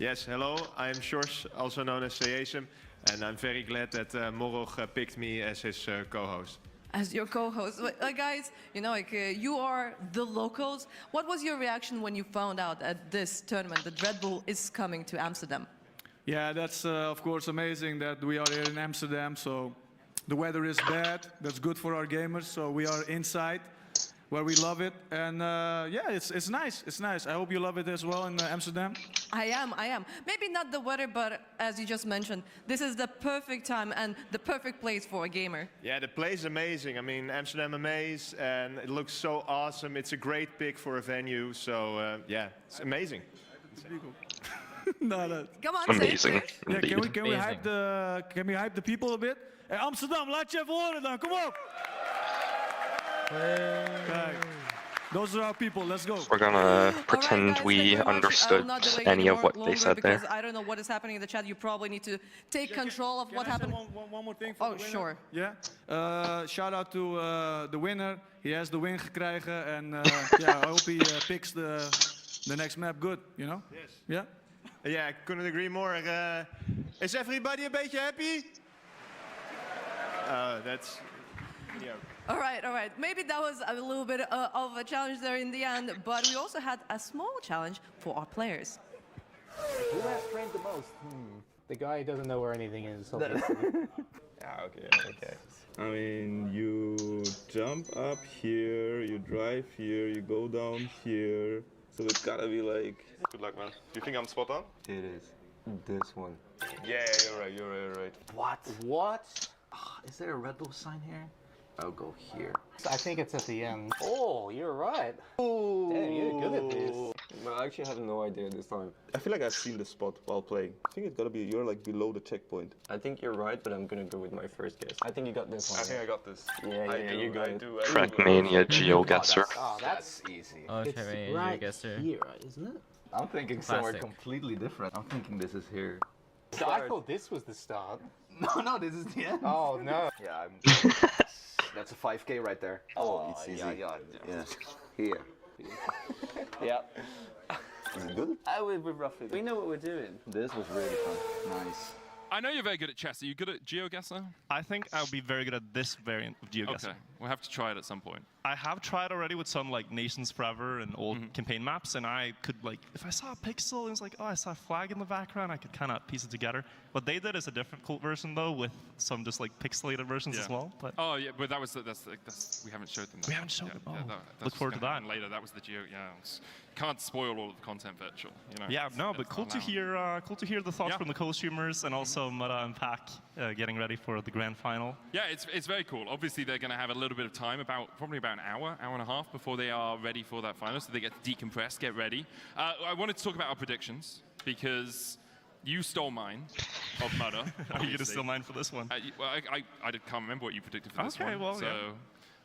Speaker 13: Yes, hello, I'm Sjors, also known as Seyesem, and I'm very glad that Morog picked me as his co-host.
Speaker 16: As your co-host. Guys, you know, like, you are the locals. What was your reaction when you found out at this tournament that Red Bull is coming to Amsterdam?
Speaker 12: Yeah, that's of course amazing that we are here in Amsterdam, so the weather is bad, that's good for our gamers, so we are inside, where we love it, and yeah, it's nice, it's nice. I hope you love it as well in Amsterdam.
Speaker 16: I am. Maybe not the weather, but as you just mentioned, this is the perfect time and the perfect place for a gamer.
Speaker 13: Yeah, the place is amazing. I mean, Amsterdam Amaze, and it looks so awesome. It's a great pick for a venue, so yeah, it's amazing.
Speaker 12: No.
Speaker 16: Come on,
Speaker 2: Amazing.
Speaker 12: Yeah, can we
Speaker 2: Amazing.
Speaker 12: hype the people a bit? Hey, Amsterdam, laat je even horen dan, kom op! Kijk, those are our people, let's go.
Speaker 2: We're gonna pretend we understood any of what they said
Speaker 16: because
Speaker 2: there.
Speaker 16: I don't know what is happening in the chat. You probably need to take control of what happened.
Speaker 12: One more thing for
Speaker 16: Oh,
Speaker 12: the winner?
Speaker 16: sure.
Speaker 12: Yeah. Shout out to the winner. He has the win gekregen, and yeah, I hope he picks the next map good. You know?
Speaker 13: Yes.
Speaker 12: Yeah.
Speaker 13: Yeah, I couldn't agree more. Is everybody a beetje happy? That's... Yeah.
Speaker 16: All right. Maybe that was a little bit of a challenge there in the end, but we also had a small challenge for our players.
Speaker 22: Who has trained the most?
Speaker 23: The guy doesn't know where anything is, obviously.
Speaker 25: Yeah, okay. I mean, you jump up here, you drive here, you go down here. So it's gotta be like...
Speaker 13: Good luck, man. Do you think I'm spot on?
Speaker 25: It is. This one.
Speaker 13: Yeah, you're right.
Speaker 6: What? What? Is there a Red Bull sign here?
Speaker 3: I'll go here.
Speaker 11: I think it's at the end.
Speaker 3: Oh, you're right.
Speaker 22: Ooh.
Speaker 3: Damn, you're good at this. But I actually have no idea this time.
Speaker 25: I feel like I've seen this spot while playing. I think it's gotta be, you're like below the checkpoint.
Speaker 3: I think you're right, but I'm gonna go with my first guess. I think you got this one.
Speaker 25: I think I got this.
Speaker 3: Yeah, you got it.
Speaker 2: Trackmania GeoGuessr.
Speaker 3: Oh, that's easy.
Speaker 1: Oh,
Speaker 3: It's
Speaker 1: Trackmania
Speaker 3: right
Speaker 1: GeoGuessr.
Speaker 3: here, isn't it? I'm thinking somewhere
Speaker 1: Classic.
Speaker 3: completely different. I'm thinking this is here.
Speaker 11: So I thought this was the start.
Speaker 3: No, this is the end.
Speaker 11: Oh no.
Speaker 3: Yeah, that's a 5K right there. Oh, it's easy. Yeah. Here. Yeah. Is it good? We're roughly. We know what we're doing. This was really fun. Nice.
Speaker 18: I know you're very good at chess. Are you good at GeoGuessr?
Speaker 19: I think I'll be very good at this variant of GeoGuessr.
Speaker 18: Okay, we'll have to try it at some point.
Speaker 19: I have tried already with some like Nations Forever and old campaign maps, and I could like, if I saw a pixel and it's like, oh, I saw a flag in the background, I could kind of piece it together. What they did is a difficult version though, with some just like pixelated versions as well. But
Speaker 18: oh yeah, but that was that's we haven't showed them. That.
Speaker 19: We haven't showed them. Oh,
Speaker 18: that's
Speaker 19: look forward to that.
Speaker 18: And later, that was the can't spoil all of the content virtual. You know.
Speaker 19: Yeah, no, but cool to hear the thoughts from the co-streamers and also Mudda and Pack getting ready for the grand final.
Speaker 18: Yeah, it's very cool. Obviously, they're going to have a little bit of time, probably about an hour and a half before they are ready for that final, so they get to decompress, get ready. I wanted to talk about our predictions because you stole mine of Mudda.
Speaker 19: Are you going to steal mine for this one?
Speaker 18: Well, I can't remember what you predicted for this one.
Speaker 19: Okay, well,
Speaker 18: so.
Speaker 19: yeah.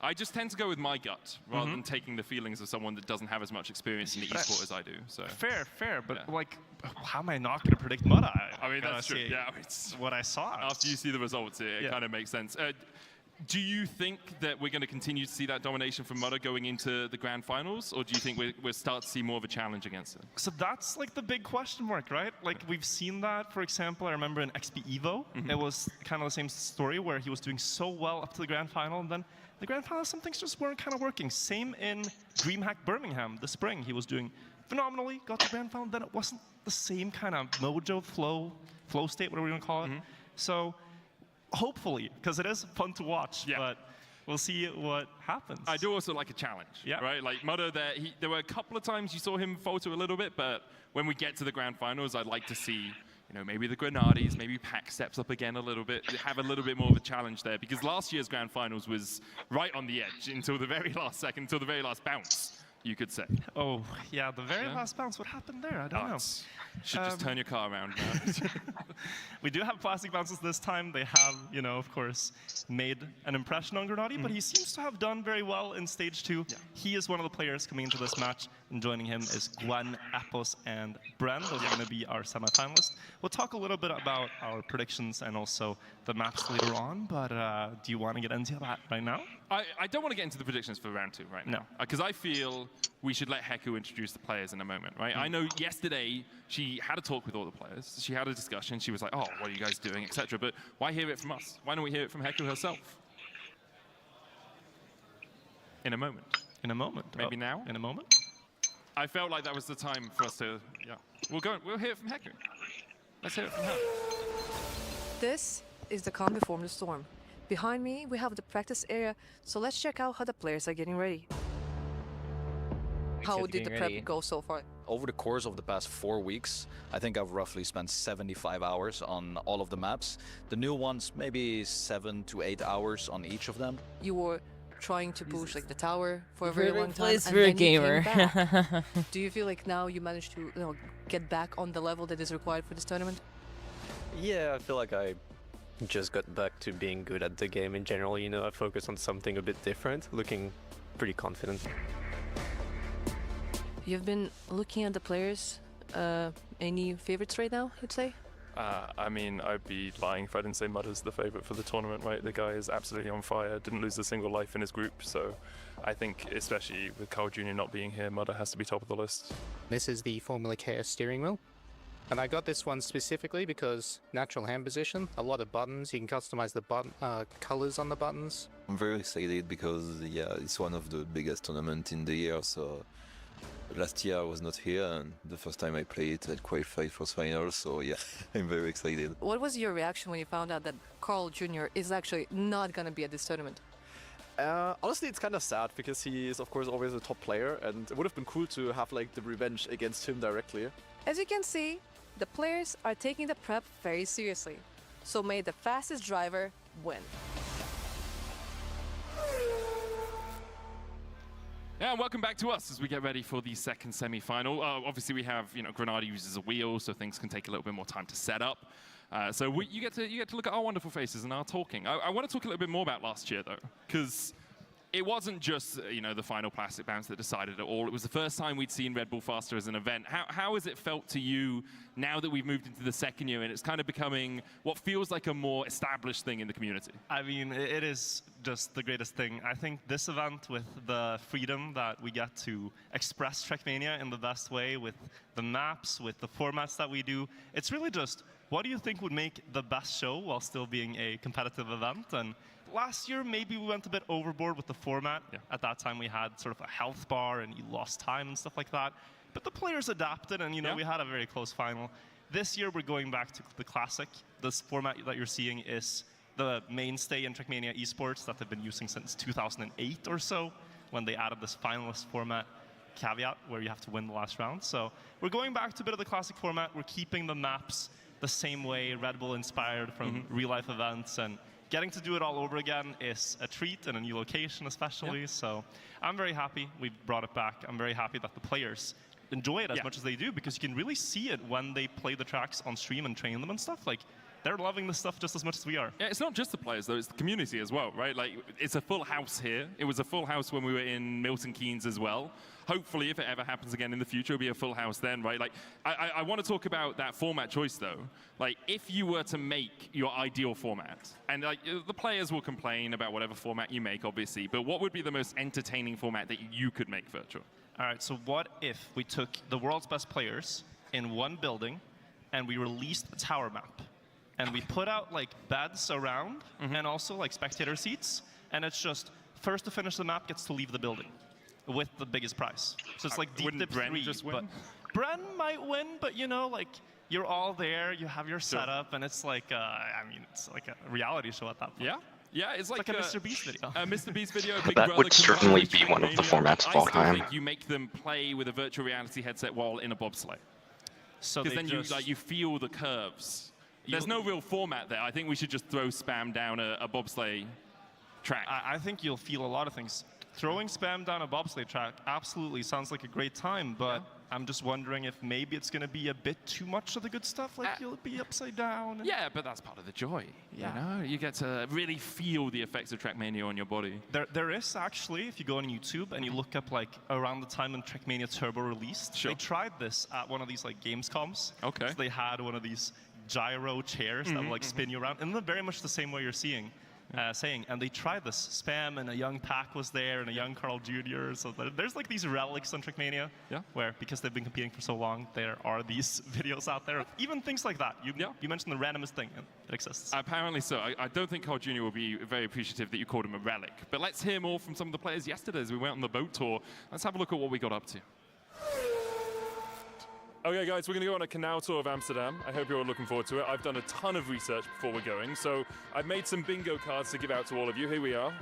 Speaker 18: I just tend to go with my gut rather than taking the feelings of someone that doesn't have as much experience in the esport as I do. So
Speaker 19: fair, but like, how am I not going to predict Mudda?
Speaker 18: I mean, that's true. Yeah, it's
Speaker 19: what I saw.
Speaker 18: After you see the results, it kind of makes sense. Do you think that we're going to continue to see that domination from Mudda going into the grand finals, or do you think we'll start to see more of a challenge against it?
Speaker 19: So that's like the big question mark, right? Like we've seen that, for example, I remember in XP Evo, it was kind of the same story where he was doing so well up to the grand final, and then the grand final, some things just weren't kind of working. Same in DreamHack Birmingham, the spring. He was doing phenomenally, got to the grand final, then it wasn't the same kind of mojo, flow state, whatever you want to call it. So hopefully, because it is fun to watch, but we'll see what happens.
Speaker 18: I do also like a challenge, right? Like Mudda, there were a couple of times you saw him falter a little bit, but when we get to the grand finals, I'd like to see, you know, maybe the Grenadies, maybe Pack steps up again a little bit, have a little bit more of a challenge there, because last year's grand finals was right on the edge until the very last second, until the very last bounce, you could say.
Speaker 19: Oh, yeah, the very last bounce. What happened there? I don't know.
Speaker 18: Should just turn your car around now.
Speaker 19: We do have plastic bounces this time. They have, you know, of course, made an impression on Grenadi, but he seems to have done very well in stage 2. He is one of the players coming into this match, and joining him is Gwen, Apos, and Bren. Those are going to be our semifinalists. We'll talk a little bit about our predictions and also the maps later on, but do you want to get into that right now?
Speaker 18: I don't want to get into the predictions for round 2 right now, because I feel we should let Heku introduce the players in a moment, right? I know yesterday she had a talk with all the players. She had a discussion. She was like, oh, what are you guys doing, etc. But why hear it from us? Why don't we hear it from Heku herself? In a moment.
Speaker 19: In a moment.
Speaker 18: Maybe now?
Speaker 19: In a moment?
Speaker 18: I felt like that was the time for us to, we'll hear it from Heku. Let's hear it from her.
Speaker 16: This is the calm before the storm. Behind me, we have the practice area, so let's check out how the players are getting ready. How did the prep go so far?
Speaker 4: Over the course of the past 4 weeks, I think I've roughly spent 75 hours on all of the maps. The new ones, maybe 7 to 8 hours on each of them.
Speaker 16: You were trying to push like the tower for a very long time,
Speaker 1: place
Speaker 16: and
Speaker 1: for a
Speaker 16: then you
Speaker 1: gamer.
Speaker 16: came back. Do you feel like now you managed to get back on the level that is required for this tournament?
Speaker 5: Yeah, I feel like I just got back to being good at the game in general. You know, I focused on something a bit different, looking pretty confident.
Speaker 16: You've been looking at the players. Any favorites right now, you'd say?
Speaker 9: I mean, I'd be lying if I didn't say Mudda's the favorite for the tournament, right? The guy is absolutely on fire, didn't lose a single life in his group, so I think, especially with Carl Jr. not being here, Mudda has to be top of the list.
Speaker 11: This is the Formula KS steering wheel. And I got this one specifically because natural hand position, a lot of buttons, you can customize the button colors on the buttons.
Speaker 10: I'm very excited because, yeah, it's one of the biggest tournaments in the year, so last year I was not here, and the first time I played, I qualified for finals, so yeah, I'm very excited.
Speaker 16: What was your reaction when you found out that Carl Jr. is actually not going to be at this tournament?
Speaker 14: Honestly, it's kind of sad because he is, of course, always a top player, and it would have been cool to have like the revenge against him directly.
Speaker 16: As you can see, the players are taking the prep very seriously. So may the fastest driver win.
Speaker 18: Yeah, and welcome back to us as we get ready for the second semi-final. Obviously, we have, Granada uses a wheel, so things can take a little bit more time to set up. So you get to look at our wonderful faces and our talking. I want to talk a little bit more about last year, though, because it wasn't just, the final plastic bounce that decided it all. It was the first time we'd seen Red Bull Faster as an event. How has it felt to you now that we've moved into the second year and it's kind of becoming what feels like a more established thing in the community?
Speaker 19: I mean, it is just the greatest thing. I think this event, with the freedom that we get to express Trackmania in the best way, with the maps, with the formats that we do, it's really just, what do you think would make the best show while still being a competitive event? And last year, maybe we went a bit overboard with the format. Yeah. At that time, we had sort of a health bar and you lost time and stuff like that. But the players adapted and, we had a very close final. This year, we're going back to the classic. This format that you're seeing is the mainstay in Trackmania esports that they've been using since 2008 or so, when they added this finalist format caveat where you have to win the last round. So we're going back to a bit of the classic format. We're keeping the maps the same way, Red Bull inspired from real-life events, and getting to do it all over again is a treat, in a new location especially. Yeah. So I'm very happy we brought it back. I'm very happy that the players enjoy it as much as they do, because you can really see it when they play the tracks on stream and train them and stuff. Like, they're loving this stuff just as much as we are. Yeah, it's not just the players, though. It's the community as well, right? Like, it's a full house here. It was a full house when we were in Milton Keynes as well. Hopefully, if it ever happens again in the future, it'll be a full house then, right? Like, I want to talk about that format choice, though. Like, if you were to make your ideal format, and like the players will complain about whatever format you make, obviously, but what would be the most entertaining format that you could make virtual? All right, so what if we took the world's best players in one building and we released a tower map? And we put out like beds around and also like spectator seats, and it's just first to finish the map gets to leave the building with the biggest prize. So it's like Deep Dip 3, just win? But Bren might win, but like you're all there, you have your setup, and it's like it's like a reality show at that point. Yeah. Yeah, it's like a Mr. Beast video. A Mr. Beast video. Big
Speaker 2: That
Speaker 18: Brother
Speaker 2: would certainly be one of the formats of all
Speaker 18: I still
Speaker 2: time.
Speaker 18: think you make them play with a virtual reality headset while in a bobsleigh.
Speaker 19: So
Speaker 18: because then you feel the curves. There's no real format there. I think we should just throw spam down a bobsleigh track.
Speaker 19: I think you'll feel a lot of things. Throwing spam down a bobsleigh track absolutely sounds like a great time, but I'm just wondering if maybe it's going to be a bit too much of the good stuff, like you'll be upside down.
Speaker 18: Yeah, but that's part of the joy. Yeah. You get to really feel the effects of Trackmania on your body.
Speaker 19: There is actually, if you go on YouTube and you look up like around the time when Trackmania Turbo released, they tried this at one of these like Gamescoms. Okay. So they had one of these gyro chairs that will like spin you around, and very much the same way you're saying. And they tried this. Spam and a young Pac was there, and a young Carl Jr. So there's like these relics on Trackmania, where because they've been competing for so long, there are these videos out there. Even things like that. You mentioned the randomest thing, and it exists.
Speaker 18: Apparently so. I don't think Carl Jr. will be very appreciative that you called him a relic. But let's hear more from some of the players yesterday as we went on the boat tour. Let's have a look at what we got up to. Okay, guys, we're going to go on a canal tour of Amsterdam. I hope you're all looking forward to it. I've done a ton of research before we're going, so I've made some bingo cards to give out to all of you. Here we are.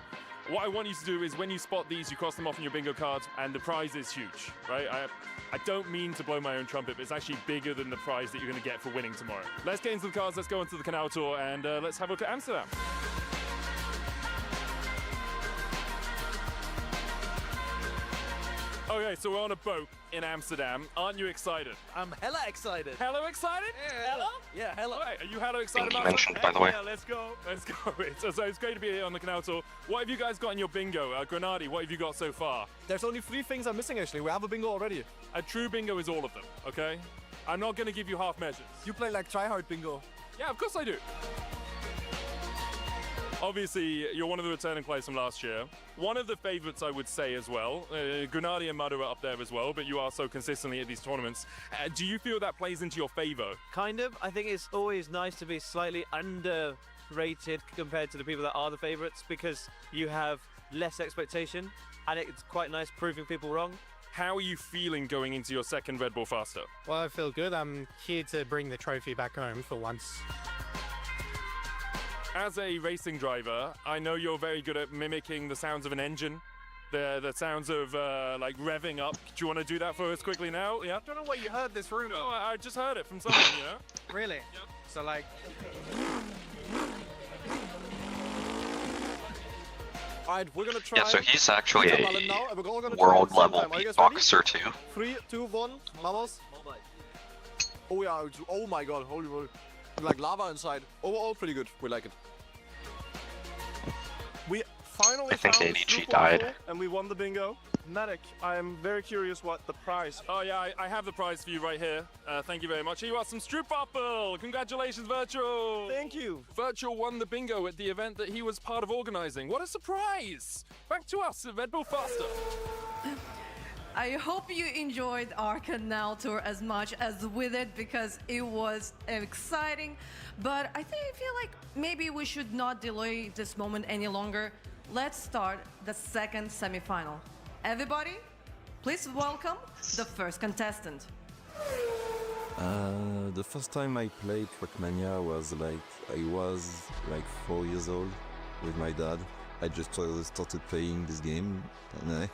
Speaker 18: What I want you to do is when you spot these, you cross them off on your bingo cards, and the prize is huge, right? I don't mean to blow my own trumpet, but it's actually bigger than the prize that you're going to get for winning tomorrow. Let's get into the cards, let's go onto the canal tour, and let's have a look at Amsterdam. Okay, so we're on a boat in Amsterdam. Aren't you excited?
Speaker 22: I'm hella excited.
Speaker 18: Hella excited?
Speaker 22: Yeah. Hella? Yeah, hella.
Speaker 18: All right, are you hella excited?
Speaker 2: Bingo mentioned, by the way.
Speaker 18: Yeah, let's go. Let's go. So it's great to be here on the canal tour. What have you guys got in your bingo? Granadi, what have you got so far?
Speaker 14: There's only 3 things I'm missing, actually. We have a bingo already.
Speaker 18: A true bingo is all of them, okay? I'm not going to give you half measures.
Speaker 14: You play like tryhard bingo.
Speaker 18: Yeah, of course I do. Obviously, you're one of the returning players from last year. One of the favorites, I would say, as well. Granadi and Mudder are up there as well, but you are so consistently at these tournaments. Do you feel that plays into your favor?
Speaker 15: Kind of. I think it's always nice to be slightly underrated compared to the people that are the favorites, because you have less expectation, and it's quite nice proving people wrong.
Speaker 18: How are you feeling going into your second Red Bull Faster?
Speaker 23: Well, I feel good. I'm here to bring the trophy back home for once.
Speaker 18: As a racing driver, I know you're very good at mimicking the sounds of an engine, the sounds of like revving up. Do you want to do that for us quickly now? Yeah.
Speaker 22: I don't know what you heard this rumor.
Speaker 18: No, I just heard it from someone, you know.
Speaker 22: Really?
Speaker 18: Yep.
Speaker 22: So like.
Speaker 14: Alright, we're gonna try.
Speaker 2: Yeah, so he's actually
Speaker 14: Peter
Speaker 2: a
Speaker 14: Mullen now, and we're all gonna try
Speaker 2: world
Speaker 14: at the same
Speaker 2: level
Speaker 14: time. Are you guys ready?
Speaker 2: beatboxer too.
Speaker 14: 3, 2, 1, vamos. Oh yeah, oh my god, holy moly. Like lava inside. Overall, pretty good. We like it. We finally
Speaker 2: I think
Speaker 14: found
Speaker 2: ADG
Speaker 14: Super
Speaker 2: died.
Speaker 14: Apple, and we won the bingo. Medic, I am very curious what the prize.
Speaker 18: Oh yeah, I have the prize for you right here. Thank you very much. Here you are, some Stroopwafel. Congratulations, Virtual.
Speaker 14: Thank you.
Speaker 18: Virtual won the bingo at the event that he was part of organizing. What a surprise! Back to us at Red Bull Faster.
Speaker 16: I hope you enjoyed our canal tour as much as with it because it was exciting. But I feel like maybe we should not delay this moment any longer. Let's start the second semifinal. Everybody, please welcome the first contestant.
Speaker 10: The first time I played Trackmania was I was 4 years old with my dad. I just started playing this game and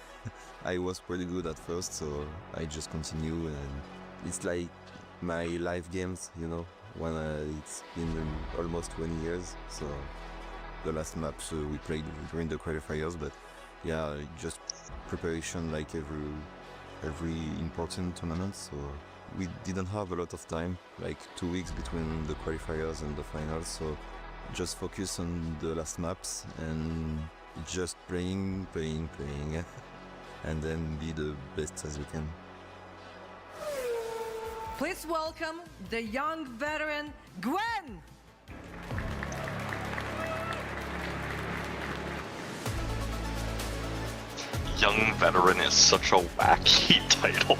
Speaker 10: I was pretty good at first, so I just continue, and it's like my live games, you know, when it's been almost 20 years, so the last maps we played during the qualifiers, but yeah, just preparation like every important tournament, so we didn't have a lot of time, like 2 weeks between the qualifiers and the finals, so just focus on the last maps and just playing and then be the best as we can.
Speaker 16: Please welcome the young veteran, Gwen!
Speaker 2: Young veteran is such a wacky title.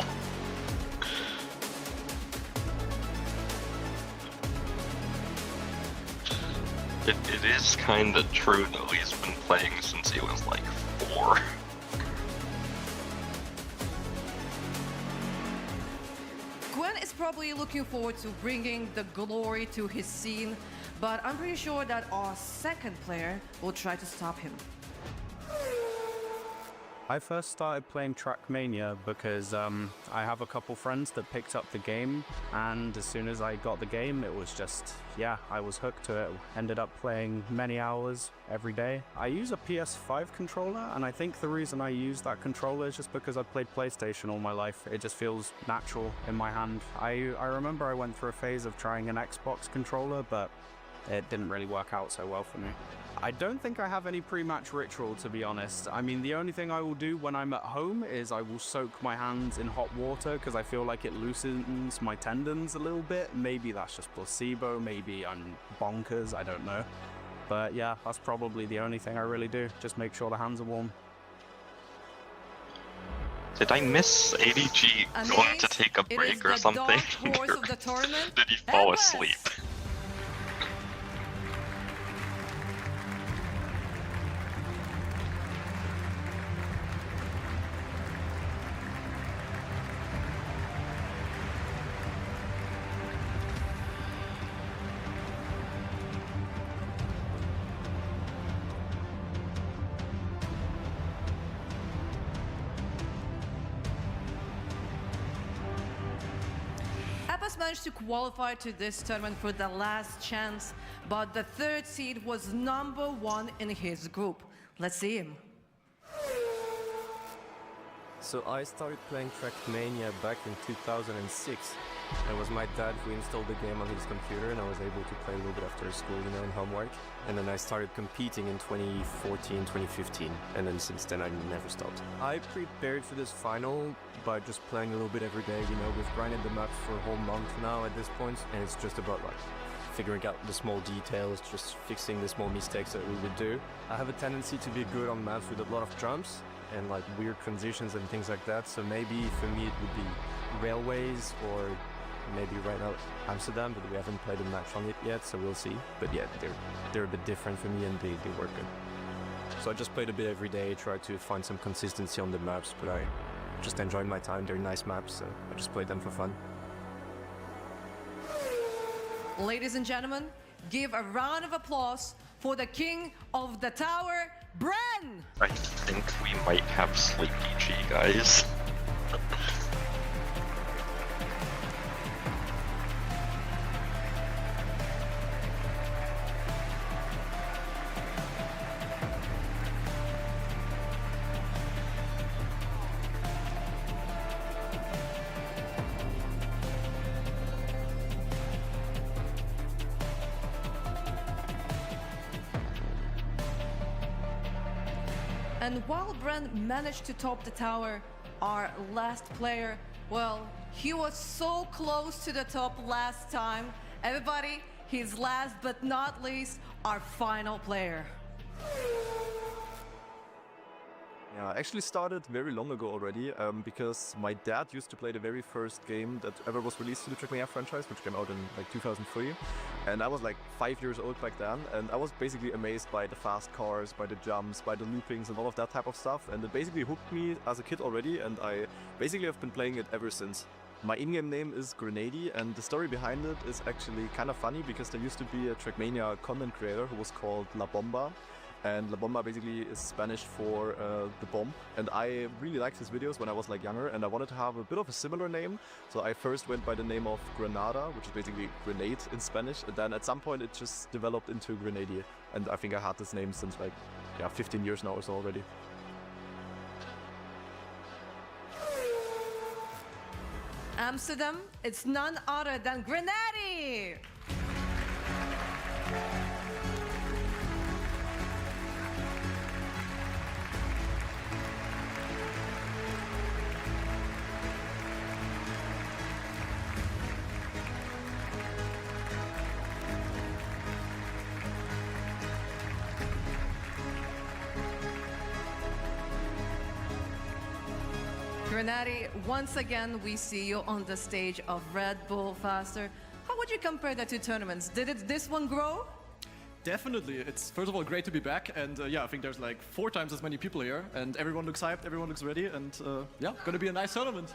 Speaker 2: It is kinda true though, he's been playing since he was like 4.
Speaker 16: Gwen is probably looking forward to bringing the glory to his scene, but I'm pretty sure that our second player will try to stop him.
Speaker 23: I first started playing Trackmania because I have a couple friends that picked up the game, and as soon as I got the game, it was just, yeah, I was hooked to it. Ended up playing many hours every day. I use a PS5 controller, and I think the reason I use that controller is just because I've played PlayStation all my life. It just feels natural in my hand. I remember I went through a phase of trying an Xbox controller, but it didn't really work out so well for me. I don't think I have any pre-match ritual, to be honest. I mean, the only thing I will do when I'm at home is I will soak my hands in hot water because I feel like it loosens my tendons a little bit. Maybe that's just placebo, maybe I'm bonkers, I don't know. But yeah, that's probably the only thing I really do. Just make sure the hands are warm.
Speaker 2: Did I miss ADG going to take a break or something? Did he fall asleep?
Speaker 16: Managed to qualify to this tournament for the last chance, but the third seed was #1 in his group. Let's see him.
Speaker 23: So I started playing Trackmania back in 2006. It was my dad who installed the game on his computer, and I was able to play a little bit after school, you know, in homework. And then I started competing in 2014, 2015, and then since then I never stopped. I prepared for this final by just playing a little bit every day, you know. We've grinded the maps for a whole month now at this point, and it's just about like figuring out the small details, just fixing the small mistakes that we would do. I have a tendency to be good on maps with a lot of jumps and like weird transitions and things like that, so maybe for me it would be railways or maybe right now Amsterdam, but we haven't played a match on it yet, so we'll see. But yeah, they're a bit different for me and they work good. So I just played a bit every day, tried to find some consistency on the maps, but I just enjoyed my time. They're nice maps, so I just played them for fun.
Speaker 16: Ladies and gentlemen, give a round of applause for the king of the tower, Bren!
Speaker 2: I think we might have Sleepy G, guys.
Speaker 16: And while Brent managed to top the tower, our last player, well, he was so close to the top last time. Everybody, he's last but not least, our final player.
Speaker 14: Yeah, I actually started very long ago already because my dad used to play the very first game that ever was released to the Trackmania franchise, which came out in like 2003. And I was like 5 years old back then, and I was basically amazed by the fast cars, by the jumps, by the loopings and all of that type of stuff. And it basically hooked me as a kid already, and I basically have been playing it ever since. My in-game name is Grenady, and the story behind it is actually kind of funny because there used to be a Trackmania content creator who was called La Bomba. And La Bomba basically is Spanish for the bomb. And I really liked his videos when I was like younger, and I wanted to have a bit of a similar name. So I first went by the name of Granada, which is basically grenade in Spanish. And then at some point it just developed into Grenady. And I think I had this name since like, yeah, 15 years now or so already.
Speaker 16: Amsterdam, it's none other than Grenady! Grenady, once again, we see you on the stage of Red Bull Faster. How would you compare the two tournaments? Did this one grow?
Speaker 14: Definitely. It's first of all great to be back, and yeah, I think there's like 4 times as many people here, and everyone looks hyped, everyone looks ready, and yeah, gonna be a nice tournament.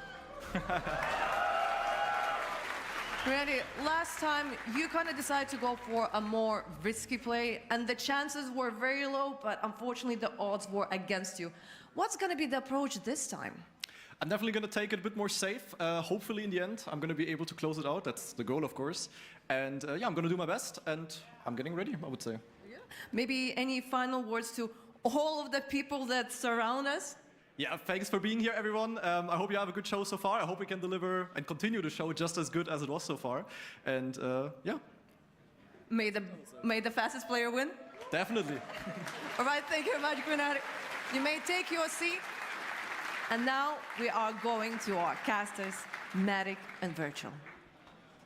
Speaker 16: Grenady, last time you kind of decided to go for a more risky play, and the chances were very low, but unfortunately the odds were against you. What's gonna be the approach this time?
Speaker 14: I'm definitely going to take it a bit more safe. Hopefully in the end, I'm going to be able to close it out. That's the goal, of course. And yeah, I'm going to do my best, and I'm getting ready, I would say.
Speaker 16: Yeah. Maybe any final words to all of the people that surround us?
Speaker 14: Yeah, thanks for being here, everyone. I hope you have a good show so far. I hope we can deliver and continue the show just as good as it was so far. And yeah.
Speaker 16: May the fastest player win?
Speaker 14: Definitely.
Speaker 16: All right, thank you very much, Grenady. You may take your seat. And now we are going to our casters, Matic and Virtual.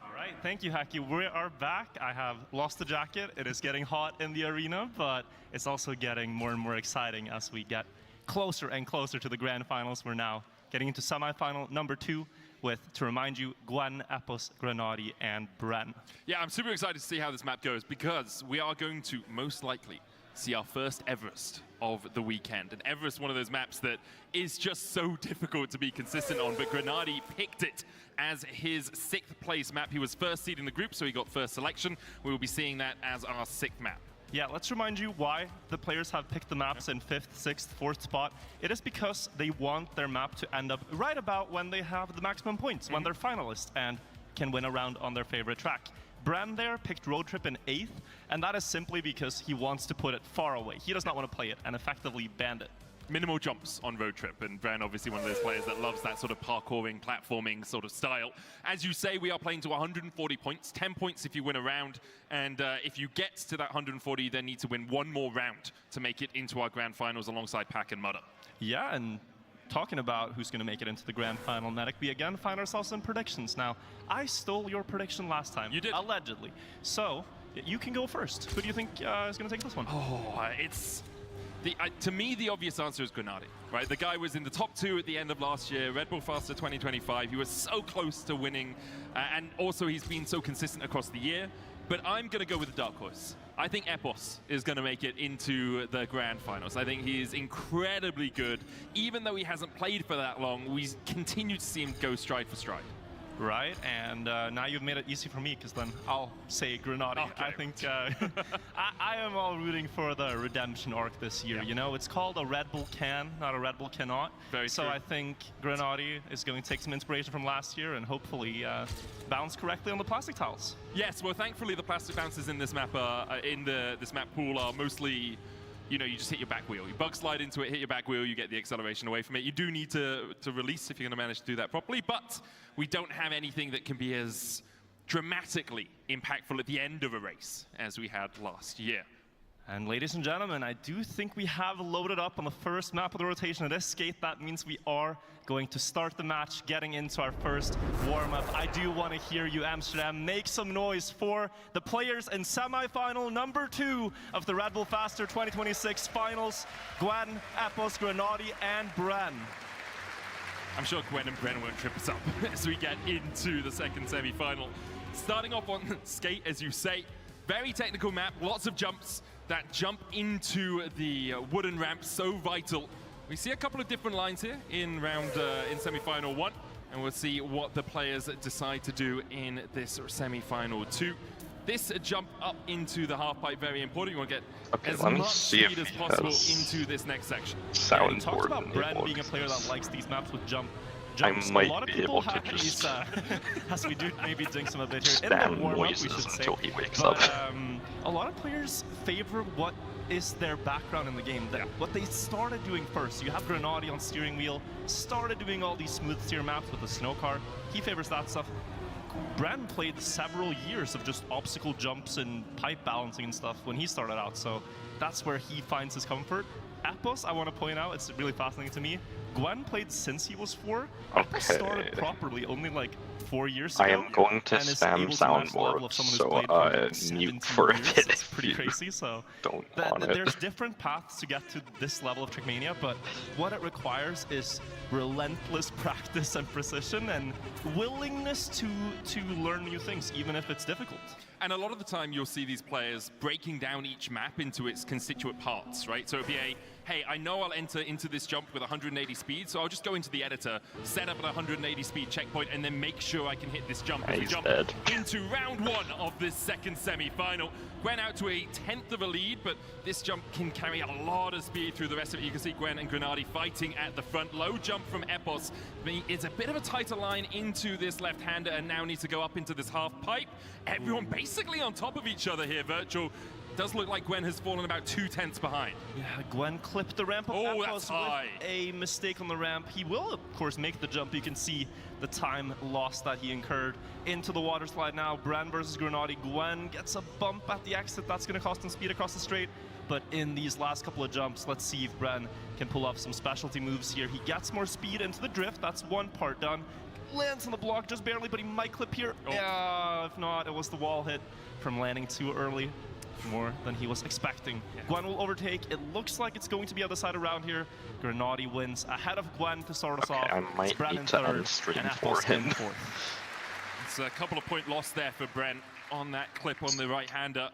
Speaker 19: All right, thank you, Haki. We are back. I have lost the jacket. It is getting hot in the arena, but it's also getting more and more exciting as we get closer and closer to the grand finals. We're now getting into semifinal number 2 with, to remind you, Gwen, Epos, Grenady, and Bren.
Speaker 18: Yeah, I'm super excited to see how this map goes because we are going to most likely see our first Everest of the weekend. And Everest, one of those maps that is just so difficult to be consistent on, but Grenady picked it as his 6th place map. He was first seed in the group, so he got first selection. We will be seeing that as our 6th map.
Speaker 19: Yeah, let's remind you why the players have picked the maps in 5th, 6th, 4th spot. It is because they want their map to end up right about when they have the maximum points, when they're finalists and can win a round on their favorite track. Bram there picked Road Trip in 8th, and that is simply because he wants to put it far away. He does not want to play it and effectively ban it.
Speaker 18: Minimal jumps on Road Trip, and Bran obviously one of those players that loves that sort of parkouring, platforming sort of style. As you say, we are playing to 140 points, 10 points if you win a round, and if you get to that 140, you then need to win one more round to make it into our grand finals alongside Pack and Mudder.
Speaker 19: Yeah, and talking about who's going to make it into the grand final, Matic, we again find ourselves in predictions. Now, I stole your prediction last time.
Speaker 18: You did.
Speaker 19: Allegedly. So, you can go first. Who do you think is going to take this one?
Speaker 18: Oh, it's... to me, the obvious answer is Grenady, right? The guy was in the top 2 at the end of last year, Red Bull Faster 2025. He was so close to winning, and also he's been so consistent across the year. But I'm going to go with the dark horse. I think Epos is going to make it into the grand finals. I think he is incredibly good. Even though he hasn't played for that long, we continue to see him go stride for stride.
Speaker 19: Right, and now you've made it easy for me, because then I'll say Grenady.
Speaker 18: Okay.
Speaker 19: I think I am all rooting for the redemption arc this year. You know, it's called a Red Bull can, not a Red Bull cannot.
Speaker 18: Very
Speaker 19: so
Speaker 18: true.
Speaker 19: I think Grenady is going to take some inspiration from last year and hopefully bounce correctly on the plastic tiles.
Speaker 18: Yes, well, thankfully the plastic bounces in this map this map pool are mostly, you know, you just hit your back wheel. You bug slide into it, hit your back wheel, you get the acceleration away from it. You do need to release if you're going to manage to do that properly, but we don't have anything that can be as dramatically impactful at the end of a race as we had last year.
Speaker 19: And ladies and gentlemen, I do think we have loaded up on the first map of the rotation. It is skate. That means we are going to start the match, getting into our first warm-up. I do want to hear you, Amsterdam. Make some noise for the players in semi-final number 2 of the Red Bull Faster 2026 finals. Gwen, Epos, Grenadi, and Bren.
Speaker 18: I'm sure Gwen and Bren won't trip us up as we get into the second semi-final. Starting off on skate, as you say, very technical map, lots of jumps. That jump into the wooden ramp, so vital. We see a couple of different lines here in semi-final 1, and we'll see what the players decide to do in this semi-final 2. This jump up into the half pipe, very important. You want to get as much speed as possible into this next section.
Speaker 2: Soundboard.
Speaker 19: You talked about Bren being a player that likes these maps with jumps.
Speaker 2: I might
Speaker 19: a lot of
Speaker 2: be able to
Speaker 19: these,
Speaker 2: just
Speaker 19: as we do maybe jinx him a bit here.
Speaker 2: stand noises until he wakes up.
Speaker 19: A lot of players favor what is their background in the game, what they started doing first. You have Grenadi on steering wheel, started doing all these smooth steer maps with the snow car. He favors that stuff. Bren played several years of just obstacle jumps and pipe balancing and stuff when he started out, so that's where he finds his comfort. Epos, I want to point out, it's really fascinating to me. Gwen played since he was 4. Epos started properly only like 4 years ago.
Speaker 2: I am going to spam soundboard, so mute for a bit.
Speaker 19: It's pretty crazy, so there's different paths to get to this level of Trackmania, but what it requires is relentless practice and precision and willingness to learn new things, even if it's difficult.
Speaker 18: And a lot of the time you'll see these players breaking down each map into its constituent parts, right? So it'd be hey, I know I'll enter into this jump with 180 speed, so I'll just go into the editor, set up at 180 speed checkpoint, and then make sure I can hit this jump. As we jump into round 1 of this second semi-final. Gwen out to a 10th of a lead, but this jump can carry a lot of speed through the rest of it. You can see Gwen and Grenadi fighting at the front. Low jump from Epos. It's a bit of a tighter line into this left-hander, and now needs to go up into this half pipe. Everyone basically on top of each other here, Virtual. Does look like Gwen has fallen about 2/10 behind.
Speaker 19: Yeah, Gwen clipped the ramp of Epos with a mistake on the ramp. He will, of course, make the jump. You can see the time lost that he incurred into the water slide now. Bren versus Grenadi. Gwen gets a bump at the exit. That's going to cost him speed across the straight. But in these last couple of jumps, let's see if Bren can pull off some specialty moves here. He gets more speed into the drift. That's one part done. Lands on the block just barely, but he might clip here. If not, it was the wall hit from landing too early. More than he was expecting. Gwen will overtake. It looks like it's going to be other side around here. Grenadi wins ahead of Gwen to start us off.
Speaker 2: I might need to unstream for him.
Speaker 18: It's a couple of point loss there for Bren on that clip on the right-hander.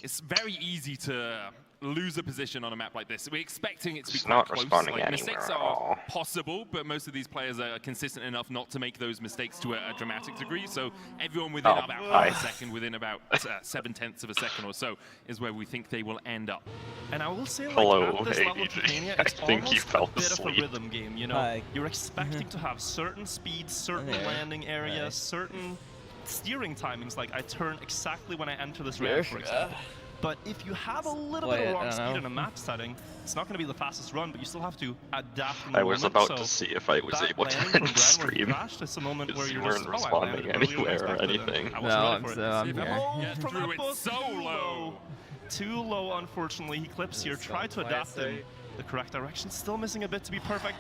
Speaker 18: It's very easy to lose a position on a map like this. We're expecting it to be quite close. Like, mistakes are possible, but most of these players are consistent enough not to make those mistakes to a dramatic degree. So everyone within about half a second, within about 7/10 of a second or so, is where we think they will end up.
Speaker 19: And I will say, like,
Speaker 2: hello,
Speaker 19: at this level of Trackmania, it's almost a bit of a rhythm game. You know, you're expecting to have certain speeds, certain landing areas, certain steering timings. Like I turn exactly when I enter this ramp, for example. But if you have a little bit of wrong speed in a map setting, it's not going to be the fastest run, but you still have to adapt.
Speaker 2: I was about to see if I was able to end stream.
Speaker 19: Where
Speaker 2: you weren't responding anywhere or anything.
Speaker 19: No, I'm here. Through it so low. Too low, unfortunately. He clips here. Tried to adapt in the correct direction. Still missing a bit to be perfect.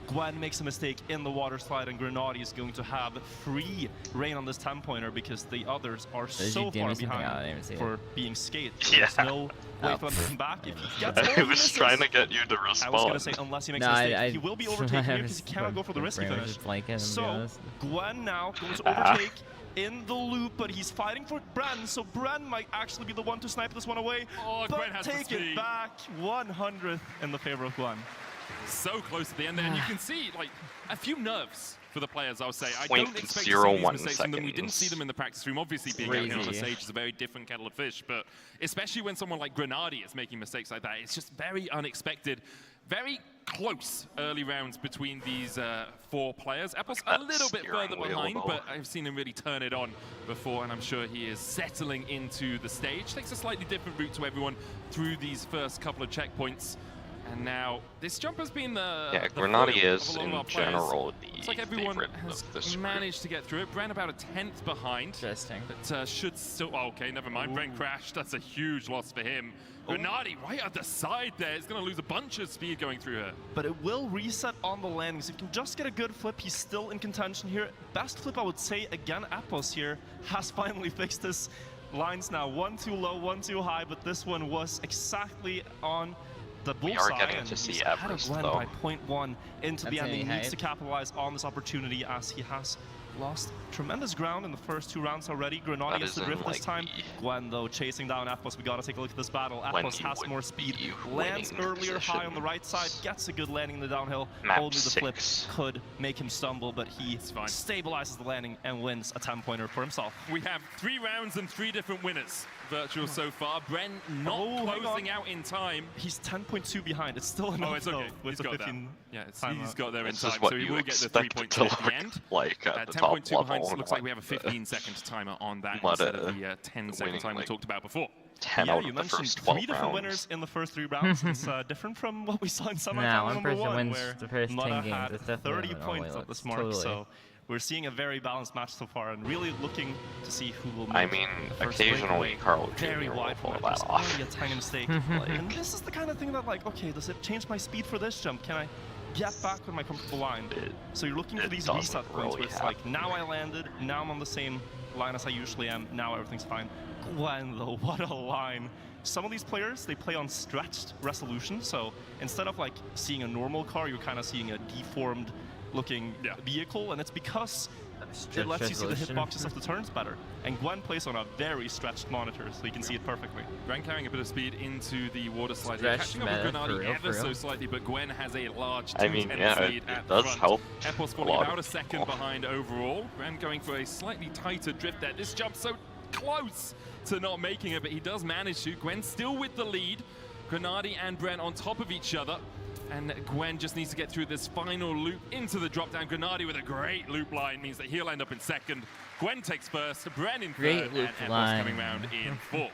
Speaker 19: Gwen makes a mistake in the water slide, and Grenadi is going to have free reign on this 10-pointer because the others are so far behind for being skate. There's no way for them to come back. If he gets
Speaker 2: I was trying to get you to respond.
Speaker 19: I was going to say, unless he makes a mistake, he will be overtaken here because he cannot go for the risky finish. So, Gwen now going to overtake in the loop, but he's fighting for Bren, so Bren might actually be the one to snipe this one away. But take it back, 100th in the favor of Gwen.
Speaker 18: So close at the end there, and you can see like a few nerves for the players, I would say. I don't expect to see these mistakes from them. We didn't see them in the practice room. Obviously, being out here on the stage is a very different kettle of fish, but especially when someone like Grenadi is making mistakes like that, it's just very unexpected. Very close early rounds between these 4 players. Epos a little bit further behind, but I've seen him really turn it on before, and I'm sure he is settling into the stage. Takes a slightly different route to everyone through these first couple of checkpoints. And now, this jump has been the
Speaker 2: Yeah,
Speaker 18: the
Speaker 2: Grenady
Speaker 18: foil
Speaker 2: is
Speaker 18: of a lot of
Speaker 2: in
Speaker 18: our players.
Speaker 2: general the
Speaker 18: Looks like everyone
Speaker 2: favorite
Speaker 18: has
Speaker 2: of this
Speaker 18: managed to get through it. Bren about a 10th behind.
Speaker 1: Interesting.
Speaker 18: But should still... Oh, okay, never mind. Bren crashed. That's a huge loss for him. Grenady right at the side there is going to lose a bunch of speed going through her.
Speaker 19: But it will reset on the landing, so if you can just get a good flip, he's still in contention here. Best flip, I would say, again, Appos here has finally fixed his lines now. One too low, one too high, but this one was exactly on the bullseye.
Speaker 2: We are getting to see Everest,
Speaker 19: Gwen
Speaker 2: though.
Speaker 19: by 0.1 into the
Speaker 1: That's
Speaker 19: end. He
Speaker 1: any
Speaker 19: needs to
Speaker 1: height.
Speaker 19: capitalize on this opportunity as he has lost tremendous ground in the first 2 rounds already. Grenady
Speaker 2: That
Speaker 19: gets the
Speaker 2: is in,
Speaker 19: drift this
Speaker 2: like,
Speaker 19: time. Gwen, though, chasing down Appos. We gotta take a look at this battle.
Speaker 2: When
Speaker 19: Appos
Speaker 2: he
Speaker 19: has
Speaker 2: would
Speaker 19: more speed,
Speaker 2: be
Speaker 19: lands
Speaker 2: winning
Speaker 19: earlier high
Speaker 2: position.
Speaker 19: on the right side, gets a good landing in the downhill.
Speaker 2: Map
Speaker 19: Only the flip
Speaker 2: 6.
Speaker 19: could make him stumble, but he stabilizes the landing and wins a 10-pointer for himself.
Speaker 18: We have 3 rounds and 3 different winners. Virtual so far. Bren not
Speaker 19: hang
Speaker 18: closing
Speaker 19: on.
Speaker 18: out in time.
Speaker 19: He's 10.2 behind. It's still enough.
Speaker 18: Oh, it's okay.
Speaker 19: With
Speaker 18: He's
Speaker 19: the
Speaker 18: got that.
Speaker 19: 15
Speaker 18: Yeah, he's
Speaker 19: timeout.
Speaker 18: got there in
Speaker 2: This is
Speaker 18: time,
Speaker 2: what
Speaker 18: so he
Speaker 2: you
Speaker 18: will get the 3
Speaker 2: expect
Speaker 18: points
Speaker 2: to
Speaker 18: at the
Speaker 2: look
Speaker 18: end.
Speaker 2: like at the top
Speaker 18: 10.2 behind
Speaker 2: level,
Speaker 18: looks like we have a
Speaker 2: not
Speaker 18: 15-second timer on that
Speaker 2: But,
Speaker 18: instead of the 10-second
Speaker 2: winning,
Speaker 18: time we
Speaker 2: like,
Speaker 18: talked about before.
Speaker 2: 10
Speaker 19: Yeah,
Speaker 2: out
Speaker 19: you
Speaker 2: of the
Speaker 19: mentioned
Speaker 2: first
Speaker 19: 3
Speaker 2: 12
Speaker 19: different
Speaker 2: rounds.
Speaker 19: winners in the first 3 rounds. It's different from what we saw in semifinal
Speaker 1: No, one
Speaker 19: number
Speaker 1: person
Speaker 19: 1,
Speaker 1: wins
Speaker 19: where
Speaker 1: the first 10
Speaker 19: Mata
Speaker 1: games.
Speaker 19: had
Speaker 1: It's definitely
Speaker 19: 30
Speaker 1: not
Speaker 19: points
Speaker 1: only
Speaker 19: at this
Speaker 1: looks,
Speaker 19: mark.
Speaker 1: totally.
Speaker 19: So we're seeing a very balanced match so far, and really looking to see who will make
Speaker 2: I mean,
Speaker 19: the first
Speaker 2: occasionally
Speaker 19: breakaway.
Speaker 2: Carl
Speaker 19: Very
Speaker 2: Jr. will
Speaker 19: wide
Speaker 2: pull
Speaker 19: from
Speaker 2: that
Speaker 19: it.
Speaker 2: off.
Speaker 19: Only a tiny mistake. And this is the kind of thing that, like, okay, does it change my speed for this jump? Can I get back with my comfortable line? So you're looking for
Speaker 2: it
Speaker 19: these
Speaker 2: doesn't
Speaker 19: reset points
Speaker 2: really
Speaker 19: where it's like, now I landed, now I'm on the same line as I usually am, now everything's fine. Gwen, though, what a line. Some of these players, they play on stretched resolution, so instead of like seeing a normal car, you're kind of seeing a deformed looking vehicle, and it's because it lets you see the hitboxes of the turns better. And Gwen plays on a very stretched monitor, so you can see it perfectly.
Speaker 18: Gwen carrying a bit of speed into the water slide. Here,
Speaker 1: Stretched
Speaker 18: catching up with
Speaker 1: meta,
Speaker 18: Grenady
Speaker 1: for real,
Speaker 18: ever
Speaker 1: for
Speaker 18: so
Speaker 1: real.
Speaker 18: slightly, but Gwen has a large
Speaker 2: I mean,
Speaker 18: 2-10
Speaker 2: yeah,
Speaker 18: lead
Speaker 2: it
Speaker 18: at
Speaker 2: does
Speaker 18: front.
Speaker 2: help
Speaker 18: Epos
Speaker 2: a
Speaker 18: falling
Speaker 2: lot
Speaker 18: about a
Speaker 2: of
Speaker 18: second
Speaker 2: people.
Speaker 18: behind overall. Bren going for a slightly tighter drift there. This jump so close to not making it, but he does manage to. Gwen still with the lead. Grenady and Bren on top of each other. And Gwen just needs to get through this final loop into the drop down. Grenady with a great loop line means that he'll end up in second. Gwen takes first, Bren in
Speaker 1: Great
Speaker 18: third,
Speaker 1: loop
Speaker 18: and Epos
Speaker 1: line.
Speaker 18: coming round in fourth.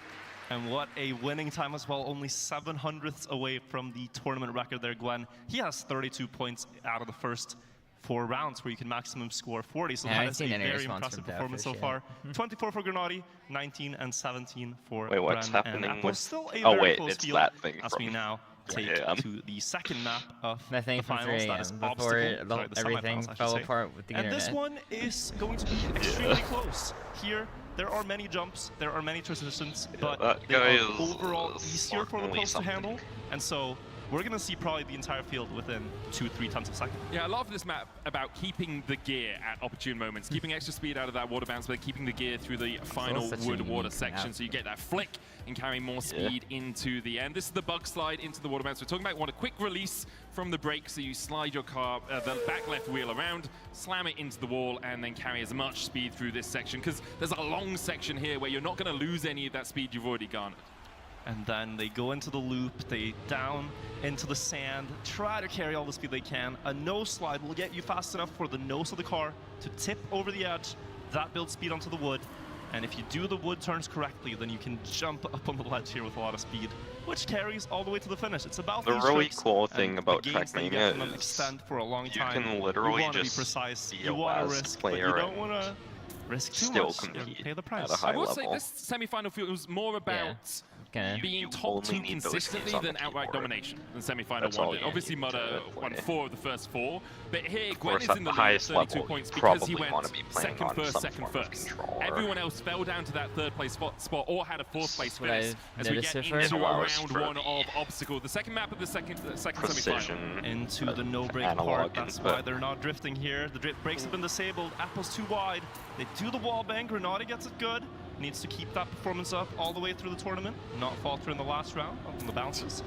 Speaker 19: And what a winning time as well, only 700ths away from the tournament record there, Gwen. He has 32 points out of the first 4 rounds where you can maximum score 40, so
Speaker 1: Yeah, I
Speaker 19: that
Speaker 1: haven't
Speaker 19: is a
Speaker 1: seen any
Speaker 19: very
Speaker 1: response
Speaker 19: impressive
Speaker 1: from
Speaker 19: performance so
Speaker 1: Deathwish
Speaker 19: far.
Speaker 1: yet.
Speaker 19: 24 for Grenady, 19 and 17 for
Speaker 2: Wait, what's
Speaker 19: Bren
Speaker 2: happening
Speaker 19: and Appos.
Speaker 2: with-
Speaker 19: Still a
Speaker 2: Oh,
Speaker 19: very
Speaker 2: wait,
Speaker 19: close
Speaker 2: it's
Speaker 19: field
Speaker 2: that thing
Speaker 19: as we
Speaker 2: from
Speaker 19: now take
Speaker 2: AM.
Speaker 19: to the second map of
Speaker 1: Nothing
Speaker 19: the
Speaker 1: from
Speaker 19: finals.
Speaker 1: 3
Speaker 19: That is
Speaker 1: a.m. before
Speaker 19: obstacle. Sorry, the
Speaker 1: everything
Speaker 19: semifinals, I should
Speaker 1: fell
Speaker 19: say.
Speaker 1: apart with the
Speaker 19: And
Speaker 1: internet.
Speaker 19: this one is going to be extremely close. Here, there are many jumps, there are many transitions, but
Speaker 2: that
Speaker 19: they
Speaker 2: guy
Speaker 19: are
Speaker 2: is
Speaker 19: overall easier for the
Speaker 2: certainly
Speaker 19: pros to
Speaker 2: something.
Speaker 19: handle. And so we're going to see probably the entire field within 2-3 tenths of a second.
Speaker 18: Yeah, I love this map about keeping the gear at opportune moments, keeping extra speed out of that water bounce, but keeping the gear through the final
Speaker 1: such a
Speaker 18: wood water
Speaker 1: unique
Speaker 18: section,
Speaker 1: map.
Speaker 18: so you get that flick and carrying more speed into the end. This is the bug slide into the water bounce. We're talking about a quick release from the brake, so you slide your car, the back left wheel around, slam it into the wall, and then carry as much speed through this section, because there's a long section here where you're not going to lose any of that speed you've already garnered.
Speaker 19: And then they go into the loop, they down into the sand, try to carry all the speed they can. A nose slide will get you fast enough for the nose of the car to tip over the edge. That builds speed onto the wood. And if you do the wood turns correctly, then you can jump up on the ledge here with a lot of speed, which carries all the way to the finish. It's about
Speaker 2: The
Speaker 19: these
Speaker 2: really
Speaker 19: tricks,
Speaker 2: cool
Speaker 19: and
Speaker 2: thing
Speaker 19: the
Speaker 2: about
Speaker 19: gains that you get from them
Speaker 2: Trackmania is
Speaker 19: extend for a long
Speaker 2: you
Speaker 19: time.
Speaker 2: can literally
Speaker 19: You want to be
Speaker 2: just
Speaker 19: precise,
Speaker 2: be
Speaker 19: you
Speaker 2: a
Speaker 19: want to
Speaker 2: WASD
Speaker 19: risk, but you
Speaker 2: player
Speaker 19: don't
Speaker 2: and
Speaker 19: want to risk too
Speaker 2: still
Speaker 19: much and
Speaker 2: compete
Speaker 19: pay the
Speaker 2: at
Speaker 19: price.
Speaker 2: a high
Speaker 18: I will say
Speaker 2: level.
Speaker 18: this semi-final field was more about being top 2
Speaker 2: only need those
Speaker 18: consistently
Speaker 2: keys on
Speaker 18: than
Speaker 2: the
Speaker 18: outright
Speaker 2: keyboard.
Speaker 18: domination than semi-final
Speaker 2: That's all
Speaker 18: 1 did.
Speaker 2: you
Speaker 18: Obviously,
Speaker 2: need
Speaker 18: Mudder
Speaker 2: to
Speaker 18: won
Speaker 2: play.
Speaker 18: 4 of the first 4, but here
Speaker 2: Of
Speaker 18: Gwen
Speaker 2: course,
Speaker 18: is
Speaker 2: at
Speaker 18: in
Speaker 2: the
Speaker 18: the lead at
Speaker 2: highest
Speaker 18: 32
Speaker 2: level,
Speaker 18: points
Speaker 2: you
Speaker 18: because
Speaker 2: probably
Speaker 18: he went
Speaker 2: want to be playing
Speaker 18: second
Speaker 2: on
Speaker 18: first,
Speaker 2: some
Speaker 18: second
Speaker 2: form of
Speaker 18: first.
Speaker 2: controller.
Speaker 18: Everyone else fell down to that 3rd place spot or had a 4th place
Speaker 1: what
Speaker 18: finish
Speaker 1: I
Speaker 18: as we
Speaker 1: noticed
Speaker 18: get
Speaker 1: so far.
Speaker 18: into
Speaker 2: Allows
Speaker 18: round
Speaker 2: for
Speaker 18: 1 of obstacle. The second map of the second
Speaker 2: Precision.
Speaker 18: semi-final.
Speaker 19: Into the no-break
Speaker 2: analog
Speaker 19: part. That's
Speaker 2: input.
Speaker 19: why they're not drifting here. The drift brakes have been disabled. Apple's too wide. They do the wall bang. Grenady gets it good. Needs to keep that performance up all the way through the tournament. Not falter in the last round on the bounces.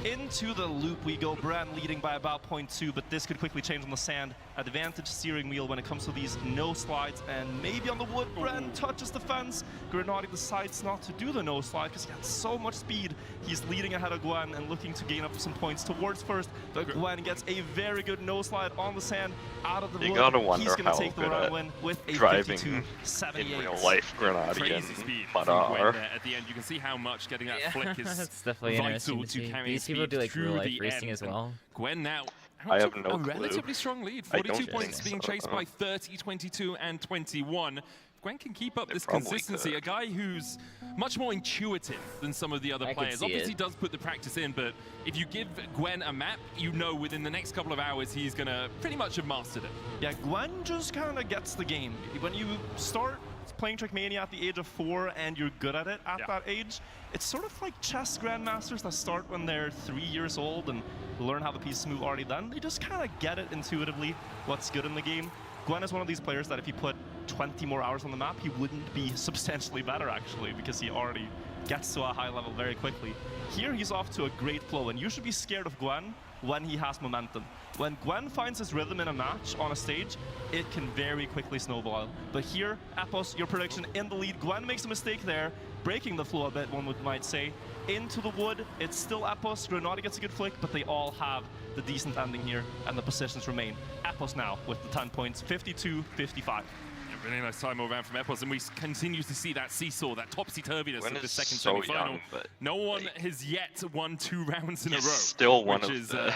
Speaker 19: Into the loop we go. Bren leading by about 0.2, but this could quickly change on the sand. Advantage steering wheel when it comes to these no slides, and maybe on the wood. Bren touches the fence. Grenady decides not to do the no slide because he has so much speed. He's leading ahead of Gwen and looking to gain up some points towards first, but Gwen gets a very good no slide on the sand out of the wood.
Speaker 2: You gotta wonder
Speaker 19: He's going to
Speaker 2: how
Speaker 19: take the
Speaker 2: good
Speaker 19: round
Speaker 2: at
Speaker 19: win with a
Speaker 2: driving
Speaker 19: 52-78.
Speaker 2: in real life Grenady
Speaker 18: crazy speed
Speaker 2: but
Speaker 18: from Gwen there at the end. You can see how much getting that flick is
Speaker 1: That's definitely interesting
Speaker 18: vital
Speaker 1: to see.
Speaker 18: carry
Speaker 1: These people
Speaker 18: speed
Speaker 1: do like
Speaker 18: through
Speaker 1: real life
Speaker 18: the
Speaker 1: racing
Speaker 18: end.
Speaker 1: as well.
Speaker 18: Gwen now
Speaker 2: I have
Speaker 18: took
Speaker 2: no
Speaker 18: a
Speaker 2: clue.
Speaker 18: relatively strong lead,
Speaker 2: I
Speaker 18: 42
Speaker 2: don't
Speaker 18: points
Speaker 2: think
Speaker 18: being
Speaker 2: so.
Speaker 18: chased by 30, 22, and 21. Gwen can keep up this
Speaker 2: probably
Speaker 18: consistency.
Speaker 2: could.
Speaker 18: A guy who's much more intuitive than some of the other
Speaker 1: I can
Speaker 18: players.
Speaker 1: see
Speaker 18: Obviously
Speaker 1: it.
Speaker 18: does put the practice in, but if you give Gwen a map, you know within the next couple of hours he's gonna pretty much have mastered it.
Speaker 19: Yeah, Gwen just kind of gets the game. When you start playing Trackmania at the age of 4 and you're good at it at that age, it's sort of like chess grandmasters that start when they're 3 years old and learn how the pieces move already then. They just kind of get it intuitively what's good in the game. Gwen is one of these players that if you put 20 more hours on the map, he wouldn't be substantially better actually, because he already gets to a high level very quickly. Here he's off to a great flow, and you should be scared of Gwen when he has momentum. When Gwen finds his rhythm in a match on a stage, it can very quickly snowball. But here, Epos, your prediction in the lead. Gwen makes a mistake there, breaking the flow a bit, one might say. Into the wood, it's still Epos. Grenada gets a good flick, but they all have the decent ending here, and the positions remain. Epos now with the 10 points, 52-55.
Speaker 18: Really nice time all around from Epos, and we continue to see that seesaw, that topsy-turviness of the second
Speaker 2: so
Speaker 18: semi-final.
Speaker 2: young, but
Speaker 18: no one has yet won 2 rounds in a row.
Speaker 2: Still one
Speaker 18: which
Speaker 2: of
Speaker 18: is,
Speaker 2: the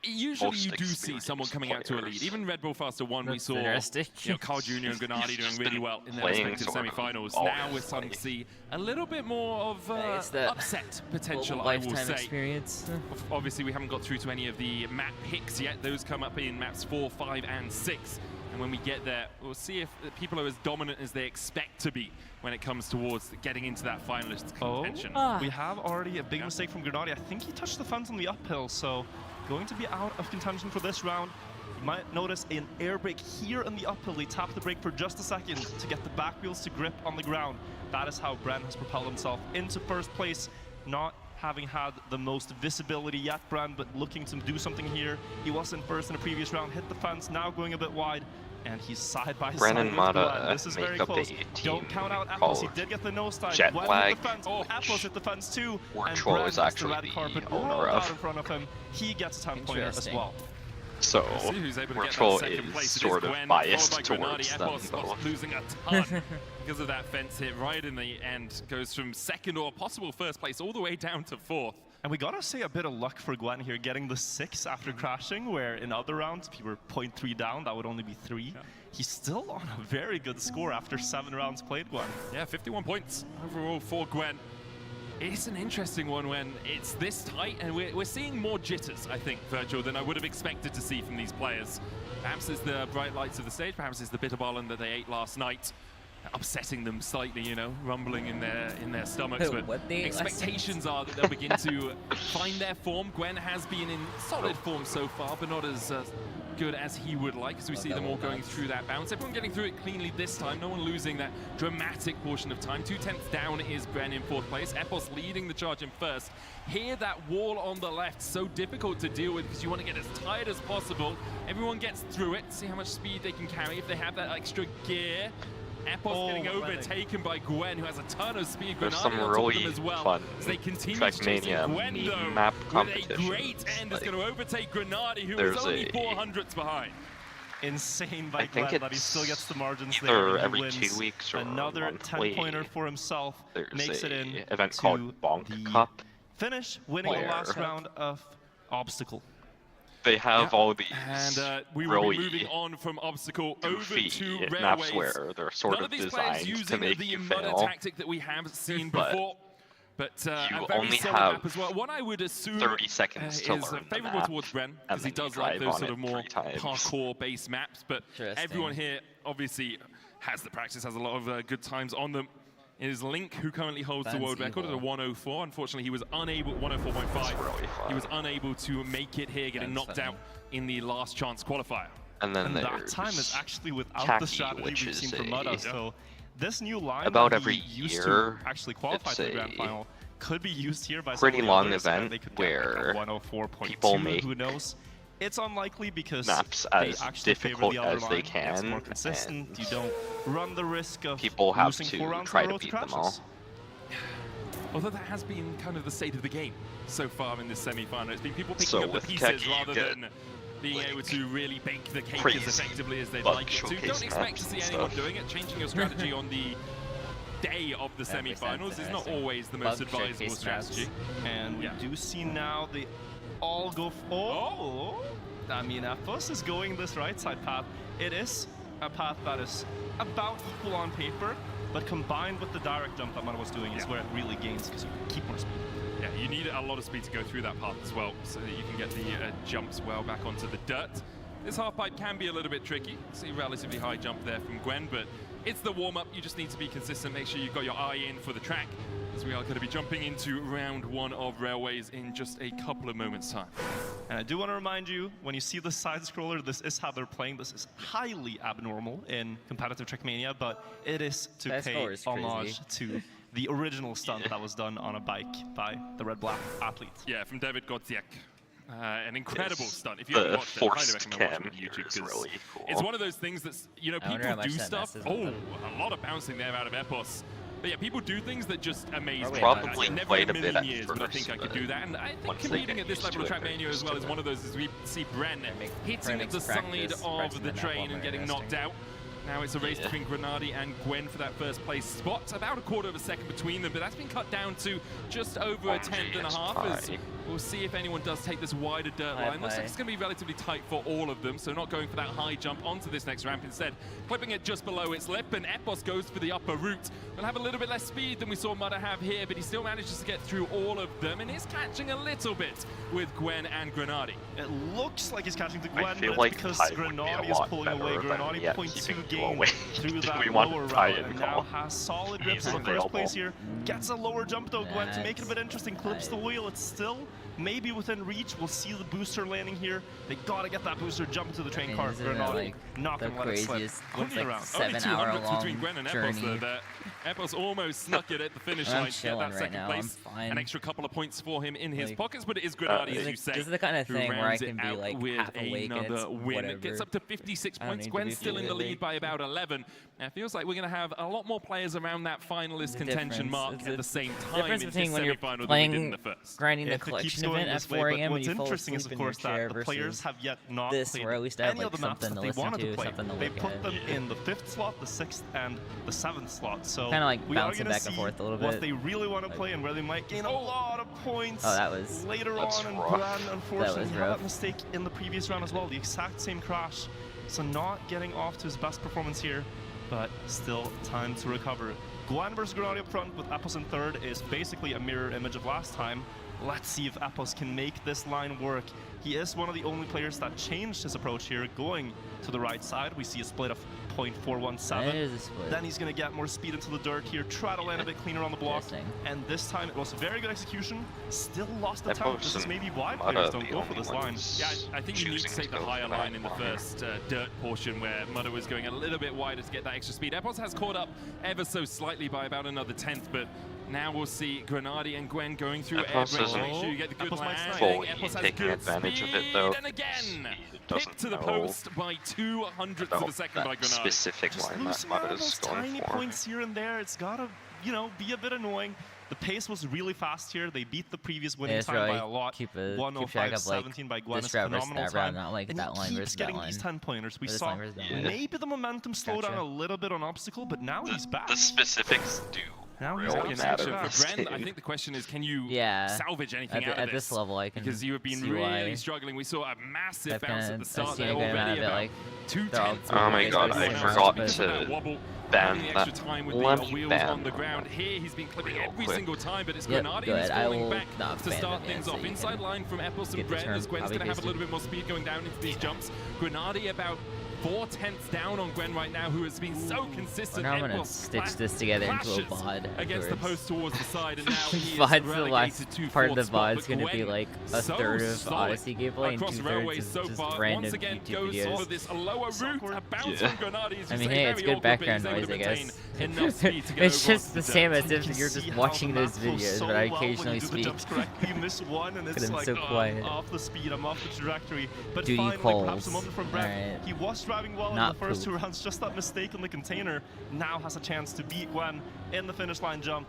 Speaker 18: usually
Speaker 2: most
Speaker 18: you do see someone coming out to a lead.
Speaker 2: players.
Speaker 18: Even Red Bull Faster 1, we
Speaker 1: That's
Speaker 18: saw
Speaker 1: interesting.
Speaker 18: Carl Jr. and Grenadi doing really well in their
Speaker 2: playing
Speaker 18: respective
Speaker 2: sort of
Speaker 18: semi-finals.
Speaker 2: all
Speaker 18: Now we're
Speaker 2: his
Speaker 18: starting to
Speaker 2: life.
Speaker 18: see a little bit more of
Speaker 1: it's that
Speaker 18: upset potential,
Speaker 1: global
Speaker 18: I will
Speaker 1: lifetime
Speaker 18: say.
Speaker 1: experience.
Speaker 18: Obviously, we haven't got through to any of the map picks yet. Those come up in maps 4, 5, and 6. And when we get there, we'll see if the people are as dominant as they expect to be when it comes towards getting into that finalist contention.
Speaker 19: We have already a big mistake from Grenadi. I think he touched the fence on the uphill, so going to be out of contention for this round. You might notice an air brake here in the uphill. They tap the brake for just a second to get the back wheels to grip on the ground. That is how Bren has propelled himself into first place, not having had the most visibility yet, Bren, but looking to do something here. He was in first in the previous round, hit the fence, now going a bit wide, and he's side by side
Speaker 2: Bren and
Speaker 19: with
Speaker 2: Mata
Speaker 19: Gwen. This is very
Speaker 2: make up
Speaker 19: close.
Speaker 2: a team
Speaker 19: Don't count out Epos.
Speaker 2: called
Speaker 19: He did get the nose dive.
Speaker 2: Jet
Speaker 19: Gwen
Speaker 2: Lag,
Speaker 19: hit the fence. Epos hit the fence too. And
Speaker 2: Troll
Speaker 19: Bren
Speaker 2: is
Speaker 19: gets
Speaker 2: actually
Speaker 19: the red carpet
Speaker 2: the owner
Speaker 19: rolled
Speaker 2: of.
Speaker 19: out in front of him. He gets a 10-pointer as
Speaker 1: Interesting.
Speaker 19: well.
Speaker 2: So,
Speaker 18: We'll see who's able to get
Speaker 2: Virtual
Speaker 18: that second
Speaker 2: is
Speaker 18: place. It
Speaker 2: sort of
Speaker 18: Gwen,
Speaker 2: biased
Speaker 18: followed by
Speaker 2: towards
Speaker 18: Grenadi.
Speaker 2: them
Speaker 18: Epos
Speaker 2: both.
Speaker 18: losing a ton because of that fence hit right in the end. Goes from second or possible first place all the way down to 4th.
Speaker 19: And we gotta say a bit of luck for Gwen here, getting the 6 after crashing, where in other rounds, if you were 0.3 down, that would only be 3. He's still on a very good score after 7 rounds played, Gwen.
Speaker 18: Yeah, 51 points overall for Gwen. It's an interesting one when it's this tight, and we're seeing more jitters, I think, Virgil, than I would have expected to see from these players. Perhaps it's the bright lights of the stage, perhaps it's the bitterballen that they ate last night, upsetting them slightly, you know, rumbling in their stomachs. But
Speaker 1: What they ate last
Speaker 18: expectations are that they'll begin to find their form. Gwen has been in solid form so far, but not as good as he would like, as we see them all going through that bounce. Everyone getting through it cleanly this time, no one losing that dramatic portion of time. 2/10 down is Bren in 4th place. Epos leading the charge in 1st. Here, that wall on the left, so difficult to deal with because you want to get as tight as possible. Everyone gets through it, see how much speed they can carry if they have that extra gear. Epos getting overtaken by Gwen, who has a ton of speed.
Speaker 2: There's
Speaker 18: Grenadi
Speaker 2: some
Speaker 18: on top of
Speaker 2: really
Speaker 18: them as well.
Speaker 2: fun
Speaker 18: As they continue chasing
Speaker 2: Trackmania
Speaker 18: Gwen, though,
Speaker 2: map
Speaker 18: with a
Speaker 2: competitions.
Speaker 18: great end is
Speaker 2: Like,
Speaker 18: going to overtake Grenadi, who is
Speaker 2: there's
Speaker 18: only
Speaker 2: a-
Speaker 18: 400ths behind.
Speaker 19: Insane
Speaker 2: I
Speaker 19: by
Speaker 2: think
Speaker 19: Gwen that he
Speaker 2: it's
Speaker 19: still gets the margins
Speaker 2: either
Speaker 19: there. and he
Speaker 2: every
Speaker 19: wins
Speaker 2: 2 weeks or
Speaker 19: another
Speaker 2: monthly.
Speaker 19: 10-pointer for himself.
Speaker 2: There's
Speaker 19: Makes it
Speaker 2: a
Speaker 19: in
Speaker 2: event
Speaker 19: to
Speaker 2: called Bonk
Speaker 19: the
Speaker 2: Cup.
Speaker 19: finish, winning the
Speaker 2: where
Speaker 19: last round of Obstacle.
Speaker 2: They have all these
Speaker 18: And we will
Speaker 2: really
Speaker 18: be moving on from Obstacle over
Speaker 2: goofy
Speaker 18: to
Speaker 2: maps
Speaker 18: Railways.
Speaker 2: where they're sort
Speaker 18: None
Speaker 2: of
Speaker 18: of these players
Speaker 2: designed
Speaker 18: using
Speaker 2: to make
Speaker 18: the
Speaker 2: you
Speaker 18: mudder
Speaker 2: fail.
Speaker 18: tactic that we have seen
Speaker 2: But
Speaker 18: before. But a
Speaker 2: you
Speaker 18: very
Speaker 2: only
Speaker 18: solid
Speaker 2: have
Speaker 18: map as well. One I would assume
Speaker 2: 30 seconds to
Speaker 18: is
Speaker 2: learn the
Speaker 18: favorable
Speaker 2: map,
Speaker 18: towards Bren,
Speaker 2: and
Speaker 18: because he
Speaker 2: then you
Speaker 18: does like
Speaker 2: drive
Speaker 18: those
Speaker 2: on
Speaker 18: sort
Speaker 2: it
Speaker 18: of more
Speaker 2: 3 times.
Speaker 18: parkour-based maps. But everyone here obviously has the practice, has a lot of good times on them. It is Link who currently holds the world record at a 104. Unfortunately, he was unable, 104.5.
Speaker 2: Really
Speaker 18: he was unable to make it here, getting knocked out in the last chance qualifier.
Speaker 2: And then
Speaker 19: that
Speaker 2: there's
Speaker 19: time is actually without
Speaker 2: Khaki,
Speaker 19: the strategy
Speaker 2: which
Speaker 19: we've
Speaker 2: is
Speaker 19: seen from
Speaker 2: a-
Speaker 19: Mudda. So this new line
Speaker 2: about
Speaker 19: that
Speaker 2: every
Speaker 19: he used
Speaker 2: year,
Speaker 19: to actually qualify
Speaker 2: it's
Speaker 19: to the grand
Speaker 2: a
Speaker 19: final could be used here by
Speaker 2: pretty
Speaker 19: some of the
Speaker 2: long
Speaker 19: others,
Speaker 2: event
Speaker 19: and they could
Speaker 2: where
Speaker 19: get like a 104.2,
Speaker 2: people make
Speaker 19: who knows? It's unlikely because
Speaker 2: maps
Speaker 19: they
Speaker 2: as
Speaker 19: actually favor
Speaker 2: difficult
Speaker 19: the other
Speaker 2: as they
Speaker 19: line. It's more
Speaker 2: can,
Speaker 19: consistent.
Speaker 2: and
Speaker 19: You don't run the risk of
Speaker 2: people have
Speaker 19: losing 4
Speaker 2: to
Speaker 19: rounds
Speaker 2: try
Speaker 19: in a
Speaker 2: to
Speaker 19: row
Speaker 2: beat
Speaker 19: crashes.
Speaker 2: them all.
Speaker 18: Although that has been kind of the state of the game so far in this semi-final. It's been people picking
Speaker 2: So
Speaker 18: up the
Speaker 2: with
Speaker 18: pieces
Speaker 2: Khaki, you
Speaker 18: rather
Speaker 2: get,
Speaker 18: than being able to really bake the cake
Speaker 2: crazy
Speaker 18: as effectively as they'd
Speaker 2: bug
Speaker 18: like it to.
Speaker 2: showcase
Speaker 18: Don't expect to
Speaker 2: maps
Speaker 18: see
Speaker 2: and
Speaker 18: anyone
Speaker 2: stuff.
Speaker 18: doing it. Changing your strategy on the day of the
Speaker 1: That
Speaker 18: semifinals is not
Speaker 1: interesting.
Speaker 18: always the most
Speaker 1: Bug check
Speaker 18: advisable
Speaker 1: face
Speaker 18: strategy.
Speaker 19: And we do see now they all go I mean, Epos is going this right side path. It is a path that is about equal on paper, but combined with the direct jump that Mata was doing is where it really gains because you keep more speed.
Speaker 18: Yeah, you need a lot of speed to go through that path as well, so that you can get the jumps well back onto the dirt. This half pipe can be a little bit tricky. See a relatively high jump there from Gwen, but it's the warm-up. You just need to be consistent. Make sure you've got your eye in for the track, as we are going to be jumping into round 1 of Railways in just a couple of moments' time.
Speaker 19: And I do want to remind you, when you see the side-scroller, this is how they're playing. This is highly abnormal in competitive Trackmania, but it is to pay homage to the original stunt that was done on a bike by the Red-Black athlete.
Speaker 18: Yeah, from David Godziak. An incredible stunt. If you haven't watched it, I highly recommend watching it on YouTube, because
Speaker 2: really cool.
Speaker 18: it's one of those things that's, you know, people do stuff. Oh, a lot of bouncing there out of Epos. But yeah, people do things that just amaze me.
Speaker 2: Probably
Speaker 18: Never
Speaker 2: played
Speaker 18: in
Speaker 2: a
Speaker 18: a
Speaker 2: bit
Speaker 18: million
Speaker 2: at
Speaker 18: years would I think I could do that. And I think competing at this level of Trackmania as well is one of those, as we see Bren hitting at the side of the train and getting knocked out. Now it's a race between Grenadi and Gwen for that first place spot. About a quarter of a second between them, but that's been cut down to just over a tenth and a half. As we'll see if anyone does take this wider dirt line. Looks like it's going to be relatively tight for all of them, so not going for that high jump onto this next ramp. Instead, clipping it just below its lip, and Epos goes for the upper route. Will have a little bit less speed than we saw Mudder have here, but he still manages to get through all of them, and is catching a little bit with Gwen and Grenadi.
Speaker 19: It looks like he's catching the Gwen,
Speaker 2: feel
Speaker 19: but
Speaker 2: like
Speaker 19: because
Speaker 2: Tide would be a
Speaker 19: Grenadi is
Speaker 2: lot
Speaker 19: pulling
Speaker 2: better
Speaker 19: away,
Speaker 2: than,
Speaker 19: Grenadi
Speaker 2: yeah,
Speaker 19: 0.2
Speaker 2: keeping
Speaker 19: gain
Speaker 2: away.
Speaker 19: through that
Speaker 2: We want
Speaker 19: lower
Speaker 2: Tide
Speaker 19: route, and
Speaker 2: call.
Speaker 19: now has solid grips in the first place here. Gets a lower jump though, Gwen, to make it a bit interesting. Clips the wheel, it's still maybe within reach. We'll see the booster landing here. They gotta get that booster jump into the train car. Grenadi not gonna let it slip.
Speaker 1: Looks like
Speaker 19: Around.
Speaker 1: 7 hour long
Speaker 18: between Gwen and
Speaker 1: journey.
Speaker 18: Epos there. Epos almost snuck it at the finish
Speaker 1: I'm
Speaker 18: line to get
Speaker 1: chilling
Speaker 18: that
Speaker 1: right
Speaker 18: second
Speaker 1: now,
Speaker 18: place.
Speaker 1: I'm fine.
Speaker 18: An extra couple of points for him in his
Speaker 1: Like,
Speaker 18: pockets, but it is Grenadi, as you say.
Speaker 1: This is the kind of
Speaker 18: who
Speaker 1: thing where I
Speaker 18: rounds it
Speaker 1: can be
Speaker 18: out
Speaker 1: like
Speaker 18: with
Speaker 1: half awake and
Speaker 18: another
Speaker 1: it's
Speaker 18: win.
Speaker 1: whatever.
Speaker 18: It gets up to 56
Speaker 1: I don't
Speaker 18: points.
Speaker 1: need to
Speaker 18: Gwen's
Speaker 1: be
Speaker 18: still in the
Speaker 1: fully
Speaker 18: lead by about 11. And it feels like we're going to have a lot more players around that finalist
Speaker 1: The
Speaker 18: contention
Speaker 1: difference.
Speaker 18: mark
Speaker 1: It's
Speaker 18: at
Speaker 1: the
Speaker 18: the same time
Speaker 1: difference
Speaker 18: in
Speaker 1: between
Speaker 18: this
Speaker 1: when you're
Speaker 18: semi-final than we
Speaker 1: playing
Speaker 18: did in the first.
Speaker 1: grinding the
Speaker 19: If it keeps
Speaker 1: collection
Speaker 19: going
Speaker 1: event at
Speaker 19: this way,
Speaker 1: 4
Speaker 19: but
Speaker 1: a.m. and
Speaker 19: what's
Speaker 1: you fall
Speaker 19: interesting is,
Speaker 1: asleep
Speaker 19: of
Speaker 1: in your
Speaker 19: course, that
Speaker 1: chair
Speaker 19: the players
Speaker 1: versus
Speaker 19: have yet not
Speaker 1: this,
Speaker 19: played
Speaker 1: where at least I have
Speaker 19: any
Speaker 1: like
Speaker 19: of the maps
Speaker 1: something
Speaker 19: that
Speaker 1: to
Speaker 19: they
Speaker 1: listen
Speaker 19: wanted
Speaker 1: to,
Speaker 19: to play.
Speaker 1: something to
Speaker 19: They
Speaker 1: look
Speaker 19: put
Speaker 1: at.
Speaker 19: them in the 5th slot, the 6th, and the 7th slot. So
Speaker 1: Kinda like
Speaker 19: we are
Speaker 1: bouncing
Speaker 19: gonna
Speaker 1: back and
Speaker 19: see
Speaker 1: forth a little
Speaker 19: what
Speaker 1: bit.
Speaker 19: they really want to play and where they might gain a lot of points
Speaker 1: Oh, that was-
Speaker 19: later
Speaker 1: that's
Speaker 19: on. And
Speaker 1: rough.
Speaker 19: Gwen,
Speaker 1: That
Speaker 19: unfortunately,
Speaker 1: was
Speaker 19: had
Speaker 1: rough.
Speaker 19: that mistake in the previous round as well. The exact same crash. So not getting off to his best performance here, but still time to recover. Gwen versus Grenadi up front with Epos in 3rd is basically a mirror image of last time. Let's see if Epos can make this line work. He is one of the only players that changed his approach here, going to the right side. We see a split of 0.417.
Speaker 1: That is a split.
Speaker 19: Then he's going to get more speed into the dirt here, try to land a bit cleaner on the block. And this time it was very good execution. Still lost the time. This is maybe why players don't go for this line.
Speaker 18: Yeah, I think you need to take the higher line in the first dirt portion where Mudder was going a little bit wider to get that extra speed. Epos has caught up ever so slightly by about another 10th, but now we'll see Grenadi and Gwen going through air
Speaker 2: Epos
Speaker 18: brakes to make
Speaker 2: isn't
Speaker 18: sure you get the good
Speaker 2: fully
Speaker 18: landing. Epos has
Speaker 2: taking
Speaker 18: good
Speaker 2: advantage
Speaker 18: speed,
Speaker 2: of it, though.
Speaker 18: and again,
Speaker 2: Doesn't
Speaker 18: hit to the
Speaker 2: know
Speaker 18: post by 200ths of a second by Grenadi.
Speaker 2: specific
Speaker 19: Just
Speaker 2: line that
Speaker 19: losing out on
Speaker 2: Mudder's
Speaker 19: those
Speaker 2: going
Speaker 19: tiny
Speaker 2: for.
Speaker 19: points here and there. It's gotta, you know, be a bit annoying. The pace was really fast here. They beat the previous winning
Speaker 1: it's
Speaker 19: time
Speaker 1: really
Speaker 19: by a lot.
Speaker 1: keep track of like
Speaker 19: 105.17 by Gwen
Speaker 1: this
Speaker 19: is
Speaker 1: route versus
Speaker 19: phenomenal
Speaker 1: that route,
Speaker 19: time.
Speaker 1: not like
Speaker 19: And
Speaker 1: that
Speaker 19: he
Speaker 1: line
Speaker 19: keeps
Speaker 1: versus
Speaker 19: getting
Speaker 1: that
Speaker 19: these
Speaker 1: line.
Speaker 19: 10-pointers. We
Speaker 1: Or this
Speaker 19: saw
Speaker 1: line versus that line.
Speaker 19: maybe the momentum slow down a little bit on obstacle, but now he's back.
Speaker 2: The specifics do
Speaker 19: Now he's
Speaker 2: really
Speaker 19: back.
Speaker 2: matter
Speaker 18: For
Speaker 2: in this
Speaker 18: Bren, I
Speaker 2: game.
Speaker 18: think the question is, can you
Speaker 1: Yeah.
Speaker 18: salvage anything
Speaker 1: At
Speaker 18: out of
Speaker 1: this level, I can
Speaker 18: because you have been
Speaker 1: see
Speaker 18: really
Speaker 1: why.
Speaker 18: struggling. We saw a massive
Speaker 1: I've
Speaker 18: bounce
Speaker 1: kinda-
Speaker 18: at the
Speaker 1: I've
Speaker 18: start
Speaker 1: seen
Speaker 18: there
Speaker 1: a good amount
Speaker 18: already,
Speaker 1: of it,
Speaker 18: about
Speaker 1: like,
Speaker 18: 2/10.
Speaker 2: Oh my god, I forgot to ban
Speaker 18: the
Speaker 2: that.
Speaker 18: extra time with
Speaker 2: Let
Speaker 18: the
Speaker 2: me
Speaker 18: wheels
Speaker 2: ban
Speaker 18: on the ground. Here, he's been clipping every
Speaker 2: quick.
Speaker 18: single time, but it's
Speaker 1: Yep,
Speaker 18: Grenadi
Speaker 1: good.
Speaker 18: who's
Speaker 1: I
Speaker 18: falling
Speaker 1: will
Speaker 18: back
Speaker 1: not
Speaker 18: to
Speaker 1: ban
Speaker 18: start
Speaker 1: them yet,
Speaker 18: things
Speaker 1: so
Speaker 18: off.
Speaker 1: you
Speaker 18: Inside
Speaker 1: can
Speaker 18: line from Epos and
Speaker 1: get the
Speaker 18: Bren,
Speaker 1: term
Speaker 18: as Gwen's
Speaker 1: copy
Speaker 18: going to have a
Speaker 1: pasted.
Speaker 18: little bit more speed going down into these jumps. Grenadi about 4/10 down on Gwen right now, who has been so consistent.
Speaker 1: Well, now I'm gonna
Speaker 18: Epos
Speaker 1: stitch this together into a
Speaker 18: clashes
Speaker 1: VOD
Speaker 18: against the
Speaker 1: afterwards.
Speaker 18: post towards the side, and now he is
Speaker 1: VOD's the
Speaker 18: relegated
Speaker 1: last
Speaker 18: to
Speaker 1: part of the
Speaker 18: 4th spot,
Speaker 1: VOD is
Speaker 18: but
Speaker 1: going to be
Speaker 18: Gwen
Speaker 1: like a
Speaker 18: so
Speaker 1: third of
Speaker 18: solid
Speaker 1: Odyssey gameplay and
Speaker 18: across
Speaker 1: 2/3
Speaker 18: railways
Speaker 1: of
Speaker 18: so
Speaker 1: just
Speaker 18: far.
Speaker 1: random
Speaker 18: Once again
Speaker 1: YouTube
Speaker 18: goes
Speaker 1: videos.
Speaker 18: for this lower route, a bounce
Speaker 2: Yeah.
Speaker 18: from Grenadi, as
Speaker 1: I
Speaker 18: you
Speaker 1: mean,
Speaker 18: say,
Speaker 1: hey, it's
Speaker 18: very
Speaker 1: good
Speaker 18: awkward, but
Speaker 1: background
Speaker 18: he's able
Speaker 1: noise,
Speaker 18: to
Speaker 1: I
Speaker 18: maintain
Speaker 1: guess.
Speaker 18: enough speed to get
Speaker 1: It's
Speaker 18: over
Speaker 1: just
Speaker 18: onto
Speaker 1: the
Speaker 18: the
Speaker 1: same
Speaker 18: dirt.
Speaker 1: as if you're just watching those videos, but I occasionally
Speaker 19: When
Speaker 1: speak.
Speaker 19: you do the jumps correctly, you miss one, and it's
Speaker 1: I'm
Speaker 19: like,
Speaker 1: so quiet.
Speaker 19: I'm off the speed, I'm off the trajectory. But
Speaker 1: Duty
Speaker 19: finally,
Speaker 1: calls.
Speaker 19: perhaps a moment from Brett.
Speaker 1: Alright.
Speaker 19: He was driving well
Speaker 1: Not
Speaker 19: in the first
Speaker 1: poop.
Speaker 19: 2 rounds, just that mistake on the container now has a chance to beat Gwen in the finish line jump.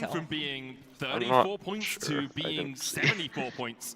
Speaker 18: gone from being 34 points to being 74 points.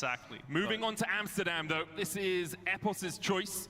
Speaker 19: Exactly.
Speaker 18: Moving on to Amsterdam, though. This is Epos's choice.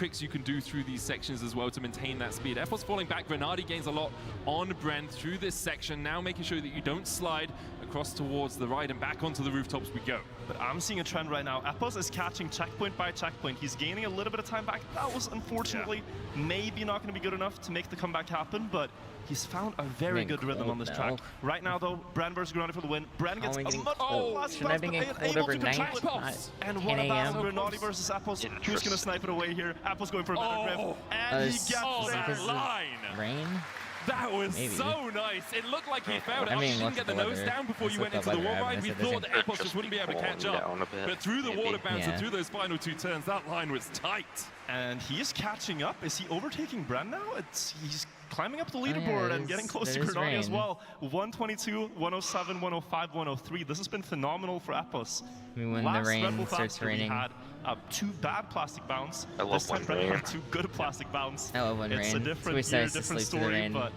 Speaker 18: tricks you
Speaker 7: can do through these sections as well to maintain that speed. Epos falling back, Grenadi gains a lot on Bren through this section, now making sure that you don't slide across towards the right and back onto the rooftops we go.
Speaker 19: But I'm seeing a trend right now. Epos is catching checkpoint by checkpoint. He's gaining a little bit of time back. That was unfortunately maybe not going to be good enough to make the comeback happen, but he's found a very good rhythm on this track. Right now, though, Bren versus Grenadi for the win. Bren gets a much more
Speaker 1: Shouldn't I be getting cold overnight?
Speaker 19: And what about Grenadi versus Epos? Who's going to snipe it away here? Epos going for a better grip. And he gets
Speaker 7: that line.
Speaker 1: Rain?
Speaker 7: That was so nice. It looked like he found it. You didn't get the nose down before you went into the wall ride. We thought that Epos just wouldn't be able to catch up. But through the water bounce and through those final 2 turns, that line was tight.
Speaker 19: And he is catching up. Is he overtaking Bren now? He's climbing up the leaderboard and getting close to Grenadi as well. 122, 107, 105, 103. This has been phenomenal for Epos.
Speaker 1: When the rain starts raining.
Speaker 19: Had 2 bad plastic bounce.
Speaker 2: I love when rain.
Speaker 19: Had 2 good plastic bounce.
Speaker 1: I love when rain.
Speaker 19: It's a different year, different story, but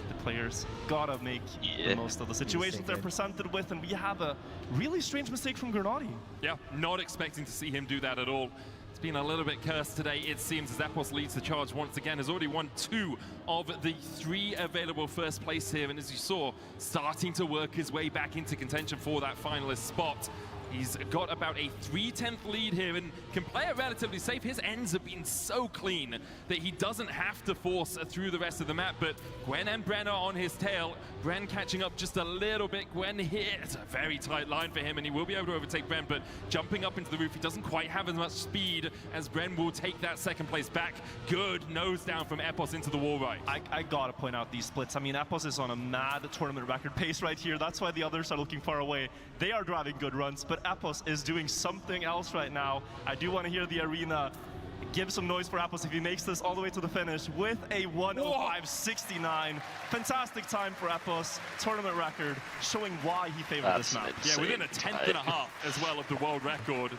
Speaker 19: the players gotta make the most of the situations they're presented with, and we have a really strange mistake from Grenadi.
Speaker 7: Yeah, not expecting to see him do that at all. It's been a little bit cursed today, it seems, as Epos leads the charge once again. Has already won 2 of the 3 available first place here, and as you saw, starting to work his way back into contention for that finalist spot. He's got about a 3/10 lead here and can play it relatively safe. His ends have been so clean that he doesn't have to force through the rest of the map, but Gwen and Bren are on his tail. Bren catching up just a little bit. Gwen here, it's a very tight line for him, and he will be able to overtake Bren, but jumping up into the roof, he doesn't quite have as much speed as Bren will take that second place back. Good nose down from Epos into the wall ride.
Speaker 19: I gotta point out these splits. I mean, Epos is on a mad tournament record pace right here. That's why the others are looking far away. They are driving good runs, but Epos is doing something else right now. I do want to hear the arena give some noise for Epos if he makes this all the way to the finish with a 1:05.69. Fantastic time for Epos, tournament record, showing why he favored this map.
Speaker 7: Yeah, within a 10th and a half as well of the world record.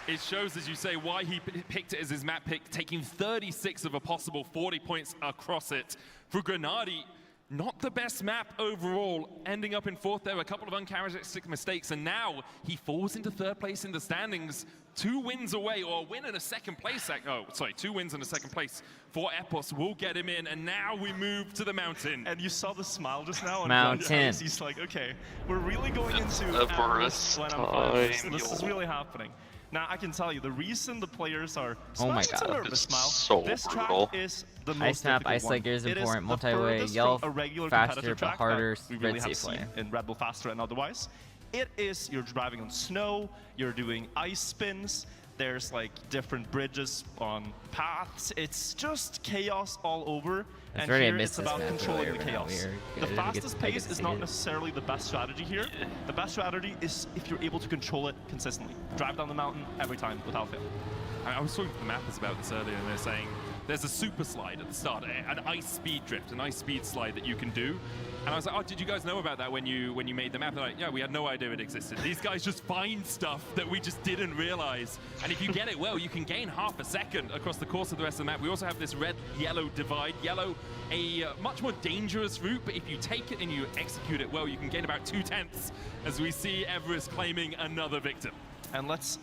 Speaker 7: It shows, as you say, why he picked it as his map pick, taking 36 of a possible 40 points across it. For Grenadi, not the best map overall, ending up in 4th. There were a couple of uncharacteristic mistakes, and now he falls into 3rd place in the standings. 2 wins away, or a win and a 2nd place. 2 wins and a 2nd place for Epos will get him in, and now we move to the mountain.
Speaker 19: And you saw the smile just now on
Speaker 1: mountain.
Speaker 19: He's like, okay, we're really going into
Speaker 2: Everest
Speaker 19: when I'm playing. This is really happening. Now, I can tell you, the reason the players are smiling to nervous smile, this track is the most
Speaker 1: Ice map, ice leg gear is important, multi-way, yell faster but harder,
Speaker 19: really
Speaker 1: red safe way.
Speaker 19: In Red Bull faster and otherwise. It is, you're driving on snow, you're doing ice spins, there's like different bridges on paths. It's just chaos all over. And here it's about controlling the chaos. The fastest pace is not necessarily the best strategy here. The best strategy is if you're able to control it consistently. Drive down the mountain every time without fail.
Speaker 7: I was talking to the mappers about this earlier, and they're saying there's a super slide at the start, an ice speed drift, an ice speed slide that you can do. And I was like, oh, did you guys know about that when you made the map? They're like, yeah, we had no idea it existed. These guys just find stuff that we just didn't realize. And if you get it well, you can gain half a second across the course of the rest of the map. We also have this red-yellow divide. Yellow, a much more dangerous route, but if you take it and you execute it well, you can gain about 2/10 as we see Everest claiming another victim.
Speaker 19: And let's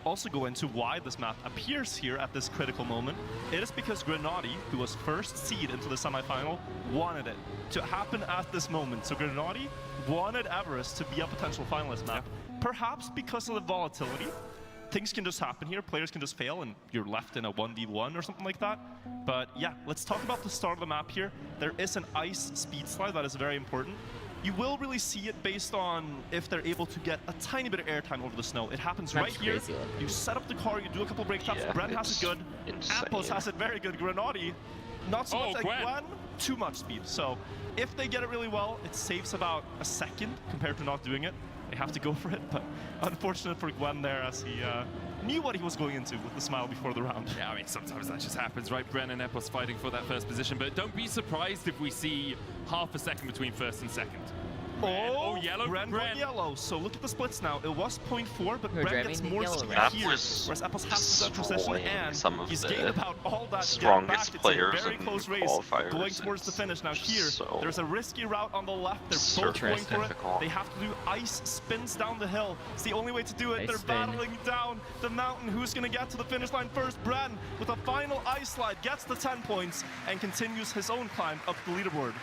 Speaker 19: also go into why this map appears here at this critical moment. It is because Grenadi, who was first seed into the semifinal, wanted it to happen at this moment. So Grenadi wanted Everest to be a potential finalist map, perhaps because of the volatility. Things can just happen here, players can just fail and you're left in a 1v1 or something like that. But yeah, let's talk about the start of the map here. There is an ice speed slide that is very important. You will really see it based on if they're able to get a tiny bit of airtime over the snow. It happens right here. You set up the car, you do a couple brake taps. Bren has it good. Epos has it very good. Grenadi, not so much like Gwen, too much speed. So if they get it really well, it saves about a second compared to not doing it. They have to go for it, but unfortunate for Gwen there as he knew what he was going into with the smile before the round.
Speaker 7: Yeah, I mean, sometimes that just happens, right? Bren and Epos fighting for that first position, but don't be surprised if we see half a second between first and second.
Speaker 19: Oh,
Speaker 7: yellow.
Speaker 19: Bren going yellow. So look at the splits now. It was 0.4, but
Speaker 1: We're
Speaker 19: Bren
Speaker 1: driving
Speaker 19: gets
Speaker 1: the
Speaker 19: more
Speaker 1: yellow
Speaker 19: speed
Speaker 1: round.
Speaker 19: here. Whereas Apples has that precision,
Speaker 2: destroying
Speaker 19: and
Speaker 2: some of
Speaker 19: he's
Speaker 2: the
Speaker 19: gained about all that
Speaker 2: strongest
Speaker 19: get back.
Speaker 2: players
Speaker 19: It's a very
Speaker 2: in
Speaker 19: close race
Speaker 2: qualifiers.
Speaker 19: going towards the finish. Now here,
Speaker 2: so
Speaker 19: there's a risky route on the left. They're both going for it.
Speaker 2: difficult.
Speaker 19: They have to do ice spins down the hill. It's the only way to do it.
Speaker 1: Ice
Speaker 19: They're
Speaker 1: spin.
Speaker 19: battling down the mountain. Who's going to get to the finish line first? Bren, with a final ice slide, gets the 10 points and continues his own climb up the leaderboard.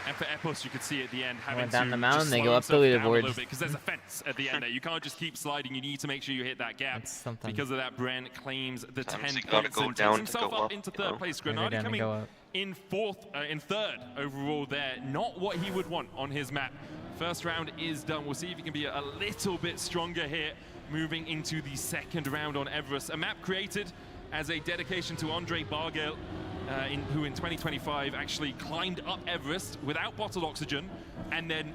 Speaker 7: And for Epos, you could see at the end having
Speaker 1: Went down
Speaker 7: to
Speaker 1: the mountain,
Speaker 7: just
Speaker 1: they
Speaker 7: slow
Speaker 1: go up the
Speaker 7: himself down a
Speaker 1: leaderboard.
Speaker 7: little bit because there's a fence at the end there. You can't just keep sliding. You need to make sure you hit that gap. Because of that, Bren claims the 10
Speaker 2: you gotta
Speaker 7: points
Speaker 2: go
Speaker 7: and
Speaker 2: down
Speaker 7: takes
Speaker 2: to
Speaker 7: himself
Speaker 2: go
Speaker 7: up
Speaker 2: up,
Speaker 7: into
Speaker 2: you know?
Speaker 7: third place.
Speaker 1: Yeah, they're
Speaker 7: Grenadi
Speaker 1: gonna
Speaker 7: coming
Speaker 1: go up.
Speaker 7: in third overall there. Not what he would want on his map. First round is done. We'll see if he can be a little bit stronger here moving into the second round on Everest. A map created as a dedication to Andre Bargel, who in 2025 actually climbed up Everest without bottled oxygen and then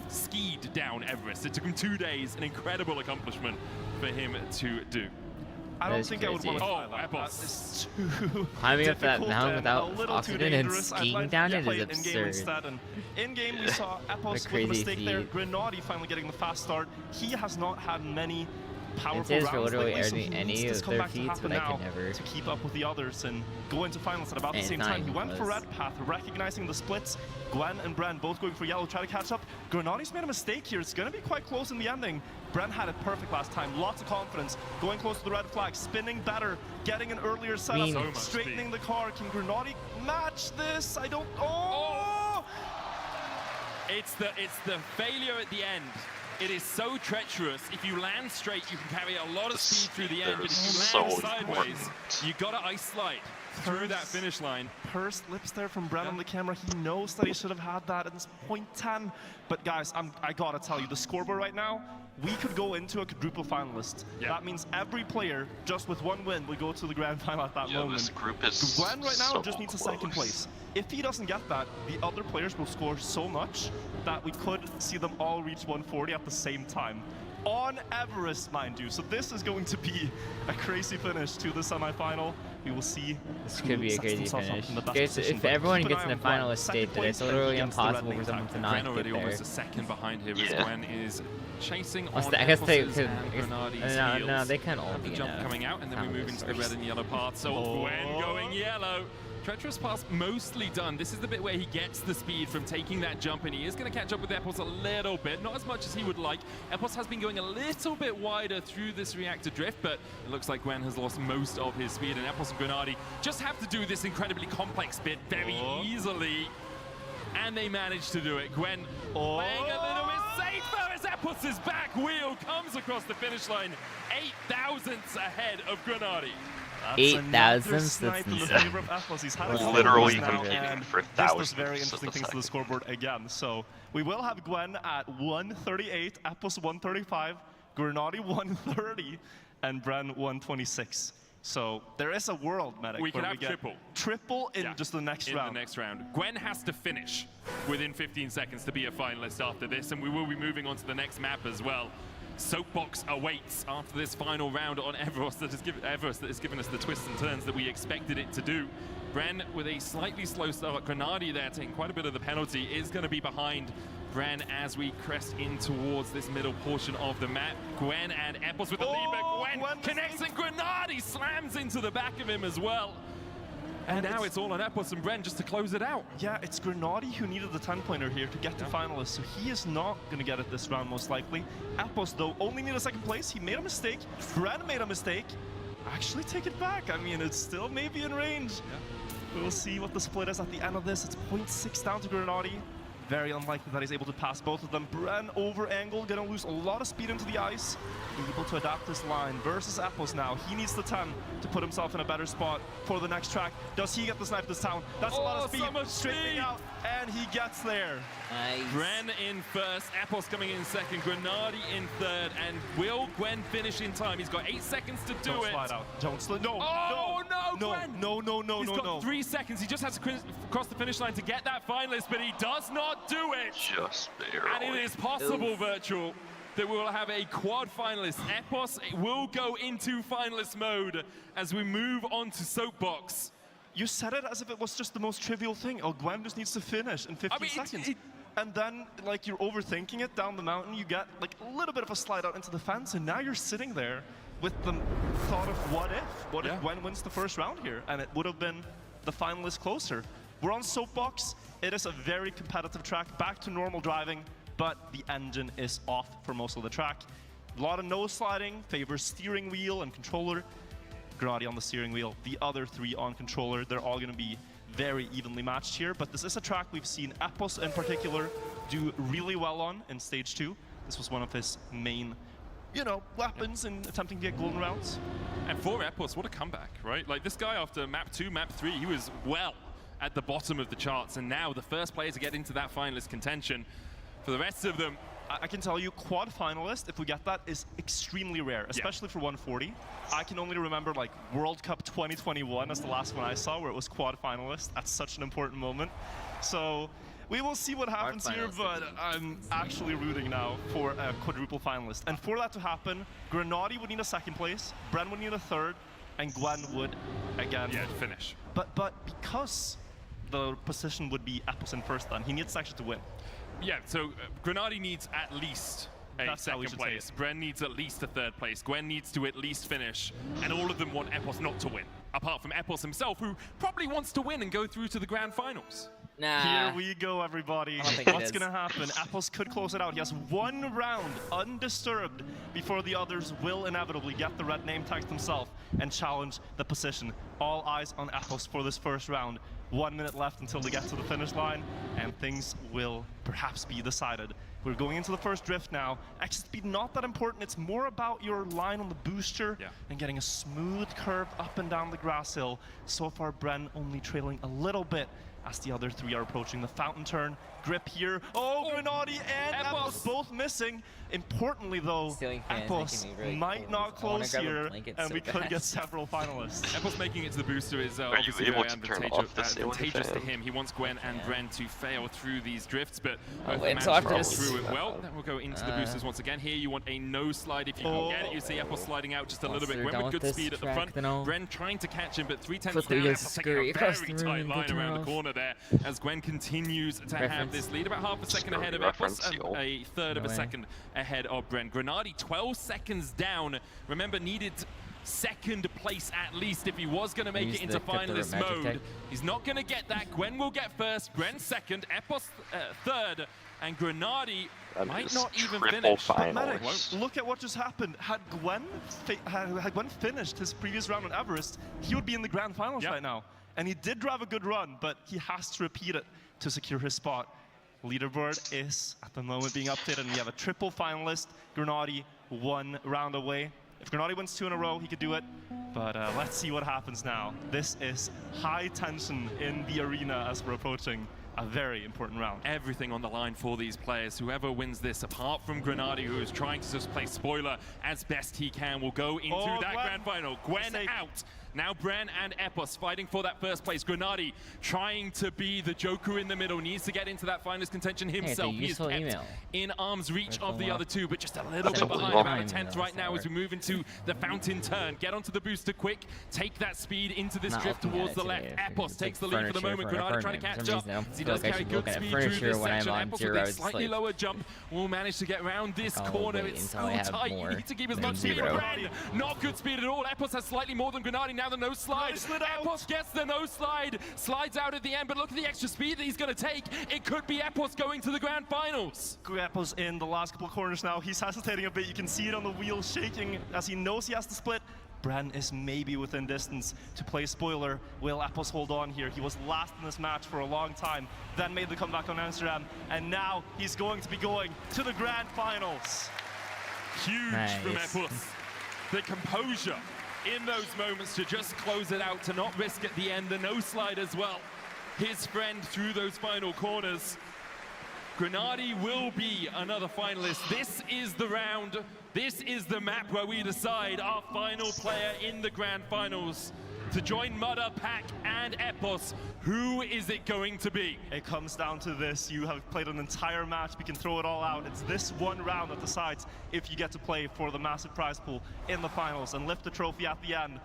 Speaker 7: skied down Everest. It took him 2 days, an incredible accomplishment for him to do.
Speaker 19: I don't think I would want to
Speaker 7: Oh,
Speaker 19: try that.
Speaker 7: Epos.
Speaker 19: It's too
Speaker 1: Climbing up that
Speaker 19: difficult
Speaker 1: mountain
Speaker 19: and
Speaker 1: without
Speaker 19: a little too
Speaker 1: oxygen and
Speaker 19: dangerous. I'd
Speaker 1: skiing
Speaker 19: like
Speaker 1: down
Speaker 19: to
Speaker 1: it
Speaker 19: play
Speaker 1: is
Speaker 19: in-game
Speaker 1: absurd.
Speaker 19: instead. And in-game, we saw Epos with a
Speaker 1: crazy
Speaker 19: mistake there.
Speaker 1: feat.
Speaker 19: Grenadi finally getting the fast start. He has not had many powerful
Speaker 1: says for
Speaker 19: rounds
Speaker 1: literally
Speaker 19: lately, so
Speaker 1: any-
Speaker 19: he
Speaker 1: any
Speaker 19: needs
Speaker 1: of
Speaker 19: this
Speaker 1: their
Speaker 19: comeback to
Speaker 1: feats,
Speaker 19: happen
Speaker 1: but I
Speaker 19: now
Speaker 1: can never.
Speaker 19: to keep up with the others and go into finals at about the
Speaker 1: And
Speaker 19: same
Speaker 1: it's not
Speaker 19: time. He
Speaker 1: even
Speaker 19: went for
Speaker 1: close.
Speaker 19: red path, recognizing the splits. Gwen and Bren both going for yellow, try to catch up. Grenadi's made a mistake here. It's going to be quite close in the ending. Bren had it perfect last time. Lots of confidence. Going close to the red flag, spinning better, getting an earlier setup,
Speaker 1: So much
Speaker 19: straightening the car. Can Grenadi match this? I don't. Oh!
Speaker 7: It's the failure at the end. It is so treacherous. If you land straight, you can carry a lot of speed through the end. But if you land sideways, you gotta ice slide through that finish line.
Speaker 19: Pursed lips there from Bren on the camera. He knows that he should have had that at this .10. But guys, I gotta tell you, the scoreboard right now, we could go into a quadruple finalist. That means every player, just with one win, will go to the grand final at that moment.
Speaker 2: This group is
Speaker 19: Gwen right now
Speaker 2: so
Speaker 19: just needs a
Speaker 2: close.
Speaker 19: second place. If he doesn't get that, the other players will score so much that we could see them all reach 140 at the same time. On Everest, mind you. So this is going to be a crazy finish to the semifinal. We will see.
Speaker 1: This could be a crazy finish.
Speaker 19: Okay,
Speaker 1: Okay, so if everyone gets in the finalist state, then it's literally impossible for someone to not
Speaker 7: Gwen
Speaker 1: get
Speaker 7: already
Speaker 1: there.
Speaker 7: almost a second behind here as Gwen is chasing on
Speaker 1: I guess they
Speaker 7: Epos's
Speaker 1: could.
Speaker 7: and Grenadi's
Speaker 1: No,
Speaker 7: heels.
Speaker 1: they can't all
Speaker 7: Have the
Speaker 1: be
Speaker 7: jump coming out, and then we move into the red and yellow path. So Gwen going yellow. Treacherous pass mostly done. This is the bit where he gets the speed from taking that jump, and he is going to catch up with Epos a little bit, not as much as he would like. Epos has been going a little bit wider through this reactor drift, but it looks like Gwen has lost most of his speed, and Epos and Grenadi just have to do this incredibly complex bit very easily, and they manage to do it. Gwen playing a little bit safer as Epos' back wheel comes across the finish line, 8,000ths ahead of Grenadi.
Speaker 1: 8,000ths? That's
Speaker 19: insane.
Speaker 2: Literally competing for
Speaker 19: This
Speaker 2: thousands
Speaker 19: does very
Speaker 2: of
Speaker 19: interesting
Speaker 2: the
Speaker 19: things to the scoreboard again. So we will have Gwen at 138, Epos 135, Grenadi 130, and Bren 126. So there is a world, Medic,
Speaker 7: We
Speaker 19: where
Speaker 7: can have
Speaker 19: get
Speaker 7: triple.
Speaker 19: Triple in just the next round.
Speaker 7: In the next round. Gwen has to finish within 15 seconds to be a finalist after this, and we will be moving on to the next map as well. Soapbox awaits after this final round on Everest that has given us the twists and turns that we expected it to do. Bren with a slightly slow start. Grenadi there taking quite a bit of the penalty is going to be behind Bren as we crest in towards this middle portion of the map. Gwen and Epos with the lead, but Gwen connects and Grenadi slams into the back of him as well. And now it's all on Epos and Bren just to close it out.
Speaker 19: Yeah, it's Grenadi who needed the 10-pointer here to get to finalists, so he is not going to get it this round most likely. Epos, though, only needed second place. He made a mistake. Bren made a mistake. Actually, take it back. I mean, it's still maybe in range. We'll see what the split is at the end of this. It's 0.6 down to Grenadi. Very unlikely that he's able to pass both of them. Bren over angle, gonna lose a lot of speed into the ice. Able to adapt this line versus Epos now. He needs the 10 to put himself in a better spot for the next track. Does he get the snipe this time? That's a lot of speed.
Speaker 7: So much
Speaker 19: Straightening out, and he gets there.
Speaker 1: Nice.
Speaker 7: Bren in first, Epos coming in second, Grenadi in third, and will Gwen finish in time? He's got 8 seconds to do
Speaker 19: Don't
Speaker 7: it.
Speaker 19: slide out. Don't slide. No.
Speaker 7: Oh no, Gwen.
Speaker 19: No.
Speaker 7: He's got 3 seconds. He just has to cross the finish line to get that finalist, but he does not do it.
Speaker 2: Just barely.
Speaker 7: And it is possible, Virtual, that we will have a quad finalist. Epos will go into finalist mode as we move on to Soapbox.
Speaker 19: You said it as if it was just the most trivial thing. Oh, Gwen just needs to finish in 15 seconds. and then like you're overthinking it down the mountain, you get like a little bit of a slide out into the fence, and now you're sitting there with the thought of what if Gwen wins the first round here, and it would have been the finalist closer. We're on Soapbox. It is a very competitive track, back to normal driving, but the engine is off for most of the track. A lot of nose sliding, favors steering wheel and controller. Grenady on the steering wheel, the other three on controller. They're all going to be very evenly matched here, but this is a track we've seen Epos in particular do really well on in stage 2. This was one of his main, you know, weapons in attempting to get golden rounds.
Speaker 7: And for Epos, what a comeback, right? Like this guy after map 2, map 3, he was well at the bottom of the charts, and now the first player to get into that finalist contention. For the rest of them,
Speaker 19: I can tell you, quad finalist, if we get that, is extremely rare, especially for 140. I can only remember like World Cup 2021 as the last one I saw, where it was quad finalist at such an important moment. So we will see what happens here, but I'm actually rooting now for a quadruple finalist. And for that to happen, Grenady would need a second place, Bren would need a third, and Gwen would, again,
Speaker 7: finish.
Speaker 19: But because the position would be Epos in first, then he needs actually to win.
Speaker 7: Yeah, so Grenady needs at least a second place. Bren needs at least a third place. Gwen needs to at least finish. And all of them want Epos not to win. Apart from Epos himself, who probably wants to win and go through to the grand finals.
Speaker 19: Here we go, everybody. What's going to happen? Epos could close it out. He has one round undisturbed before the others will inevitably get the red name tag himself and challenge the position. All eyes on Epos for this first round. 1 minute left until they get to the finish line, and things will perhaps be decided. We're going into the first drift now. Exit speed not that important. It's more about your line on the booster and getting a smooth curve up and down the grass hill. So far, Bren only trailing a little bit as the other three are approaching the fountain turn. Grip here. Oh, Grenady and Epos both missing. Importantly, though, Epos might not close here, and we could get several finalists.
Speaker 7: Epos making it to the booster is obviously very advantageous to him. He wants Gwen and Bren to fail through these drifts, but both managed to go through it well. Then we'll go into the boosters once again. Here you want a no slide if you can get it. You see Epos sliding out just a little bit. Gwen with good speed at the front. Bren trying to catch him, but 3/10 down. Epos taking a very tight line around the corner there as Gwen continues to have this lead. About half a second ahead of Epos and a third of a second ahead of Bren. Grenady 12 seconds down. Remember, needed second place at least if he was going to make it into finalist mode. He's not going to get that. Gwen will get first, Bren second, Epos third, and Grenady might not even finish.
Speaker 19: But Medic, look at what just happened. Had Gwen finished his previous round on Everest, he would be in the grand finals right now. And he did drive a good run, but he has to repeat it to secure his spot. Leaderboard is at the moment being updated, and we have a triple finalist. Grenady 1 round away. If Grenady wins 2 in a row, he could do it. But let's see what happens now. This is high tension in the arena as we're approaching a very important round.
Speaker 7: Everything on the line for these players. Whoever wins this, apart from Grenady, who is trying to just play spoiler as best he can, will go into that grand final. Gwen out. Now Bren and Epos fighting for that first place. Grenady trying to be the Joker in the middle, needs to get into that finalist contention himself. He is kept in arm's reach of the other two, but just a little bit behind, about a 10th right now as we move into the fountain turn. Get onto the booster quick, take that speed into this drift towards the left. Epos takes the lead for the moment. Grenady trying to catch up. He does carry good speed through this section. Epos with a slightly lower jump will manage to get around this corner. It's so tight, you need to keep as much speed. Bren, not good speed at all. Epos has slightly more than Grenady. Now the no slide. Epos gets the no slide, slides out at the end, but look at the extra speed that he's going to take. It could be Epos going to the grand finals.
Speaker 19: Epos in the last couple of corners now. He's hesitating a bit. You can see it on the wheel shaking as he knows he has to split. Bren is maybe within distance to play spoiler. Will Epos hold on here? He was last in this match for a long time, then made the comeback on Amsterdam, and now he's going to be going to the grand finals.
Speaker 7: Huge from Epos. The composure in those moments to just close it out, to not risk at the end the no slide as well. His friend through those final corners. Grenady will be another finalist. This is the round. This is the map where we decide our final player in the grand finals. To join Mudder, Pack, and Epos, who is it going to be?
Speaker 19: It comes down to this. You have played an entire match. We can throw it all out. It's this one round that decides if you get to play for the massive prize pool in the finals and lift the trophy at the end.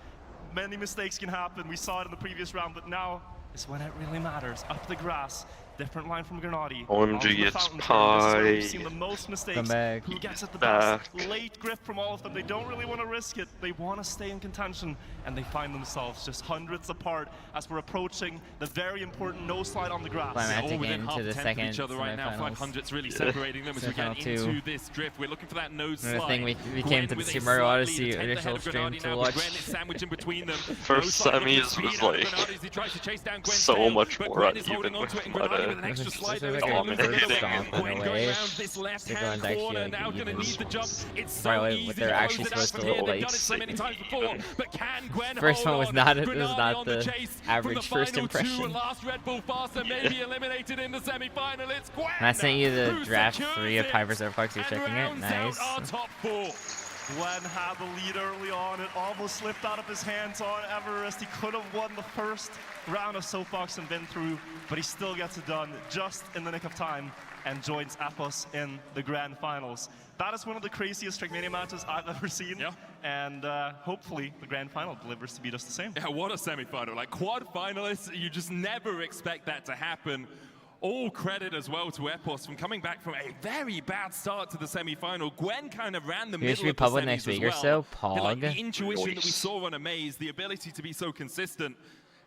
Speaker 19: Many mistakes can happen. We saw it in the previous round, but now is when it really matters. Up the grass, Different line from Grenady.
Speaker 2: OMG, it's
Speaker 19: This is where we've
Speaker 2: Pi.
Speaker 19: seen the most mistakes.
Speaker 1: Come back.
Speaker 19: Who gets it the
Speaker 2: Back.
Speaker 19: best? Late grip from all of them. They don't really want to risk it. They want to stay in contention, and they find themselves just hundreds apart as we're approaching the very important no slide on the grass.
Speaker 1: Climatic
Speaker 7: All within
Speaker 1: into
Speaker 7: half
Speaker 1: the
Speaker 7: a tenth of
Speaker 1: second
Speaker 7: each other right now.
Speaker 1: semifinals.
Speaker 7: 500's really separating them as we get
Speaker 1: Semifinal two.
Speaker 7: into this drift. We're looking for that nose slide.
Speaker 1: Another thing we came
Speaker 7: Gwen
Speaker 1: to the
Speaker 7: with a
Speaker 1: Super Mario
Speaker 7: slight lead,
Speaker 1: Odyssey
Speaker 7: a tenth
Speaker 1: initial
Speaker 7: ahead of
Speaker 1: stream
Speaker 7: Grenady
Speaker 1: to
Speaker 7: now,
Speaker 1: watch.
Speaker 7: but Gwen is sandwiched in between them.
Speaker 2: First semis was like so much more uneven with Mudda dominating.
Speaker 1: Gwen going around this left-hand corner, now going to need the jump. It's so easy they're
Speaker 7: to
Speaker 1: actually
Speaker 7: close
Speaker 1: supposed
Speaker 7: it out
Speaker 1: to
Speaker 7: from here.
Speaker 1: little
Speaker 7: They've done it so many times before, but can Gwen
Speaker 1: First
Speaker 7: hold
Speaker 1: one was
Speaker 7: on?
Speaker 1: not
Speaker 7: Grenady on the
Speaker 1: the
Speaker 7: chase
Speaker 1: average
Speaker 7: from the
Speaker 1: first
Speaker 7: final
Speaker 1: impression.
Speaker 7: two. Last Red Bull faster, maybe eliminated in the semi-final. It's Gwen.
Speaker 1: And I sent you the
Speaker 7: who
Speaker 1: draft
Speaker 7: secures
Speaker 1: 3 of
Speaker 7: it
Speaker 1: Piper's Overclock, so you're
Speaker 7: and
Speaker 1: checking it.
Speaker 7: rounds out
Speaker 1: Nice.
Speaker 7: our top 4.
Speaker 19: Gwen had the lead early on. It almost slipped out of his hands on Everest. He could have won the first round of Soapbox and been through, but he still gets it done just in the nick of time and joins Epos in the grand finals. That is one of the craziest Trackmania matches I've ever seen, and hopefully the grand final delivers to be just the same.
Speaker 7: Yeah, what a semi-final. Like, quad finalists, you just never expect that to happen. All credit as well to Epos from coming back from a very bad start to the semi-final. Gwen kind of ran the
Speaker 1: He
Speaker 7: middle
Speaker 1: should be
Speaker 7: of the
Speaker 1: public
Speaker 7: semis
Speaker 1: next week or
Speaker 7: as
Speaker 1: so.
Speaker 7: well. Like, the
Speaker 1: Pog.
Speaker 7: intuition that we saw on Amaze, the ability to be so consistent.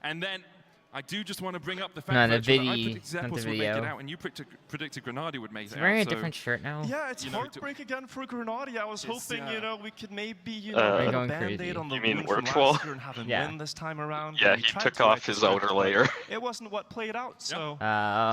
Speaker 7: And then I do just want to bring up the fact that I predicted Epos would make it out, and you predicted Grenady would make it out.
Speaker 1: He's wearing a
Speaker 7: so,
Speaker 1: different shirt now.
Speaker 19: Yeah, it's heartbreak again for Grenady. I was hoping, you know, we could maybe, put a band-aid on the
Speaker 2: you mean
Speaker 19: wound from
Speaker 2: virtual?
Speaker 19: last year and have him win this time around.
Speaker 2: Yeah,
Speaker 19: We
Speaker 2: he
Speaker 19: tried
Speaker 2: took
Speaker 19: to
Speaker 2: off
Speaker 19: right
Speaker 2: his
Speaker 19: the
Speaker 2: outer
Speaker 19: ship,
Speaker 2: layer.
Speaker 19: but it wasn't what played out, so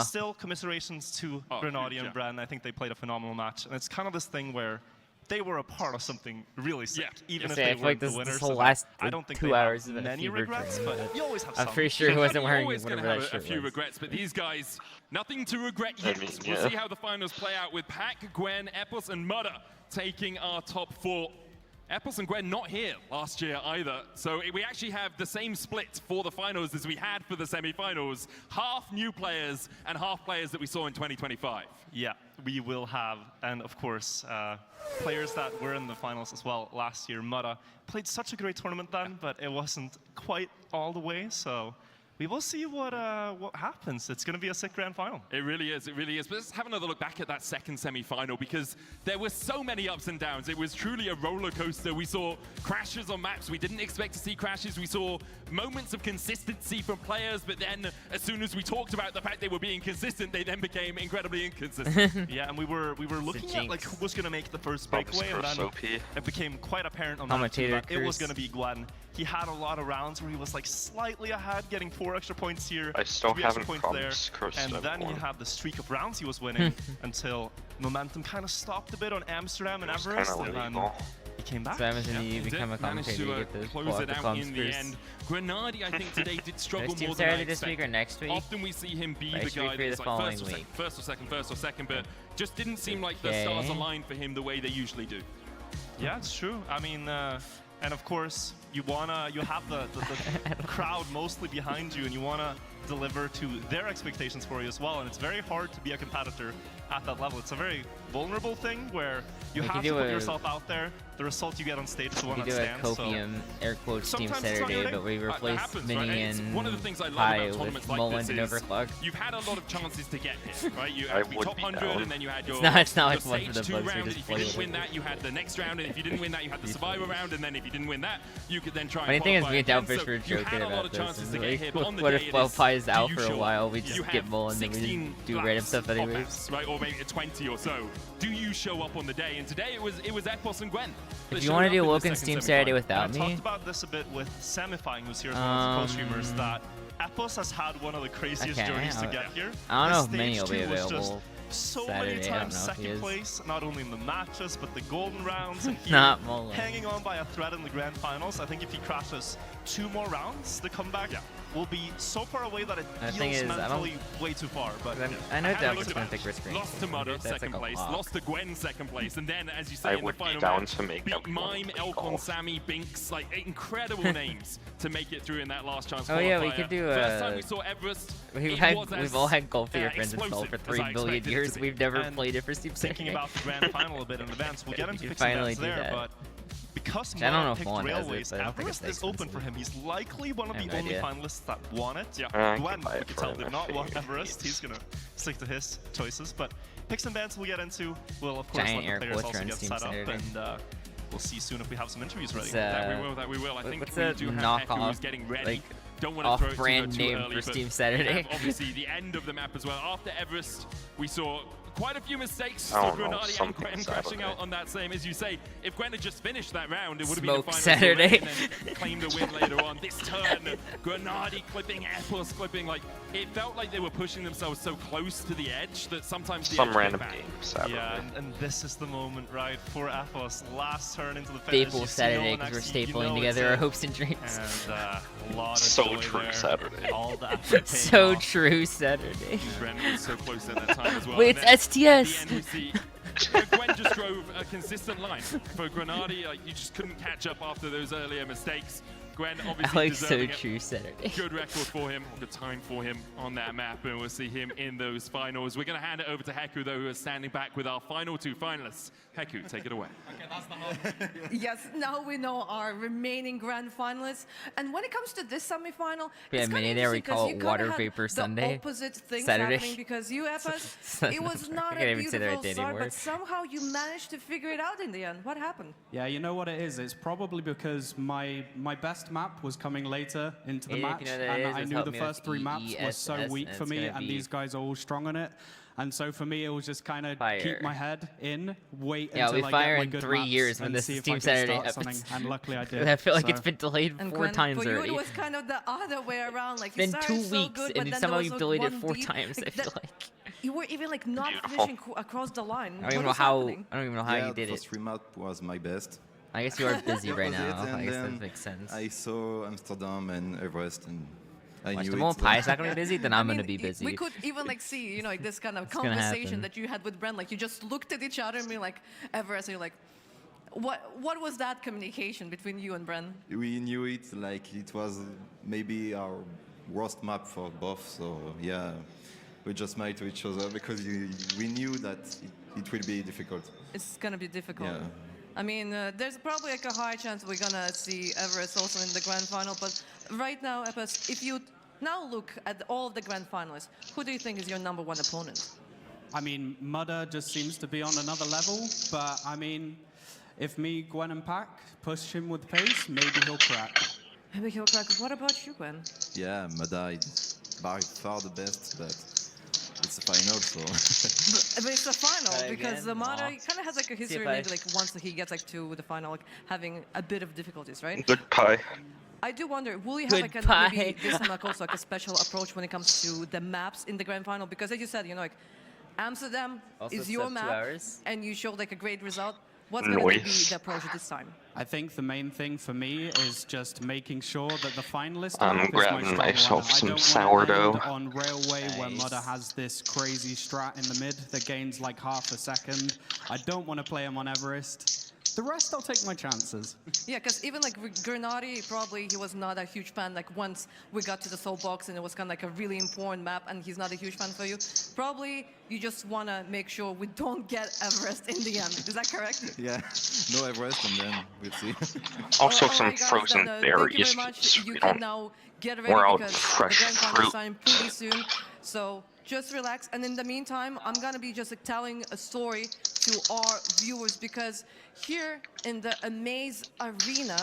Speaker 19: still commiserations to Grenady and Bren. I think they played a phenomenal match, and it's kind of this thing where they were a part of something really sick, even if they weren't the winners.
Speaker 1: This whole
Speaker 19: So
Speaker 1: last
Speaker 19: I don't think
Speaker 1: 2
Speaker 19: they
Speaker 1: hours
Speaker 19: have
Speaker 1: has been a
Speaker 19: many
Speaker 1: fever
Speaker 19: regrets,
Speaker 1: dream,
Speaker 19: but you always have some.
Speaker 1: I'm pretty sure he wasn't wearing
Speaker 7: always
Speaker 1: whatever
Speaker 7: gonna
Speaker 1: that
Speaker 7: have
Speaker 1: shirt
Speaker 7: a few
Speaker 1: was.
Speaker 7: regrets, but these guys, nothing to regret yet. We'll see how the finals play out with Pac, Gwen, Epos, and Mudda taking our top 4. Epos and Gwen not here last year either, so we actually have the same split for the finals as we had for the semi-finals. Half new players and half players that we saw in 2025.
Speaker 19: Yeah, we will have, and of course, players that were in the finals as well last year. Mudda played such a great tournament then, but it wasn't quite all the way, so we will see what happens. It's going to be a sick grand final.
Speaker 7: It really is, it really is. But let's have another look back at that second semi-final, because there were so many ups and downs. It was truly a roller coaster. We saw crashes on maps we didn't expect to see crashes. We saw moments of consistency from players, but then as soon as we talked about the fact they were being consistent, they then became incredibly inconsistent.
Speaker 19: Yeah, and we were looking at like who was going to make the first breakaway, and then it became quite apparent on that team that it was going to be Gwen. He had a lot of rounds where he was like slightly ahead, getting 4 extra points here,
Speaker 2: I still
Speaker 19: 3 extra
Speaker 2: haven't
Speaker 19: points there,
Speaker 2: promised Chris
Speaker 19: and
Speaker 2: that
Speaker 19: then he
Speaker 2: more.
Speaker 19: had the streak of rounds he was winning until momentum kind of stopped a bit on Amsterdam and
Speaker 2: was
Speaker 19: Everest,
Speaker 2: kinda
Speaker 19: and then
Speaker 2: legal.
Speaker 19: he came back.
Speaker 1: So Evans and you
Speaker 7: He
Speaker 1: become a
Speaker 7: did manage
Speaker 1: commentator
Speaker 7: to
Speaker 1: to get the
Speaker 7: close it
Speaker 1: the
Speaker 7: out
Speaker 1: clubs
Speaker 7: in the
Speaker 1: first.
Speaker 7: end. Grenady, I think today did struggle
Speaker 1: Next team
Speaker 7: more than I
Speaker 1: Saturday this week or
Speaker 7: expected.
Speaker 1: next week?
Speaker 7: Often we see him be
Speaker 1: Right,
Speaker 7: the
Speaker 1: should we
Speaker 7: guy
Speaker 1: create
Speaker 7: that's
Speaker 1: the
Speaker 7: like
Speaker 1: following
Speaker 7: first or
Speaker 1: week?
Speaker 7: first or second, but just didn't seem like the stars
Speaker 1: Okay.
Speaker 7: aligned for him the way they usually do.
Speaker 19: Yeah, it's true. I mean, and of course, you have the crowd mostly behind you, and you wanna deliver to their expectations for you as well. And it's very hard to be a competitor at that level. It's a very vulnerable thing where you have to put yourself out there. The result you get on stage is the one
Speaker 1: We
Speaker 19: that
Speaker 1: do a
Speaker 19: stands.
Speaker 1: copium, air quotes, Team
Speaker 19: sometimes it's not your
Speaker 1: Saturday,
Speaker 19: day.
Speaker 1: but we
Speaker 7: That
Speaker 1: replaced
Speaker 7: happens,
Speaker 1: Mini
Speaker 7: right? And it's
Speaker 1: and
Speaker 7: one of the things I love
Speaker 1: Pi
Speaker 7: about
Speaker 1: with
Speaker 7: tournaments like
Speaker 1: Mullen
Speaker 7: this
Speaker 1: and
Speaker 7: is
Speaker 1: Overclock.
Speaker 7: you've had a lot of chances to get here, right? You
Speaker 2: I
Speaker 7: had to be
Speaker 2: would
Speaker 7: top
Speaker 2: be
Speaker 7: 100,
Speaker 2: down.
Speaker 7: and then you had your,
Speaker 1: It's not
Speaker 7: your
Speaker 1: like one for the
Speaker 7: stage 2
Speaker 1: bugs, we
Speaker 7: round, and
Speaker 1: just
Speaker 7: if you
Speaker 1: play
Speaker 7: didn't
Speaker 1: with
Speaker 7: win that, you had the next round, and if you didn't win that, you had the survivor round, and then if you didn't win that, you could then try and
Speaker 1: Funny thing is,
Speaker 7: qualify
Speaker 1: me and
Speaker 7: again.
Speaker 1: Doubtfish
Speaker 7: So
Speaker 1: were
Speaker 7: you
Speaker 1: joking
Speaker 7: had a lot
Speaker 1: about
Speaker 7: of
Speaker 1: this.
Speaker 7: chances
Speaker 1: and
Speaker 7: to get
Speaker 1: like,
Speaker 7: here, but on the
Speaker 1: what
Speaker 7: day
Speaker 1: if
Speaker 7: it
Speaker 1: while
Speaker 7: is,
Speaker 1: Pi is
Speaker 7: do
Speaker 1: out
Speaker 7: you
Speaker 1: for a
Speaker 7: show
Speaker 1: while,
Speaker 7: up?
Speaker 1: we just
Speaker 7: You
Speaker 1: get
Speaker 7: have
Speaker 1: Mullen and we
Speaker 7: 16
Speaker 1: just do random
Speaker 7: laps,
Speaker 1: stuff
Speaker 7: top
Speaker 1: anyways.
Speaker 7: laps, right? Or maybe 20 or so. Do you show up on the day? And today it was Epos and Gwen.
Speaker 1: If you want to do Woken's Team Saturday without
Speaker 19: I
Speaker 1: me,
Speaker 19: talked about this a bit with Semifying, who's here as one of the co-streamers, that Epos has had one of the craziest
Speaker 1: Okay,
Speaker 19: journeys to get here.
Speaker 1: I don't know
Speaker 19: His
Speaker 1: if Mini will
Speaker 19: stage
Speaker 1: be
Speaker 19: 2 was just
Speaker 1: available
Speaker 19: so
Speaker 1: Saturday.
Speaker 19: many
Speaker 1: I don't
Speaker 19: times
Speaker 1: know if he
Speaker 19: second
Speaker 1: is.
Speaker 19: place, not only in the matches, but the golden rounds, and he
Speaker 1: Not Mullen.
Speaker 19: hanging on by a thread in the grand finals. I think if he crashes 2 more rounds, the comeback will be so far away that it
Speaker 1: The thing
Speaker 19: feels
Speaker 1: is, I don't-
Speaker 19: mentally way too far. But
Speaker 1: I know
Speaker 7: Had a
Speaker 1: Doubtfish
Speaker 7: look
Speaker 1: is
Speaker 7: at
Speaker 1: going
Speaker 7: that.
Speaker 1: to pick risk range.
Speaker 7: Lost to Mudda,
Speaker 1: That's
Speaker 7: second
Speaker 1: like a
Speaker 7: place.
Speaker 1: lock.
Speaker 7: Lost to Gwen, second place. And then, as you say,
Speaker 2: I
Speaker 7: in the
Speaker 2: would be
Speaker 7: final
Speaker 2: down
Speaker 7: match,
Speaker 2: to make
Speaker 7: beat
Speaker 2: up
Speaker 7: Mime,
Speaker 2: one
Speaker 7: Elcon,
Speaker 2: golf.
Speaker 7: Sammy, Binks, like incredible names to make it through in that last chance
Speaker 1: Oh yeah, we
Speaker 7: qualifier.
Speaker 1: could do
Speaker 7: First time we saw Everest,
Speaker 1: we've all had Golf Figure Friends installed for 3 billion years. We've never
Speaker 19: And
Speaker 1: played it for Team
Speaker 19: thinking
Speaker 1: Saturday.
Speaker 19: about the grand final a bit in advance, we'll get into
Speaker 1: You
Speaker 19: fixing
Speaker 1: finally
Speaker 19: that
Speaker 1: do
Speaker 19: there,
Speaker 1: that.
Speaker 19: but because
Speaker 1: I don't know
Speaker 19: Mara
Speaker 1: if
Speaker 19: picked
Speaker 1: Moen has it,
Speaker 19: Railways,
Speaker 1: but I don't think
Speaker 19: Everest
Speaker 1: it's
Speaker 19: is open for him. He's likely one of
Speaker 1: I have
Speaker 19: the
Speaker 1: no
Speaker 19: only
Speaker 1: idea.
Speaker 19: finalists that want it.
Speaker 2: I
Speaker 19: Gwen,
Speaker 2: can buy
Speaker 19: we
Speaker 2: it
Speaker 19: could
Speaker 2: for
Speaker 19: tell,
Speaker 2: him
Speaker 19: did
Speaker 2: if
Speaker 19: not
Speaker 2: he-
Speaker 19: want Everest. He's gonna stick to his choices, but picks and bans we'll get into. We'll of course
Speaker 1: Giant
Speaker 19: let
Speaker 1: air
Speaker 19: the players
Speaker 1: quotes
Speaker 19: also
Speaker 1: on
Speaker 19: get
Speaker 1: Steam
Speaker 19: set up,
Speaker 1: Saturday.
Speaker 19: and we'll see soon if we have some interviews ready.
Speaker 1: It's,
Speaker 7: That we will. I think
Speaker 1: what's
Speaker 7: we
Speaker 1: a
Speaker 7: do have Heku
Speaker 1: knockoff,
Speaker 7: who's getting ready.
Speaker 1: like,
Speaker 7: Don't want to throw it
Speaker 1: off-brand
Speaker 7: too
Speaker 1: name
Speaker 7: early,
Speaker 1: for
Speaker 7: but
Speaker 1: Steam
Speaker 7: we
Speaker 1: Saturday.
Speaker 7: have obviously the end of the map as well. After Everest, we saw quite a few mistakes.
Speaker 2: I
Speaker 7: So
Speaker 2: don't know,
Speaker 7: Grenadi and
Speaker 2: something
Speaker 7: Gwen crashing
Speaker 2: Saturday.
Speaker 7: out on that same, as you say. If Gwen had just finished that round, it would have been
Speaker 1: Smoke
Speaker 7: a final
Speaker 1: Saturday.
Speaker 7: and then claimed a win later on. This turn, Grenadi clipping, Epos clipping, like it felt like they were pushing themselves so close to the edge that sometimes the
Speaker 2: Some
Speaker 7: edge
Speaker 2: random
Speaker 7: came back.
Speaker 2: game Saturday.
Speaker 19: Yeah, and this is the moment, right, for Athos. Last turn into the finish.
Speaker 1: Staple
Speaker 19: You see
Speaker 1: Saturday
Speaker 19: no one
Speaker 1: because we're
Speaker 19: actually- you
Speaker 1: stapling
Speaker 19: know
Speaker 1: together
Speaker 19: it's
Speaker 1: our
Speaker 19: it.
Speaker 1: hopes and dreams.
Speaker 19: And a lot of
Speaker 2: So
Speaker 19: joy
Speaker 2: true
Speaker 19: there.
Speaker 2: Saturday.
Speaker 19: All the effort paying
Speaker 1: So
Speaker 19: off.
Speaker 1: true Saturday.
Speaker 7: Gwen was so close at that time as well.
Speaker 1: Wait,
Speaker 7: And then
Speaker 1: it's STS.
Speaker 7: At the end, we see Gwen just drove a consistent line. For Grenadi, like, you just couldn't catch up after those earlier mistakes. Gwen obviously
Speaker 1: Alex, so
Speaker 7: deserving it.
Speaker 1: true Saturday.
Speaker 7: Good record for him, good time for him on that map, and we'll see him in those finals. We're going to hand it over to Heku, though, who is standing back with our final two finalists. Heku, take it away.
Speaker 16: Yes, now we know our remaining grand finalists. And when it comes to this semifinal,
Speaker 1: Yeah,
Speaker 16: it's
Speaker 1: many
Speaker 16: kinda
Speaker 1: there we
Speaker 16: interesting 'cause
Speaker 1: call
Speaker 16: you
Speaker 1: it
Speaker 16: kinda
Speaker 1: Water
Speaker 16: had
Speaker 1: Vapor
Speaker 16: the
Speaker 1: Sunday.
Speaker 16: opposite things
Speaker 1: Saturday.
Speaker 16: happening because you, Epos, it was not
Speaker 1: I can't
Speaker 16: a
Speaker 1: even say the right
Speaker 16: beautiful
Speaker 1: day
Speaker 16: start,
Speaker 1: anymore.
Speaker 16: but somehow you managed to figure it out in the end. What happened?
Speaker 8: Yeah, you know what it is? It's probably because my best map was coming later into the
Speaker 1: Hey, if
Speaker 8: match,
Speaker 1: you know what it
Speaker 8: and
Speaker 1: is,
Speaker 8: I
Speaker 1: it's
Speaker 8: knew
Speaker 1: helped
Speaker 8: the
Speaker 1: me with
Speaker 8: first three maps were so
Speaker 1: EESS,
Speaker 8: weak
Speaker 1: and
Speaker 8: for
Speaker 1: it's
Speaker 8: me,
Speaker 1: gonna
Speaker 8: and
Speaker 1: be
Speaker 8: these guys are all strong on it. And so for me, it was just kind of
Speaker 1: Fire.
Speaker 8: keep my head in, wait
Speaker 1: Yeah,
Speaker 8: until
Speaker 1: we
Speaker 8: I
Speaker 1: fire
Speaker 8: get my
Speaker 1: in
Speaker 8: good
Speaker 1: 3
Speaker 8: maps
Speaker 1: years when
Speaker 8: and
Speaker 1: this
Speaker 8: see
Speaker 1: is
Speaker 8: if
Speaker 1: Team
Speaker 8: I can
Speaker 1: Saturday
Speaker 8: start
Speaker 1: happens.
Speaker 8: something, and luckily I did.
Speaker 1: I feel like
Speaker 8: so.
Speaker 1: it's been delayed
Speaker 16: And
Speaker 1: 4
Speaker 16: Gwen,
Speaker 1: times
Speaker 16: for you,
Speaker 1: already.
Speaker 16: it was kind of the other way around. Like,
Speaker 1: It's
Speaker 16: you
Speaker 1: been
Speaker 16: started
Speaker 1: 2
Speaker 16: so
Speaker 1: weeks,
Speaker 16: good,
Speaker 1: and
Speaker 16: but
Speaker 1: then
Speaker 16: then
Speaker 1: somehow
Speaker 16: there
Speaker 1: you've
Speaker 16: was
Speaker 1: delayed it
Speaker 16: one
Speaker 1: 4
Speaker 16: deep-
Speaker 1: times, I
Speaker 16: like,
Speaker 1: feel
Speaker 16: that-
Speaker 1: like.
Speaker 16: You were even like not
Speaker 2: Beautiful.
Speaker 16: finishing across the line.
Speaker 1: I don't even know
Speaker 16: What was
Speaker 1: how.
Speaker 16: happening?
Speaker 1: I don't even know how
Speaker 10: yeah,
Speaker 1: you did
Speaker 10: the
Speaker 1: it.
Speaker 10: first remap was my best.
Speaker 1: I guess you are busy
Speaker 10: That
Speaker 1: right
Speaker 10: was
Speaker 1: now.
Speaker 10: it, and
Speaker 1: I guess that
Speaker 10: then
Speaker 1: makes sense.
Speaker 10: I saw Amsterdam and Everest, and I
Speaker 1: Watch
Speaker 10: knew
Speaker 1: the
Speaker 10: it.
Speaker 1: moment Pie's not gonna be busy, then I'm
Speaker 16: I
Speaker 1: gonna
Speaker 16: mean,
Speaker 1: be busy.
Speaker 16: We could even like see, you know, like this kind of
Speaker 1: It's gonna
Speaker 16: conversation
Speaker 1: happen.
Speaker 16: that you had with Brent. Like you just looked at each other and be like, Everest, and you're like, what was that communication between you and Brent?
Speaker 10: We knew it, like it was maybe our worst map for both. So yeah, we just smiled to each other because we knew that it will be difficult.
Speaker 16: It's gonna be difficult.
Speaker 10: Yeah.
Speaker 16: I mean, there's probably like a high chance we're gonna see Everest also in the grand final. But right now, Epos, if you now look at all of the grand finalists, who do you think is your #1 opponent?
Speaker 8: I mean, Mudder just seems to be on another level, but I mean, if me, Gwen, and Pac push him with pace, maybe he'll crack.
Speaker 16: Maybe he'll crack. What about you, Gwen?
Speaker 10: Yeah, Mada is by far the best, but it's a final, so.
Speaker 16: But it's a final
Speaker 10: Try
Speaker 16: because
Speaker 10: again?
Speaker 16: Zamada
Speaker 10: Aw.
Speaker 16: kind of has like a
Speaker 10: if
Speaker 16: history,
Speaker 10: I-
Speaker 16: maybe like once he gets like to the final, like having a bit of difficulties, right?
Speaker 2: Good pie.
Speaker 16: I do wonder, will you have like
Speaker 1: Goodbye.
Speaker 16: maybe this time like also like a special approach when it comes to the maps in the grand final? Because as you said, you know, like Amsterdam
Speaker 1: Also
Speaker 16: is your
Speaker 1: sub 2
Speaker 16: map,
Speaker 1: hours.
Speaker 16: and you showed like a great result. What's going to be the approach this time?
Speaker 8: I think the main thing for me is just making sure that the finalist
Speaker 2: I'm
Speaker 8: map is my
Speaker 2: grabbing
Speaker 8: strong
Speaker 2: myself
Speaker 8: one. I
Speaker 2: some
Speaker 8: don't
Speaker 2: sourdough.
Speaker 8: want to end on Railway where
Speaker 1: Nice.
Speaker 8: Mudder has this crazy strat in the mid that gains like half a second. I don't want to play him on Everest. The rest, I'll take my chances.
Speaker 16: Yeah, because even like Grenadi, probably he was not a huge fan. Like once we got to the soul box and it was kind of like a really important map, and he's not a huge fan for you. Probably you just want to make sure we don't get Everest in the end. Is that correct?
Speaker 10: Yeah, no Everest, and then we'll see.
Speaker 2: Also
Speaker 16: All
Speaker 2: some
Speaker 16: right, guys,
Speaker 2: frozen
Speaker 16: then, thank you
Speaker 2: berries.
Speaker 16: very much. You
Speaker 2: We
Speaker 16: can
Speaker 2: don't-
Speaker 16: now get ready
Speaker 2: we're out
Speaker 16: because
Speaker 2: fresh
Speaker 16: the grand final is
Speaker 2: fruit.
Speaker 16: starting pretty soon. So just relax. And in the meantime, I'm gonna be just like, telling a story to our viewers because here in the Amaze Arena,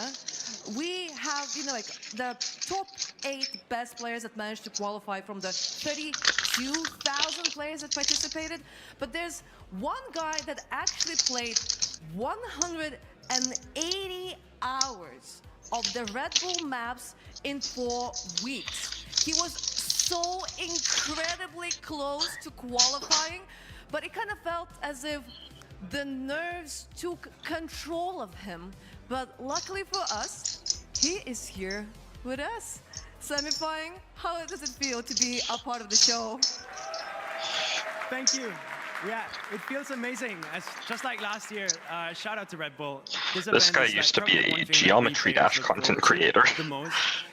Speaker 16: we have, you know, like the top 8 best players that managed to qualify from the 32,000 players that participated. But there's one guy that actually played 180 hours of the Red Bull maps in 4 weeks. He was so incredibly close to qualifying, but it kind of felt as if the nerves took control of him. But luckily for us, he is here with us. Semifying, how does it feel to be a part of the show?
Speaker 17: Thank you. Yeah, it feels amazing. As just like last year, shout out to Red Bull.
Speaker 2: This
Speaker 17: event
Speaker 2: guy
Speaker 17: is, like,
Speaker 2: used to
Speaker 17: probably
Speaker 2: be
Speaker 17: the one
Speaker 2: a
Speaker 17: thing that
Speaker 2: Geometry
Speaker 17: we players
Speaker 2: Dash
Speaker 17: look
Speaker 2: content
Speaker 17: forward to
Speaker 2: creator.
Speaker 17: The most.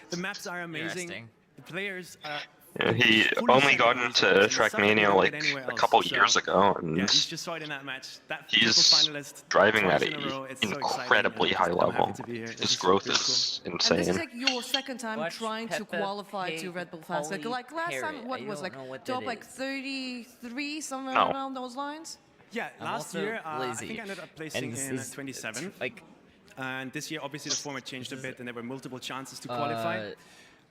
Speaker 17: The maps are amazing.
Speaker 1: Interesting.
Speaker 17: The players are
Speaker 2: Yeah, he only got into Trackmania like a couple years ago, and
Speaker 17: yeah, he's just saw it in that match. That
Speaker 2: he's
Speaker 17: finalist
Speaker 2: driving at
Speaker 17: twice in
Speaker 2: an
Speaker 17: a row, it's so
Speaker 2: incredibly
Speaker 17: exciting, and
Speaker 2: high
Speaker 17: I'm happy
Speaker 2: level.
Speaker 17: to be here.
Speaker 2: His
Speaker 17: This
Speaker 2: growth
Speaker 17: really
Speaker 2: is
Speaker 16: And this is
Speaker 2: insane.
Speaker 16: like your second time trying to qualify to Red Bull Fast. Like last time, what was like top like 33, somewhere around those lines?
Speaker 17: Yeah,
Speaker 1: I'm
Speaker 17: last
Speaker 1: also
Speaker 17: year I
Speaker 1: lazy.
Speaker 17: think I ended up placing
Speaker 1: And this
Speaker 17: in
Speaker 1: is
Speaker 17: 27th.
Speaker 1: like,
Speaker 17: and this year obviously the format changed a bit, and there were multiple chances to qualify.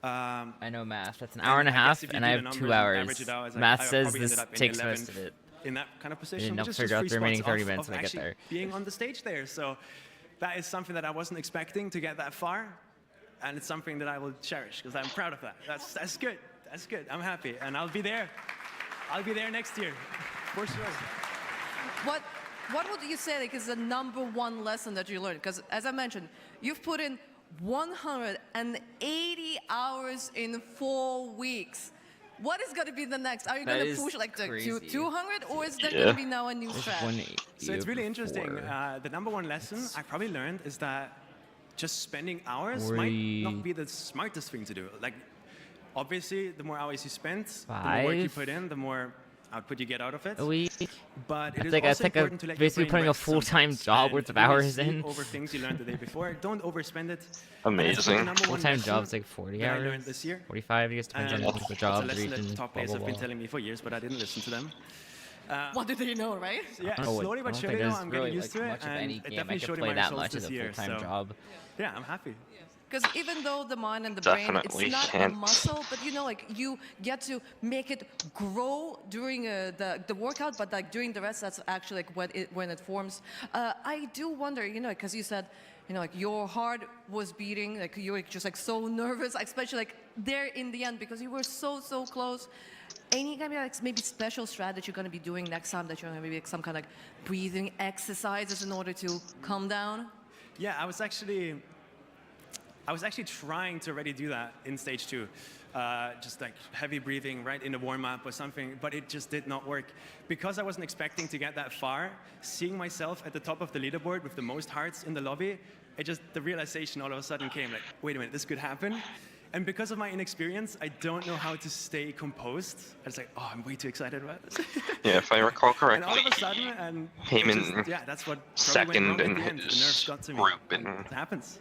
Speaker 1: I know math. That's an hour and a half, and I have 2 hours. Math says this takes most of it.
Speaker 17: In that kind of
Speaker 1: I
Speaker 17: position,
Speaker 1: didn't
Speaker 17: which is
Speaker 1: figure
Speaker 17: just
Speaker 1: out
Speaker 17: 3
Speaker 1: the remaining
Speaker 17: spots
Speaker 1: 30
Speaker 17: off
Speaker 1: minutes
Speaker 17: of
Speaker 1: when I get
Speaker 17: actually
Speaker 1: there.
Speaker 17: being on the stage there. So that is something that I wasn't expecting to get that far, and it's something that I will cherish because I'm proud of that. That's good. That's good. I'm happy, and I'll be there. I'll be there next year, for sure.
Speaker 16: What would you say like, is the #1 lesson that you learned? Because as I mentioned, you've put in 180 hours in 4 weeks. What is going to be the next? Are you going to push like to 200, or is there going to be now a new strat?
Speaker 17: So it's really interesting. The #1 lesson I probably learned is that just spending hours might not be the smartest thing to do. Like, obviously, the more hours you spend, the more work you put in, the more output you get out of it. But it is also important to let your
Speaker 1: basically
Speaker 17: brain
Speaker 1: putting a
Speaker 17: rest
Speaker 1: full-time
Speaker 17: sometimes
Speaker 1: job
Speaker 17: and
Speaker 1: worth of
Speaker 17: really
Speaker 1: hours
Speaker 17: sleep
Speaker 1: in.
Speaker 17: over things you learned the day before. Don't overspend it.
Speaker 2: Amazing.
Speaker 1: Full-time job's like 40
Speaker 17: that I
Speaker 1: hours.
Speaker 17: learned this year.
Speaker 1: 45, I guess, depends on the job,
Speaker 17: it's a lesson
Speaker 1: region,
Speaker 17: that top
Speaker 1: blah,
Speaker 17: players
Speaker 1: blah,
Speaker 17: have been
Speaker 1: blah.
Speaker 17: telling me for years, but I didn't listen to them.
Speaker 16: What did they know, right?
Speaker 17: Yeah, slowly but surely now I'm getting used to it, and it definitely showed in my results this year. So yeah, I'm happy.
Speaker 16: Because even though the mind and the brain, it's not a muscle, but you know, like you get to make it grow during the workout, but like during the rest, that's actually like when it forms. I do wonder, you know, because you said, you know, like your heart was beating, like you were just like so nervous, especially like there in the end, because you were so close. Any kind of like maybe special strat that you're going to be doing next time, that you're going to be like some kind of like breathing exercises in order to calm down?
Speaker 17: Yeah, I was actually trying to already do that in stage 2. Just like heavy breathing right in the warm-up or something, but it just did not work. Because I wasn't expecting to get that far, seeing myself at the top of the leaderboard with the most hearts in the lobby, the realization all of a sudden came like, wait a minute, this could happen. And because of my inexperience, I don't know how to stay composed. I was like, oh, I'm way too excited about this.
Speaker 2: Yeah, if I recall correctly,
Speaker 17: and all of a sudden,
Speaker 2: came in
Speaker 17: that's what
Speaker 2: second in his group in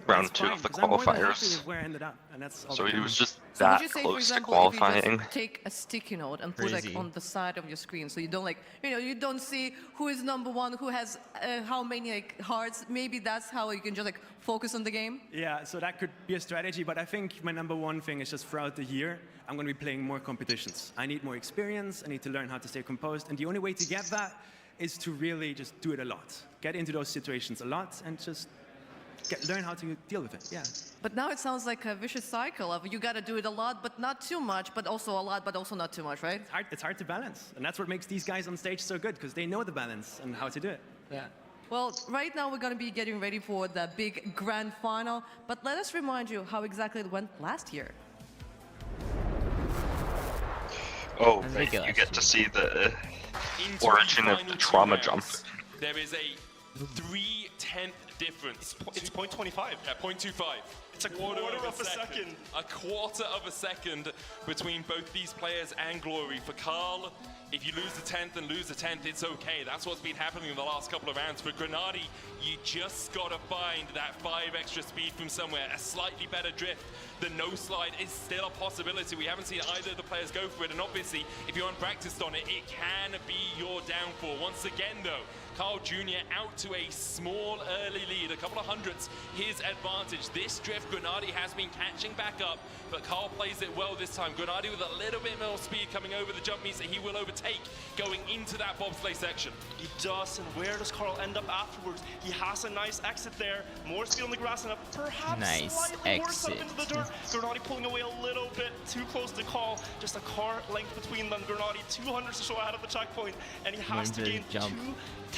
Speaker 2: round 2 of the qualifiers.
Speaker 17: Where I ended up, and that's all
Speaker 2: So he was just
Speaker 16: So would
Speaker 2: that
Speaker 16: you say,
Speaker 2: close
Speaker 16: for example,
Speaker 2: to qualifying.
Speaker 16: if you just take a sticky note and put like on the side of your screen, so you don't like, you know, you don't see who is #1, who has how many like hearts. Maybe that's how you can just like focus on the game.
Speaker 17: Yeah, so that could be a strategy, but I think my #1 thing is just throughout the year, I'm going to be playing more competitions. I need more experience, I need to learn how to stay composed, and the only way to get that is to really just do it a lot. Get into those situations a lot and just learn how to deal with it, yeah.
Speaker 16: But now it sounds like a vicious cycle of you got to do it a lot, but not too much, but also a lot, but also not too much, right?
Speaker 17: It's hard to balance, and that's what makes these guys on stage so good, because they know the balance and how to do it, yeah.
Speaker 16: Well, right now we're going to be getting ready for the big grand final, but let us remind you how exactly it went last year.
Speaker 2: Oh, you get to see the origin of the trauma jump.
Speaker 7: There is a 3/10 difference.
Speaker 19: It's 0.25.
Speaker 7: Yeah, 0.25.
Speaker 19: It's a quarter of a second.
Speaker 7: A quarter of a second between both these players and Glory. For Carl, if you lose the 10th and lose the 10th, it's okay. That's what's been happening in the last couple of rounds. For Grenady, you just gotta find that 5 extra speed from somewhere. A slightly better drift. The no slide is still a possibility. We haven't seen either of the players go for it, and obviously, if you're unpracticed on it, it can be your downfall. Once again, though, Carl Jr. out to a small early lead, a couple of hundredths, his advantage. This drift, Grenady has been catching back up, but Carl plays it well this time. Grenady with a little bit more speed coming over the jump means that he will overtake going into that bobsleigh section.
Speaker 19: He does, and where does Carl end up afterwards? He has a nice exit there, more speed on the grass and perhaps slightly worse up into the dirt. Grenady pulling away a little bit too close to Carl, just a car length between them. Grenady 200 or so ahead of the checkpoint, and he has to gain 2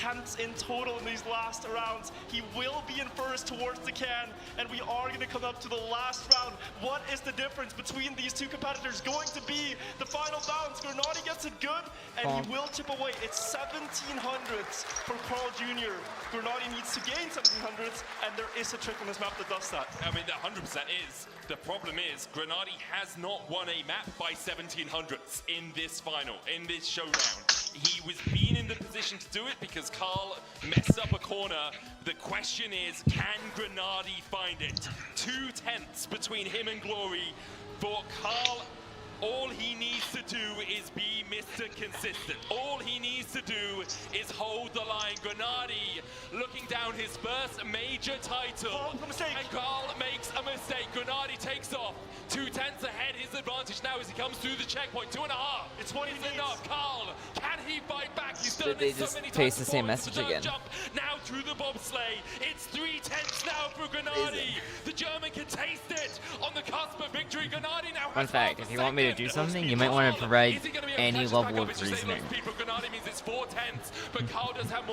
Speaker 12: 10ths in total in these last rounds. He will be in first towards the can, and we are going to come up to the last round. What is the difference between these two competitors going to be? The final bounce, Grenady gets it good, and he will chip away. It's 1700s for Carl Jr. Grenady needs to gain 1700s, and there is a trick on this map that does that.
Speaker 7: I mean, that 100% is. The problem is, Grenady has not won a map by 1700s in this final, in this showdown. He was being in the position to do it because Carl messed up a corner. The question is, can Grenady find it? 2/10 between him and Glory. For Carl, all he needs to do is be Mr. Consistent. All he needs to do is hold the line. Grenady looking down his first major title. And Carl makes a mistake. Grenady takes off. 2/10 ahead, his advantage now as he comes through the checkpoint. 2.5. It's what he's enough. Carl, can he fight back? He's done
Speaker 1: Did they
Speaker 7: it so
Speaker 1: just
Speaker 7: many
Speaker 1: paste
Speaker 7: times
Speaker 1: the same
Speaker 7: before. It's
Speaker 1: message
Speaker 7: the third
Speaker 1: again?
Speaker 7: Jump now through the bobsleigh. It's 3/10 now for Grenady. The German can taste it on the cusp of victory. Grenady now
Speaker 1: Fun
Speaker 7: has
Speaker 1: fact, if you want me to do something, you might want to provide any level of reasoning.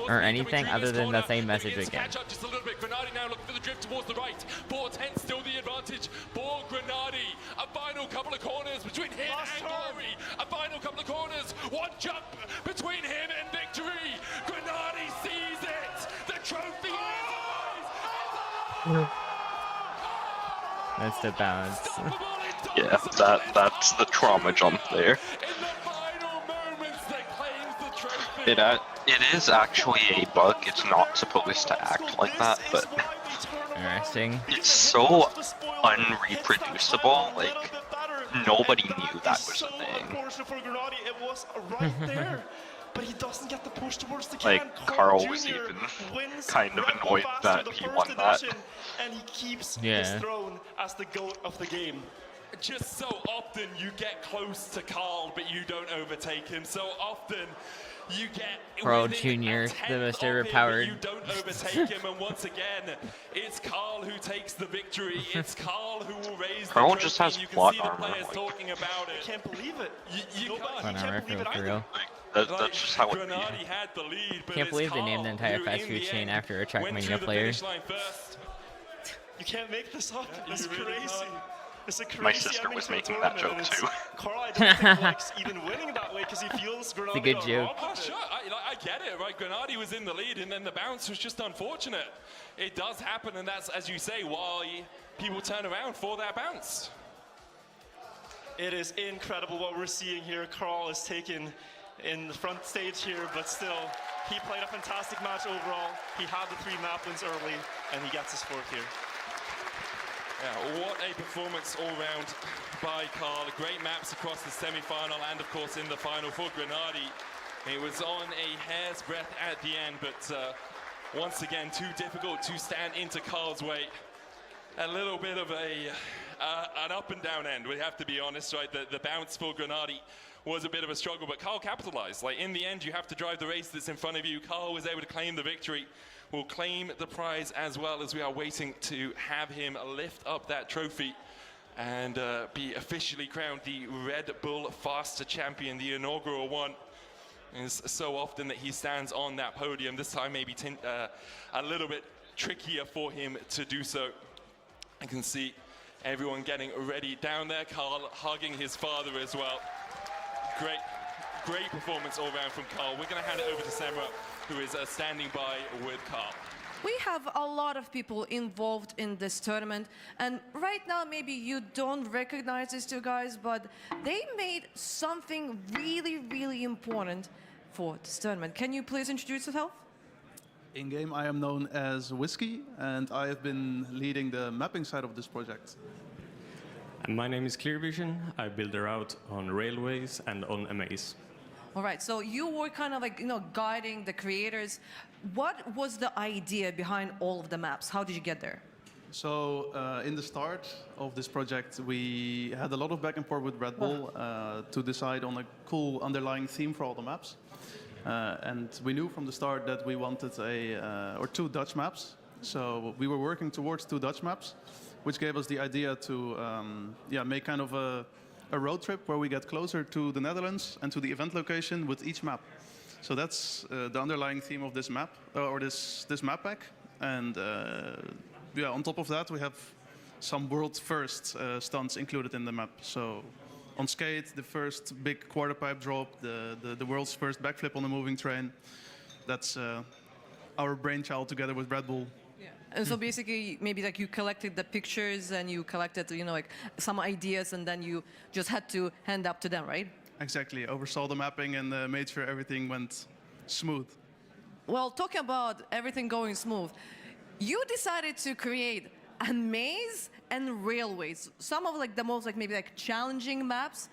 Speaker 1: Or anything other than the same message again.
Speaker 7: Catch up just a little bit. Grenady now looking for the drift towards the right. 4/10 still the advantage for Grenady. A final couple of corners between him and Glory. A final couple of corners. One jump between him and victory. Grenady sees it. The trophy is
Speaker 1: That's the balance.
Speaker 2: Yeah, that's the trauma jump there. It is actually a bug. It's not supposed to act like that, but
Speaker 1: Interesting.
Speaker 2: it's so unreproducible. Like nobody knew that was a thing.
Speaker 12: It was right there. But he doesn't get the push towards the can.
Speaker 2: Like Carl was even kind of annoyed that he won that.
Speaker 12: And he keeps
Speaker 1: Yeah.
Speaker 12: his throne as the GOAT of the game.
Speaker 7: just so often you get close to Carl, but you don't overtake him. So often you get
Speaker 1: Carl Jr., the most overpowered.
Speaker 7: you don't overtake him, and once again, it's Carl who takes the victory. It's Carl who will raise
Speaker 2: Carl
Speaker 7: the trophy.
Speaker 2: just has
Speaker 7: You can
Speaker 2: plot
Speaker 7: see the
Speaker 2: armor,
Speaker 7: players
Speaker 2: like-
Speaker 7: talking about it.
Speaker 12: I can't believe it.
Speaker 7: You
Speaker 1: Plot armor for real.
Speaker 2: That's just how it
Speaker 7: Grenady had the lead, but
Speaker 1: Can't
Speaker 7: it's
Speaker 1: believe they
Speaker 7: Carl
Speaker 1: named the entire
Speaker 7: who,
Speaker 1: fast
Speaker 7: in
Speaker 1: food
Speaker 7: the
Speaker 1: chain
Speaker 7: end,
Speaker 1: after a
Speaker 7: went to
Speaker 1: Trackmania
Speaker 7: the
Speaker 1: player.
Speaker 7: finish line first.
Speaker 12: You can't make this up. It's crazy. It's a crazy
Speaker 2: My sister
Speaker 12: ending
Speaker 2: was
Speaker 12: to a
Speaker 2: making that
Speaker 12: tournament,
Speaker 2: joke
Speaker 12: and
Speaker 2: too.
Speaker 12: Carl, I don't think likes even winning that way because he feels Grenady
Speaker 1: It's a good
Speaker 12: got
Speaker 1: joke.
Speaker 12: robbed
Speaker 7: Oh,
Speaker 12: of it.
Speaker 7: sure. I get it, right? Grenady was in the lead, and then the bounce was just unfortunate. It does happen, and that's, as you say, why people turn around for that bounce.
Speaker 12: It is incredible what we're seeing here. Carl is taken in the front stage here, but still, he played a fantastic match overall. He had the 3 map wins early, and he gets his 4th here.
Speaker 7: Yeah, what a performance all round by Carl. Great maps across the semi-final and, of course, in the final for Grenady. It was on a hair's breadth at the end, but once again, too difficult to stand into Carl's way. A little bit of an up and down end, we have to be honest, right? The bounce for Grenady was a bit of a struggle, but Carl capitalized. Like, in the end, you have to drive the race that's in front of you. Carl was able to claim the victory. Will claim the prize as well, as we are waiting to have him lift up that trophy and be officially crowned the Red Bull Faster Champion, the inaugural one. It's so often that he stands on that podium. This time maybe a little bit trickier for him to do so. I can see everyone getting ready down there. Carl hugging his father as well. Great performance all round from Carl. We're going to hand it over to Semra, who is standing by with Carl.
Speaker 16: We have a lot of people involved in this tournament, and right now maybe you don't recognize these two guys, but they made something really, really important for this tournament. Can you please introduce yourself?
Speaker 13: In game, I am known as Whiskey, and I have been leading the mapping side of this project.
Speaker 20: And my name is Clear Vision. I build a route on railways and on MAs.
Speaker 16: All right, so you were kind of like, guiding the creators. What was the idea behind all of the maps? How did you get there?
Speaker 13: So in the start of this project, we had a lot of back and forth with Red Bull to decide on a cool underlying theme for all the maps. And we knew from the start that we wanted or 2 Dutch maps. So we were working towards 2 Dutch maps, which gave us the idea to make kind of a road trip where we get closer to the Netherlands and to the event location with each map. So that's the underlying theme of this map, or this map pack. And yeah, on top of that, we have some world first stunts included in the map. So on skate, the first big quarter pipe drop, the world's first backflip on a moving train. That's our brainchild together with Red Bull.
Speaker 16: And so basically, maybe like you collected the pictures and you collected, you know, like some ideas, and then you just had to hand up to them, right?
Speaker 13: Exactly. Oversaw the mapping and made sure everything went smooth.
Speaker 16: Well, talking about everything going smooth, you decided to create a maze and railways. Some of like the most like maybe like challenging maps.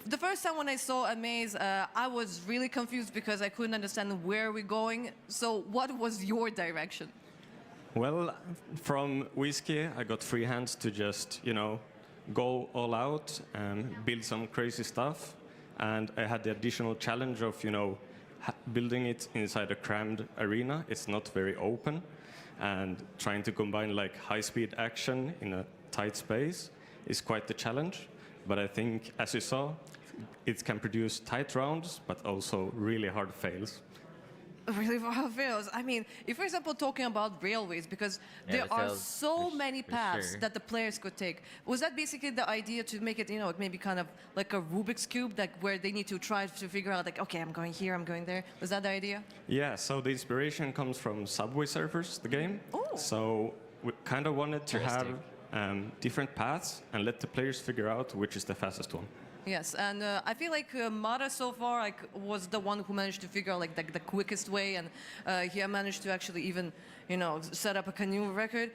Speaker 16: The first time when I saw a maze, I was really confused because I couldn't understand where we're going. So what was your direction?
Speaker 20: Well, from Whiskey, I got free hands to just, you know, go all out and build some crazy stuff. And I had the additional challenge of, you know, building it inside a crammed arena. It's not very open. And trying to combine like high-speed action in a tight space is quite the challenge. But I think, as you saw, it can produce tight rounds, but also really hard fails.
Speaker 16: Really hard fails. I mean, if for example talking about railways, because there are so many paths that the players could take. Was that basically the idea to make it, you know, maybe kind of like a Rubik's Cube, like where they need to try to figure out like, okay, I'm going here, I'm going there. Was that the idea?
Speaker 20: Yeah, so the inspiration comes from Subway Surfers, the game.
Speaker 16: Oh.
Speaker 20: So we kind of wanted to have different paths and let the players figure out which is the fastest one.
Speaker 16: Yes, and I feel like Mara so far like was the one who managed to figure out like the quickest way, and he managed to actually even, you know, set up a canoe record.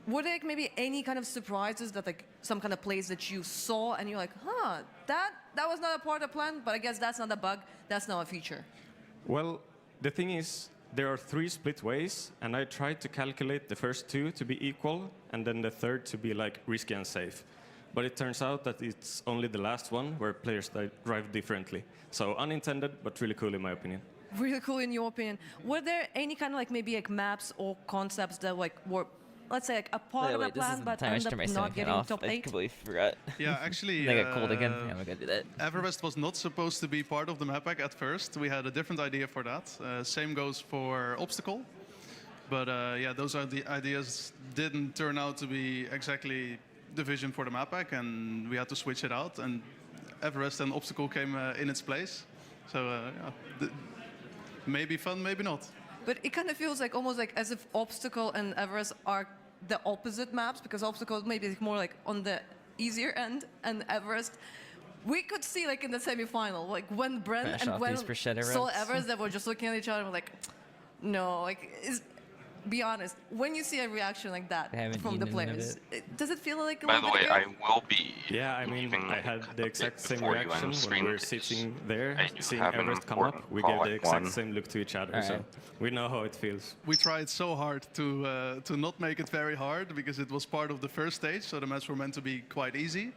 Speaker 16: Were there like, maybe any kind of surprises that like some kind of plays that you saw and you're like, huh, that was not a part of the plan, but I guess that's not a bug, that's not a feature.
Speaker 20: Well, the thing is, there are 3 split ways, and I tried to calculate the first 2 to be equal, and then the third to be like risky and safe. But it turns out that it's only the last one where players drive differently. So unintended, but really cool in my opinion.
Speaker 16: Really cool in your opinion. Were there any kind of like maybe like maps or concepts that like were, let's say like a part of the plan, but ended up not getting top 8?
Speaker 1: I completely forgot.
Speaker 13: Yeah, actually,
Speaker 1: I got cold again. Yeah, I'm gonna do that.
Speaker 13: Everest was not supposed to be part of the map pack at first. We had a different idea for that. Same goes for Obstacle. But yeah, those are the ideas didn't turn out to be exactly the vision for the map pack, and we had to switch it out, and Everest and Obstacle came in its place. So yeah, maybe fun, maybe not.
Speaker 16: But it kind of feels like almost like as if Obstacle and Everest are the opposite maps, because Obstacle maybe is more like on the easier end, and Everest we could see like in the semi-final, like when Brent and Gwen saw Everest, they were just looking at each other and were like, no, like be honest, when you see a reaction like that from the players, does it feel like a
Speaker 2: By
Speaker 16: little
Speaker 2: the way,
Speaker 16: bit
Speaker 2: I will be.
Speaker 20: Yeah, I mean, I had the exact same reaction when we were sitting there, seeing Everest come up. We gave the exact same look to each other, so we know how it feels.
Speaker 13: We tried so hard to not make it very hard, because it was part of the first stage, so the matches were meant to be quite easy.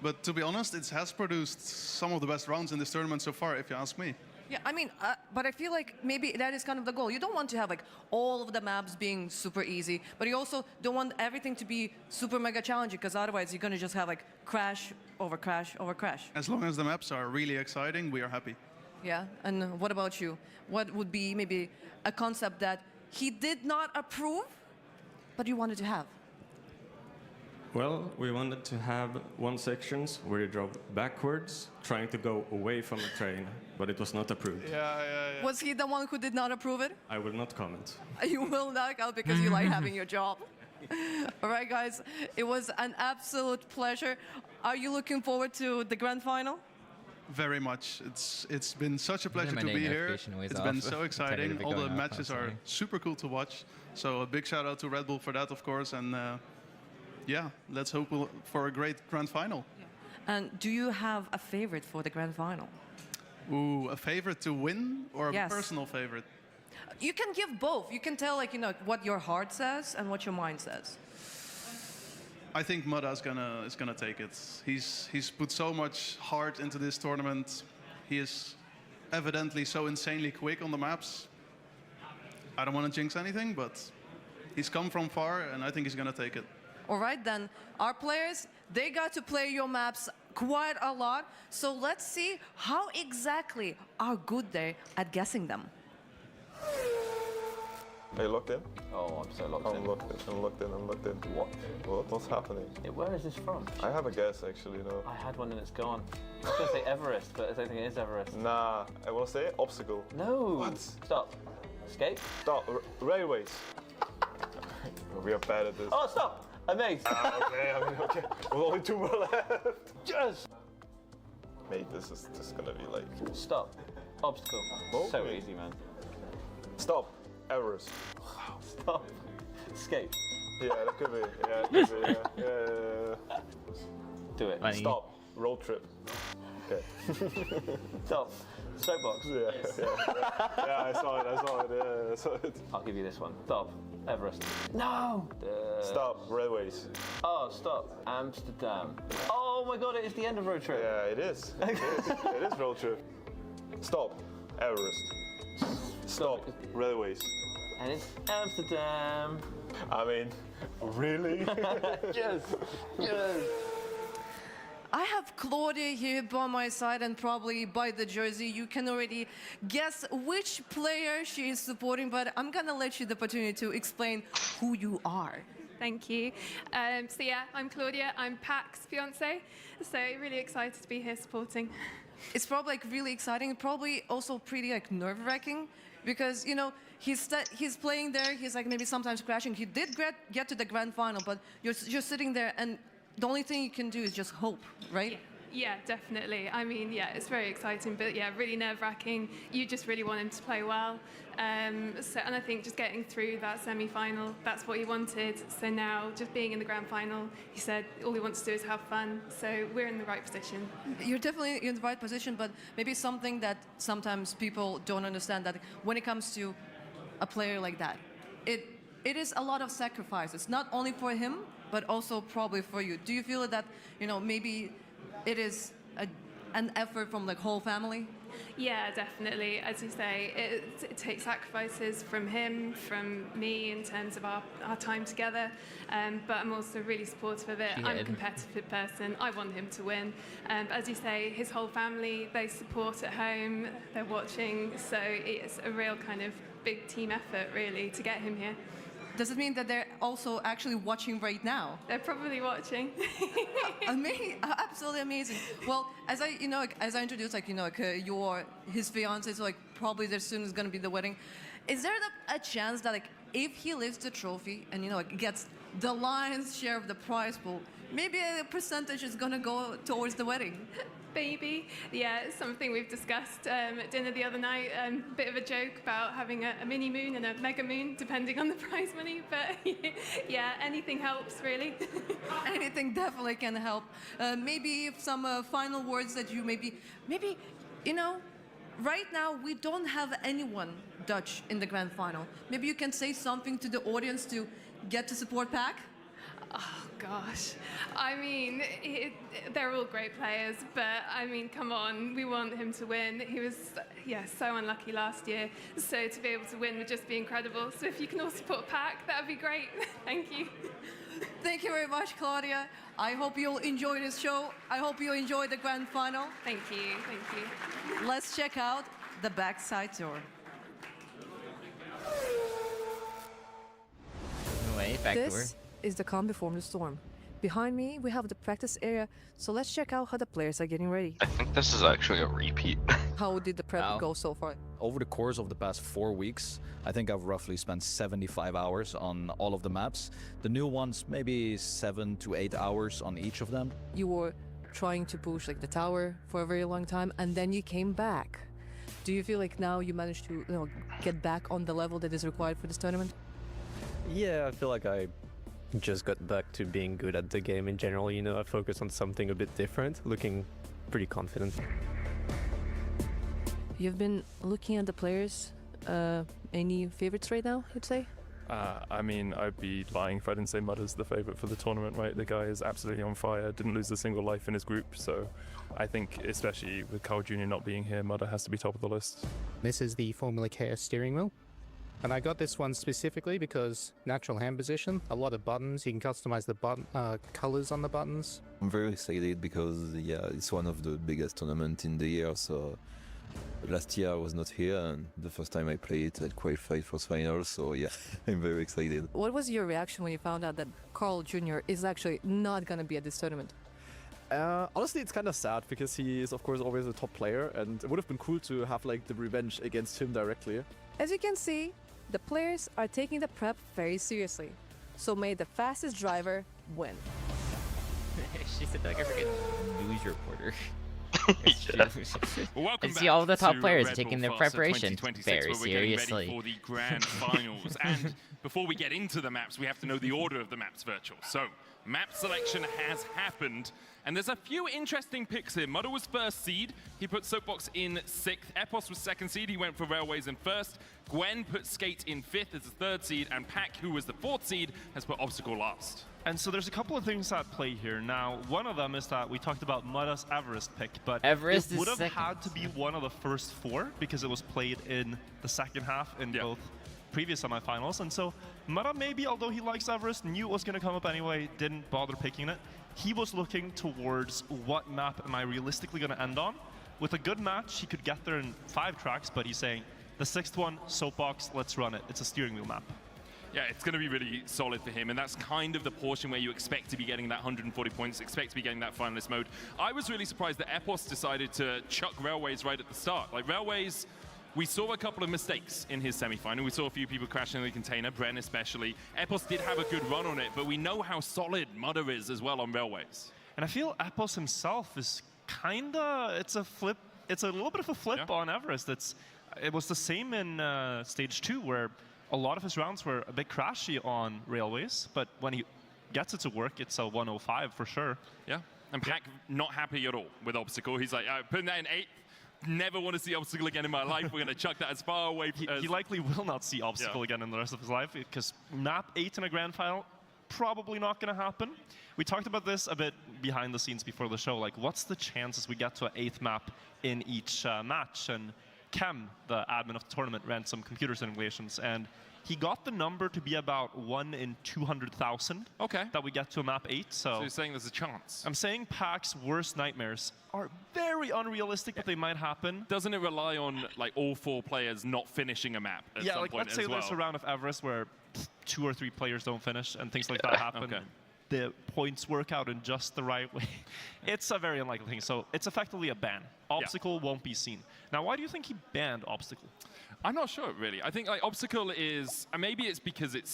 Speaker 13: But to be honest, it has produced some of the best rounds in this tournament so far, if you ask me.
Speaker 16: Yeah, I mean, but I feel like maybe that is kind of the goal. You don't want to have like all of the maps being super easy, but you also don't want everything to be super mega challenging, because otherwise you're going to just have like crash over crash over crash.
Speaker 13: As long as the maps are really exciting, we are happy.
Speaker 16: Yeah, and what about you? What would be maybe a concept that he did not approve, but you wanted to have?
Speaker 20: Well, we wanted to have one sections where you drove backwards, trying to go away from the train, but it was not approved.
Speaker 13: Yeah.
Speaker 16: Was he the one who did not approve it?
Speaker 20: I will not comment.
Speaker 16: You will not comment because you like having your job. All right, guys, it was an absolute pleasure. Are you looking forward to the grand final?
Speaker 13: Very much. It's been such a pleasure to be here. It's been so exciting. All the matches are super cool to watch. So a big shout out to Red Bull for that, of course, and yeah, let's hope for a great grand final.
Speaker 16: Yeah. And do you have a favorite for the grand final?
Speaker 13: Ooh, a favorite to win or a
Speaker 16: Yes.
Speaker 13: personal favorite?
Speaker 16: You can give both. You can tell, like, you know, what your heart says and what your mind says.
Speaker 13: I think Mudda is gonna take it. He's put so much heart into this tournament. He is evidently so insanely quick on the maps. I don't want to jinx anything, but he's come from far, and I think he's gonna take it.
Speaker 16: All right, then. Our players, they got to play your maps quite a lot. So let's see how exactly are good they at guessing them.
Speaker 3: Are you locked in?
Speaker 6: Oh, I'm so locked in.
Speaker 3: I'm locked in. I'm locked in. I'm locked in. What? What's happening?
Speaker 6: Where is this from?
Speaker 3: I have a guess, actually. No.
Speaker 6: I had one and it's gone. I was going to say Everest, but I don't think it is Everest.
Speaker 3: Nah. I want to say obstacle.
Speaker 6: No.
Speaker 3: What?
Speaker 6: Stop. Escape.
Speaker 3: Stop. Railways. We are bad at this.
Speaker 6: Oh, stop. Amazing.
Speaker 3: Okay. I mean, okay. With only 2 more left.
Speaker 6: Yes.
Speaker 3: Mate, this is gonna be like.
Speaker 6: Stop. Obstacle.
Speaker 3: Oh,
Speaker 6: so easy, man.
Speaker 3: Stop. Everest.
Speaker 6: Stop. Escape.
Speaker 3: Yeah, that could be. Yeah, it could be. Yeah.
Speaker 6: Do it.
Speaker 1: Funny.
Speaker 3: Stop. Road trip. Okay.
Speaker 6: Stop. Soapbox.
Speaker 3: Yeah, yeah, I saw it. Yeah, I saw it.
Speaker 6: I'll give you this one. Stop. Everest. No.
Speaker 3: Stop. Railways.
Speaker 6: Oh, stop. Amsterdam. Oh my God! It is the end of road trip.
Speaker 3: Yeah, it is. It is road trip. Stop. Everest. Stop. Railways.
Speaker 6: And it's Amsterdam.
Speaker 3: I mean, really?
Speaker 6: Yes. Yes.
Speaker 16: I have Claudia here by my side, and probably by the jersey you can already guess which player she is supporting, but I'm gonna let you the opportunity to explain who you are.
Speaker 21: Thank you. So yeah, I'm Claudia, I'm Pac's fiance, so really excited to be here supporting.
Speaker 16: It's probably like really exciting, probably also pretty like nerve-wracking, because you know he's playing there, he's like maybe sometimes crashing. He did get to the grand final, but you're sitting there and the only thing you can do is just hope, right?
Speaker 21: Yeah, definitely. I mean, yeah, it's very exciting, but yeah, really nerve-wracking. You just really want him to play well. And I think just getting through that semi-final, that's what he wanted. So now, just being in the grand final, he said all he wants to do is have fun. So we're in the right position.
Speaker 16: You're definitely in the right position, but maybe something that sometimes people don't understand, that when it comes to a player like that, it is a lot of sacrifices, not only for him, but also probably for you. Do you feel that, you know, maybe it is an effort from the whole family?
Speaker 21: Yeah, definitely. As you say, it takes sacrifices from him, from me in terms of our time together, but I'm also really supportive of it. I'm a competitive person. I want him to win. But as you say, his whole family, they support at home, they're watching, so it's a real kind of big team effort, really, to get him here.
Speaker 16: Does it mean that they're also actually watching right now?
Speaker 21: They're probably watching.
Speaker 16: Amazing, absolutely amazing. Well, as I introduced, you're his fiance, so like probably there soon is gonna be the wedding. Is there a chance that like if he lifts the trophy and gets the lion's share of the prize pool, maybe a percentage is gonna go towards the wedding?
Speaker 21: Baby. Yeah, it's something we've discussed at dinner the other night. Bit of a joke about having a mini moon and a mega moon, depending on the prize money. But yeah, anything helps, really.
Speaker 16: Anything definitely can help. Maybe some final words that you maybe, right now we don't have anyone Dutch in the grand final. Maybe you can say something to the audience to get to support Pac?
Speaker 21: Oh, gosh. I mean, they're all great players, but I mean, come on, we want him to win. He was, so unlucky last year. So to be able to win would just be incredible. So if you can all support Pac, that would be great. Thank you.
Speaker 16: Thank you very much, Claudia. I hope you'll enjoy this show. I hope you enjoy the grand final.
Speaker 21: Thank you. Thank you.
Speaker 16: Let's check out the backside tour.
Speaker 1: Anyway, back tour.
Speaker 24: This is the calm before the storm. Behind me, we have the practice area, so let's check out how the players are getting ready.
Speaker 2: I think this is actually a repeat.
Speaker 24: How did the prep go so far?
Speaker 4: Over the course of the past 4 weeks, I think I've roughly spent 75 hours on all of the maps. The new ones, maybe 7 to 8 hours on each of them.
Speaker 24: You were trying to push the tower for a very long time, and then you came back. Do you feel like now you managed to get back on the level that is required for this tournament?
Speaker 5: Yeah, I feel like I just got back to being good at the game in general. I focus on something a bit different, looking pretty confident.
Speaker 24: You've been looking at the players. Any favorites right now, you'd say?
Speaker 9: I mean, I'd be lying if I didn't say Mudder's the favorite for the tournament, right? The guy is absolutely on fire, didn't lose a single life in his group, so I think, especially with Carl Jr. not being here, Mudder has to be top of the list.
Speaker 23: This is the Formula K steering wheel. And I got this one specifically because natural hand position, a lot of buttons, you can customize the button colors on the buttons.
Speaker 10: I'm very excited because yeah, it's one of the biggest tournaments in the year. So last year I was not here, and the first time I played, I qualified for finals. So yeah, I'm very excited.
Speaker 24: What was your reaction when you found out that Carl Jr. is actually not going to be at this tournament?
Speaker 11: Honestly, it's kind of sad because he is, of course, always a top player, and it would have been cool to have like the revenge against him directly.
Speaker 24: As you can see, the players are taking the prep very seriously. So may the fastest driver win.
Speaker 1: She said like a freaking news reporter.
Speaker 7: Welcome
Speaker 1: I see all the top
Speaker 7: to
Speaker 1: players
Speaker 7: Red
Speaker 1: taking
Speaker 7: Bull
Speaker 1: their
Speaker 7: Faster
Speaker 1: preparation
Speaker 7: 2026,
Speaker 1: very
Speaker 7: where we're getting
Speaker 1: seriously.
Speaker 7: ready for the grand finals. And before we get into the maps, we have to know the order of the maps virtual. So, map selection has happened, and there's a few interesting picks here. Mudder was first seed. He put Soapbox in 6th. Epos was 2nd seed. He went for Railways in 1st. Gwen put Skate in 5th as the 3rd seed, and Pack, who was the 4th seed, has put Obstacle last.
Speaker 19: And so there's a couple of things at play here. Now, one of them is that we talked about Mudda's Everest pick, but
Speaker 1: Everest
Speaker 19: it would have
Speaker 1: second.
Speaker 19: had to be one of the first 4 because it was played in the second half in both previous semifinals. And so Mudda, maybe, although he likes Everest, knew it was going to come up anyway, didn't bother picking it. He was looking towards what map am I realistically going to end on. With a good match, he could get there in 5 tracks, but he's saying, the 6th one, Soapbox, let's run it. It's a steering wheel map.
Speaker 7: Yeah, it's going to be really solid for him, and that's kind of the portion where you expect to be getting that 140 points, expect to be getting that finalist mode. I was really surprised that Epos decided to chuck Railways right at the start. Like, Railways, we saw a couple of mistakes in his semi-final. We saw a few people crashing in the container, Bren especially. Epos did have a good run on it, but we know how solid Mudder is as well on Railways.
Speaker 19: And I feel Epos himself is kinda, it's a little bit of a flip on Everest. It was the same in stage 2, where a lot of his rounds were a bit crashy on Railways, but when he gets it to work, it's a 105 for sure.
Speaker 7: Yeah, and Pack not happy at all with Obstacle. He's like, putting that in 8th, never want to see Obstacle again in my life. We're going to chuck that as far away.
Speaker 19: He likely will not see Obstacle again in the rest of his life, because map 8 in a grand final, probably not going to happen. We talked about this a bit behind the scenes before the show, like what's the chances we get to an 8th map in each match? And Kem, the admin of the tournament, ran some computer simulations, and he got the number to be about 1 in 200,000 that we get to a map 8. So
Speaker 7: you're saying there's a chance?
Speaker 19: I'm saying Pack's worst nightmares are very unrealistic, but they might happen.
Speaker 7: Doesn't it rely on like all 4 players not finishing a map at some point
Speaker 19: let's say there's a round of Everest where 2 or 3 players don't finish and things like that happen. The points work out in just the right way. It's a very unlikely thing. So it's effectively a ban. Obstacle won't be seen. Now, why do you think he banned Obstacle?
Speaker 7: I'm not sure, really. I think like Obstacle is, and maybe it's because it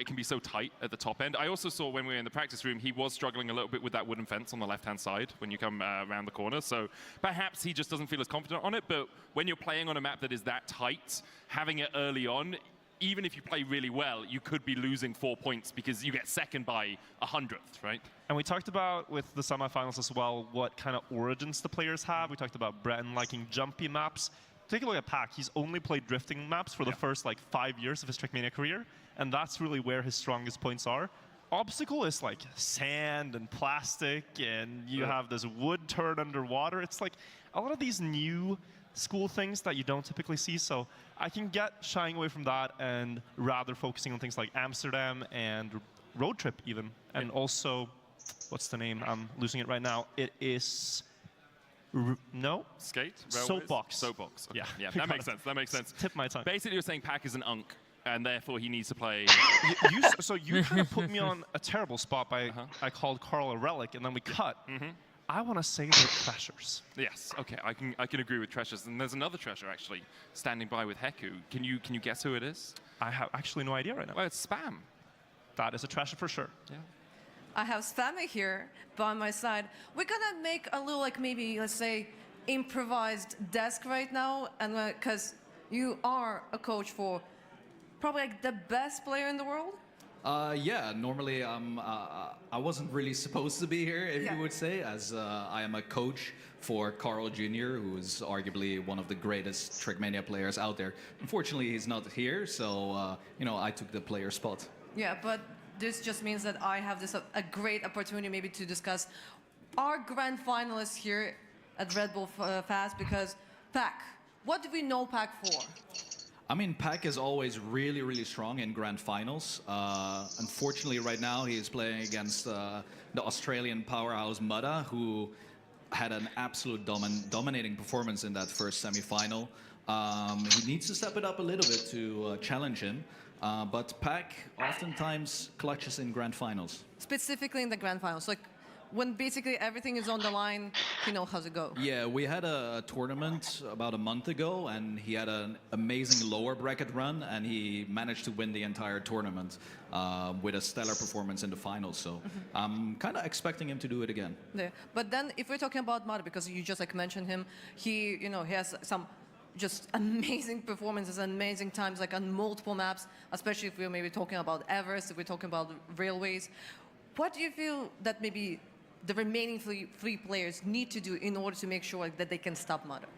Speaker 7: can be so tight at the top end. I also saw when we were in the practice room, he was struggling a little bit with that wooden fence on the left-hand side when you come around the corner. So perhaps he just doesn't feel as confident on it. But when you're playing on a map that is that tight, having it early on, even if you play really well, you could be losing 4 points because you get second by 100th, right?
Speaker 19: And we talked about, with the semifinals as well, what kind of origins the players have. We talked about Bren liking jumpy maps. Take a look at Pack. He's only played drifting maps for the first 5 years of his Trackmania career, and that's really where his strongest points are. Obstacle is like sand and plastic, and you have this wood turn underwater. It's like a lot of these new school things that you don't typically see, so I can get shying away from that and rather focusing on things like Amsterdam and Road Trip even. And also, what's the name? I'm losing it right now. It is... No?
Speaker 7: Skate?
Speaker 19: Soapbox.
Speaker 7: Soapbox. Okay.
Speaker 19: Yeah.
Speaker 7: Yeah, that makes sense. That makes sense.
Speaker 19: Tip my tongue.
Speaker 7: Basically, you're saying Pack is an unk, and therefore he needs to play...
Speaker 19: So you kind of put me on a terrible spot by I called Carl a relic, and then we cut. I want to say they're treasures.
Speaker 7: Yes, okay, I can agree with treasures. And there's another treasure, actually, standing by with Heku. Can you guess who it is?
Speaker 19: I have actually no idea right now.
Speaker 7: Well, it's Spam.
Speaker 19: That is a treasure for sure.
Speaker 7: Yeah.
Speaker 16: I have Spammy here by my side. We're gonna make a little, maybe, let's say, improvised desk right now, and because you are a coach for probably the best player in the world.
Speaker 14: Yeah, normally I wasn't really supposed to be here, if you would say, as I am a coach for Carl Jr., who is arguably one of the greatest Trackmania players out there. Unfortunately, he's not here, so I took the player spot.
Speaker 16: Yeah, but this just means that I have a great opportunity maybe to discuss our grand finalists here at Red Bull Fast, because Pack, what do we know Pack for?
Speaker 14: I mean, Pac is always really, really strong in grand finals. Unfortunately, right now he is playing against the Australian powerhouse Mudda, who had an absolute dominating performance in that first semi-final. He needs to step it up a little bit to challenge him. But Pac oftentimes clutches in grand finals.
Speaker 16: Specifically in the grand finals, like when basically everything is on the line, he knows how to go.
Speaker 14: Yeah, we had a tournament about a month ago, and he had an amazing lower bracket run, and he managed to win the entire tournament with a stellar performance in the finals. So I'm kind of expecting him to do it again.
Speaker 16: Yeah. But then if we're talking about Mudda, because you just like mentioned him, he he has some just amazing performances, amazing times, like on multiple maps, especially if we're maybe talking about Everest, if we're talking about railways. What do you feel that maybe the remaining three players need to do in order to make sure that they can stop Mudda?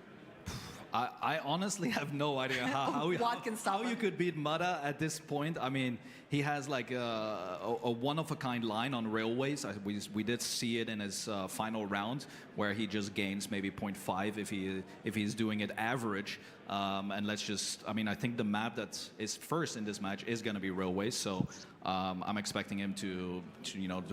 Speaker 14: I honestly have no idea how you could beat Mudda at this point. I mean, he has like a one-of-a-kind line on railways. We did see it in his final round, where he just gains maybe 0.5 if he's doing it average. And let's just, I mean, I think the map that is first in this match is going to be railways. So I'm expecting him to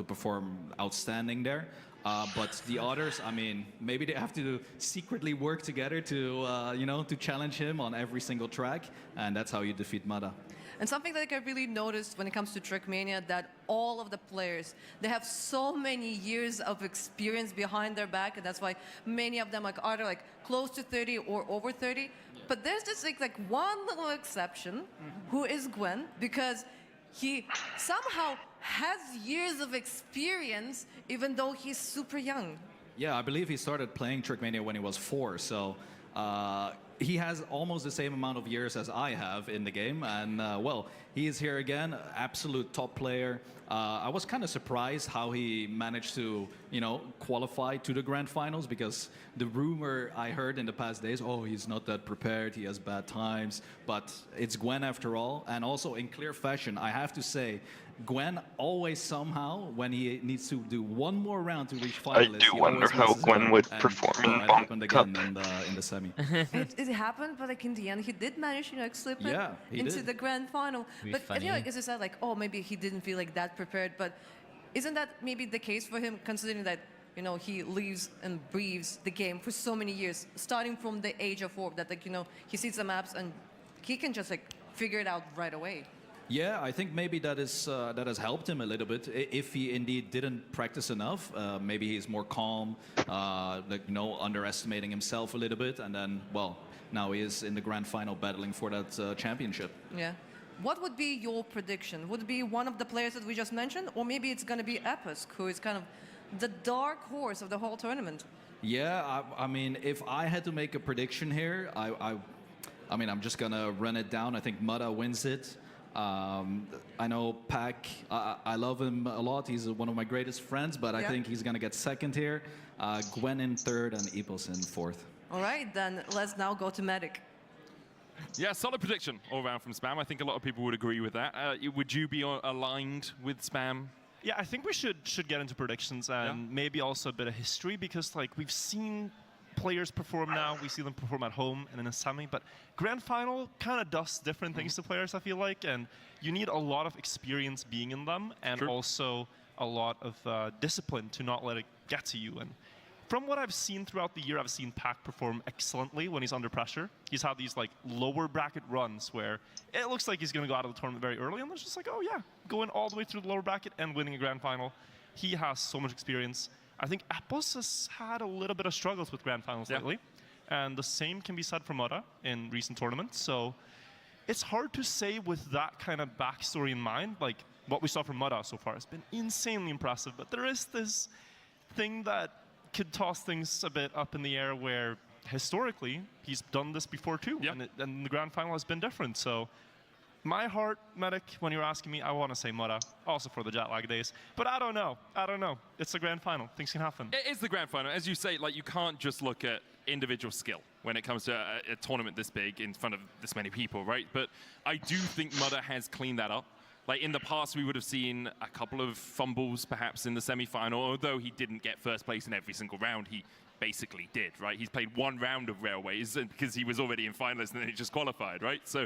Speaker 14: perform outstanding there. But the others, I mean, maybe they have to secretly work together to, to challenge him on every single track, and that's how you defeat Mudda.
Speaker 16: And something that I really noticed when it comes to Trackmania, that all of the players, they have so many years of experience behind their back, and that's why many of them are either like close to 30 or over 30. But there's just like one little exception, who is Gwen, because he somehow has years of experience, even though he's super young.
Speaker 14: Yeah, I believe he started playing Trackmania when he was 4, so he has almost the same amount of years as I have in the game, and well, he is here again, absolute top player. I was kind of surprised how he managed to, qualify to the grand finals, because the rumor I heard in the past days, oh, he's not that prepared, he has bad times, but it's Gwen after all. And also in clear fashion, I have to say, Gwen always somehow, when he needs to do one more round to reach finalists,
Speaker 2: I do wonder how Gwen would perform in Bump Cup.
Speaker 14: In the semi.
Speaker 16: It happened, but like in the end, he did manage, slip it into the grand final. But as you said, like, oh, maybe he didn't feel like that prepared. But isn't that maybe the case for him, considering that he lives and breathes the game for so many years, starting from the age of 4, that he sees the maps and he can just like figure it out right away.
Speaker 14: Yeah, I think maybe that has helped him a little bit. If he indeed didn't practice enough, maybe he's more calm, underestimating himself a little bit, and then, well, now he is in the grand final battling for that championship.
Speaker 16: Yeah. What would be your prediction? Would it be one of the players that we just mentioned, or maybe it's going to be Episk, who is kind of the dark horse of the whole tournament?
Speaker 14: Yeah, I mean, if I had to make a prediction here, I mean, I'm just gonna run it down. I think Mudda wins it. I know Pac, I love him a lot. He's one of my greatest friends, but I think he's going to get second here. Gwen in third and Epos in fourth.
Speaker 16: All right, then let's now go to Medic.
Speaker 7: Yeah, solid prediction all around from Spam. I think a lot of people would agree with that. Would you be aligned with Spam?
Speaker 19: Yeah, I think we should get into predictions and maybe also a bit of history, because like we've seen players perform now, we see them perform at home and in a semi, but grand final kind of does different things to players, I feel like, and you need a lot of experience being in them, and also a lot of discipline to not let it get to you. And from what I've seen throughout the year, I've seen Pac perform excellently when he's under pressure. He's had these like lower bracket runs where it looks like he's going to go out of the tournament very early, and it's just like, oh yeah, going all the way through the lower bracket and winning a grand final. He has so much experience. I think Epos has had a little bit of struggles with grand finals lately, and the same can be said for Mudda in recent tournaments. So it's hard to say with that kind of backstory in mind. Like what we saw from Mudda so far has been insanely impressive, but there is this thing that could toss things a bit up in the air where historically he's done this before too, and the grand final has been different. So my heart, Medic, when you're asking me, I want to say Mudda, also for the jet lag days. But I don't know. It's the grand final. Things can happen.
Speaker 7: It is the grand final. As you say, like you can't just look at individual skill when it comes to a tournament this big in front of this many people, right? But I do think Mudda has cleaned that up. Like in the past, we would have seen a couple of fumbles perhaps in the semi-final, although he didn't get first place in every single round. He basically did, right? He's played one round of Railways because he was already in finalists and then he just qualified, right? So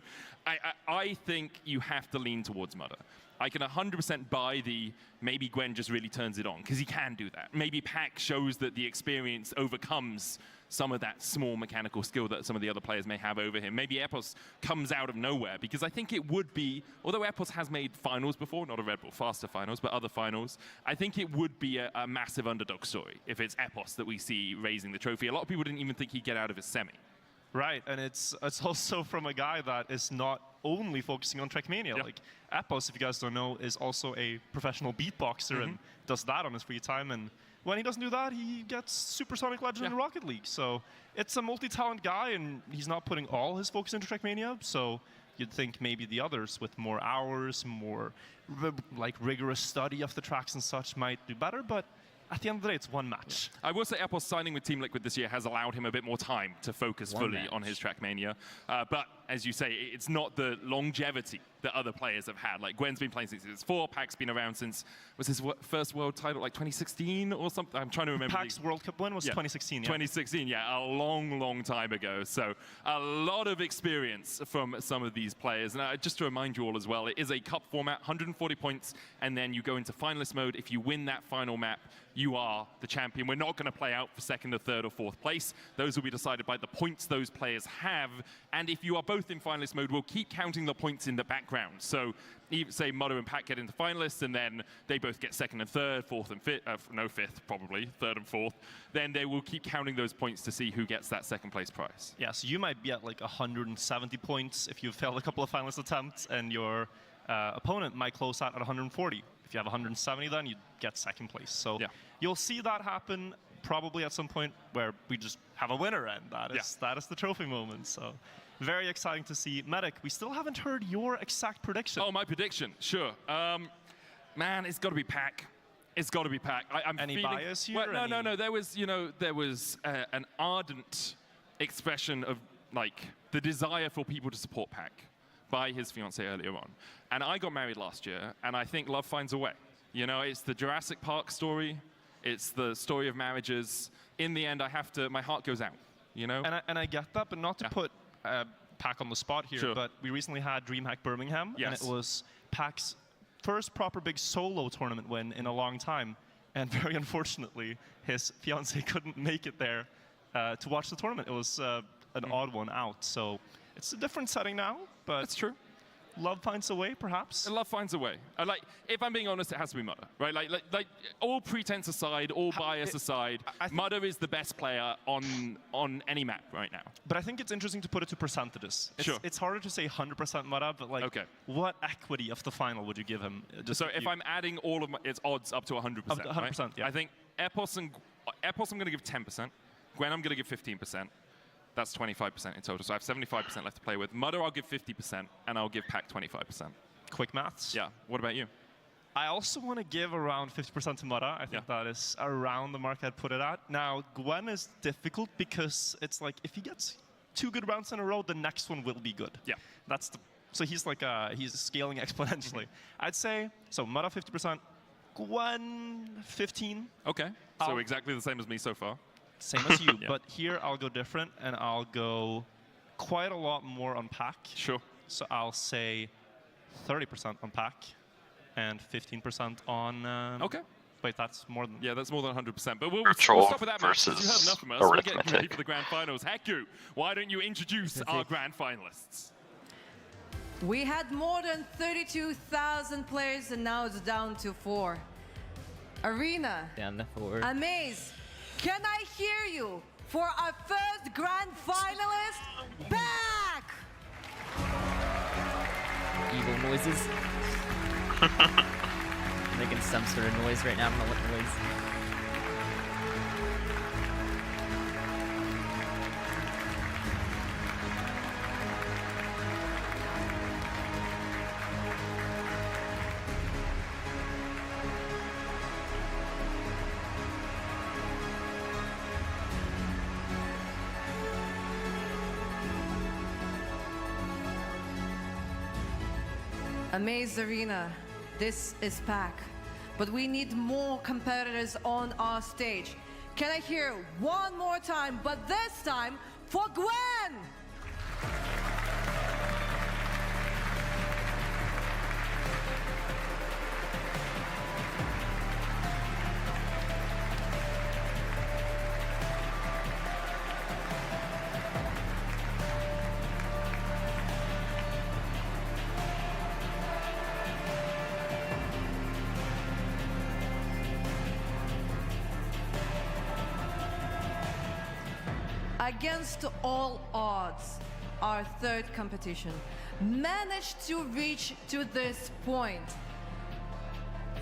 Speaker 7: I think you have to lean towards Mudder. I can 100% buy the maybe Gwen just really turns it on, because he can do that. Maybe Pac shows that the experience overcomes some of that small mechanical skill that some of the other players may have over him. Maybe Epos comes out of nowhere, because I think it would be, although Epos has made finals before, not a Red Bull Faster finals, but other finals, I think it would be a massive underdog story if it's Epos that we see raising the trophy. A lot of people didn't even think he'd get out of his semi.
Speaker 19: Right, and it's also from a guy that is not only focusing on Trackmania. Like Epos, if you guys don't know, is also a professional beatboxer and does that on his free time. And when he doesn't do that, he gets Supersonic Legend in Rocket League. So it's a multi-talent guy, and he's not putting all his focus into Trackmania. So you'd think maybe the others with more hours, more like rigorous study of the tracks and such might do better. But at the end of the day, it's one match.
Speaker 7: I will say Epos signing with Team Liquid this year has allowed him a bit more time to focus fully on his Trackmania. But as you say, it's not the longevity that other players have had. Like Gwen's been playing since he was 4, Pac's been around since, was his first world title like 2016 or something? I'm trying to remember.
Speaker 19: Pac's World Cup win was 2016,
Speaker 7: 2016, a long, long time ago. So a lot of experience from some of these players. And just to remind you all as well, it is a cup format, 140 points, and then you go into finalist mode. If you win that final map, you are the champion. We're not going to play out for 2nd or 3rd or 4th place. Those will be decided by the points those players have. And if you are both in finalist mode, we'll keep counting the points in the background. So even, say Mudder and Pac get into finalists, and then they both get 2nd and 3rd, 4th and 5th, no 5th probably, 3rd and 4th. Then they will keep counting those points to see who gets that 2nd place prize.
Speaker 19: Yeah, so you might be at like 170 points if you failed a couple of finalist attempts, and your opponent might close out at 140. If you have 170, then you get 2nd place. So you'll see that happen probably at some point where we just have a winner, and that is the trophy moment. So very exciting to see. Medic, we still haven't heard your exact prediction.
Speaker 7: Oh, my prediction, sure. Man, it's got to be Pac. It's got to be Pac. I'm
Speaker 19: Any
Speaker 7: feeling,
Speaker 19: bias here?
Speaker 7: Well, no. There was, an ardent expression of like the desire for people to support Pac by his fiancée earlier on. And I got married last year, and I think love finds a way. You know, it's the Jurassic Park story. It's the story of marriages. In the end, my heart goes out, you know?
Speaker 19: And I get that, but not to put Pac on the spot here, but we recently had DreamHack Birmingham, and it was Pac's first proper big solo tournament win in a long time. And very unfortunately, his fiancée couldn't make it there to watch the tournament. It was an odd one out. So it's a different setting now, but
Speaker 7: it's true.
Speaker 19: Love finds a way, perhaps.
Speaker 7: Love finds a way. Like, if I'm being honest, it has to be Mudder, right? Like all pretense aside, all bias aside, Mudder is the best player on any map right now.
Speaker 19: But I think it's interesting to put it to percentages. It's harder to say 100% Mudder, but like, what equity of the final would you give him?
Speaker 7: So if I'm adding all of its odds up to 100%,
Speaker 19: 100%,
Speaker 7: right? I think Epos I'm going to give 10%. Gwen, I'm going to give 15%. That's 25% in total. So I have 75% left to play with. Mudder, I'll give 50%, and I'll give Pac 25%.
Speaker 19: Quick maths.
Speaker 7: Yeah. What about you?
Speaker 19: I also want to give around 50% to Mudder. I think that is around the mark I'd put it at. Now, Gwen is difficult because it's like if he gets 2 good rounds in a row, the next one will be good.
Speaker 7: Yeah.
Speaker 19: So he's like he's scaling exponentially. I'd say so. Mudder 50%, Gwen 15.
Speaker 7: Okay. So exactly the same as me so far.
Speaker 19: Same as you, but here I'll go different, and I'll go quite a lot more on Pac.
Speaker 7: Sure.
Speaker 19: So I'll say 30% on Pac and 15% on...
Speaker 7: okay.
Speaker 19: Wait, that's more than...
Speaker 7: Yeah, that's more than 100%. But we'll stop with that match. You heard enough from us. We're getting ready for the grand finals. Heku, why don't you introduce our grand finalists?
Speaker 16: We had more than 32,000 players, and now it's down to 4. Arena.
Speaker 1: Down to 4.
Speaker 16: Amaze. Can I hear you for our first grand finalist? Back!
Speaker 1: Evil noises. I'm making some sort of noise right now. I don't know what noise.
Speaker 16: Amaze Arena, this is Pac, but we need more competitors on our stage. Can I hear one more time, but this time for Gwen? Against all odds, our third competition managed to reach to this point.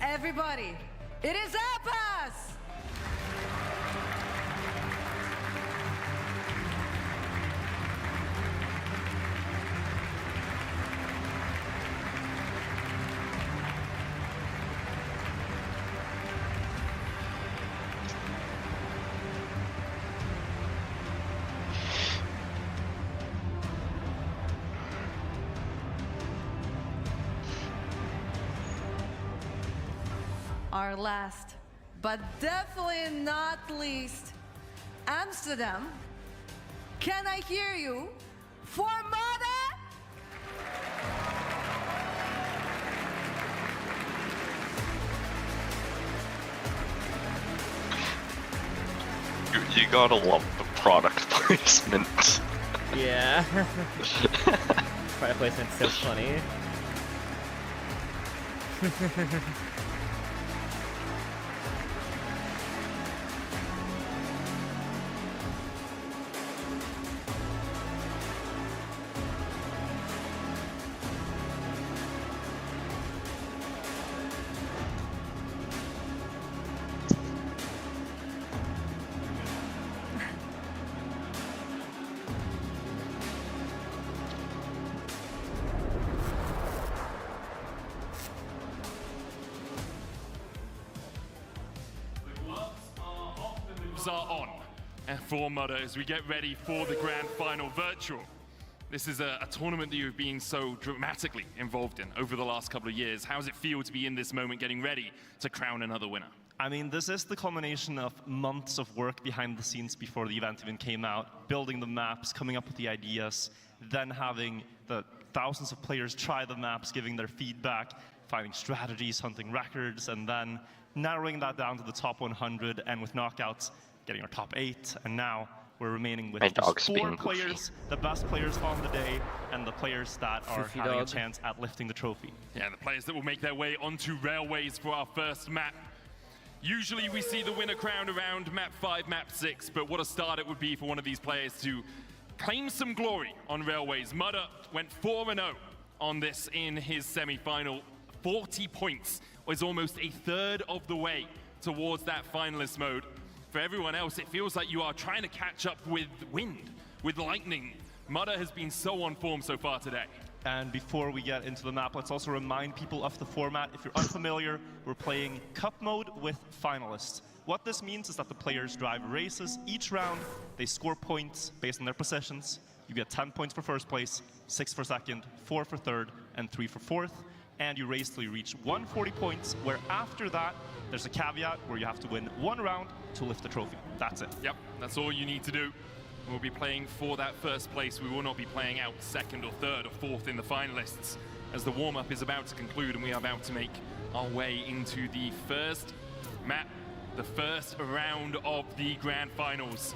Speaker 16: Everybody, it is Appas! Our last, but definitely not least, Amsterdam. Can I hear you for Mother?
Speaker 2: You gotta love the product placement.
Speaker 1: Yeah. Product placement's so funny.
Speaker 7: Are on and for Mudder as we get ready for the grand final virtual. This is a tournament that you've been so dramatically involved in over the last couple of years. How does it feel to be in this moment getting ready to crown another winner?
Speaker 19: I mean, this is the culmination of months of work behind the scenes before the event even came out, building the maps, coming up with the ideas, then having the thousands of players try the maps, giving their feedback, finding strategies, hunting records, and then narrowing that down to the top 100, and with knockouts, getting our top 8, and now we're remaining with just 4 players, the best players on the day, and the players that are having a chance at lifting the trophy.
Speaker 7: Yeah, the players that will make their way onto Railways for our first map. Usually we see the winner crowned around map 5, map 6, but what a start it would be for one of these players to claim some glory on Railways. Mudder went 4-0 on this in his semi-final. 40 points was almost a third of the way towards that finalist mode. For everyone else, it feels like you are trying to catch up with wind, with lightning. Mudder has been so on form so far today.
Speaker 19: And before we get into the map, let's also remind people of the format. If you're unfamiliar, we're playing cup mode with finalists. What this means is that the players drive races each round. They score points based on their possessions. You get 10 points for first place, 6 for second, 4 for third, and 3 for fourth. And you race till you reach 140 points, where after that, there's a caveat where you have to win 1 round to lift the trophy. That's it.
Speaker 7: Yep, that's all you need to do. We'll be playing for that first place. We will not be playing out second or third or fourth in the finalists, as the warm-up is about to conclude and we are about to make our way into the first map, the first round of the grand finals.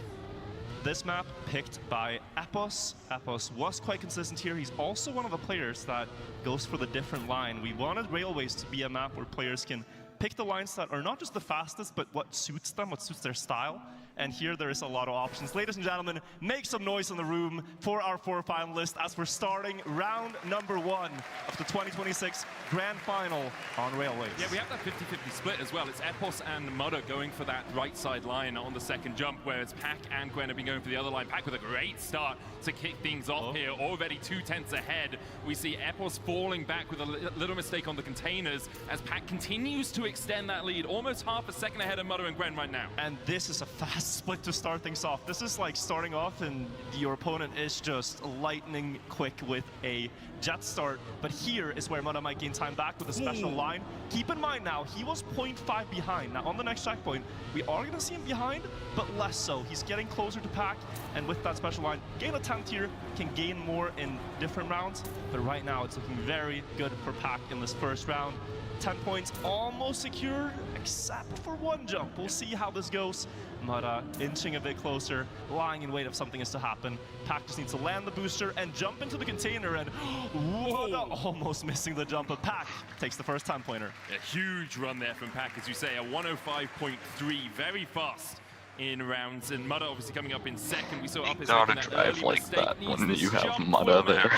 Speaker 19: This map picked by Appas. Appas was quite consistent here. He's also one of the players that goes for the different line. We wanted Railways to be a map where players can pick the lines that are not just the fastest, but what suits them, what suits their style. And here there is a lot of options. Ladies and gentlemen, make some noise in the room for our 4 finalists as we're starting round number 1 of the 2026 Grand Final on Railways.
Speaker 7: Yeah, we have that 50-50 split as well. It's Epos and Mudder going for that right side line on the second jump, whereas Pac and Gwen have been going for the other line. Pac with a great start to kick things off here, already 2 tenths ahead. We see Epos falling back with a little mistake on the containers as Pac continues to extend that lead, almost half a second ahead of Mudder and Gwen right now.
Speaker 19: And this is a fast split to start things off. This is like starting off and your opponent is just lightning quick with a jet start, but here is where Mudda might gain time back with a special line. Keep in mind now, he was 0.5 behind. Now on the next checkpoint, we are going to see him behind, but less so. He's getting closer to Pack, and with that special line, gain a 10th here, can gain more in different rounds, but right now it's looking very good for Pack in this first round. 10 points almost secured, except for one jump. We'll see how this goes. Mudda inching a bit closer, lying in wait if something is to happen. Pack just needs to land the booster and jump into the container, and Mudda almost missing the jump, but Pack takes the first 10-pointer.
Speaker 7: A huge run there from Pack, as you say, a 105.3, very fast in rounds, and Mudda obviously coming up in second. We saw up his
Speaker 2: gotta drive like that when you have Mudda there.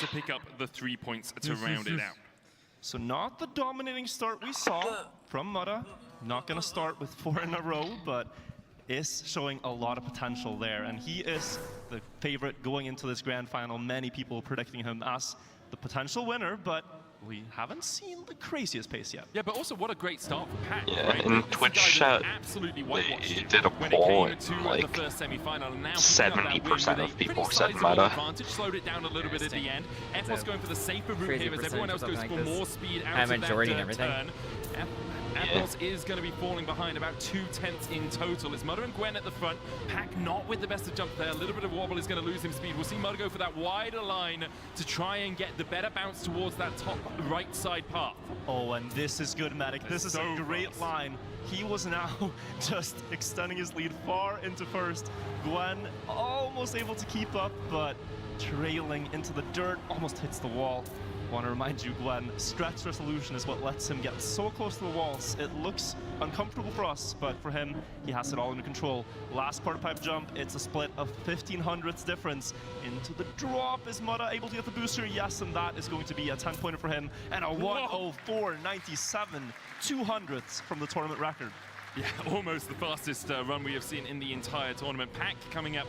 Speaker 7: To pick up the 3 points to round it out.
Speaker 19: So not the dominating start we saw from Mudda. Not gonna start with 4 in a row, but is showing a lot of potential there. And he is the favorite going into this grand final. Many people predicting him as the potential winner, but we haven't seen the craziest pace yet.
Speaker 7: Yeah, but also what a great start for Pack.
Speaker 2: Yeah,
Speaker 7: right?
Speaker 2: in Twitch chat, they did a poll and like 70% of people said Mudda.
Speaker 7: Slowed it down a little bit at the end. Epos going for the safer route here as everyone else goes for more speed out of that turn. Epos is going to be falling behind about 2/10 in total. It's Mudda and Gwen at the front. Pack not with the best of jump there. A little bit of wobble is going to lose him speed. We'll see Mudda go for that wider line to try and get the better bounce towards that top right side path.
Speaker 19: Oh, and this is good, Medic. This is a great line. He was now just extending his lead far into first. Gwen almost able to keep up, but trailing into the dirt, almost hits the wall. Want to remind you, Gwen, stretch resolution is what lets him get so close to the walls. It looks uncomfortable for us, but for him, he has it all under control. Last quarter pipe jump, it's a split of 1500ths difference. Into the drop, is Mudda able to get the booster? Yes, and that is going to be a 10-pointer for him, and a 104.97, 200ths from the tournament record.
Speaker 7: Yeah, almost the fastest run we have seen in the entire tournament. Pack coming up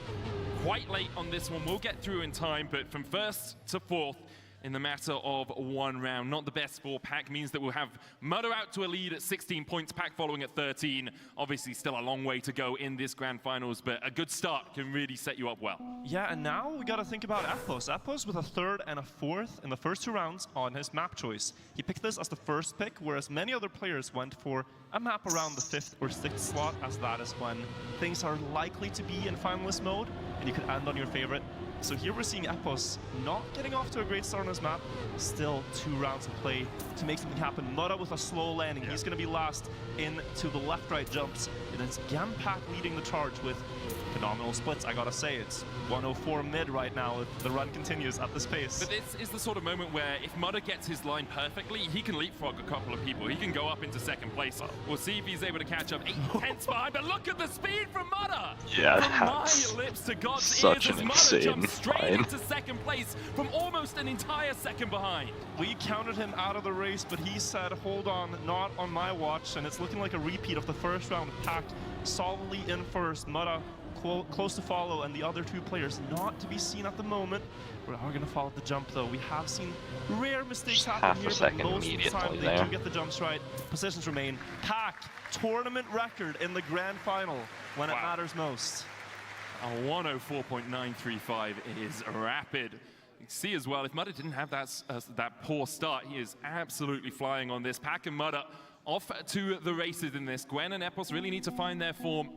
Speaker 7: quite late on this one. We'll get through in time, but from first to fourth, in the matter of one round. Not the best for Pack, means that we'll have Mudda out to a lead at 16 points, Pack following at 13. Obviously still a long way to go in this grand finals, but a good start can really set you up well.
Speaker 19: Yeah, and now we gotta think about Epos. Epos with a 3rd and a 4th in the first 2 rounds on his map choice. He picked this as the first pick, whereas many other players went for a map around the 5th or 6th slot, as that is when things are likely to be in finalist mode, and you could end on your favorite. So here we're seeing Epos not getting off to a great start on his map. Still 2 rounds of play to make something happen. Mudda with a slow landing. He's going to be last into the left-right jumps. And it's again Pack leading the charge with phenomenal splits. I gotta say, it's 104 mid right now if the run continues at this pace.
Speaker 7: But this is the sort of moment where if Mudda gets his line perfectly, he can leapfrog a couple of people. He can go up into second place. We'll see if he's able to catch up 8/10 behind, but look at the speed from Mudda!
Speaker 2: Yeah,
Speaker 7: from
Speaker 2: that's
Speaker 7: my lips to God's
Speaker 2: such
Speaker 7: ears,
Speaker 2: an
Speaker 7: as Mudda
Speaker 2: insane
Speaker 7: jumps straight
Speaker 2: line.
Speaker 7: into second place from almost an entire second behind.
Speaker 19: We counted him out of the race, but he said, hold on, not on my watch, and it's looking like a repeat of the first round. Pack solidly in first, Mudda close to follow, and the other 2 players not to be seen at the moment. We are going to follow the jump, though. We have seen rare mistakes happen here, but most of the time they do get the jumps right. Positions remain. Pack, tournament record in the grand final when it matters most.
Speaker 7: A 104.935 is rapid. You can see as well, if Mudda didn't have that poor start, he is absolutely flying on this. Pack and Mudda off to the races in this. Gwen and Epos really need to find their form.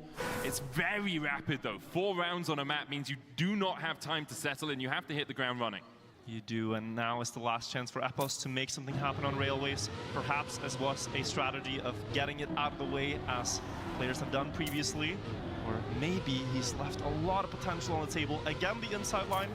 Speaker 7: It's very rapid though. 4 rounds on a map means you do not have time to settle and you have to hit the ground running.
Speaker 19: You do, and now is the last chance for Epos to make something happen on railways. Perhaps as was a strategy of getting it out of the way as players have done previously. Or maybe he's left a lot of potential on the table. Again, the inside line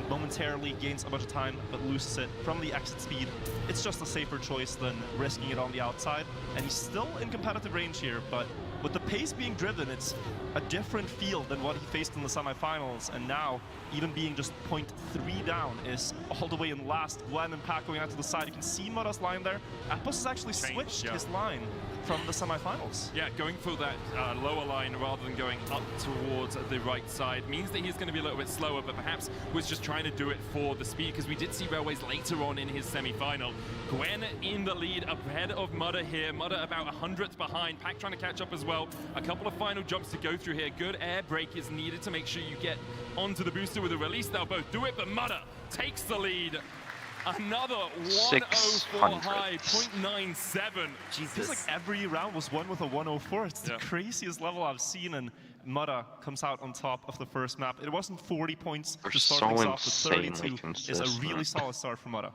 Speaker 19: momentarily gains a bunch of time, but loses it from the exit speed. It's just a safer choice than risking it on the outside. And he's still in competitive range here, but with the pace being driven, it's a different feel than what he faced in the semifinals. And now, even being just 0.3 down is all the way in last. Gwen and Pack going out to the side. You can see Mudda's line there. Epos has actually switched his line from the semifinals.
Speaker 7: Yeah, going for that lower line rather than going up towards the right side means that he's going to be a little bit slower, but perhaps was just trying to do it for the speed, because we did see Railways later on in his semi-final. Gwen in the lead ahead of Mudda here. Mudda about 100th behind. Pack trying to catch up as well. well. A couple of final jumps to go through here. Good air brake is needed to make sure you get onto the booster with a release. They'll both do it, but Mudder takes the lead. Another 104 high, 0.97.
Speaker 19: Feels like every round was won with a 104. It's the craziest level I've seen, and Mudder comes out on top of the first map. It wasn't 40 points to start things off, but 32 is a really solid start for Mudder.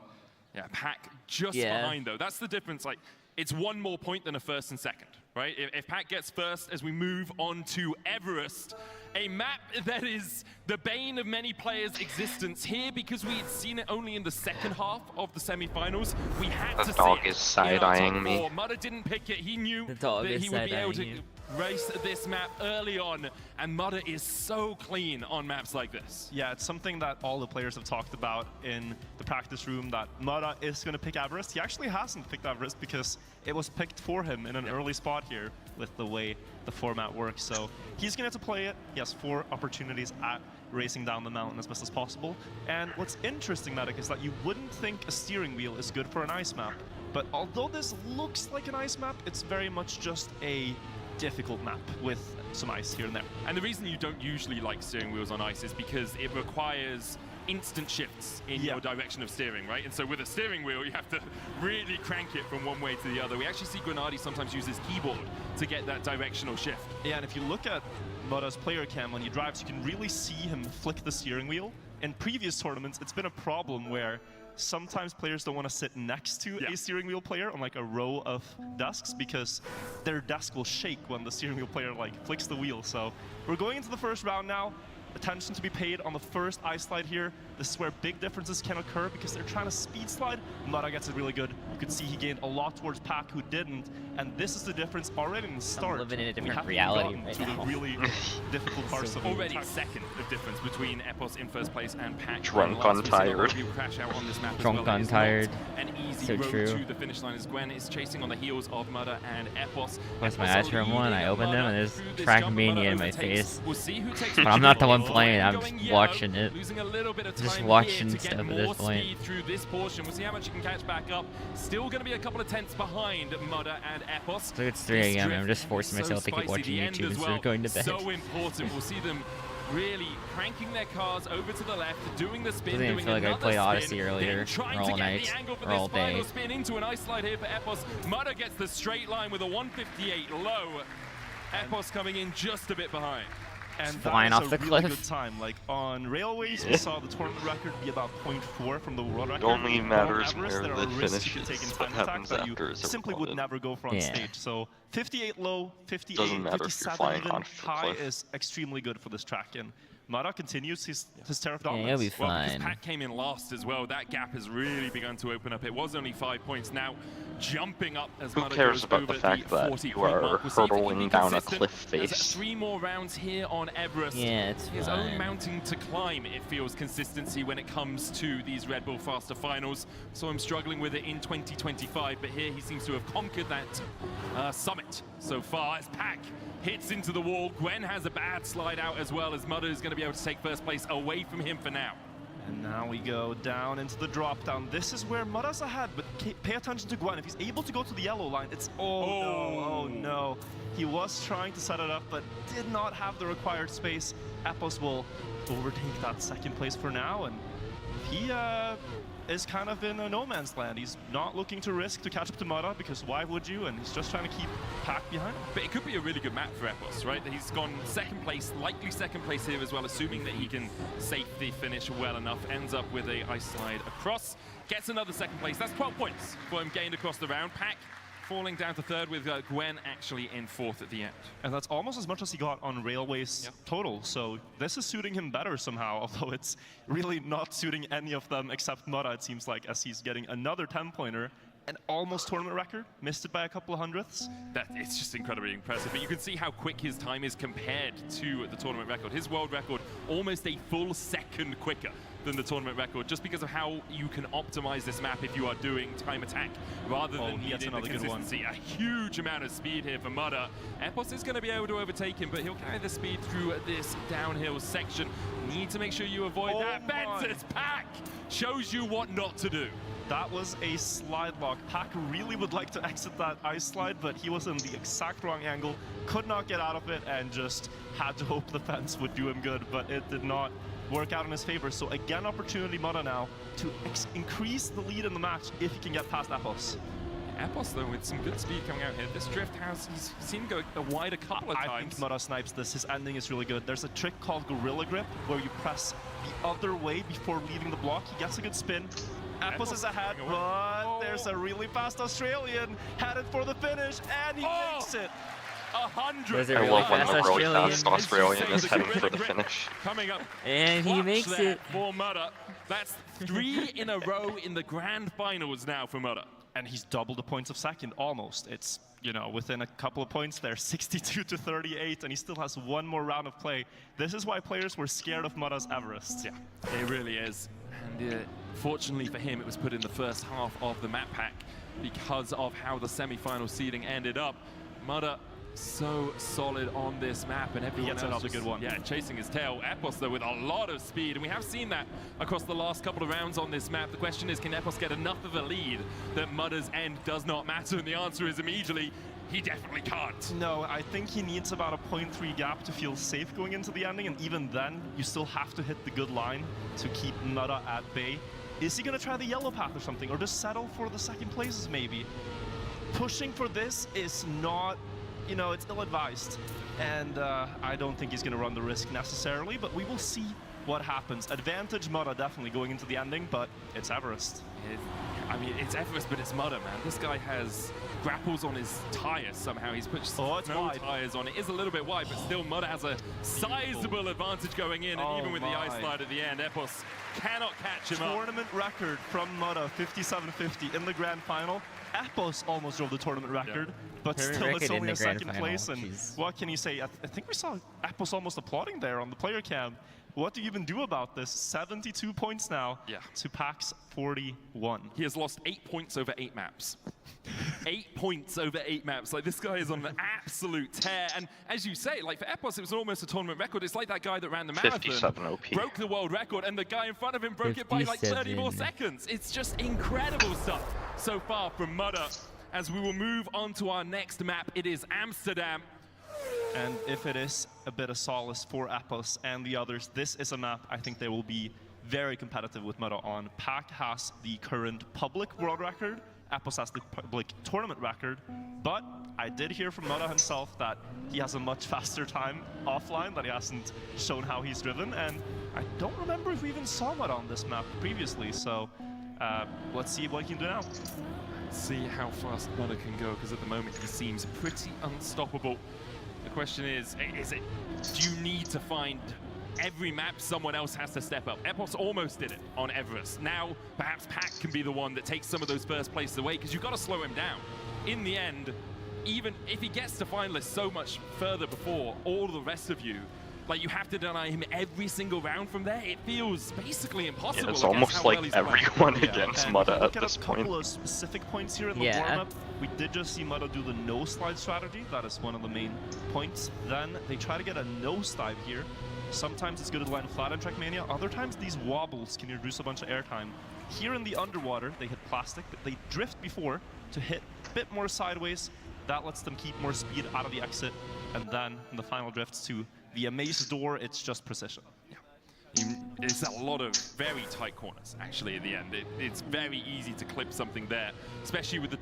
Speaker 7: Yeah, Pack just behind though. That's the difference. Like, it's one more point than a first and second, right? If Pack gets first as we move on to Everest, a map that is the bane of many players' existence here because we had seen it only in the second half of the semifinals. We had to see it.
Speaker 2: The dog is side-eyeing me.
Speaker 7: Mudder didn't pick it. He knew that he would be able to race this map early on, and Mudder is so clean on maps like this.
Speaker 19: Yeah, it's something that all the players have talked about in the practice room, that Mudder is going to pick Everest. He actually hasn't picked Everest because it was picked for him in an early spot here with the way the format works. So he's going to have to play it. He has 4 opportunities at racing down the mountain as best as possible. And what's interesting, Medic, is that you wouldn't think a steering wheel is good for an ice map. But although this looks like an ice map, it's very much just a difficult map with some ice here and there.
Speaker 7: And the reason you don't usually like steering wheels on ice is because it requires instant shifts in your direction of steering, right? And so with a steering wheel, you have to really crank it from one way to the other. We actually see Grenady sometimes use his keyboard to get that directional shift.
Speaker 19: Yeah, and if you look at Mudder's player cam when he drives, you can really see him flick the steering wheel. In previous tournaments, it's been a problem where sometimes players don't want to sit next to a steering wheel player on like a row of desks because their desk will shake when the steering wheel player like flicks the wheel. So we're going into the first round now. Attention to be paid on the first ice slide here. This is where big differences can occur because they're trying to speed slide. Mudder gets it really good. You could see he gained a lot towards Pack, who didn't. And this is the difference already in the start.
Speaker 1: I'm living in a different
Speaker 19: we haven't
Speaker 1: reality
Speaker 19: gotten
Speaker 1: right
Speaker 19: to
Speaker 1: now.
Speaker 19: the really difficult parts of the
Speaker 7: already
Speaker 19: attack.
Speaker 7: second of difference between Epos in first place and Pack.
Speaker 2: Drunk on tired.
Speaker 1: Drunk on tired.
Speaker 7: An easy
Speaker 1: So
Speaker 7: road
Speaker 1: true.
Speaker 7: to the finish line as Gwen is chasing on the heels of Mudder and Epos.
Speaker 1: Close my
Speaker 7: Epos
Speaker 1: eyes
Speaker 7: are
Speaker 1: for a moment, I
Speaker 7: leading
Speaker 1: opened them,
Speaker 7: Mudder
Speaker 1: and there's
Speaker 7: through this
Speaker 1: Trackmania
Speaker 7: jump.
Speaker 1: in my
Speaker 7: Mudder
Speaker 1: face.
Speaker 7: overtakes. We'll see who takes
Speaker 1: But I'm not the one
Speaker 7: control.
Speaker 1: playing, I'm
Speaker 7: Going
Speaker 1: just
Speaker 7: yellow,
Speaker 1: watching it.
Speaker 7: losing a little bit of time
Speaker 1: Just
Speaker 7: here
Speaker 1: watching
Speaker 7: to
Speaker 1: stuff
Speaker 7: get
Speaker 1: at
Speaker 7: more
Speaker 1: this point.
Speaker 7: speed through this portion. We'll see how much he can catch back up. Still going to be a couple of tenths behind Mudder and Epos.
Speaker 1: So it's 3 a.m. I'm just forcing myself to keep watching YouTube instead of going to bed.
Speaker 7: So important. We'll see them really cranking their cars over to the left, doing the spin,
Speaker 1: Doesn't even
Speaker 7: doing
Speaker 1: feel like I
Speaker 7: another
Speaker 1: played
Speaker 7: spin,
Speaker 1: Odyssey earlier,
Speaker 7: then trying
Speaker 1: or
Speaker 7: to
Speaker 1: all
Speaker 7: get
Speaker 1: night,
Speaker 7: the angle for
Speaker 1: or
Speaker 7: this
Speaker 1: all
Speaker 7: final
Speaker 1: day.
Speaker 7: spin into an ice slide here for Epos. Mudder gets the straight line with a 158 low. Epos coming in just a bit behind.
Speaker 19: And
Speaker 1: flying
Speaker 19: that
Speaker 1: off
Speaker 19: is
Speaker 1: the
Speaker 19: a really
Speaker 1: cliff.
Speaker 19: good time. Like on railways, we saw the tournament record be about 0.4 from the world record.
Speaker 2: It only matters
Speaker 19: But on Everest,
Speaker 2: where
Speaker 19: there
Speaker 2: the
Speaker 19: are risks you
Speaker 2: finish
Speaker 19: can take in
Speaker 2: is. What
Speaker 19: time attack
Speaker 2: happens
Speaker 19: that you
Speaker 2: after is
Speaker 19: simply would
Speaker 2: irrelevant.
Speaker 19: never go for on
Speaker 1: Yeah.
Speaker 19: stage. So 58 low, 58,
Speaker 2: Doesn't matter if you're
Speaker 19: 57
Speaker 2: flying
Speaker 19: even
Speaker 2: off the
Speaker 19: high
Speaker 2: cliff.
Speaker 19: is extremely good for this track. And Mudder continues his terror of
Speaker 1: Yeah,
Speaker 19: dominance.
Speaker 1: he'll be
Speaker 7: Well,
Speaker 1: fine.
Speaker 7: because Pat came in last as well, that gap has really begun to open up. It was only 5 points, now jumping up as
Speaker 2: Who
Speaker 7: Mudder
Speaker 2: cares
Speaker 7: goes
Speaker 2: about
Speaker 7: over
Speaker 2: the fact that
Speaker 7: 40
Speaker 2: you
Speaker 7: point
Speaker 2: are
Speaker 7: mark. We'll see if he can
Speaker 2: hurtling
Speaker 7: be
Speaker 2: down a
Speaker 7: consistent.
Speaker 2: cliff
Speaker 7: There's
Speaker 2: face?
Speaker 7: 3 more rounds here on Everest.
Speaker 1: Yeah, it's
Speaker 7: His
Speaker 1: fine.
Speaker 7: own mountain to climb, it feels, consistency when it comes to these Red Bull Faster finals. So I'm struggling with it in 2025, but here he seems to have conquered that summit so far as Pack hits into the wall. Gwen has a bad slide out as well, as Mudder is going to be able to take first place away from him for now.
Speaker 19: And now we go down into the drop down. This is where Mudder's ahead, but pay attention to Gwen. If he's able to go to the yellow line, it's oh no. He was trying to set it up, but did not have the required space. Epos will overtake that second place for now, and he is kind of in a no man's land. He's not looking to risk to catch up to Mudder, because why would you? And he's just trying to keep Pack behind.
Speaker 7: But it could be a really good map for Epos, right? He's gone second place, likely second place here as well, assuming that he can safely finish well enough. Ends up with a ice slide across, gets another second place. That's 12 points for him gained across the round. Pack falling down to third with Gwen actually in fourth at the end.
Speaker 19: And that's almost as much as he got on Railways total. So this is suiting him better somehow, although it's really not suiting any of them except Mudder, it seems like, as he's getting another 10-pointer. An almost tournament record, missed it by a couple of hundredths.
Speaker 7: It's just incredibly impressive, but you can see how quick his time is compared to the tournament record. His world record, almost a full second quicker than the tournament record, just because of how you can optimize this map if you are doing time attack, rather than needing the consistency. A huge amount of speed here for Mudder. Epos is going to be able to overtake him, but he'll carry the speed through this downhill section. Need to make sure you avoid that. Benz's Pack shows you what not to do.
Speaker 19: That was a slide lock. Pack really would like to exit that ice slide, but he was in the exact wrong angle, could not get out of it, and just had to hope the fence would do him good, but it did not work out in his favor. So again, opportunity Mudda now to increase the lead in the match if he can get past Epos.
Speaker 7: Epos, though, with some good speed coming out here. This drift he's seen him go wide a couple of times.
Speaker 19: I think Mudda snipes this. His ending is really good. There's a trick called Gorilla Grip, where you press the other way before leaving the block. He gets a good spin. Epos is ahead, but there's a really fast Australian headed for the finish, and he makes it.
Speaker 1: 100.
Speaker 2: I love when the really fast Australian is heading for the finish.
Speaker 7: Coming up.
Speaker 1: And he makes it.
Speaker 7: For Mudda. That's 3 in a row in the grand finals now for Mudda.
Speaker 19: And he's double the points of second, almost. It's, you know, within a couple of points there, 62 to 38, and he still has one more round of play. This is why players were scared of Mudda's Everest.
Speaker 7: Yeah, it really is. And fortunately for him, it was put in the first half of the map pack because of how the semi-final seeding ended up. Mudda so solid on this map, and everyone
Speaker 19: gets
Speaker 7: else
Speaker 19: another good one.
Speaker 7: Yeah, chasing his tail. Epos, though, with a lot of speed, and we have seen that across the last couple of rounds on this map. The question is, can Epos get enough of a lead that Mudda's end does not matter? And the answer is immediately, he definitely can't.
Speaker 19: No, I think he needs about a 0.3 gap to feel safe going into the ending, and even then, you still have to hit the good line to keep Mudda at bay. Is he gonna try the yellow path or something, or just settle for the second places maybe? Pushing for this is not, you know, it's ill-advised, and I don't think he's going to run the risk necessarily, but we will see what happens. Advantage Mudda definitely going into the ending, but it's Everest.
Speaker 7: I mean, it's Everest, but it's Mudda, man. This guy has grapples on his tires somehow. He's put no tires on. It is a little bit wide, but still Mudda has a sizable advantage going in, and even with the ice slide at the end, Epos cannot catch him up.
Speaker 19: Tournament record from Mudda, 57.50 in the grand final. Epos almost drove the tournament record, but still it's only a second place, and what can you say? I think we saw Epos almost applauding there on the player cam. What do you even do about this? 72 points now to Pack's 41.
Speaker 7: He has lost 8 points over 8 maps. 8 points over 8 maps. Like, this guy is on an absolute tear. And as you say, like, for Epos, it was almost a tournament record. It's like that guy that ran the marathon,
Speaker 2: 57 OP.
Speaker 7: broke the world record, and the guy in front of him broke it by like 30 more seconds. It's just incredible stuff so far from Mudda. As we will move on to our next map, it is Amsterdam.
Speaker 19: And if it is a bit of solace for Epos and the others, this is a map I think they will be very competitive with Mudda on. Pack has the current public world record, Epos has the public tournament record, but I did hear from Mudda himself that he has a much faster time offline, that he hasn't shown how he's driven, and I don't remember if we even saw Mudda on this map previously, so let's see what he can do now.
Speaker 7: See how fast Mudda can go, because at the moment he seems pretty unstoppable. The question is it, do you need to find every map someone else has to step up? Epos almost did it on Everest. Now, perhaps Pack can be the one that takes some of those first places away, because you've got to slow him down. In the end, even if he gets to finalists so much further before all the rest of you, like, you have to deny him every single round from there. It feels basically impossible.
Speaker 2: Yeah, it's almost like everyone against Mudda at this point.
Speaker 19: A couple of specific points here in the warm-up. We did just see Mudda do the no-slide strategy. That is one of the main points. Then they try to get a nose-dive here. Sometimes it's good to land flat in Trackmania. Other times these wobbles can reduce a bunch of airtime. Here in the underwater, they hit plastic. They drift before to hit a bit more sideways. That lets them keep more speed out of the exit. And then in the final drifts to the Amaze door, it's just precision.
Speaker 7: It's a lot of very tight corners, actually, at the end. It's very easy to clip something there, especially with the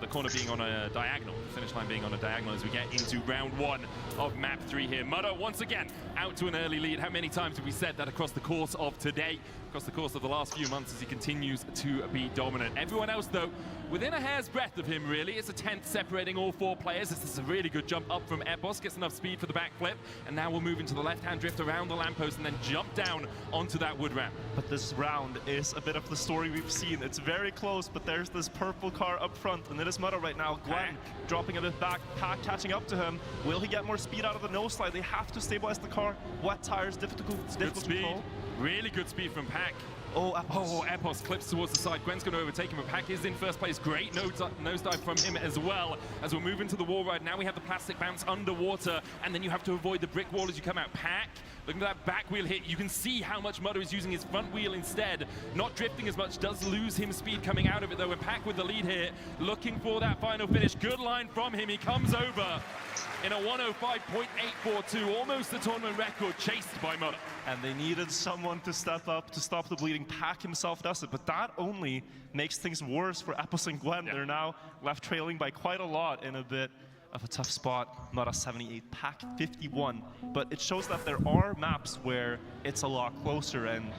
Speaker 7: corner being on a diagonal, the finish line being on a diagonal as we get into round 1 of map 3 here. Mudda, once again, out to an early lead. How many times have we said that across the course of today, across the course of the last few months, as he continues to be dominant? Everyone else, though, within a hair's breadth of him, really. It's a 10th separating all 4 players. This is a really good jump up from Epos, gets enough speed for the backflip, and now we'll move into the left-hand drift around the lamppost and then jump down onto that wood ramp.
Speaker 19: But this round is a bit of the story we've seen. It's very close, but there's this purple car up front, and it is Mudda right now. Glenn dropping a bit back, Pack catching up to him. Will he get more speed out of the nose slide? They have to stabilize the car. Wet tires, difficult to control.
Speaker 7: Really good speed from Pack. Oh, Epos clips towards the side. Gwen's going to overtake him, but Pack is in first place. Great nosedive from him as well. As we're moving to the wall ride, now we have the plastic bounce underwater, and then you have to avoid the brick wall as you come out. Pack, looking at that back wheel hit, you can see how much Mudder is using his front wheel instead. Not drifting as much, does lose him speed coming out of it though, and Pack with the lead here, looking for that final finish. Good line from him, he comes over in a 105.842, almost the tournament record, chased by Mudder.
Speaker 19: And they needed someone to step up to stop the bleeding. Pack himself does it, but that only makes things worse for Epos and Gwen. They're now left trailing by quite a lot in a bit of a tough spot. Mudder 78, Pack 51. But it shows that there are maps where it's a lot closer, and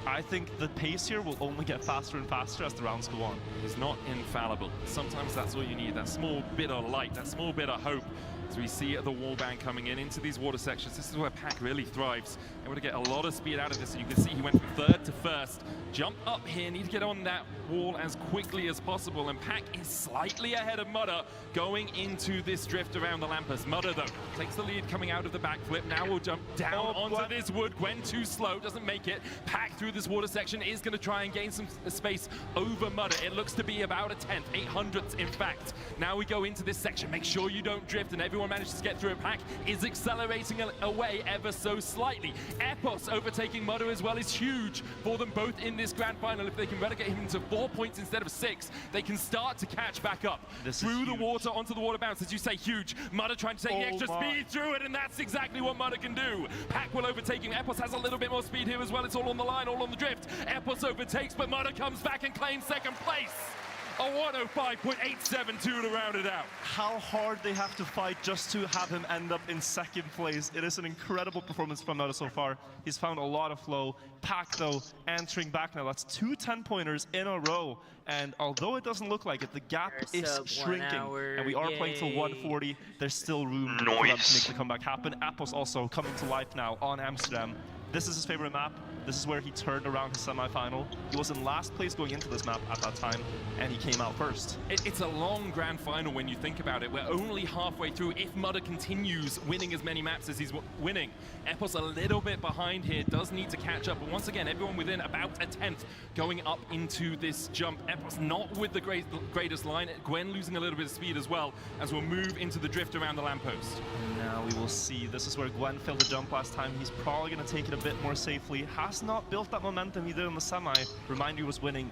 Speaker 19: I think the pace here will only get faster and faster as the rounds go on.
Speaker 7: He's not infallible. Sometimes that's all you need, that small bit of light, that small bit of hope. As we see the wall bang coming in into these water sections, this is where Pack really thrives. Able to get a lot of speed out of this, and you can see he went from third to first. Jump up here, need to get on that wall as quickly as possible, and Pack is slightly ahead of Mudder going into this drift around the lampers. Mudder though takes the lead coming out of the backflip. Now we'll jump down onto this wood. Gwen too slow, doesn't make it. Pack through this water section is going to try and gain some space over Mudder. It looks to be about a 10th, 800th in fact. Now we go into this section. Make sure you don't drift, and everyone manages to get through it. Pack is accelerating away ever so slightly. Epos overtaking Mudder as well is huge for them both in this grand final. If they can relegate him into 4 points instead of 6, they can start to catch back up. Through the water, onto the water bounce, as you say, huge. Mudder trying to take the extra speed through it, and that's exactly what Mudder can do. Pack will overtake him. Epos has a little bit more speed here as well. It's all on the line, all on the drift. Epos overtakes, but Mudder comes back and claims second place. A 105.872 to round it out.
Speaker 19: How hard they have to fight just to have him end up in second place. It is an incredible performance from Mudder so far. He's found a lot of flow. Pack though, answering back now. That's 2 10-pointers in a row. And although it doesn't look like it, the gap is shrinking. And we are playing till 140. There's still room for them to make the comeback happen. Epos also coming to life now on Amsterdam. This is his favorite map. This is where he turned around his semifinal. He was in last place going into this map at that time, and he came out first.
Speaker 7: It's a long grand final when you think about it. We're only halfway through. If Mudder continues winning as many maps as he's winning, Epos a little bit behind here, does need to catch up. But once again, everyone within about a 10th going up into this jump. Epos not with the greatest line. Gwen losing a little bit of speed as well as we'll move into the drift around the lamppost.
Speaker 19: And now we will see. This is where Gwen failed the jump last time. He's probably going to take it a bit more safely. Has not built that momentum he did in the semi. Remind you, he was winning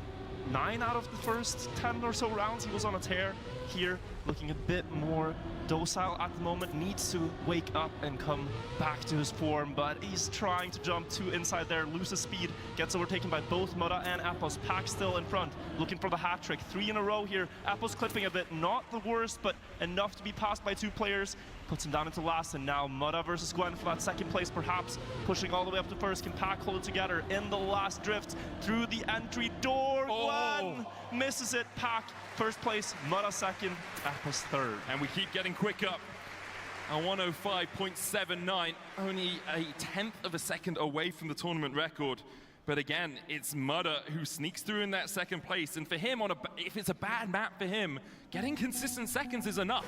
Speaker 19: 9 out of the first 10 or so rounds. He was on a tear. Here, looking a bit more docile at the moment, needs to wake up and come back to his form, but he's trying to jump to inside there, loses speed, gets overtaken by both Mudder and Epos. Pack still in front, looking for the hat trick. 3 in a row here. Epos clipping a bit, not the worst, but enough to be passed by 2 players. Puts him down into last, and now Mudder versus Gwen for that second place, perhaps pushing all the way up to first. Can Pack hold it together in the last drift through the entry door? Gwen misses it. Pack first place, Mudder second, Epos third.
Speaker 7: And we keep getting quick up. A 105.79, only a 10th of a second away from the tournament record. But again, it's Mudder who sneaks through in that second place. And for him, if it's a bad map for him, getting consistent seconds is enough.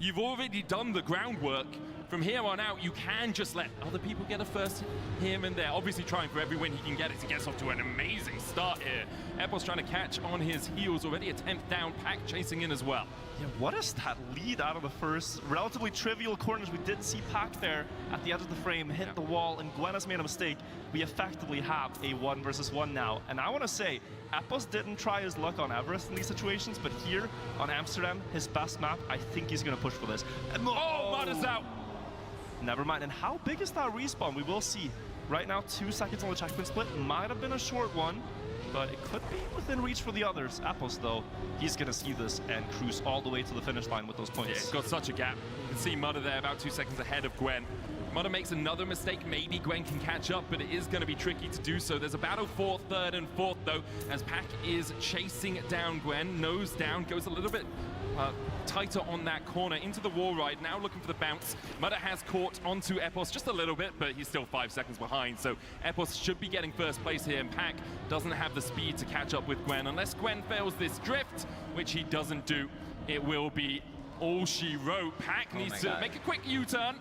Speaker 7: You've already done the groundwork. From here on out, you can just let other people get a first here and there. Obviously trying for every win he can get as he gets off to an amazing start here. Epos trying to catch on his heels, already a 10th down, Pack chasing in as well.
Speaker 19: Yeah, what is that lead out of the first? Relatively trivial corners. We did see Pack there at the edge of the frame, hit the wall, and Gwen has made a mistake. We effectively have a 1 versus 1 now. And I want to say, Epos didn't try his luck on Everest in these situations, but here on Amsterdam, his best map, I think he's going to push for this.
Speaker 7: Mudder's out!
Speaker 19: Never mind. And how big is that respawn? We will see. Right now, 2 seconds on the checkpoint split. Might have been a short one, but it could be within reach for the others. Epos, though, he's going to see this and cruise all the way to the finish line with those points.
Speaker 7: Yeah, it's got such a gap. You can see Mudder there about 2 seconds ahead of Gwen. Mudder makes another mistake. Maybe Gwen can catch up, but it is going to be tricky to do so. There's a battle for third and fourth, though, as Pack is chasing down Gwen. Nose down, goes a little bit tighter on that corner into the wall ride. Now looking for the bounce. Mudder has caught onto Epos just a little bit, but he's still 5 seconds behind. So Epos should be getting first place here, and Pack doesn't have the speed to catch up with Gwen. Unless Gwen fails this drift, which he doesn't do, it will be all she wrote. Pack needs to make a quick U-turn.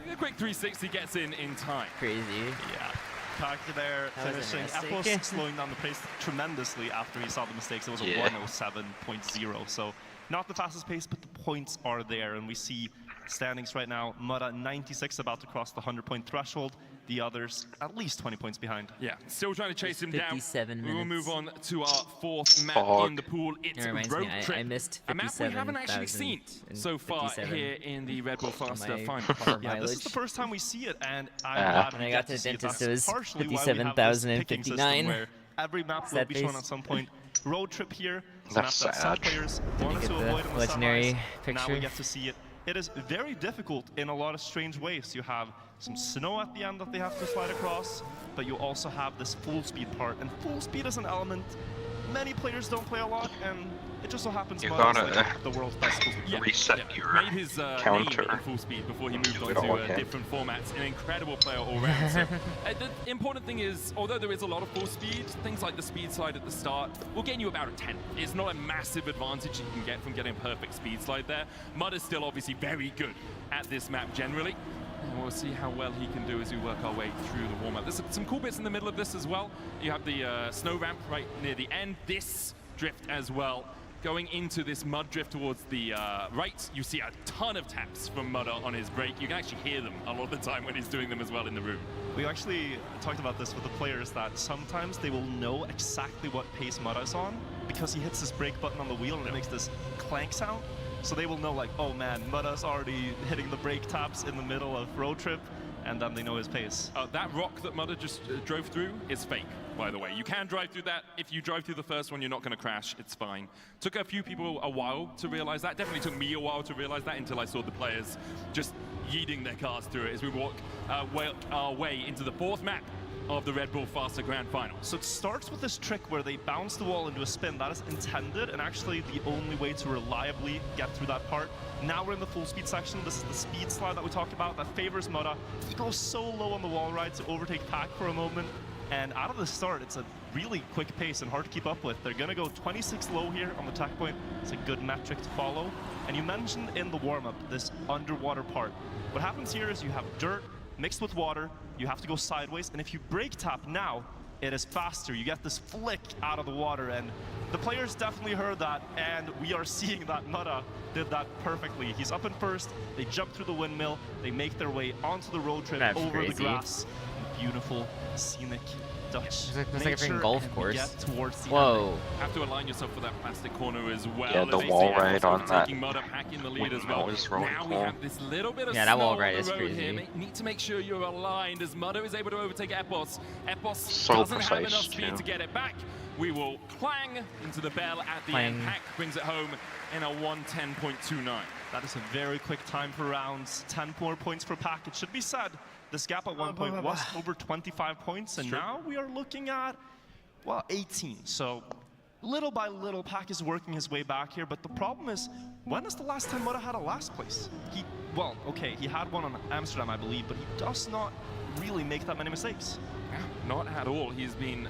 Speaker 7: A quick 360 gets in time.
Speaker 1: Crazy.
Speaker 7: Yeah.
Speaker 19: Pack there
Speaker 1: That was
Speaker 19: finishing.
Speaker 1: interesting.
Speaker 19: Epos slowing down the pace tremendously after he saw the mistakes. It was a 107.0. So not the fastest pace, but the points are there. And we see standings right now. Mudda 96, about to cross the 100-point threshold. The others at least 20 points behind.
Speaker 7: Yeah, still trying to chase him down.
Speaker 1: 57
Speaker 7: We will
Speaker 1: minutes.
Speaker 7: move on to our fourth map
Speaker 2: Fog.
Speaker 7: in the pool. It's
Speaker 1: It reminds
Speaker 7: Road
Speaker 1: me,
Speaker 7: Trip.
Speaker 1: I missed
Speaker 7: a map we haven't actually seen
Speaker 1: 57,000
Speaker 7: so far
Speaker 1: 57
Speaker 7: here in the Red Bull Faster
Speaker 1: my
Speaker 7: final.
Speaker 1: car
Speaker 19: Yeah, this is the
Speaker 1: mileage.
Speaker 19: first time we see it, and I'm
Speaker 2: Ah.
Speaker 19: glad
Speaker 1: When
Speaker 19: we
Speaker 1: I
Speaker 19: get
Speaker 1: got to the
Speaker 19: see it.
Speaker 1: dentist,
Speaker 19: That's
Speaker 1: it was
Speaker 19: partially why we have this
Speaker 1: 57,059.
Speaker 19: picking system where every map will
Speaker 1: Sad
Speaker 19: be shown
Speaker 1: face.
Speaker 19: at some point. Road Trip here is a map
Speaker 2: That's
Speaker 19: that some
Speaker 2: sad.
Speaker 19: players
Speaker 1: Did
Speaker 19: wanted
Speaker 1: you
Speaker 19: to
Speaker 1: get the
Speaker 19: avoid in the
Speaker 1: legendary
Speaker 19: sunrise. Now we
Speaker 1: picture?
Speaker 19: get to see it. It is very difficult in a lot of strange ways. You have some snow at the end that they have to slide across, but you also have this full speed part, and full speed is an element many players don't play a lot, and it just so happens
Speaker 2: You
Speaker 19: Mudda is
Speaker 2: gotta
Speaker 19: like the world's best full speed.
Speaker 2: reset your
Speaker 7: Made his
Speaker 2: counter.
Speaker 7: name in full speed before he moved
Speaker 2: Do
Speaker 7: on
Speaker 2: it all
Speaker 7: to
Speaker 2: again.
Speaker 7: different formats. An incredible player all round. So, the important thing is, although there is a lot of full speed, things like the speed slide at the start will gain you about a 10. It's not a massive advantage you can get from getting a perfect speed slide there. Mudda's still obviously very good at this map generally. And we'll see how well he can do as we work our way through the warm-up. There's some cool bits in the middle of this as well. You have the snow ramp right near the end. This drift as well. Going into this mud drift towards the right, you see a ton of taps from Mudda on his brake. You can actually hear them a lot of the time when he's doing them as well in the room.
Speaker 19: We actually talked about this with the players, that sometimes they will know exactly what pace Mudda is on because he hits his brake button on the wheel and it makes this clank sound. So they will know, like, oh man, Mudda's already hitting the brake taps in the middle of Road Trip, and then they know his pace.
Speaker 7: That rock that Mudda just drove through is fake, by the way. You can drive through that. If you drive through the first one, you're not going to crash. It's fine. Took a few people a while to realize that. Definitely took me a while to realize that until I saw the players just yeeting their cars through it as we walk our way into the fourth map of the Red Bull Faster Grand Final.
Speaker 19: So it starts with this trick where they bounce the wall into a spin. That is intended and actually the only way to reliably get through that part. Now we're in the full speed section. This is the speed slide that we talked about that favors Mudda. He goes so low on the wall ride to overtake Pack for a moment. And out of the start, it's a really quick pace and hard to keep up with. They're going to go 26 low here on the tack point. It's a good metric to follow. And you mentioned in the warm-up this underwater part. What happens here is you have dirt mixed with water. You have to go sideways, and if you brake tap now, it is faster. You get this flick out of the water, and the players definitely heard that, and we are seeing that Mudda did that perfectly. He's up in first, they jump through the windmill, they make their way onto the road trip
Speaker 1: That's
Speaker 19: over
Speaker 1: crazy.
Speaker 19: the grass. Beautiful, scenic Dutch
Speaker 1: It's like a freaking
Speaker 19: nature,
Speaker 1: golf
Speaker 19: and we
Speaker 1: course.
Speaker 19: get towards the
Speaker 1: Whoa.
Speaker 19: end.
Speaker 7: Have to align yourself for that plastic corner as well.
Speaker 2: Yeah, the
Speaker 7: As they
Speaker 2: wall
Speaker 7: see
Speaker 2: ride
Speaker 7: Epos
Speaker 2: on that
Speaker 7: overtaking Mudda, Pack in the lead as well.
Speaker 2: windmill is really
Speaker 7: Now we
Speaker 2: cool.
Speaker 7: have this little bit of
Speaker 1: Yeah, that
Speaker 7: snow
Speaker 1: wall ride
Speaker 7: on
Speaker 1: is
Speaker 7: the road
Speaker 1: crazy.
Speaker 7: here. Need to make sure you're aligned as Mudda is able to overtake Epos. Epos
Speaker 2: So
Speaker 7: doesn't have
Speaker 2: precise,
Speaker 7: enough speed
Speaker 2: too.
Speaker 7: to get it back. We will clang into the bell at the
Speaker 1: Clang.
Speaker 7: end. Pack brings it home in a 110.29.
Speaker 19: That is a very quick time for rounds. 10 more points for Pack. It should be said, this gap at one point was over 25 points, and now we are looking at, well, 18. So little by little, Pack is working his way back here. But the problem is, when is the last time Mudda had a last place? Well, okay, he had one on Amsterdam, I believe, but he does not really make that many mistakes.
Speaker 7: Yeah, not at all. He's been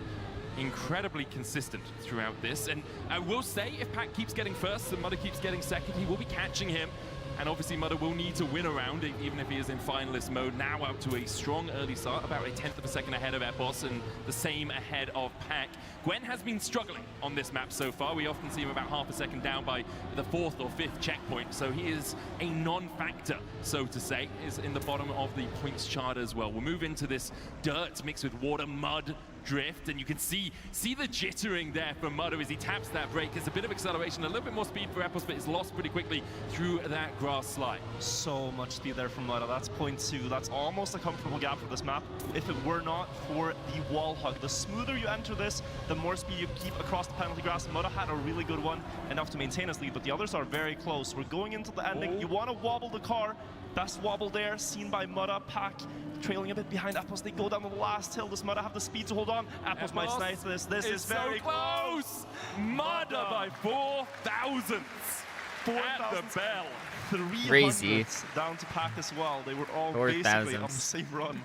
Speaker 7: incredibly consistent throughout this. And I will say, if Pack keeps getting first and Mudda keeps getting second, he will be catching him. And obviously Mudda will need to win a round, even if he is in finalist mode. Now out to a strong early start, about a 10th of a second ahead of Epos and the same ahead of Pack. Gwen has been struggling on this map so far. We often see him about half a second down by the 4th or 5th checkpoint. So he is a non-factor, so to say, is in the bottom of the points chart as well. We'll move into this dirt mixed with water, mud, drift, and you can see the jittering there from Mudda as he taps that brake. There's a bit of acceleration, a little bit more speed for Epos, but it's lost pretty quickly through that grass slide.
Speaker 19: So much speed there from Mudda. That's 0.2. That's almost a comfortable gap for this map. If it were not for the wall hug, the smoother you enter this, the more speed you keep across the penalty grass. Mudda had a really good one, enough to maintain his lead, but the others are very close. We're going into the ending. You want to wobble the car. Best wobble there, seen by Mudda. Pack trailing a bit behind Epos. They go down the last hill. Does Mudda have the speed to hold on? Epos might snipe this. This is very
Speaker 7: so close. Mudda by 4 thousandths at the bell.
Speaker 19: 300
Speaker 1: Crazy.
Speaker 19: down to Pack as well. They were all
Speaker 1: 4
Speaker 19: basically on the
Speaker 1: thousandths.
Speaker 19: same run.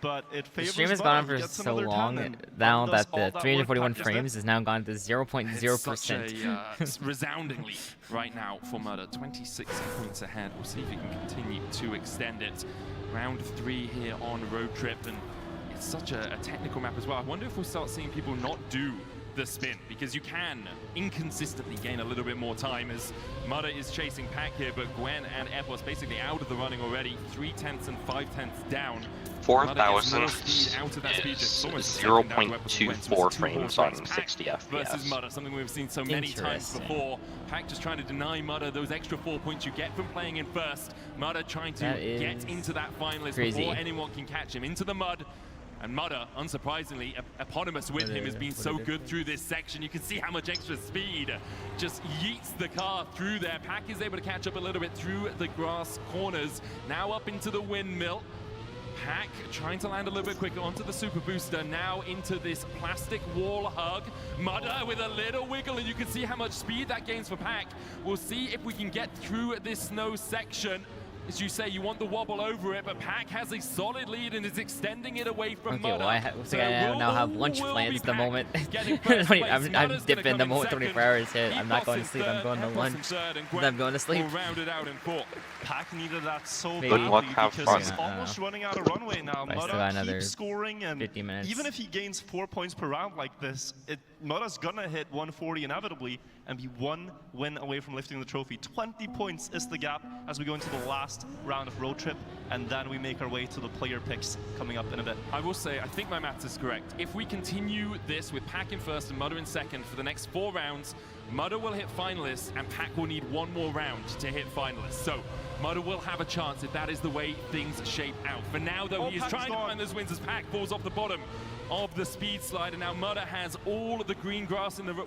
Speaker 19: But it
Speaker 1: The
Speaker 19: favors
Speaker 1: stream has
Speaker 19: Mudda.
Speaker 1: gone on
Speaker 19: He
Speaker 1: for
Speaker 19: gets
Speaker 1: so
Speaker 19: another
Speaker 1: long
Speaker 19: 10 and
Speaker 1: now
Speaker 19: does
Speaker 1: that
Speaker 19: all
Speaker 1: the
Speaker 19: that work
Speaker 1: 341
Speaker 19: Pack just did.
Speaker 1: frames is now gone to 0.0%.
Speaker 7: It's such a resounding lead right now for Mudda. 26 points ahead. We'll see if he can continue to extend it. Round 3 here on Road Trip, and it's such a technical map as well. I wonder if we'll start seeing people not do the spin, because you can inconsistently gain a little bit more time as Mudder is chasing Pack here, but Gwen and Epos basically out of the running already, 3/10 and 5/10 down.
Speaker 2: 4,000
Speaker 7: is
Speaker 2: 0.24 frames on 60
Speaker 7: versus
Speaker 2: FPS.
Speaker 7: Mudder, something we've seen so many times before. Pack just trying to deny Mudder those extra 4 points you get from playing in first. Mudder trying to get into that finalist before anyone can catch him into the mud. And Mudder, unsurprisingly, eponymous with him, has been so good through this section. You can see how much extra speed just yeets the car through there. Pack is able to catch up a little bit through the grass corners. Now up into the windmill. Pack trying to land a little bit quicker onto the super booster, now into this plastic wall hug. Mudder with a little wiggle, and you can see how much speed that gains for Pack. We'll see if we can get through this snow section. As you say, you want the wobble over it, but Pack has a solid lead and is extending it away from Mudder.
Speaker 1: Well, I now have lunch plans the moment. I'm dipping the moment 24 hours hit. I'm not going to sleep, I'm going to lunch. I'm going to sleep.
Speaker 19: Pack needed that so
Speaker 2: Good luck, have
Speaker 19: because
Speaker 2: fun.
Speaker 19: he's almost running out of runway now. Mudder keeps scoring, and
Speaker 1: 50 minutes.
Speaker 19: even if he gains 4 points per round like this, Mudder's gonna hit 140 inevitably and be 1 win away from lifting the trophy. 20 points is the gap as we go into the last round of Road Trip, and then we make our way to the player picks coming up in a bit.
Speaker 7: I will say, I think my maths is correct. If we continue this with Pack in first and Mudder in second for the next 4 rounds, Mudder will hit finalists and Pack will need 1 more round to hit finalists. So Mudder will have a chance if that is the way things shape out. For now, though, he is trying to find those wins as Pack falls off the bottom of the speed slide, and now Mudder has all of the green grass in the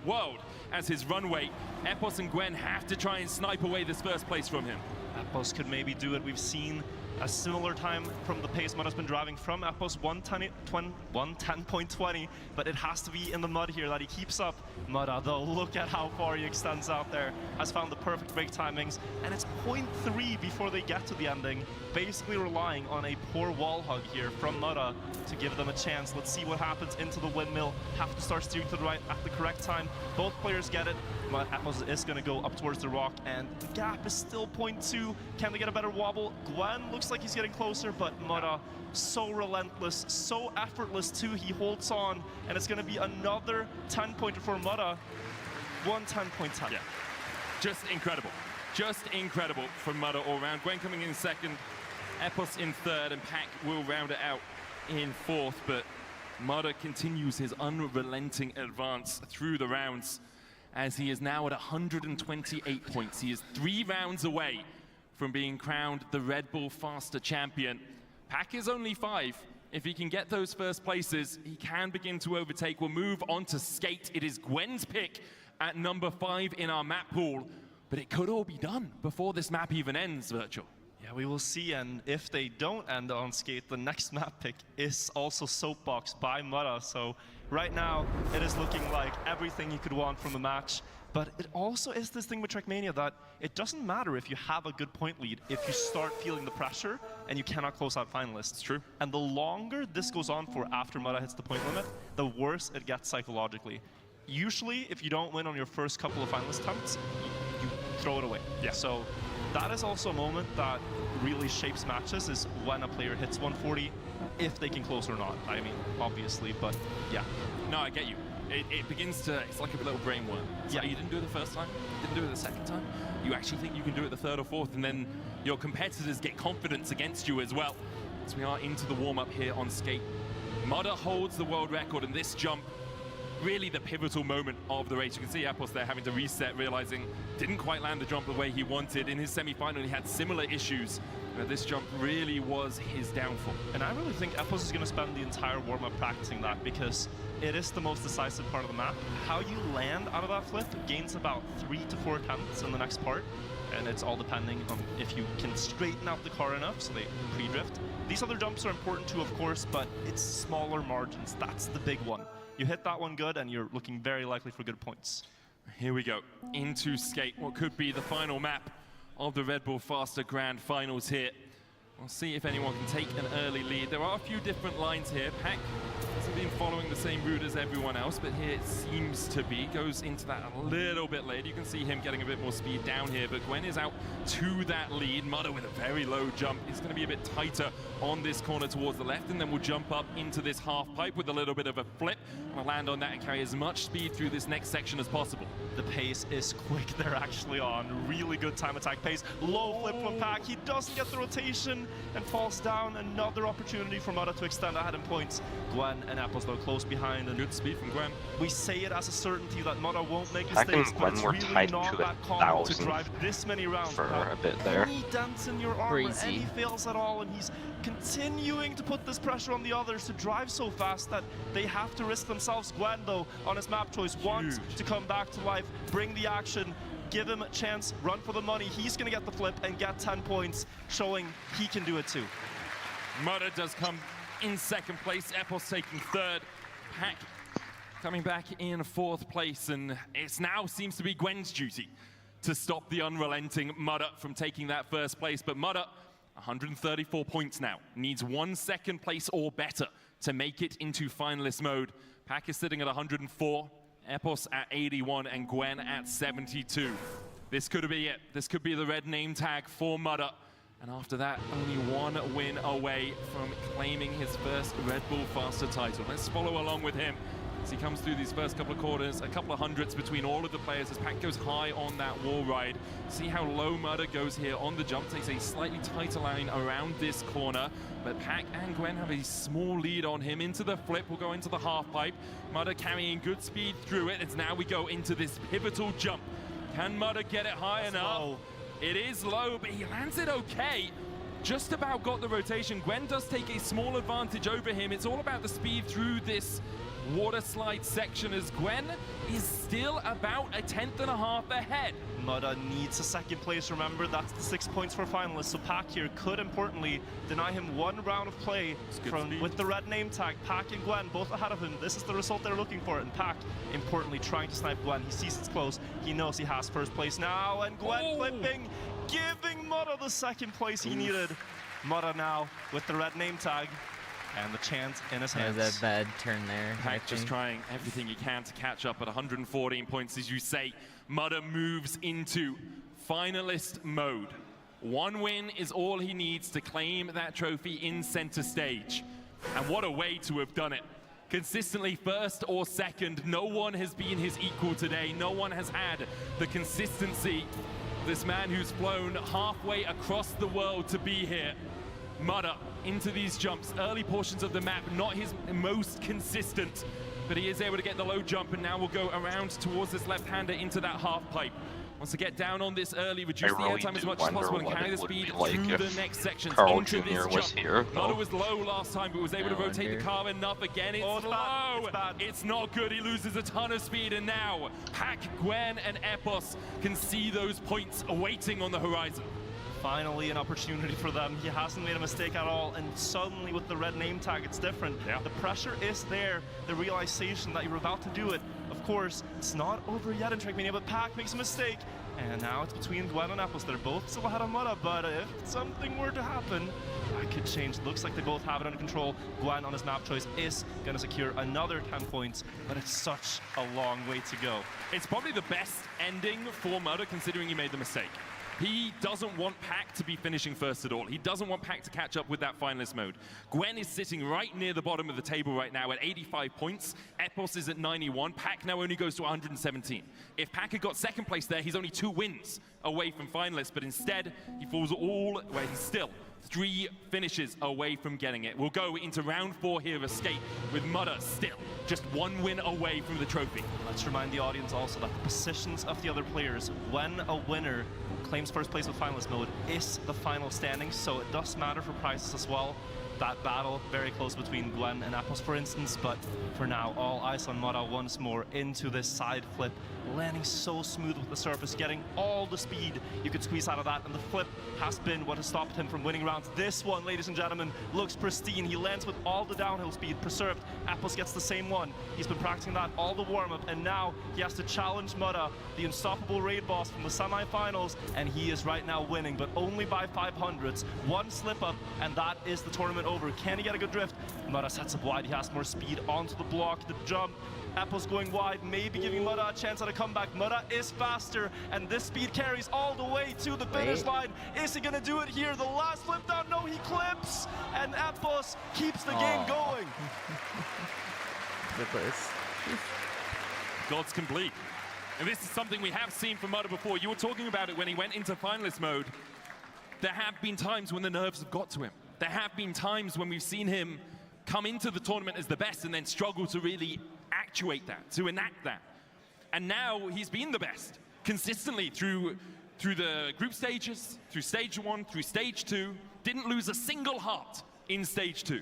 Speaker 7: world as his runway. Epos and Gwen have to try and snipe away this first place from him.
Speaker 19: Epos could maybe do it. We've seen a similar time from the pace Mudder's been driving from Epos, 110.20, but it has to be in the mud here that he keeps up. Mudder, though, look at how far he extends out there, has found the perfect brake timings, and it's 0.3 before they get to the ending, basically relying on a poor wall hug here from Mudder to give them a chance. Let's see what happens into the windmill. Have to start steering to the right at the correct time. Both players get it. Epos is going to go up towards the rock, and the gap is still 0.2. Can they get a better wobble? Gwen looks like he's getting closer, but Mudder, so relentless, so effortless too. He holds on, and it's going to be another 10-pointer for Mudder. 10.10.
Speaker 7: Yeah, just incredible. Just incredible from Mudder all round. Gwen coming in second, Epos in third, and Pack will round it out in fourth, but Mudder continues his unrelenting advance through the rounds as he is now at 128 points. He is 3 rounds away from being crowned the Red Bull Faster champion. Pack is only 5. If he can get those first places, he can begin to overtake. We'll move on to Skate. It is Gwen's pick at number 5 in our map pool, but it could all be done before this map even ends, Virtual.
Speaker 19: Yeah, we will see, and if they don't end on Skate, the next map pick is also Soapbox by Mudder. So right now, it is looking like everything you could want from the match. But it also is this thing with Trackmania that it doesn't matter if you have a good point lead if you start feeling the pressure and you cannot close out finalists. It's
Speaker 7: true.
Speaker 19: And the longer this goes on for after Mudder hits the point limit, the worse it gets psychologically. Usually, if you don't win on your first couple of finalist attempts, you throw it away.
Speaker 7: Yeah.
Speaker 19: So that is also a moment that really shapes matches, is when a player hits 140, if they can close or not. I mean, obviously, but yeah.
Speaker 7: No, I get you. It begins to, it's like a little brain worm. Yeah, you didn't do it the first time, didn't do it the second time. You actually think you can do it the third or fourth, and then your competitors get confidence against you as well. So we are into the warm-up here on Skate. Mudder holds the world record, and this jump, really the pivotal moment of the race. You can see Epos there having to reset, realizing didn't quite land the jump the way he wanted. In his semi-final, he had similar issues. This jump really was his downfall.
Speaker 19: And I really think Epos is going to spend the entire warm-up practicing that, because it is the most decisive part of the map. How you land out of that flip gains about 3 to 4 attempts in the next part, and it's all depending on if you can straighten out the car enough so they pre-drift. These other jumps are important too, of course, but it's smaller margins. That's the big one. You hit that one good, and you're looking very likely for good points.
Speaker 7: Here we go, into Skate, what could be the final map of the Red Bull Faster Grand Finals here. We'll see if anyone can take an early lead. There are a few different lines here. Pack is hasn't been following the same route as everyone else, but here it seems to be. Goes into that a little bit late. You can see him getting a bit more speed down here, but Gwen is out to that lead. Mudder with a very low jump. He's going to be a bit tighter on this corner towards the left, and then we'll jump up into this half pipe with a little bit of a flip. I'll land on that and carry as much speed through this next section as possible.
Speaker 19: The pace is quick. They're actually on really good time attack pace. Low flip from Pack. He doesn't get the rotation and falls down. Another opportunity for Mudder to extend ahead in points. Gwen and Apples though close behind. And
Speaker 7: good speed from Gwen.
Speaker 19: We say it as a certainty that Mudder won't make
Speaker 2: Pack
Speaker 19: mistakes,
Speaker 2: and
Speaker 19: but
Speaker 2: Gwen
Speaker 19: it's
Speaker 2: were
Speaker 19: really
Speaker 2: tied
Speaker 19: not
Speaker 2: to
Speaker 19: that common to
Speaker 2: 1,000
Speaker 19: drive this many rounds
Speaker 2: for
Speaker 19: without
Speaker 2: a bit there.
Speaker 19: any dents in your armor,
Speaker 1: Crazy.
Speaker 19: any fails at all, and he's continuing to put this pressure on the others to drive so fast that they have to risk themselves. Gwen though, on his map choice, wants to come back to life, bring the action, give him a chance, run for the money. He's gonna get the flip and get 10 points, showing he can do it too.
Speaker 7: Mudder does come in second place, Epos taking third, Pack coming back in fourth place, and it now seems to be Gwen's duty to stop the unrelenting Mudder from taking that first place. But Mudder, 134 points now, needs 1 second place or better to make it into finalist mode. Pack is sitting at 104, Epos at 81, and Gwen at 72. This could be it. This could be the red name tag for Mudder. And after that, only 1 win away from claiming his first Red Bull Faster title. Let's follow along with him as he comes through these first couple of quarters, a couple of hundreds between all of the players as Pack goes high on that wall ride. See how low Mudder goes here on the jump, takes a slightly tighter line around this corner, but Pack and Gwen have a small lead on him. Into the flip, we'll go into the half pipe. Mudder carrying good speed through it, as now we go into this pivotal jump. Can Mudder get it high enough?
Speaker 19: Low.
Speaker 7: It is low, but he lands it okay. Just about got the rotation. Gwen does take a small advantage over him. It's all about the speed through this water slide section, as Gwen is still about 1/10.5 ahead.
Speaker 19: Mudder needs a second place. Remember, that's the 6 points for finalists. So Pack here could importantly deny him 1 round of play with the red name tag. Pack and Gwen both ahead of him. This is the result they're looking for. And Pack, importantly, trying to snipe Gwen. He sees it's close. He knows he has first place now. And Gwen flipping, giving Mudder the second place he needed. Mudder now with the red name tag and the chant in his hands.
Speaker 1: There's a bad turn there.
Speaker 7: Pack just trying everything he can to catch up at 114 points, as you say. Mudder moves into finalist mode. 1 win is all he needs to claim that trophy in center stage. And what a way to have done it. Consistently first or second, no one has been his equal today. No one has had the consistency. This man who's flown halfway across the world to be here. Mudder into these jumps, early portions of the map, not his most consistent, but he is able to get the low jump, and now we'll go around towards this left-hander into that half pipe. Wants to get down on this early, reduce the airtime as much as possible, and carry the speed through the next sections into this jump. Mudder was low last time, but was able to rotate the car enough. Again, it's low. It's not good. He loses a ton of speed, and now Pack, Gwen, and Epos can see those points awaiting on the horizon.
Speaker 19: Finally an opportunity for them. He hasn't made a mistake at all, and suddenly with the red name tag, it's different. The pressure is there, the realization that you're about to do it. Of course, it's not over yet in Trackmania, but Pack makes a mistake, and now it's between Gwen and Apples. They're both still ahead of Mudder, but if something were to happen, that could change. Looks like they both have it under control. Gwen on his map choice is going to secure another 10 points, but it's such a long way to go.
Speaker 7: It's probably the best ending for Mudder, considering he made the mistake. He doesn't want Pack to be finishing first at all. He doesn't want Pack to catch up with that finalist mode. Gwen is sitting right near the bottom of the table right now at 85 points. Epos is at 91. Pack now only goes to 117. If Pack had got second place there, he's only 2 wins away from finalists, but instead he falls he's still 3 finishes away from getting it. We'll go into round 4 here of Escape with Mudder still just 1 win away from the trophy.
Speaker 19: Let's remind the audience also that the positions of the other players, when a winner claims first place with finalist mode, is the final standing, so it does matter for prizes as well. That battle very close between Gwen and Apples, for instance, but for now, all eyes on Mudder once more into this side flip, landing so smooth with the surface, getting all the speed you could squeeze out of that, and the flip has been what has stopped him from winning rounds. This one, ladies and gentlemen, looks pristine. He lands with all the downhill speed preserved. Apples gets the same one. He's been practicing that all the warm-up, and now he has to challenge Mudder, the unstoppable raid boss from the semi-finals, and he is right now winning, but only by 500ths. 1 slip-up, and that is the tournament over. Can he get a good drift? Mudda sets up wide. He has more speed onto the block, the jump. Apple's going wide, maybe giving Mudda a chance at a comeback. Mudda is faster, and this speed carries all the way to the finish line. Is he gonna do it here? The last flip down, no, he clips, and Apples keeps the game going.
Speaker 7: Gods complete. And this is something we have seen from Mudda before. You were talking about it when he went into finalist mode. There have been times when the nerves have got to him. There have been times when we've seen him come into the tournament as the best and then struggle to really actuate that, to enact that. And now he's been the best consistently through the group stages, through stage 1, through stage 2. Didn't lose a single heart in stage 2.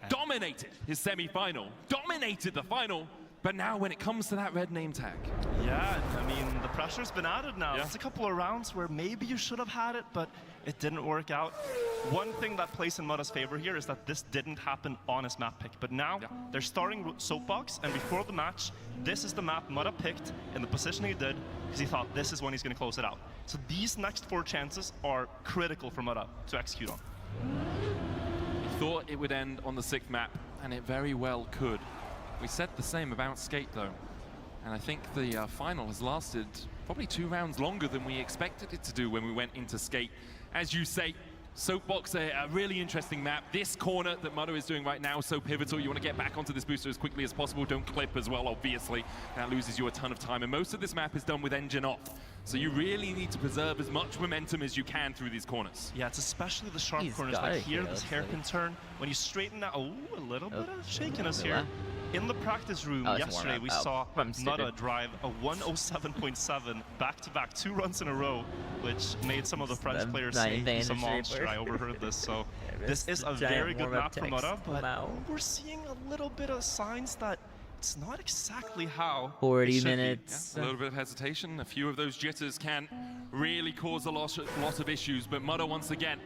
Speaker 7: Dominated his semi-final, dominated the final, but now when it comes to that red name tag.
Speaker 19: Yeah, I mean, the pressure's been added now. There's a couple of rounds where maybe you should have had it, but it didn't work out. One thing that plays in Mudda's favor here is that this didn't happen on his map pick, but now they're starting Soapbox, and before the match, this is the map Mudda picked in the position he did, because he thought this is when he's going to close it out. So these next 4 chances are critical for Mudda to execute on.
Speaker 7: He thought it would end on the 6th map, and it very well could. We said the same about Skate, though. And I think the final has lasted probably 2 rounds longer than we expected it to do when we went into Skate. As you say, Soapbox, a really interesting map. This corner that Mudda is doing right now, so pivotal. You want to get back onto this booster as quickly as possible. Don't clip as well, obviously. That loses you a ton of time. And most of this map is done with engine off. So you really need to preserve as much momentum as you can through these corners.
Speaker 19: Yeah, it's especially the sharp corners like here, this hairpin turn. When you straighten that, oh, a little bit of shakiness here. In the practice room yesterday, we saw Mudda drive a 107.7 back-to-back 2 runs in a row, which made some of the French players say he's a monster. I overheard this, so this is a very good map for Mudda, but we're seeing a little bit of signs that it's not exactly how
Speaker 1: 40 minutes.
Speaker 7: Yeah, a little bit of hesitation. A few of those jitters can really cause a lot of issues, but Mudda once again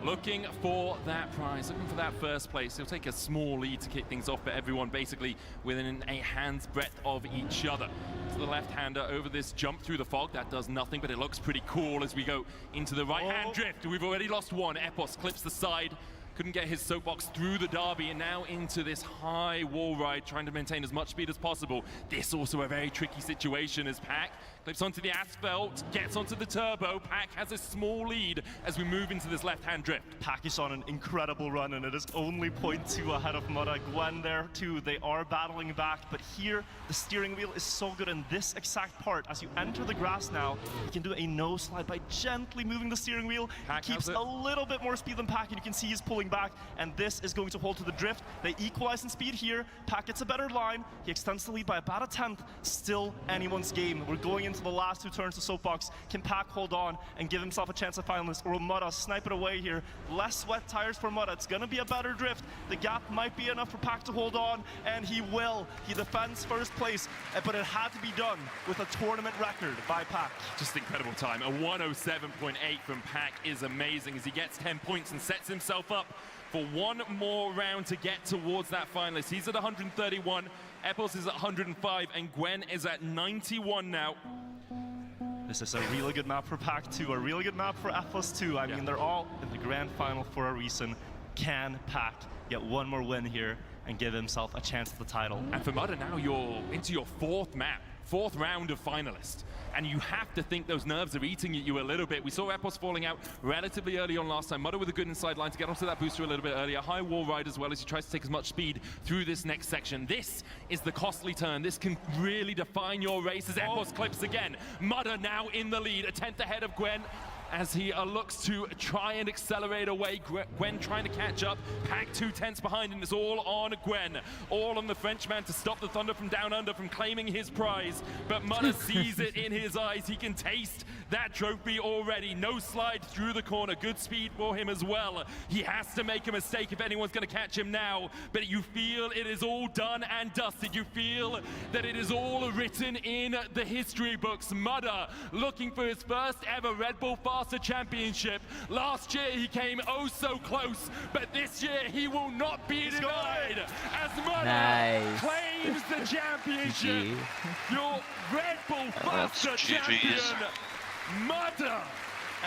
Speaker 7: looking for that prize, looking for that first place. He'll take a small lead to kick things off, but everyone basically within a hand's breadth of each other. To the left-hander over this jump through the fog. That does nothing, but it looks pretty cool as we go into the right-hand drift. We've already lost one. Epos clips the side. Couldn't get his Soapbox through the derby, and now into this high wall ride, trying to maintain as much speed as possible. This also a very tricky situation as Pack clips onto the asphalt, gets onto the turbo. Pack has a small lead as we move into this left-hand drift.
Speaker 19: Pack is on an incredible run, and it is only 0.2 ahead of Mudda. Gwen there too, they are battling back, but here the steering wheel is so good in this exact part. As you enter the grass now, you can do a no slide by gently moving the steering wheel. Pack keeps a little bit more speed than Pack, and you can see he's pulling back, and this is going to hold to the drift. They equalize in speed here. Pack gets a better line. He extends the lead by about a 1/10. Still anyone's game. We're going into the last 2 turns to Soapbox. Can Pack hold on and give himself a chance at finalist, or will Mudda snipe it away here? Less wet tires for Mudda. It's going to be a better drift. The gap might be enough for Pack to hold on, and he will. He defends first place, but it had to be done with a tournament record by Pack.
Speaker 7: Just incredible time. A 107.8 from Pack is amazing as he gets 10 points and sets himself up for one more round to get towards that finalist. He's at 131, Epos is at 105, and Gwen is at 91 now.
Speaker 19: This is a really good map for Pack 2, a really good map for Epos 2. I mean, they're all in the grand final for a reason. Can Pack get one more win here and give himself a chance at the title?
Speaker 7: And for Mudda now, you're into your 4th map, 4th round of finalists. And you have to think those nerves are eating at you a little bit. We saw Epos falling out relatively early on last time. Mudda with a good inside line to get onto that booster a little bit earlier. High wall ride as well as he tries to take as much speed through this next section. This is the costly turn. This can really define your race as Epos clips again. Mudda now in the lead, a 10th ahead of Gwen, as he looks to try and accelerate away. Gwen trying to catch up. Pack 2 tenths behind, and it's all on Gwen. All on the Frenchman to stop the Thunder from down under from claiming his prize. But Mudda sees it in his eyes. He can taste that trophy already. No slide through the corner. Good speed for him as well. He has to make a mistake if anyone's going to catch him now. But you feel it is all done and dusted. You feel that it is all written in the history books. Mudda looking for his first ever Red Bull Faster Championship. Last year he came oh so close, but this year he will not be denied as Mudda claims the championship. Your Red Bull Faster champion, Mudda,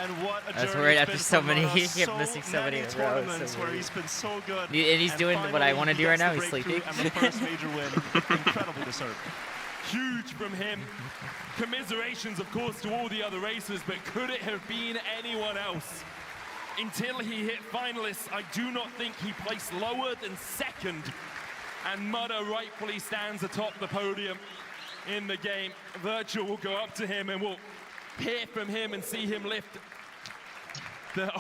Speaker 19: And what a
Speaker 1: I was
Speaker 19: journey
Speaker 1: worried
Speaker 19: it's
Speaker 1: after
Speaker 19: been
Speaker 1: so
Speaker 19: for
Speaker 1: many,
Speaker 19: Mudda.
Speaker 1: he kept missing so many in a row.
Speaker 19: tournaments
Speaker 1: So
Speaker 19: where
Speaker 1: weird.
Speaker 19: he's been so good.
Speaker 1: And he's doing what I
Speaker 19: finally
Speaker 1: want to
Speaker 19: he
Speaker 1: do right
Speaker 19: gets
Speaker 1: now.
Speaker 19: the
Speaker 1: He's
Speaker 19: breakthrough
Speaker 1: sleeping.
Speaker 19: And the first major win, incredibly deserved.
Speaker 7: Huge from him. Commiserations, of course, to all the other racers, but could it have been anyone else? Until he hit finalists, I do not think he placed lower than second. And Mudda rightfully stands atop the podium in the game. Virtual will go up to him and we'll hear from him and see him lift the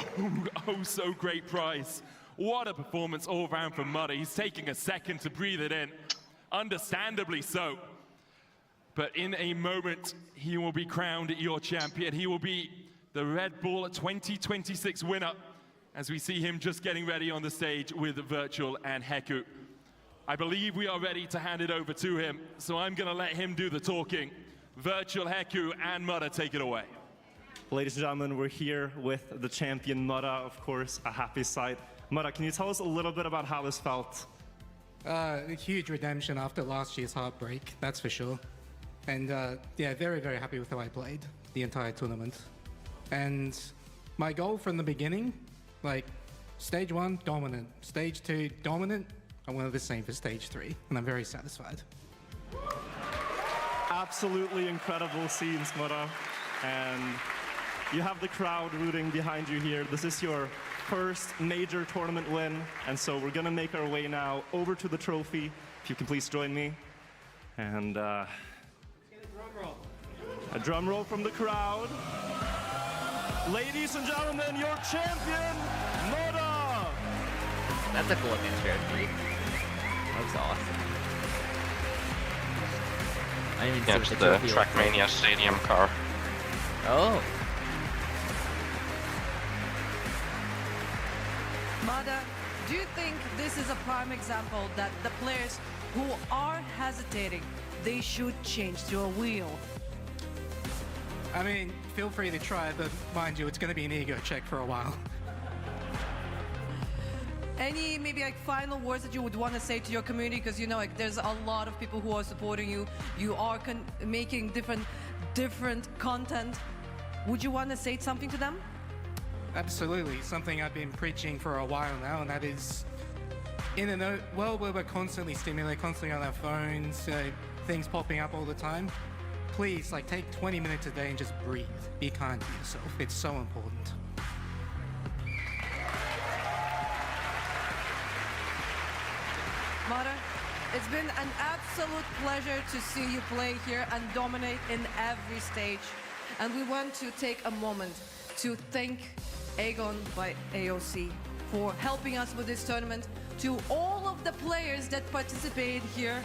Speaker 7: oh so great prize. What a performance all round from Mudda. He's taking a second to breathe it in, understandably so. But in a moment, he will be crowned your champion. He will be the Red Bull 2026 winner as we see him just getting ready on the stage with Virtual and Heku. I believe we are ready to hand it over to him, so I'm gonna let him do the talking. Virtual, Heku, and Mudda, take it away.
Speaker 19: Ladies and gentlemen, we're here with the champion Mudda, of course, a happy sight. Mudda, can you tell us a little bit about how this felt?
Speaker 8: A huge redemption after last year's heartbreak, that's for sure. And yeah, very, very happy with how I played the entire tournament. And my goal from the beginning, like stage 1, dominant. Stage 2, dominant. I wanted the same for stage 3, and I'm very satisfied.
Speaker 19: Absolutely incredible scenes, Mudda. And you have the crowd rooting behind you here. This is your first major tournament win. And so we're gonna make our way now over to the trophy. If you can please join me. And a drum roll from the crowd. Ladies and gentlemen, your champion, Mudda!
Speaker 1: That's a cool looking shirt. Looks awesome. I didn't even
Speaker 2: Yeah,
Speaker 1: see
Speaker 2: it's
Speaker 1: what
Speaker 2: the
Speaker 1: trophy looked
Speaker 2: Trackmania
Speaker 1: like.
Speaker 2: Stadium car.
Speaker 1: Oh.
Speaker 16: Mudda, do you think this is a prime example that the players who are hesitating, they should change to a wheel?
Speaker 8: I mean, feel free to try, but mind you, it's going to be an ego check for a while.
Speaker 16: Any maybe like final words that you would want to say to your community, because you know like there's a lot of people who are supporting you. You are making different content. Would you want to say something to them?
Speaker 8: Absolutely, something I've been preaching for a while now, and that is, in a world where we're constantly stimulated, constantly on our phones, things popping up all the time, please, like, take 20 minutes a day and just breathe. Be kind to yourself. It's so important.
Speaker 16: Mudda, it's been an absolute pleasure to see you play here and dominate in every stage. And we want to take a moment to thank Aegon by AOC for helping us with this tournament, to all of the players that participated here,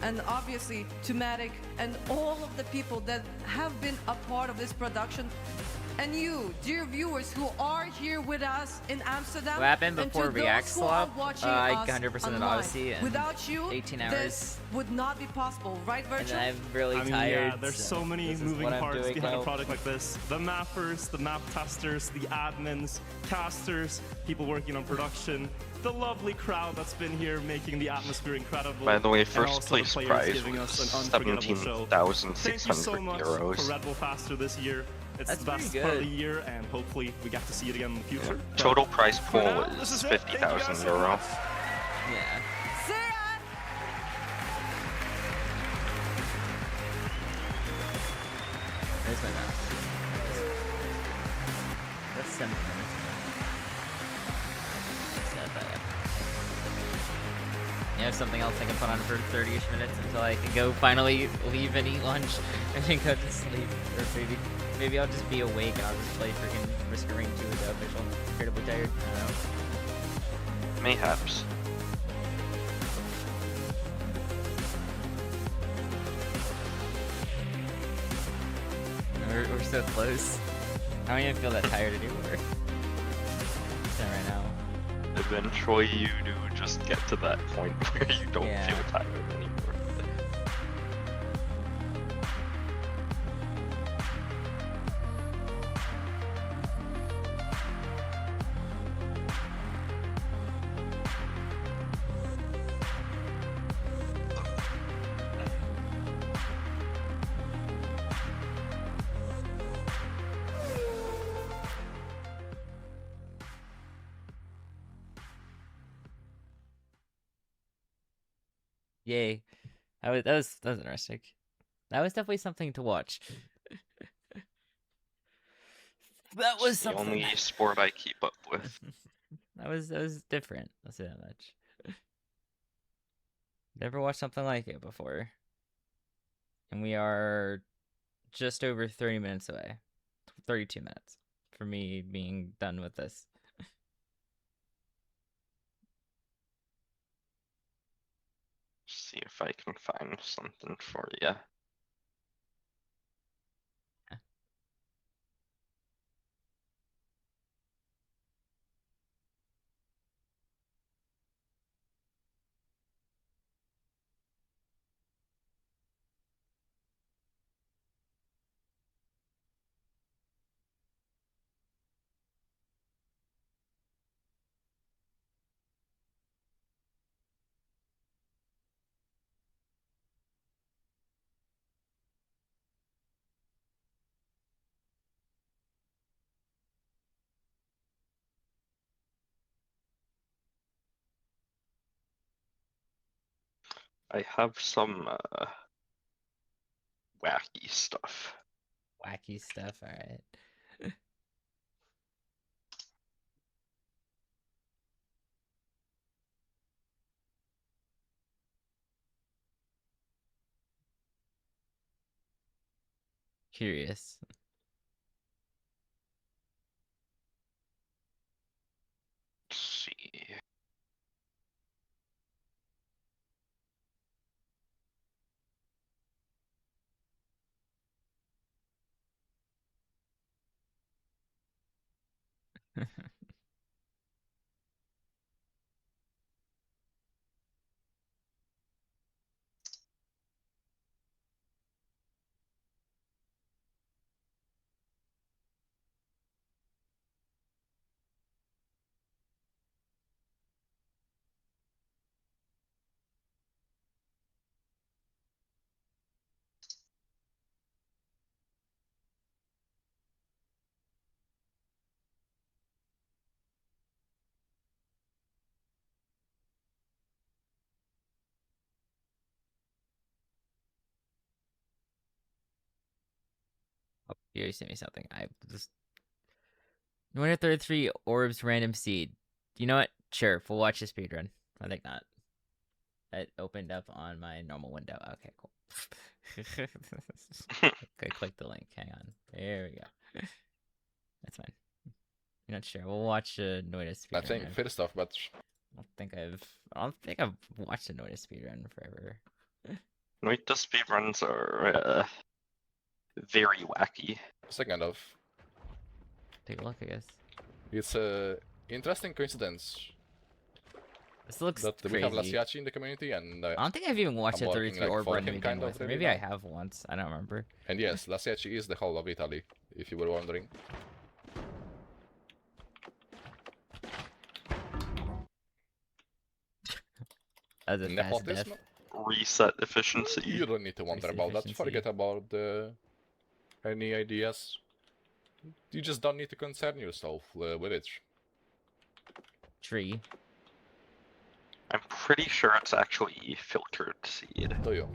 Speaker 16: and obviously to Matic and all of the people that have been a part of this production. And you, dear viewers who are here with us in Amsterdam.
Speaker 1: What happened
Speaker 16: and
Speaker 1: before
Speaker 16: to those who
Speaker 1: Reactslop?
Speaker 16: are watching
Speaker 1: I
Speaker 16: us
Speaker 1: 100%
Speaker 16: online.
Speaker 1: Odyssey in
Speaker 16: Without you,
Speaker 1: 18 hours.
Speaker 16: this would not be possible, right, Virtual?
Speaker 1: And I'm really
Speaker 19: I mean,
Speaker 1: tired.
Speaker 19: yeah, there's
Speaker 1: so
Speaker 19: so many
Speaker 1: this is
Speaker 19: moving
Speaker 1: what I'm
Speaker 19: parts
Speaker 1: doing
Speaker 19: behind
Speaker 1: now.
Speaker 19: a product like this. The mappers, the map testers, the admins, casters, people working on production, the lovely crowd that's been here making the atmosphere incredible.
Speaker 2: By the way,
Speaker 19: and
Speaker 2: first
Speaker 19: also the
Speaker 2: place
Speaker 19: players
Speaker 2: prize
Speaker 19: giving
Speaker 2: was
Speaker 19: us an unforgettable show.
Speaker 2: 17,600
Speaker 19: Thank you so much
Speaker 2: euros.
Speaker 19: for Red Bull Faster this year. It's
Speaker 1: That's
Speaker 19: the best
Speaker 1: pretty
Speaker 19: part of
Speaker 1: good.
Speaker 19: the year, and hopefully we get to see it again in the future. But
Speaker 2: Total prize
Speaker 19: for
Speaker 2: pool
Speaker 19: now, this
Speaker 2: is
Speaker 19: is it. Thank you guys
Speaker 2: 50,000
Speaker 19: so
Speaker 2: euro.
Speaker 19: much.
Speaker 1: Yeah.
Speaker 16: See ya!
Speaker 1: There's my map. That's 7 minutes. You have something else I can put on for 30-ish minutes until I can go finally leave and eat lunch and then go to sleep. Or maybe I'll just be awake and I'll just play freaking Risk of Ring 2 with the official. Incredibly tired. I don't know.
Speaker 2: Mayhaps.
Speaker 1: We're so close. I don't even feel that tired anymore. Right now.
Speaker 2: Eventually you do just get to that point where you don't
Speaker 1: Yeah.
Speaker 2: feel tired anymore.
Speaker 1: Yay. That was interesting. That was definitely something to watch. That was
Speaker 2: It's the
Speaker 1: something.
Speaker 2: only sport I keep up with.
Speaker 1: That was different. I'll say that much. Never watched something like it before. And we are just over 30 minutes away. 32 minutes for me being done with this.
Speaker 2: See if I can find something for you. I have some wacky stuff.
Speaker 1: Wacky stuff, alright. Curious.
Speaker 2: Let's see.
Speaker 1: Oh, you sent me something. I just 133 orbs random seed. You know what? Sure, we'll watch the speedrun. I think not. That opened up on my normal window. Okay, cool. Okay, click the link. Hang on. There we go. That's fine. You're not sure. We'll watch Noida speedrun.
Speaker 15: I think first off, but
Speaker 1: I don't think I've watched a Noida speedrun forever.
Speaker 2: Noita speedruns are very wacky.
Speaker 15: Second off,
Speaker 1: take a look, I guess.
Speaker 15: It's a interesting coincidence.
Speaker 1: This looks
Speaker 15: that
Speaker 1: crazy.
Speaker 15: We have Lasiachi in the community, and
Speaker 1: I don't think I've even watched a 33 orb run to begin
Speaker 15: kind
Speaker 1: with.
Speaker 15: of
Speaker 1: Maybe I have once. I don't remember.
Speaker 15: And yes, Lasiachi is the whole of Italy, if you were wondering.
Speaker 1: As a fast death.
Speaker 2: Reset efficiency.
Speaker 15: You don't need to wonder about that. Forget about any ideas. You just don't need to concern yourself with it.
Speaker 1: Tree.
Speaker 2: I'm pretty sure it's actually filtered seed.
Speaker 15: Do you?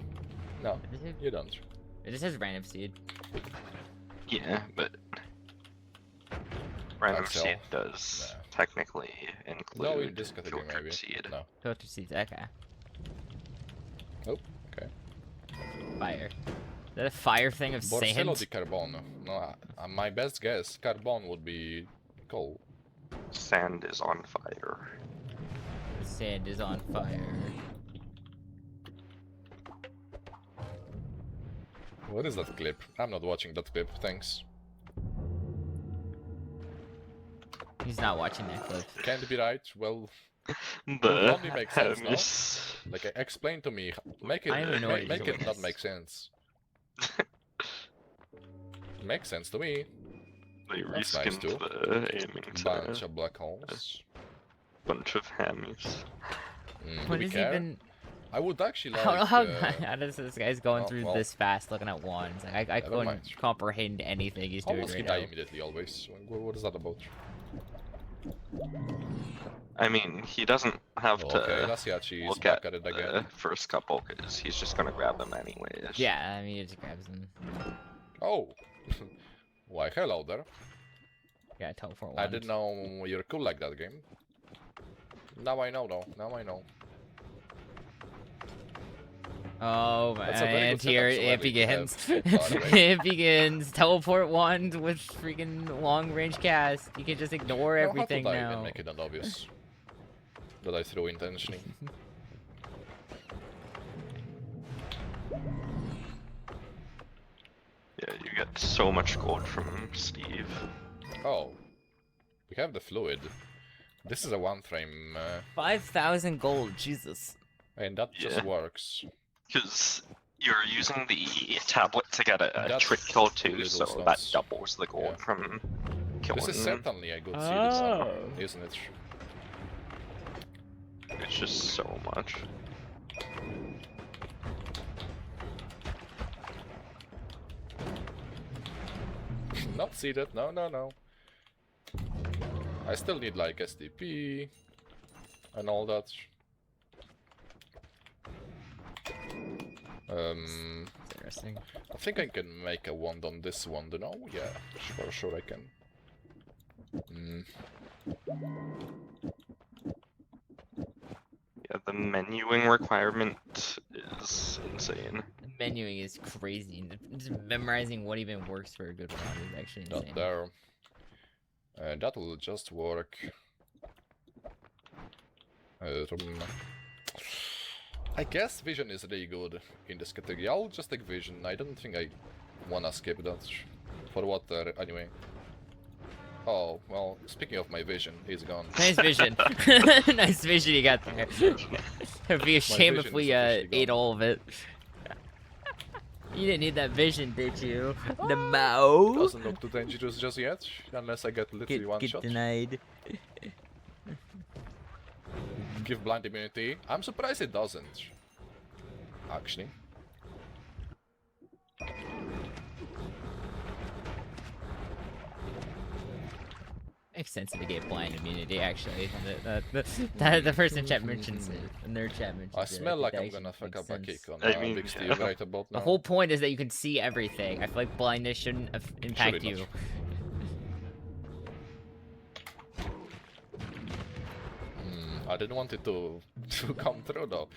Speaker 15: No, you don't.
Speaker 1: It just says random seed.
Speaker 2: Yeah, but random seed does technically include filtered seed.
Speaker 15: No.
Speaker 1: Filtered seeds, okay.
Speaker 15: Oh, okay.
Speaker 1: Fire. Is that a fire thing of
Speaker 15: Borsello
Speaker 1: sand?
Speaker 15: di Carbon. No, my best guess, Carbon would be coal.
Speaker 2: Sand is on fire.
Speaker 1: The sand is on fire.
Speaker 15: What is that clip? I'm not watching that clip, thanks.
Speaker 1: He's not watching that clip.
Speaker 15: Can't be right, well...
Speaker 2: The
Speaker 15: only makes sense, no? Like, explain to me, make it, make it not make sense. Makes sense to me.
Speaker 2: They
Speaker 15: That's
Speaker 2: reskinned
Speaker 15: nice too.
Speaker 2: the aiming
Speaker 15: Bunch of black holes.
Speaker 2: Bunch of hammies.
Speaker 1: What is even...
Speaker 15: I would actually like...
Speaker 1: How does this guy's going through
Speaker 15: well,
Speaker 1: this fast looking at ones? Like, I couldn't
Speaker 15: mind.
Speaker 1: comprehend anything he's doing
Speaker 15: Almost
Speaker 1: right
Speaker 15: die
Speaker 1: now.
Speaker 15: immediately, always. What is that about?
Speaker 2: I mean, he doesn't have
Speaker 15: Okay, Lasiachi is
Speaker 2: look
Speaker 15: back
Speaker 2: at
Speaker 15: at it again.
Speaker 2: the first couple because he's just gonna grab them anyways.
Speaker 1: Yeah, I mean, it just grabs them.
Speaker 15: Oh. Why, hello there.
Speaker 1: Yeah, teleport
Speaker 15: I
Speaker 1: one.
Speaker 15: didn't know you're cool like that game. Now I know though, now I know.
Speaker 1: Oh
Speaker 15: That's a very
Speaker 1: man,
Speaker 15: good
Speaker 1: here
Speaker 15: setup, so
Speaker 1: it
Speaker 15: we can have
Speaker 1: begins.
Speaker 15: it far away.
Speaker 1: It begins. Teleport wand with freaking long range cast. You can just ignore everything
Speaker 15: How could I
Speaker 1: now.
Speaker 15: even make it obvious that I threw intentionally?
Speaker 2: Yeah, you get so much gold from Steve.
Speaker 15: Oh, we have the fluid. This is a one frame.
Speaker 1: 5,000 gold, Jesus.
Speaker 15: And that just works.
Speaker 2: Because you're using the tablet to get a
Speaker 15: That's
Speaker 2: trick kill too,
Speaker 15: little
Speaker 2: so
Speaker 15: slots.
Speaker 2: that doubles the gold from killing.
Speaker 15: This is certainly a good seed, isn't it?
Speaker 2: It's just so much.
Speaker 15: Not seeded, no, no, no. I still need like SDP and all that.
Speaker 1: Interesting.
Speaker 15: I think I can make a wand on this one, you know? Yeah, for sure I can.
Speaker 2: Yeah, the menuing requirement is insane.
Speaker 1: Menuing is crazy. Just memorizing what even works for a good round is actually insane.
Speaker 15: Not there. That will just work. I guess vision is really good in this category. I'll just take vision. I don't think I wanna skip that. For what anyway? Oh, well, speaking of my vision, he's gone.
Speaker 1: Nice vision. Nice vision you got there. It'd be a shame if we ate all of it. You didn't need that vision, did you? The mouse.
Speaker 15: Doesn't look too dangerous just yet, unless I get literally one shot.
Speaker 1: Denied.
Speaker 15: Give blind immunity. I'm surprised it doesn't. Actually.
Speaker 1: Makes sense to get blind immunity, actually. The person in chat mentions it. In their chat mentions it.
Speaker 15: I smell like I'm gonna fuck up a kick on Big Steve right about now.
Speaker 1: The whole point is that you can see everything. I feel like blindness shouldn't impact
Speaker 15: Surely
Speaker 1: you.
Speaker 15: not. I didn't want it to come through though.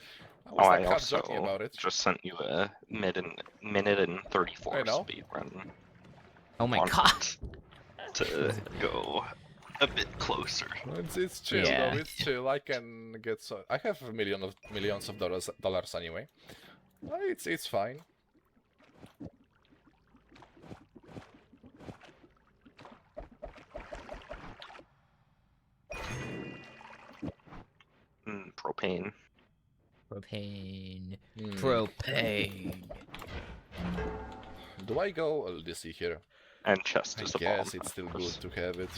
Speaker 15: I was like half joking about it.
Speaker 2: Just sent you a minute and 34 speed run.
Speaker 1: Oh my god.
Speaker 2: To go a bit closer.
Speaker 15: It's chill though, it's chill. I can get I have millions of dollars anyway. It's fine.
Speaker 2: Propane.
Speaker 1: Propane.
Speaker 15: Do I go LDC here?
Speaker 2: And chest is
Speaker 15: I guess it's still good to have it.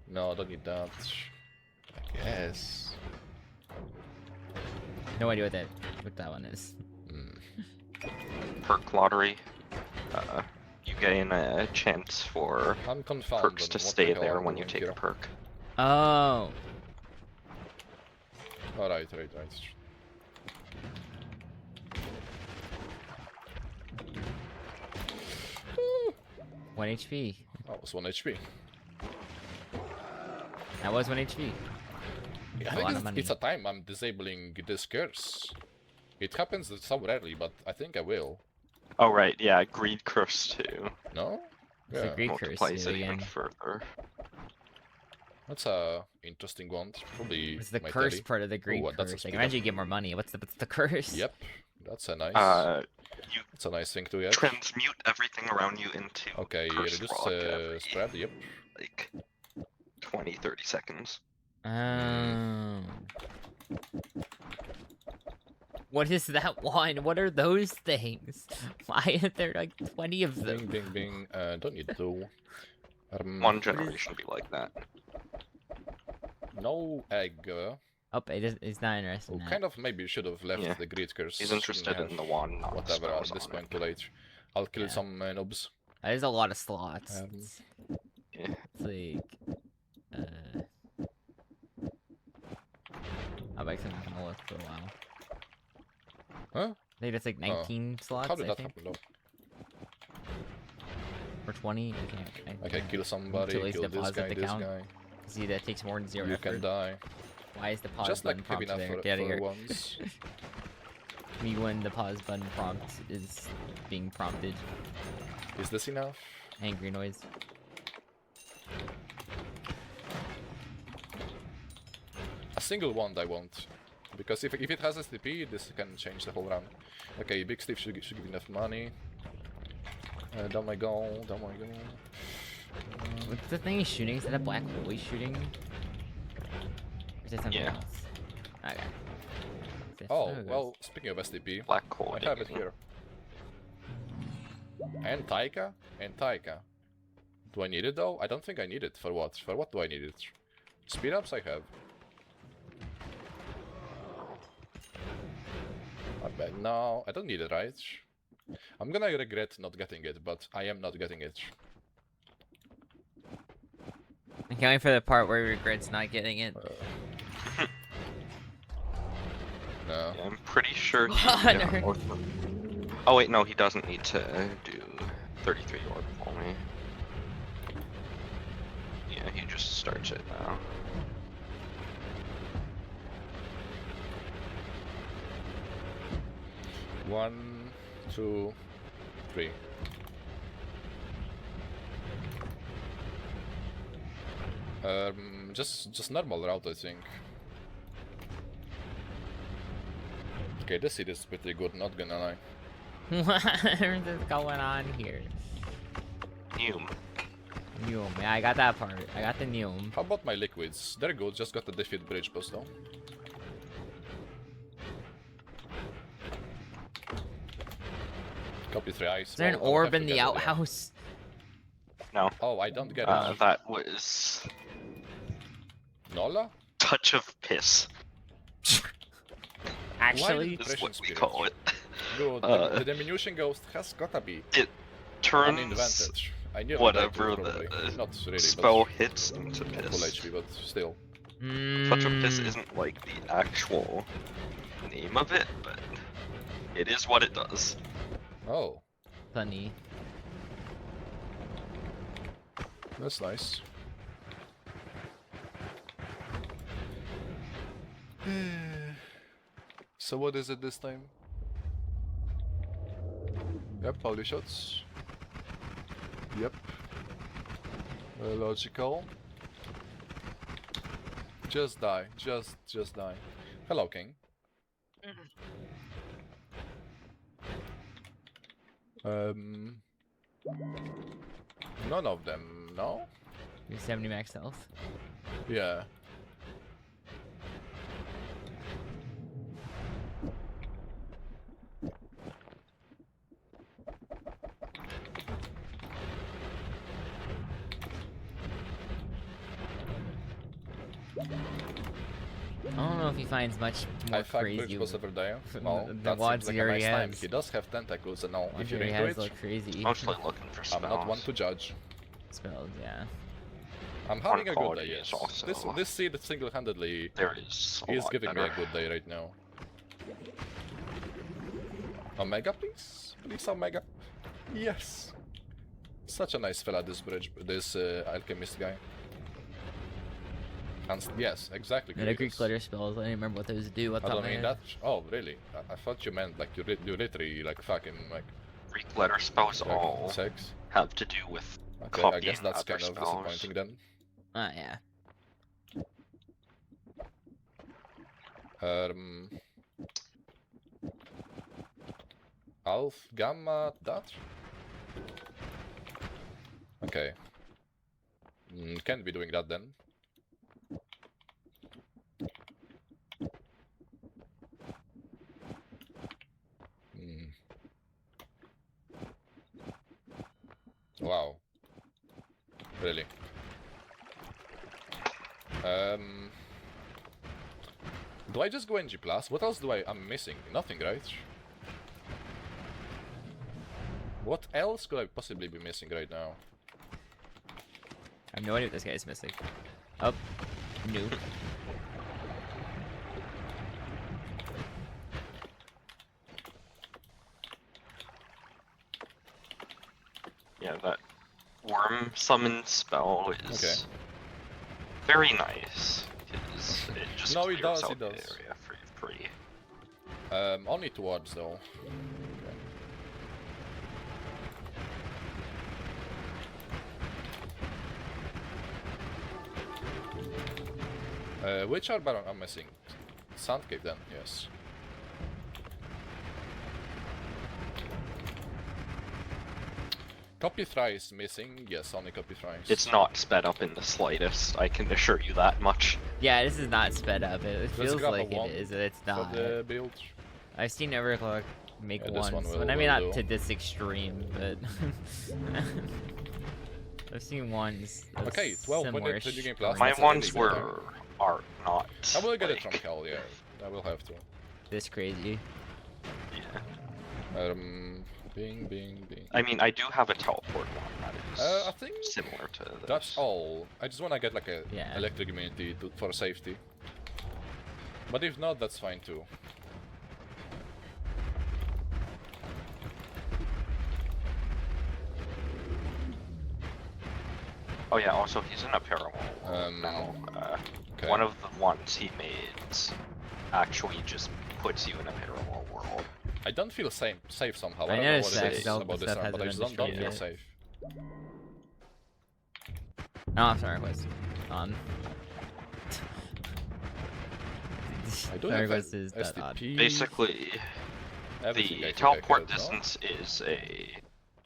Speaker 15: No, I don't need that. I guess.
Speaker 1: No idea what that one is.
Speaker 2: Perk lottery. You gain a chance for perks to stay there when you take a perk.
Speaker 1: Oh.
Speaker 15: Alright.
Speaker 1: 1 HP.
Speaker 15: That was 1 HP.
Speaker 1: That was 1 HP.
Speaker 15: Yeah, I think it's a time I'm disabling this curse. It happens so rarely, but I think I will.
Speaker 2: Oh right, yeah, greed curse too.
Speaker 15: No?
Speaker 1: It's a greed curse
Speaker 2: multiplies it
Speaker 1: again.
Speaker 2: even further.
Speaker 15: That's a interesting one. Probably
Speaker 1: It's the
Speaker 15: my
Speaker 1: curse
Speaker 15: telly.
Speaker 1: part of the greed
Speaker 15: That's a
Speaker 1: curse.
Speaker 15: speed
Speaker 1: Like,
Speaker 15: up.
Speaker 1: imagine you get more money. What's the curse?
Speaker 15: Yep, that's a nice. That's a nice thing to get.
Speaker 2: Transmute everything around you into curse
Speaker 15: reduce
Speaker 2: rock every,
Speaker 15: spread. Yep.
Speaker 2: like 20-30 seconds.
Speaker 1: What is that one? What are those things? Why are there like 20 of them?
Speaker 15: Bing. Don't need to.
Speaker 2: One generation be like that.
Speaker 15: No egg.
Speaker 1: Oh, it's not interested. in that.
Speaker 15: Kind of maybe should have left the greed curse.
Speaker 2: He's interested in the wand, not
Speaker 15: whatever
Speaker 2: spells
Speaker 15: at this
Speaker 2: on
Speaker 15: point
Speaker 2: it.
Speaker 15: too late. I'll kill some noobs.
Speaker 1: There's a lot of slots.
Speaker 2: Yeah.
Speaker 1: It's like I'll bet I'm not gonna look for a while.
Speaker 15: Huh?
Speaker 1: I think it's like 19 slots.
Speaker 15: How did
Speaker 1: I
Speaker 15: that
Speaker 1: think.
Speaker 15: happen though?
Speaker 1: Or 20. I can't.
Speaker 15: Okay, kill somebody,
Speaker 1: too lazy
Speaker 15: kill
Speaker 1: to
Speaker 15: this
Speaker 1: pause
Speaker 15: guy,
Speaker 1: at the
Speaker 15: this
Speaker 1: count.
Speaker 15: guy.
Speaker 1: See, that takes more than 0
Speaker 15: You
Speaker 1: effort.
Speaker 15: can die.
Speaker 1: Why is the pause
Speaker 15: Just
Speaker 1: button
Speaker 15: like heavy
Speaker 1: prompt
Speaker 15: enough
Speaker 1: there?
Speaker 15: for,
Speaker 1: Get out of
Speaker 15: for
Speaker 1: here.
Speaker 15: once.
Speaker 1: Me when the pause button prompt is being prompted.
Speaker 15: Is this enough?
Speaker 1: Angry noise.
Speaker 15: A single wand I want. Because if it has STP, this can change the whole round. Okay, Big Steve should give enough money. Down my goal, down my goal.
Speaker 1: What's the thing he's shooting? Is that a black hole he's shooting? Or is it something else? Okay.
Speaker 15: Oh, well, speaking of STP,
Speaker 2: black hole.
Speaker 15: I have it here. And Taika? And Taika. Do I need it though? I don't think I need it. For what? For what do I need it? Speed ups I have. I bet. No, I don't need it, right? I'm gonna regret not getting it, but I am not getting it.
Speaker 1: I'm going for the part where he regrets not getting it.
Speaker 15: No.
Speaker 2: Yeah, I'm pretty sure he
Speaker 1: Honor.
Speaker 2: Oh wait, no, he doesn't need to do 33 orb for me. Yeah, he just starts it now.
Speaker 15: One, two, three. Just normal route, I think. Okay, this seed is pretty good, not gonna lie.
Speaker 1: What is going on here?
Speaker 2: Neum.
Speaker 1: Neum. Yeah, I got that part. I got the Neum.
Speaker 15: How about my liquids? They're good, just got the defeat bridge boss though. Copy 3 ice.
Speaker 1: Is there an orb in the outhouse?
Speaker 2: No.
Speaker 15: Oh, I don't get it.
Speaker 2: That was...
Speaker 15: Nola?
Speaker 2: Touch of piss.
Speaker 1: Actually?
Speaker 2: Is what we call it.
Speaker 15: Dude, the diminution ghost has gotta be
Speaker 2: it turns
Speaker 15: an advantage. I knew
Speaker 2: whatever
Speaker 15: the not really,
Speaker 2: spell
Speaker 15: but
Speaker 2: hits into
Speaker 15: full
Speaker 2: piss.
Speaker 15: HP, but still.
Speaker 2: Touch of piss isn't like the actual name of it, but it is what it does.
Speaker 15: Oh.
Speaker 1: Funny.
Speaker 15: That's nice. So what is it this time? Yep, poly shots. Yep. Logical. Just die. Just die. Hello, King. None of them, no?
Speaker 1: You're 70 max health.
Speaker 15: Yeah.
Speaker 1: I don't know if he finds much more
Speaker 15: I fucked
Speaker 1: crazy.
Speaker 15: Bridge Boss over there.
Speaker 1: The
Speaker 15: No, that
Speaker 1: WODs
Speaker 15: seems like
Speaker 1: he
Speaker 15: a
Speaker 1: already
Speaker 15: nice time.
Speaker 1: has.
Speaker 15: He does have tentacles, and now if
Speaker 1: He
Speaker 15: you're
Speaker 1: already
Speaker 15: into
Speaker 1: has
Speaker 15: it,
Speaker 1: look crazy.
Speaker 2: Mostly looking for spells.
Speaker 15: I'm not one to judge.
Speaker 1: Spells, yeah.
Speaker 15: I'm having a good
Speaker 2: quality
Speaker 15: day,
Speaker 2: is
Speaker 15: yes.
Speaker 2: also-
Speaker 15: This seed single-handedly
Speaker 2: There is a
Speaker 15: is
Speaker 2: lot
Speaker 15: giving me
Speaker 2: better.
Speaker 15: a good day right now. Omega, please? Please, Omega. Yes. Such a nice fella, this bridge, this alchemist guy. And yes, exactly.
Speaker 1: And the Greek
Speaker 15: Greeks.
Speaker 1: letter spells, I don't even remember what those do. What
Speaker 15: I don't mean that. Oh, really? I thought you meant like you literally like fucking like.
Speaker 2: Greek letter spells
Speaker 15: like,
Speaker 2: all
Speaker 15: sex.
Speaker 2: have to do with
Speaker 15: Okay, I
Speaker 2: copying
Speaker 15: guess that's
Speaker 2: other
Speaker 15: kind of
Speaker 2: spells.
Speaker 15: disappointing then.
Speaker 1: Yeah.
Speaker 15: Alpha, Gamma, that? Okay. Can't be doing that then. Wow. Really? Do I just go NG+? What else I'm missing? Nothing, right? What else could I possibly be missing right now?
Speaker 1: I have no idea what this guy is missing. Oh, noob.
Speaker 2: storm summon spell is very nice. Because it just
Speaker 15: No, it
Speaker 2: clears
Speaker 15: does,
Speaker 2: out
Speaker 15: it
Speaker 2: the
Speaker 15: does.
Speaker 2: area free.
Speaker 15: Only towards though. Which are Baron I'm missing? Sand Cave then, yes. Copy thrice missing, yes, only copy thrice.
Speaker 2: It's not sped up in the slightest, I can assure you that much.
Speaker 1: Yeah, this is not sped up. It
Speaker 15: Let's
Speaker 1: feels
Speaker 15: grab a
Speaker 1: like
Speaker 15: one
Speaker 1: it is, and it's not.
Speaker 15: For the build.
Speaker 1: I've seen Overclock make
Speaker 15: Yeah, this
Speaker 1: ones,
Speaker 15: one
Speaker 1: but I
Speaker 15: will
Speaker 1: mean not
Speaker 15: do.
Speaker 1: to this extreme, but I've seen ones. that's
Speaker 15: Okay, 12 when
Speaker 1: similar-ish.
Speaker 15: the game plus.
Speaker 2: My
Speaker 15: that's a
Speaker 2: ones
Speaker 15: really good
Speaker 2: are not.
Speaker 15: I will get it
Speaker 2: like,
Speaker 15: from Cal, yeah. I will have to.
Speaker 1: This crazy.
Speaker 2: Yeah.
Speaker 15: Bing.
Speaker 2: I mean, I do have a teleport one that is
Speaker 15: I think
Speaker 2: similar to this.
Speaker 15: that's all. I just want to get like a
Speaker 1: Yeah.
Speaker 15: electric immunity for safety. But if not, that's fine too.
Speaker 2: Oh yeah, also he's in a parallel now. One of the ones he made actually just puts you in a parallel world.
Speaker 15: I don't feel safe somehow.
Speaker 1: I
Speaker 15: I don't know
Speaker 1: noticed
Speaker 15: what
Speaker 1: that
Speaker 15: it is
Speaker 1: stuff
Speaker 15: about this arm, but I just
Speaker 1: hasn't
Speaker 15: don't
Speaker 1: been
Speaker 15: feel
Speaker 1: destroyed
Speaker 15: safe.
Speaker 1: No, I'm sorry, Quest.
Speaker 15: I don't
Speaker 1: Sorry,
Speaker 15: have
Speaker 1: Quest is that odd.
Speaker 15: STP.
Speaker 2: Basically,
Speaker 15: Everything I
Speaker 2: the
Speaker 15: think
Speaker 2: teleport
Speaker 15: I could, no?
Speaker 2: distance is a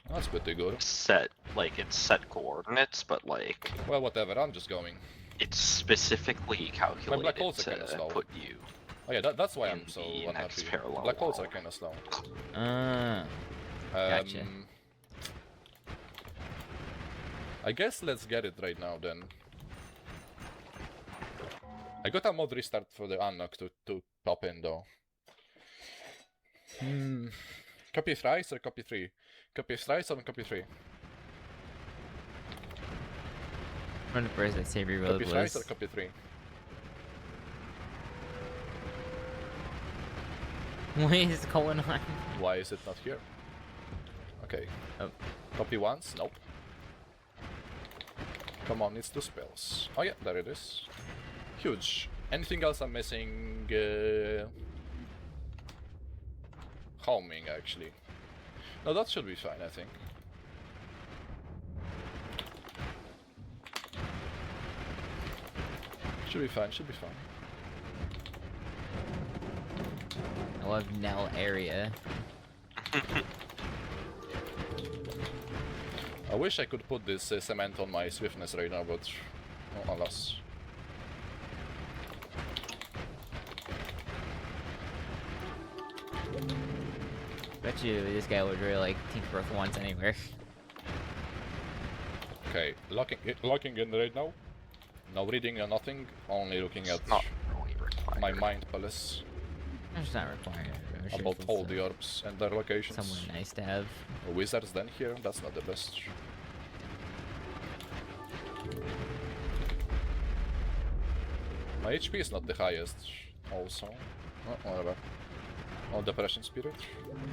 Speaker 15: That's pretty good.
Speaker 2: set, like it's set coordinates, but like
Speaker 15: Well, whatever, I'm just going.
Speaker 2: it's specifically
Speaker 15: My
Speaker 2: calculated
Speaker 15: black holes are
Speaker 2: to
Speaker 15: kinda slow.
Speaker 2: put you.
Speaker 15: Oh yeah, that's why I'm
Speaker 2: in
Speaker 15: so
Speaker 2: the next
Speaker 15: unhappy.
Speaker 2: parallel
Speaker 15: Black holes are
Speaker 2: world.
Speaker 15: kinda slow.
Speaker 1: Gotcha.
Speaker 15: I guess let's get it right now then. I got a mod restart for the unlock to pop in though. Copy thrice or copy 3? Copy thrice or copy 3?
Speaker 1: Run first, that Savory Road
Speaker 15: Copy thrice or
Speaker 1: was.
Speaker 15: copy 3?
Speaker 1: What is going on?
Speaker 15: Why is it not here? Okay.
Speaker 1: Oh.
Speaker 15: Copy once? Nope. Come on, it's 2 spells. Oh yeah, there it is. Huge. Anything else I'm missing? Homing, actually. No, that should be fine, I think. Should be fine, should be fine.
Speaker 1: I love Nell area.
Speaker 15: I wish I could put this cement on my swiftness right now, but alas.
Speaker 1: Bet you this guy would really like Tinkerbirth once anywhere.
Speaker 15: Okay, locking in right now. No reading or nothing, only looking at my mind palace.
Speaker 1: It's not required. I'm sure
Speaker 15: About
Speaker 1: it's
Speaker 15: all the orbs and their locations.
Speaker 1: somewhere nice to have.
Speaker 15: Wizards then here, that's not the best. My HP is not the highest, also. Oh, whatever. Oh, Depression Spirit.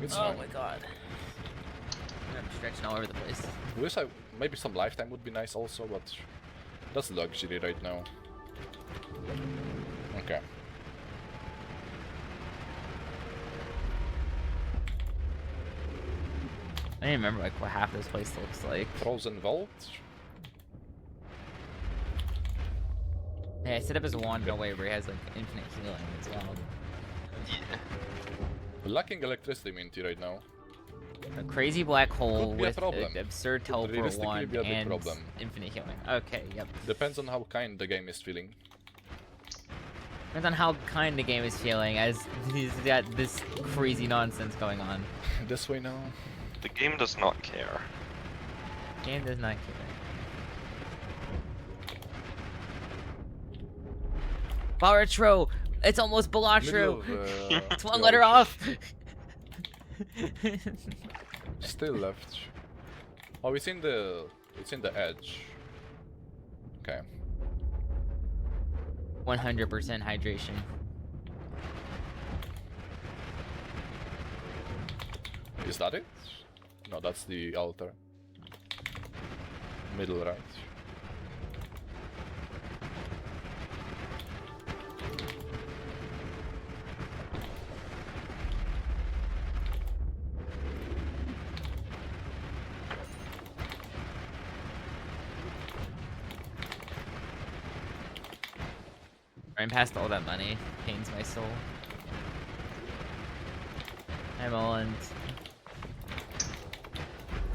Speaker 15: It's
Speaker 1: Oh
Speaker 15: fine.
Speaker 1: my god. I'm stretching all over the place.
Speaker 15: Wish maybe some lifetime would be nice also, but that's luxury right now. Okay.
Speaker 1: I don't even remember like what half this place looks like.
Speaker 15: Frozen Vault.
Speaker 1: Yeah, I set up his wand in a way where he has like infinite healing as well.
Speaker 15: We're lacking electricity immunity right now.
Speaker 1: A crazy black hole
Speaker 15: Could be a
Speaker 1: with
Speaker 15: problem.
Speaker 1: an absurd
Speaker 15: Could
Speaker 1: teleport
Speaker 15: realistically
Speaker 1: wand
Speaker 15: be a big
Speaker 1: and
Speaker 15: problem.
Speaker 1: infinite healing. Okay, yep.
Speaker 15: Depends on how kind the game is feeling.
Speaker 1: Depends on how kind the game is feeling as he's got this crazy nonsense going on.
Speaker 15: This way now.
Speaker 2: The game does not care.
Speaker 1: Game does not care. Baratro! It's almost Balatro!
Speaker 15: Middle of,
Speaker 1: It's one
Speaker 15: the
Speaker 1: letter off!
Speaker 15: Still left. Oh, it's in the edge. Okay.
Speaker 1: 100% hydration.
Speaker 15: Is that it? No, that's the altar. Middle right.
Speaker 1: Running past all that money pains my soul. I'm on.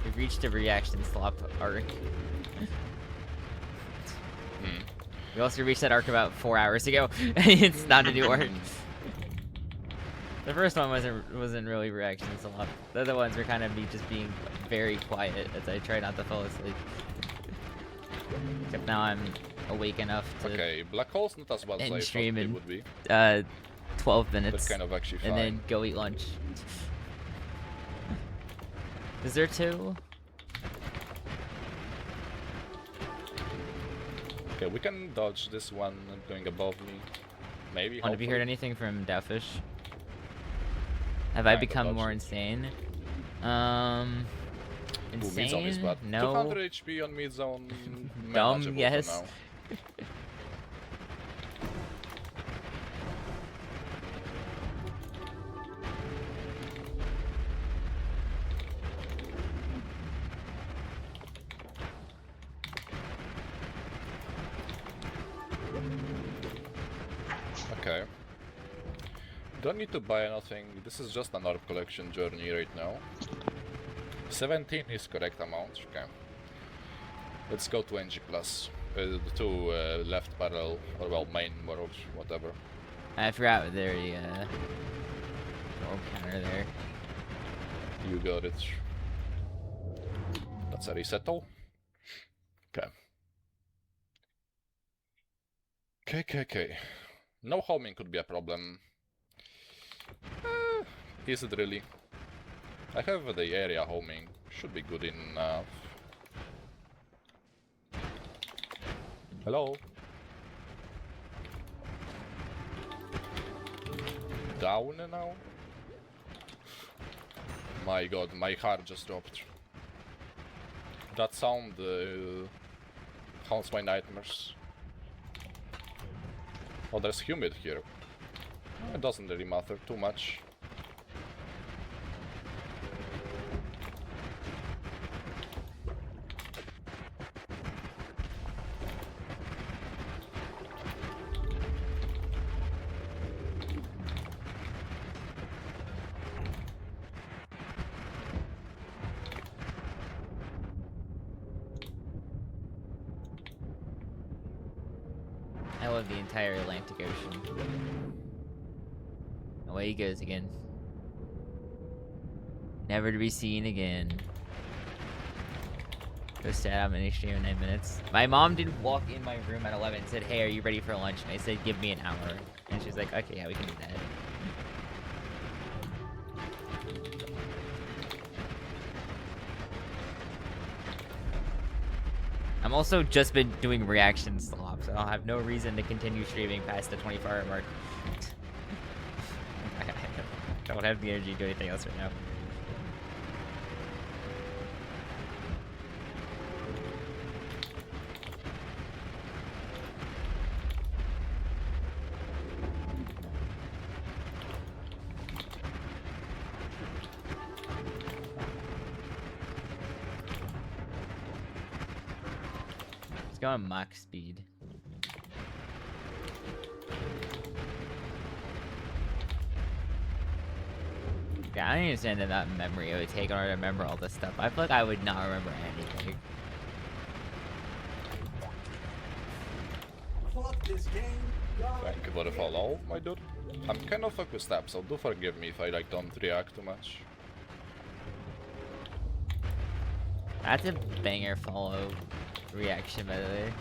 Speaker 1: We've reached a Reactslop arc. We also reached that arc about 4 hours ago. It's not a new arc. The first one wasn't really Reactslop. The other ones were kind of me just being very quiet as I try not to fall asleep. Except now I'm awake enough to
Speaker 15: Okay, Black Hole's not as bad as I thought
Speaker 1: stream
Speaker 15: it
Speaker 1: in
Speaker 15: would be.
Speaker 1: 12 minutes.
Speaker 15: But kind of actually
Speaker 1: and
Speaker 15: fine.
Speaker 1: then go eat lunch. Is there 2?
Speaker 15: Okay, we can dodge this one going above me. Maybe.
Speaker 1: Have you heard anything from Dowfish? Have I
Speaker 15: Kinda
Speaker 1: become more
Speaker 15: dodged
Speaker 1: insane?
Speaker 15: Mid zone is
Speaker 1: Insane?
Speaker 15: bad.
Speaker 1: No.
Speaker 15: 200 HP on mid zone.
Speaker 1: Dumb,
Speaker 15: manageable for
Speaker 1: yes.
Speaker 15: now. Okay. Don't need to buy anything. This is just an art collection journey right now. 17 is correct amount. Okay. Let's go to NG plus. To left barrel or well main barrel, whatever.
Speaker 1: I forgot the old counter there.
Speaker 15: You got it. That's a resettle. Okay. Okay. No homing could be a problem. Is it really? I have the area homing. Should be good enough. Hello? Down now? My god, my heart just dropped. That sound haunts my nightmares. Oh, there's humid here. It doesn't really matter too much.
Speaker 1: I love the entire Atlantic Ocean. Away he goes again. Never to be seen again. Go stat out mini stream in 9 minutes. My mom did walk in my room at 11 and said, "Hey, are you ready for lunch?" And I said, "Give me an hour." And she's like, "Okay, yeah, we can do that." I'm also just been doing Reactslop, so I'll have no reason to continue streaming past the 24-hour mark. I don't have the energy to do anything else right now. Let's go on max speed. Yeah, I don't understand that memory it would take in order to remember all this stuff. I feel like I would not remember anything.
Speaker 15: Thank you for the follow, my dude. I'm kind of focused up, so do forgive me if I like don't react too much.
Speaker 1: That's a banger follow reaction, by the way.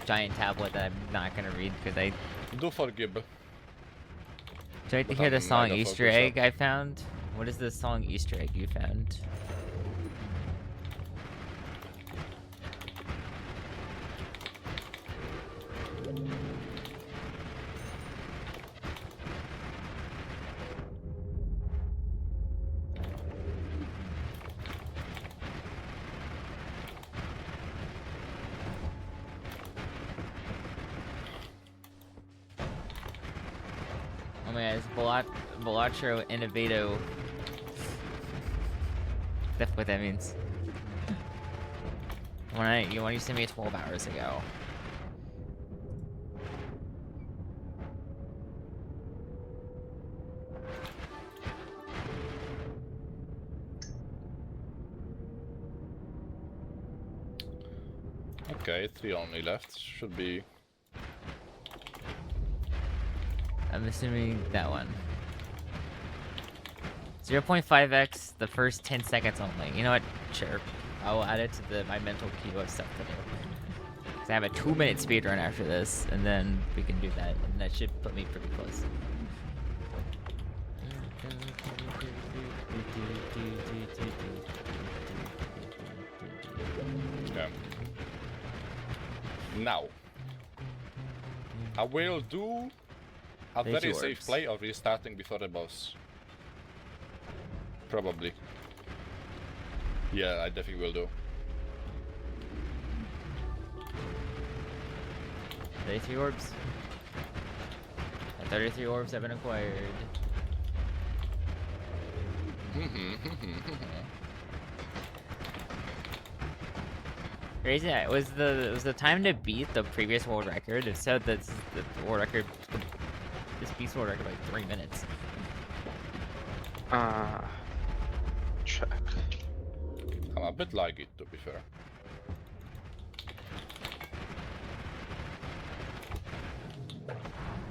Speaker 1: Giant tablet that I'm not gonna read because I
Speaker 15: do forgive.
Speaker 1: Would you like to hear the song Easter Egg I found? What is the song Easter Egg you found? as Velatro Innovato. That's what that means. When you sent me 12 hours ago.
Speaker 15: Okay, 3 only left. Should be.
Speaker 1: I'm assuming that one. 0.5x the first 10 seconds only. You know what? Sure. I will add it to my mental queue of stuff to do. Cause I have a 2-minute speedrun after this, and then we can do that, and that should put me pretty close.
Speaker 15: Okay. Now, I will do a
Speaker 1: Thank
Speaker 15: very
Speaker 1: you,
Speaker 15: safe
Speaker 1: Orbs.
Speaker 15: play of restarting before the boss. Probably. Yeah, I definitely will do.
Speaker 1: 33 orbs. And 33 orbs have been acquired. Crazy. Was the time to beat the previous world record? It said that the world record. This beats world record by 3 minutes.
Speaker 2: Check.
Speaker 15: I'm a bit like it, to be fair.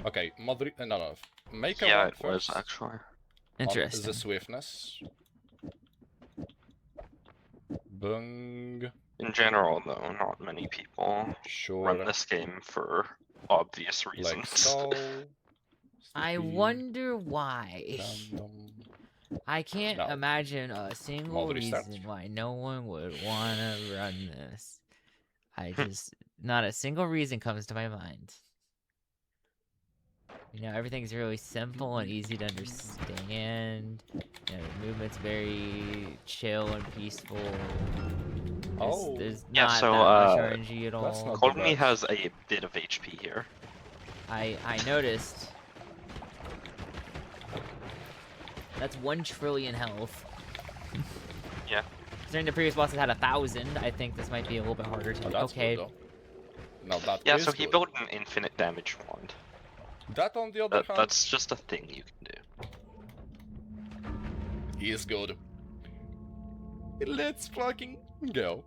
Speaker 15: Okay, no. Make a
Speaker 2: Yeah,
Speaker 15: one
Speaker 2: it
Speaker 15: first
Speaker 2: was actually.
Speaker 15: on
Speaker 1: Interesting.
Speaker 15: the swiftness. Bung.
Speaker 2: In general, though, not many people run this game for obvious reasons.
Speaker 15: Like so.
Speaker 1: I wonder why. I can't imagine a single
Speaker 15: Mod restart.
Speaker 1: reason why no one would want to run this. Not a single reason comes to my mind. You know, everything's really simple and easy to understand. You know, the movement's very chill and peaceful. There's
Speaker 2: Yeah,
Speaker 1: not
Speaker 2: so
Speaker 1: that much RNG at all.
Speaker 2: Colby has a bit of HP here.
Speaker 1: I noticed. That's 1 trillion health.
Speaker 2: Yeah.
Speaker 1: Considering the previous bosses had 1,000, I think this might be a little bit harder to.
Speaker 15: That's
Speaker 1: Okay.
Speaker 15: good, though. Now that
Speaker 2: Yeah,
Speaker 15: is
Speaker 2: so he
Speaker 15: good.
Speaker 2: built an infinite damage wand.
Speaker 15: That on the other hand,
Speaker 2: That's just a thing you can do.
Speaker 15: is good. Let's fucking go.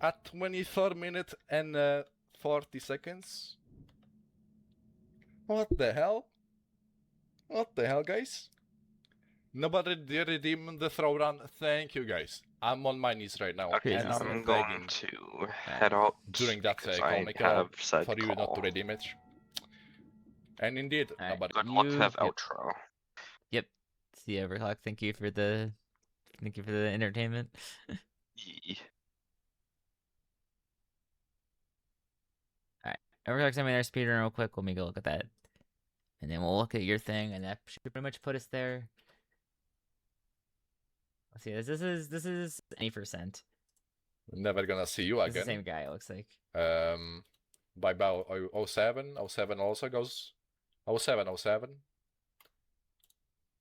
Speaker 15: At 23rd minute and 40 seconds. What the hell? What the hell, guys? Nobody did redeem the throw run. Thank you, guys. I'm on my knees right now.
Speaker 2: Okay,
Speaker 15: and
Speaker 2: I'm
Speaker 15: begging
Speaker 2: going to head out
Speaker 15: during that
Speaker 2: because
Speaker 15: call
Speaker 2: I
Speaker 15: make
Speaker 2: have
Speaker 15: a
Speaker 2: said
Speaker 15: for you not to
Speaker 2: call.
Speaker 15: redeem it. And indeed, nobody.
Speaker 2: Good luck to have outro.
Speaker 1: Yep. See you, Everclock. Thank you for the entertainment.
Speaker 2: Yee.
Speaker 1: Alright. Everclock sent me their speedrun real quick. Let me go look at that. And then we'll look at your thing, and that should pretty much put us there. Let's see, this is 80%.
Speaker 15: Never gonna see you
Speaker 1: It's
Speaker 15: again.
Speaker 1: the same guy, it looks like.
Speaker 15: By about 07 also goes 07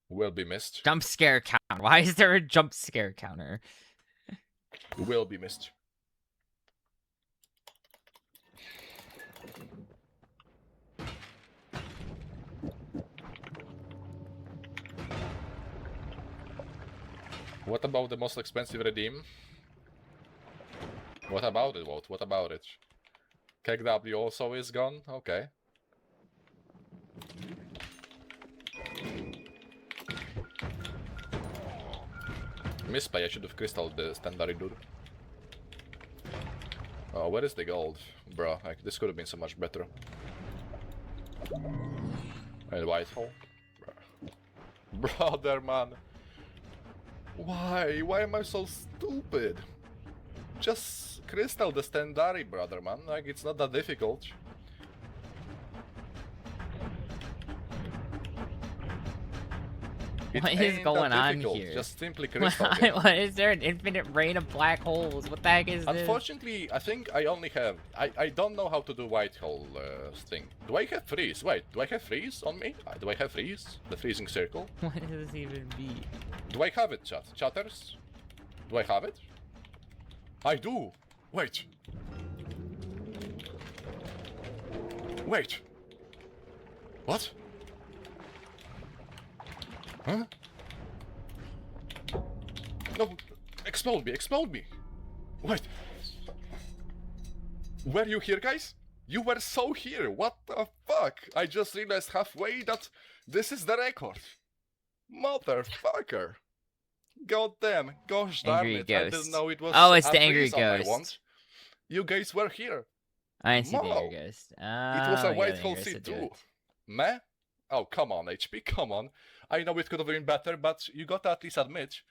Speaker 15: will be missed.
Speaker 1: Jump scare count. Why is there a jump scare counter?
Speaker 15: Will be missed. What about the most expensive redeem? What about it, Walt? What about it? KW also is gone? Okay. Mispay, I should have crystalled the standard dude. Oh, where is the gold? Bro, like, this could have been so much better. And Whitehall? Brother, man. Why? Why am I so stupid? Just crystal the standard, brother, man. Like, it's not that difficult. It
Speaker 1: What is
Speaker 15: ain't
Speaker 1: going
Speaker 15: that
Speaker 1: on
Speaker 15: difficult,
Speaker 1: here?
Speaker 15: just simply crystal game.
Speaker 1: What is there an infinite rain of black holes? What the heck is this?
Speaker 15: Unfortunately, I think I only have... I don't know how to do white hole thing. Do I have freeze? Wait, do I have freeze on me? Do I have freeze? The freezing circle?
Speaker 1: What does this even be?
Speaker 15: Do I have it, chat? Chatters? Do I have it? I do! Wait! Wait! What? Huh? No! Explode me! Explode me! Wait! Were you here, guys? You were so here! What the fuck? I just realized halfway that this is the record. Motherfucker! God damn! Gosh darn
Speaker 1: Angry
Speaker 15: it! I
Speaker 1: Ghost.
Speaker 15: didn't know it was.
Speaker 1: Oh, it's
Speaker 15: a
Speaker 1: the Angry
Speaker 15: freeze on my
Speaker 1: Ghost.
Speaker 15: wand. You guys were here.
Speaker 1: I didn't see the
Speaker 15: Mo.
Speaker 1: Angry Ghost.
Speaker 15: It was a
Speaker 1: Oh,
Speaker 15: white
Speaker 1: yeah,
Speaker 15: hole
Speaker 1: the Angry Ghost
Speaker 15: C2.
Speaker 1: did it.
Speaker 15: Meh? Oh, come on, HP, come on. I know it could have been better, but you gotta at least admit.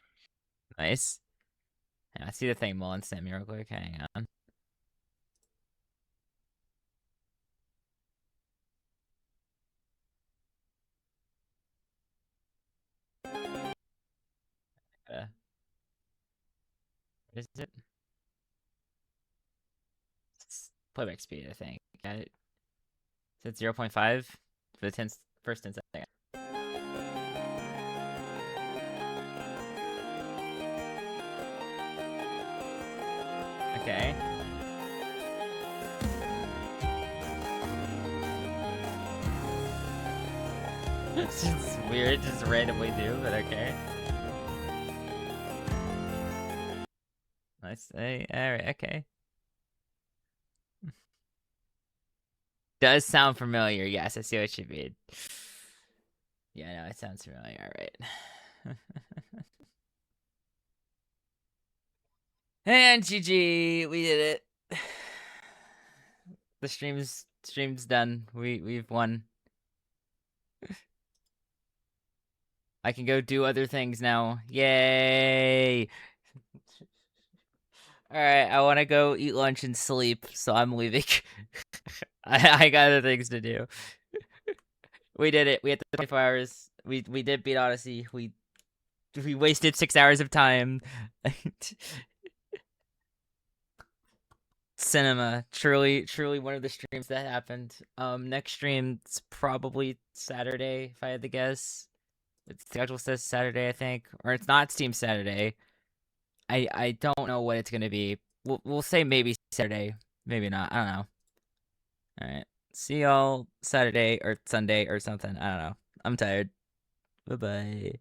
Speaker 1: Nice. Yeah, I see the thing mulling sent me real quick. Hang on. What is it? It's playback speed, I think. Got it. Is it 0.5 for the first 10 seconds? Okay. It's just weird, just randomly do, but okay. Nice. Alright, okay. Does sound familiar. Yes, I see what you mean. Yeah, no, it sounds familiar. Alright. And GG, we did it. The stream's done. We've won. I can go do other things now. Yay! Alright, I want to go eat lunch and sleep, so I'm leaving. I got other things to do. We did it. We had the 24 hours. We did beat Odyssey. We wasted 6 hours of time. Cinema. Truly one of the streams that happened. Next stream's probably Saturday, if I had to guess. Its schedule says Saturday, I think. Or it's not Steam Saturday. I don't know what it's gonna be. We'll say maybe Saturday. Maybe not. I don't know. Alright. See y'all Saturday or Sunday or something. I don't know. I'm tired. Bye-bye.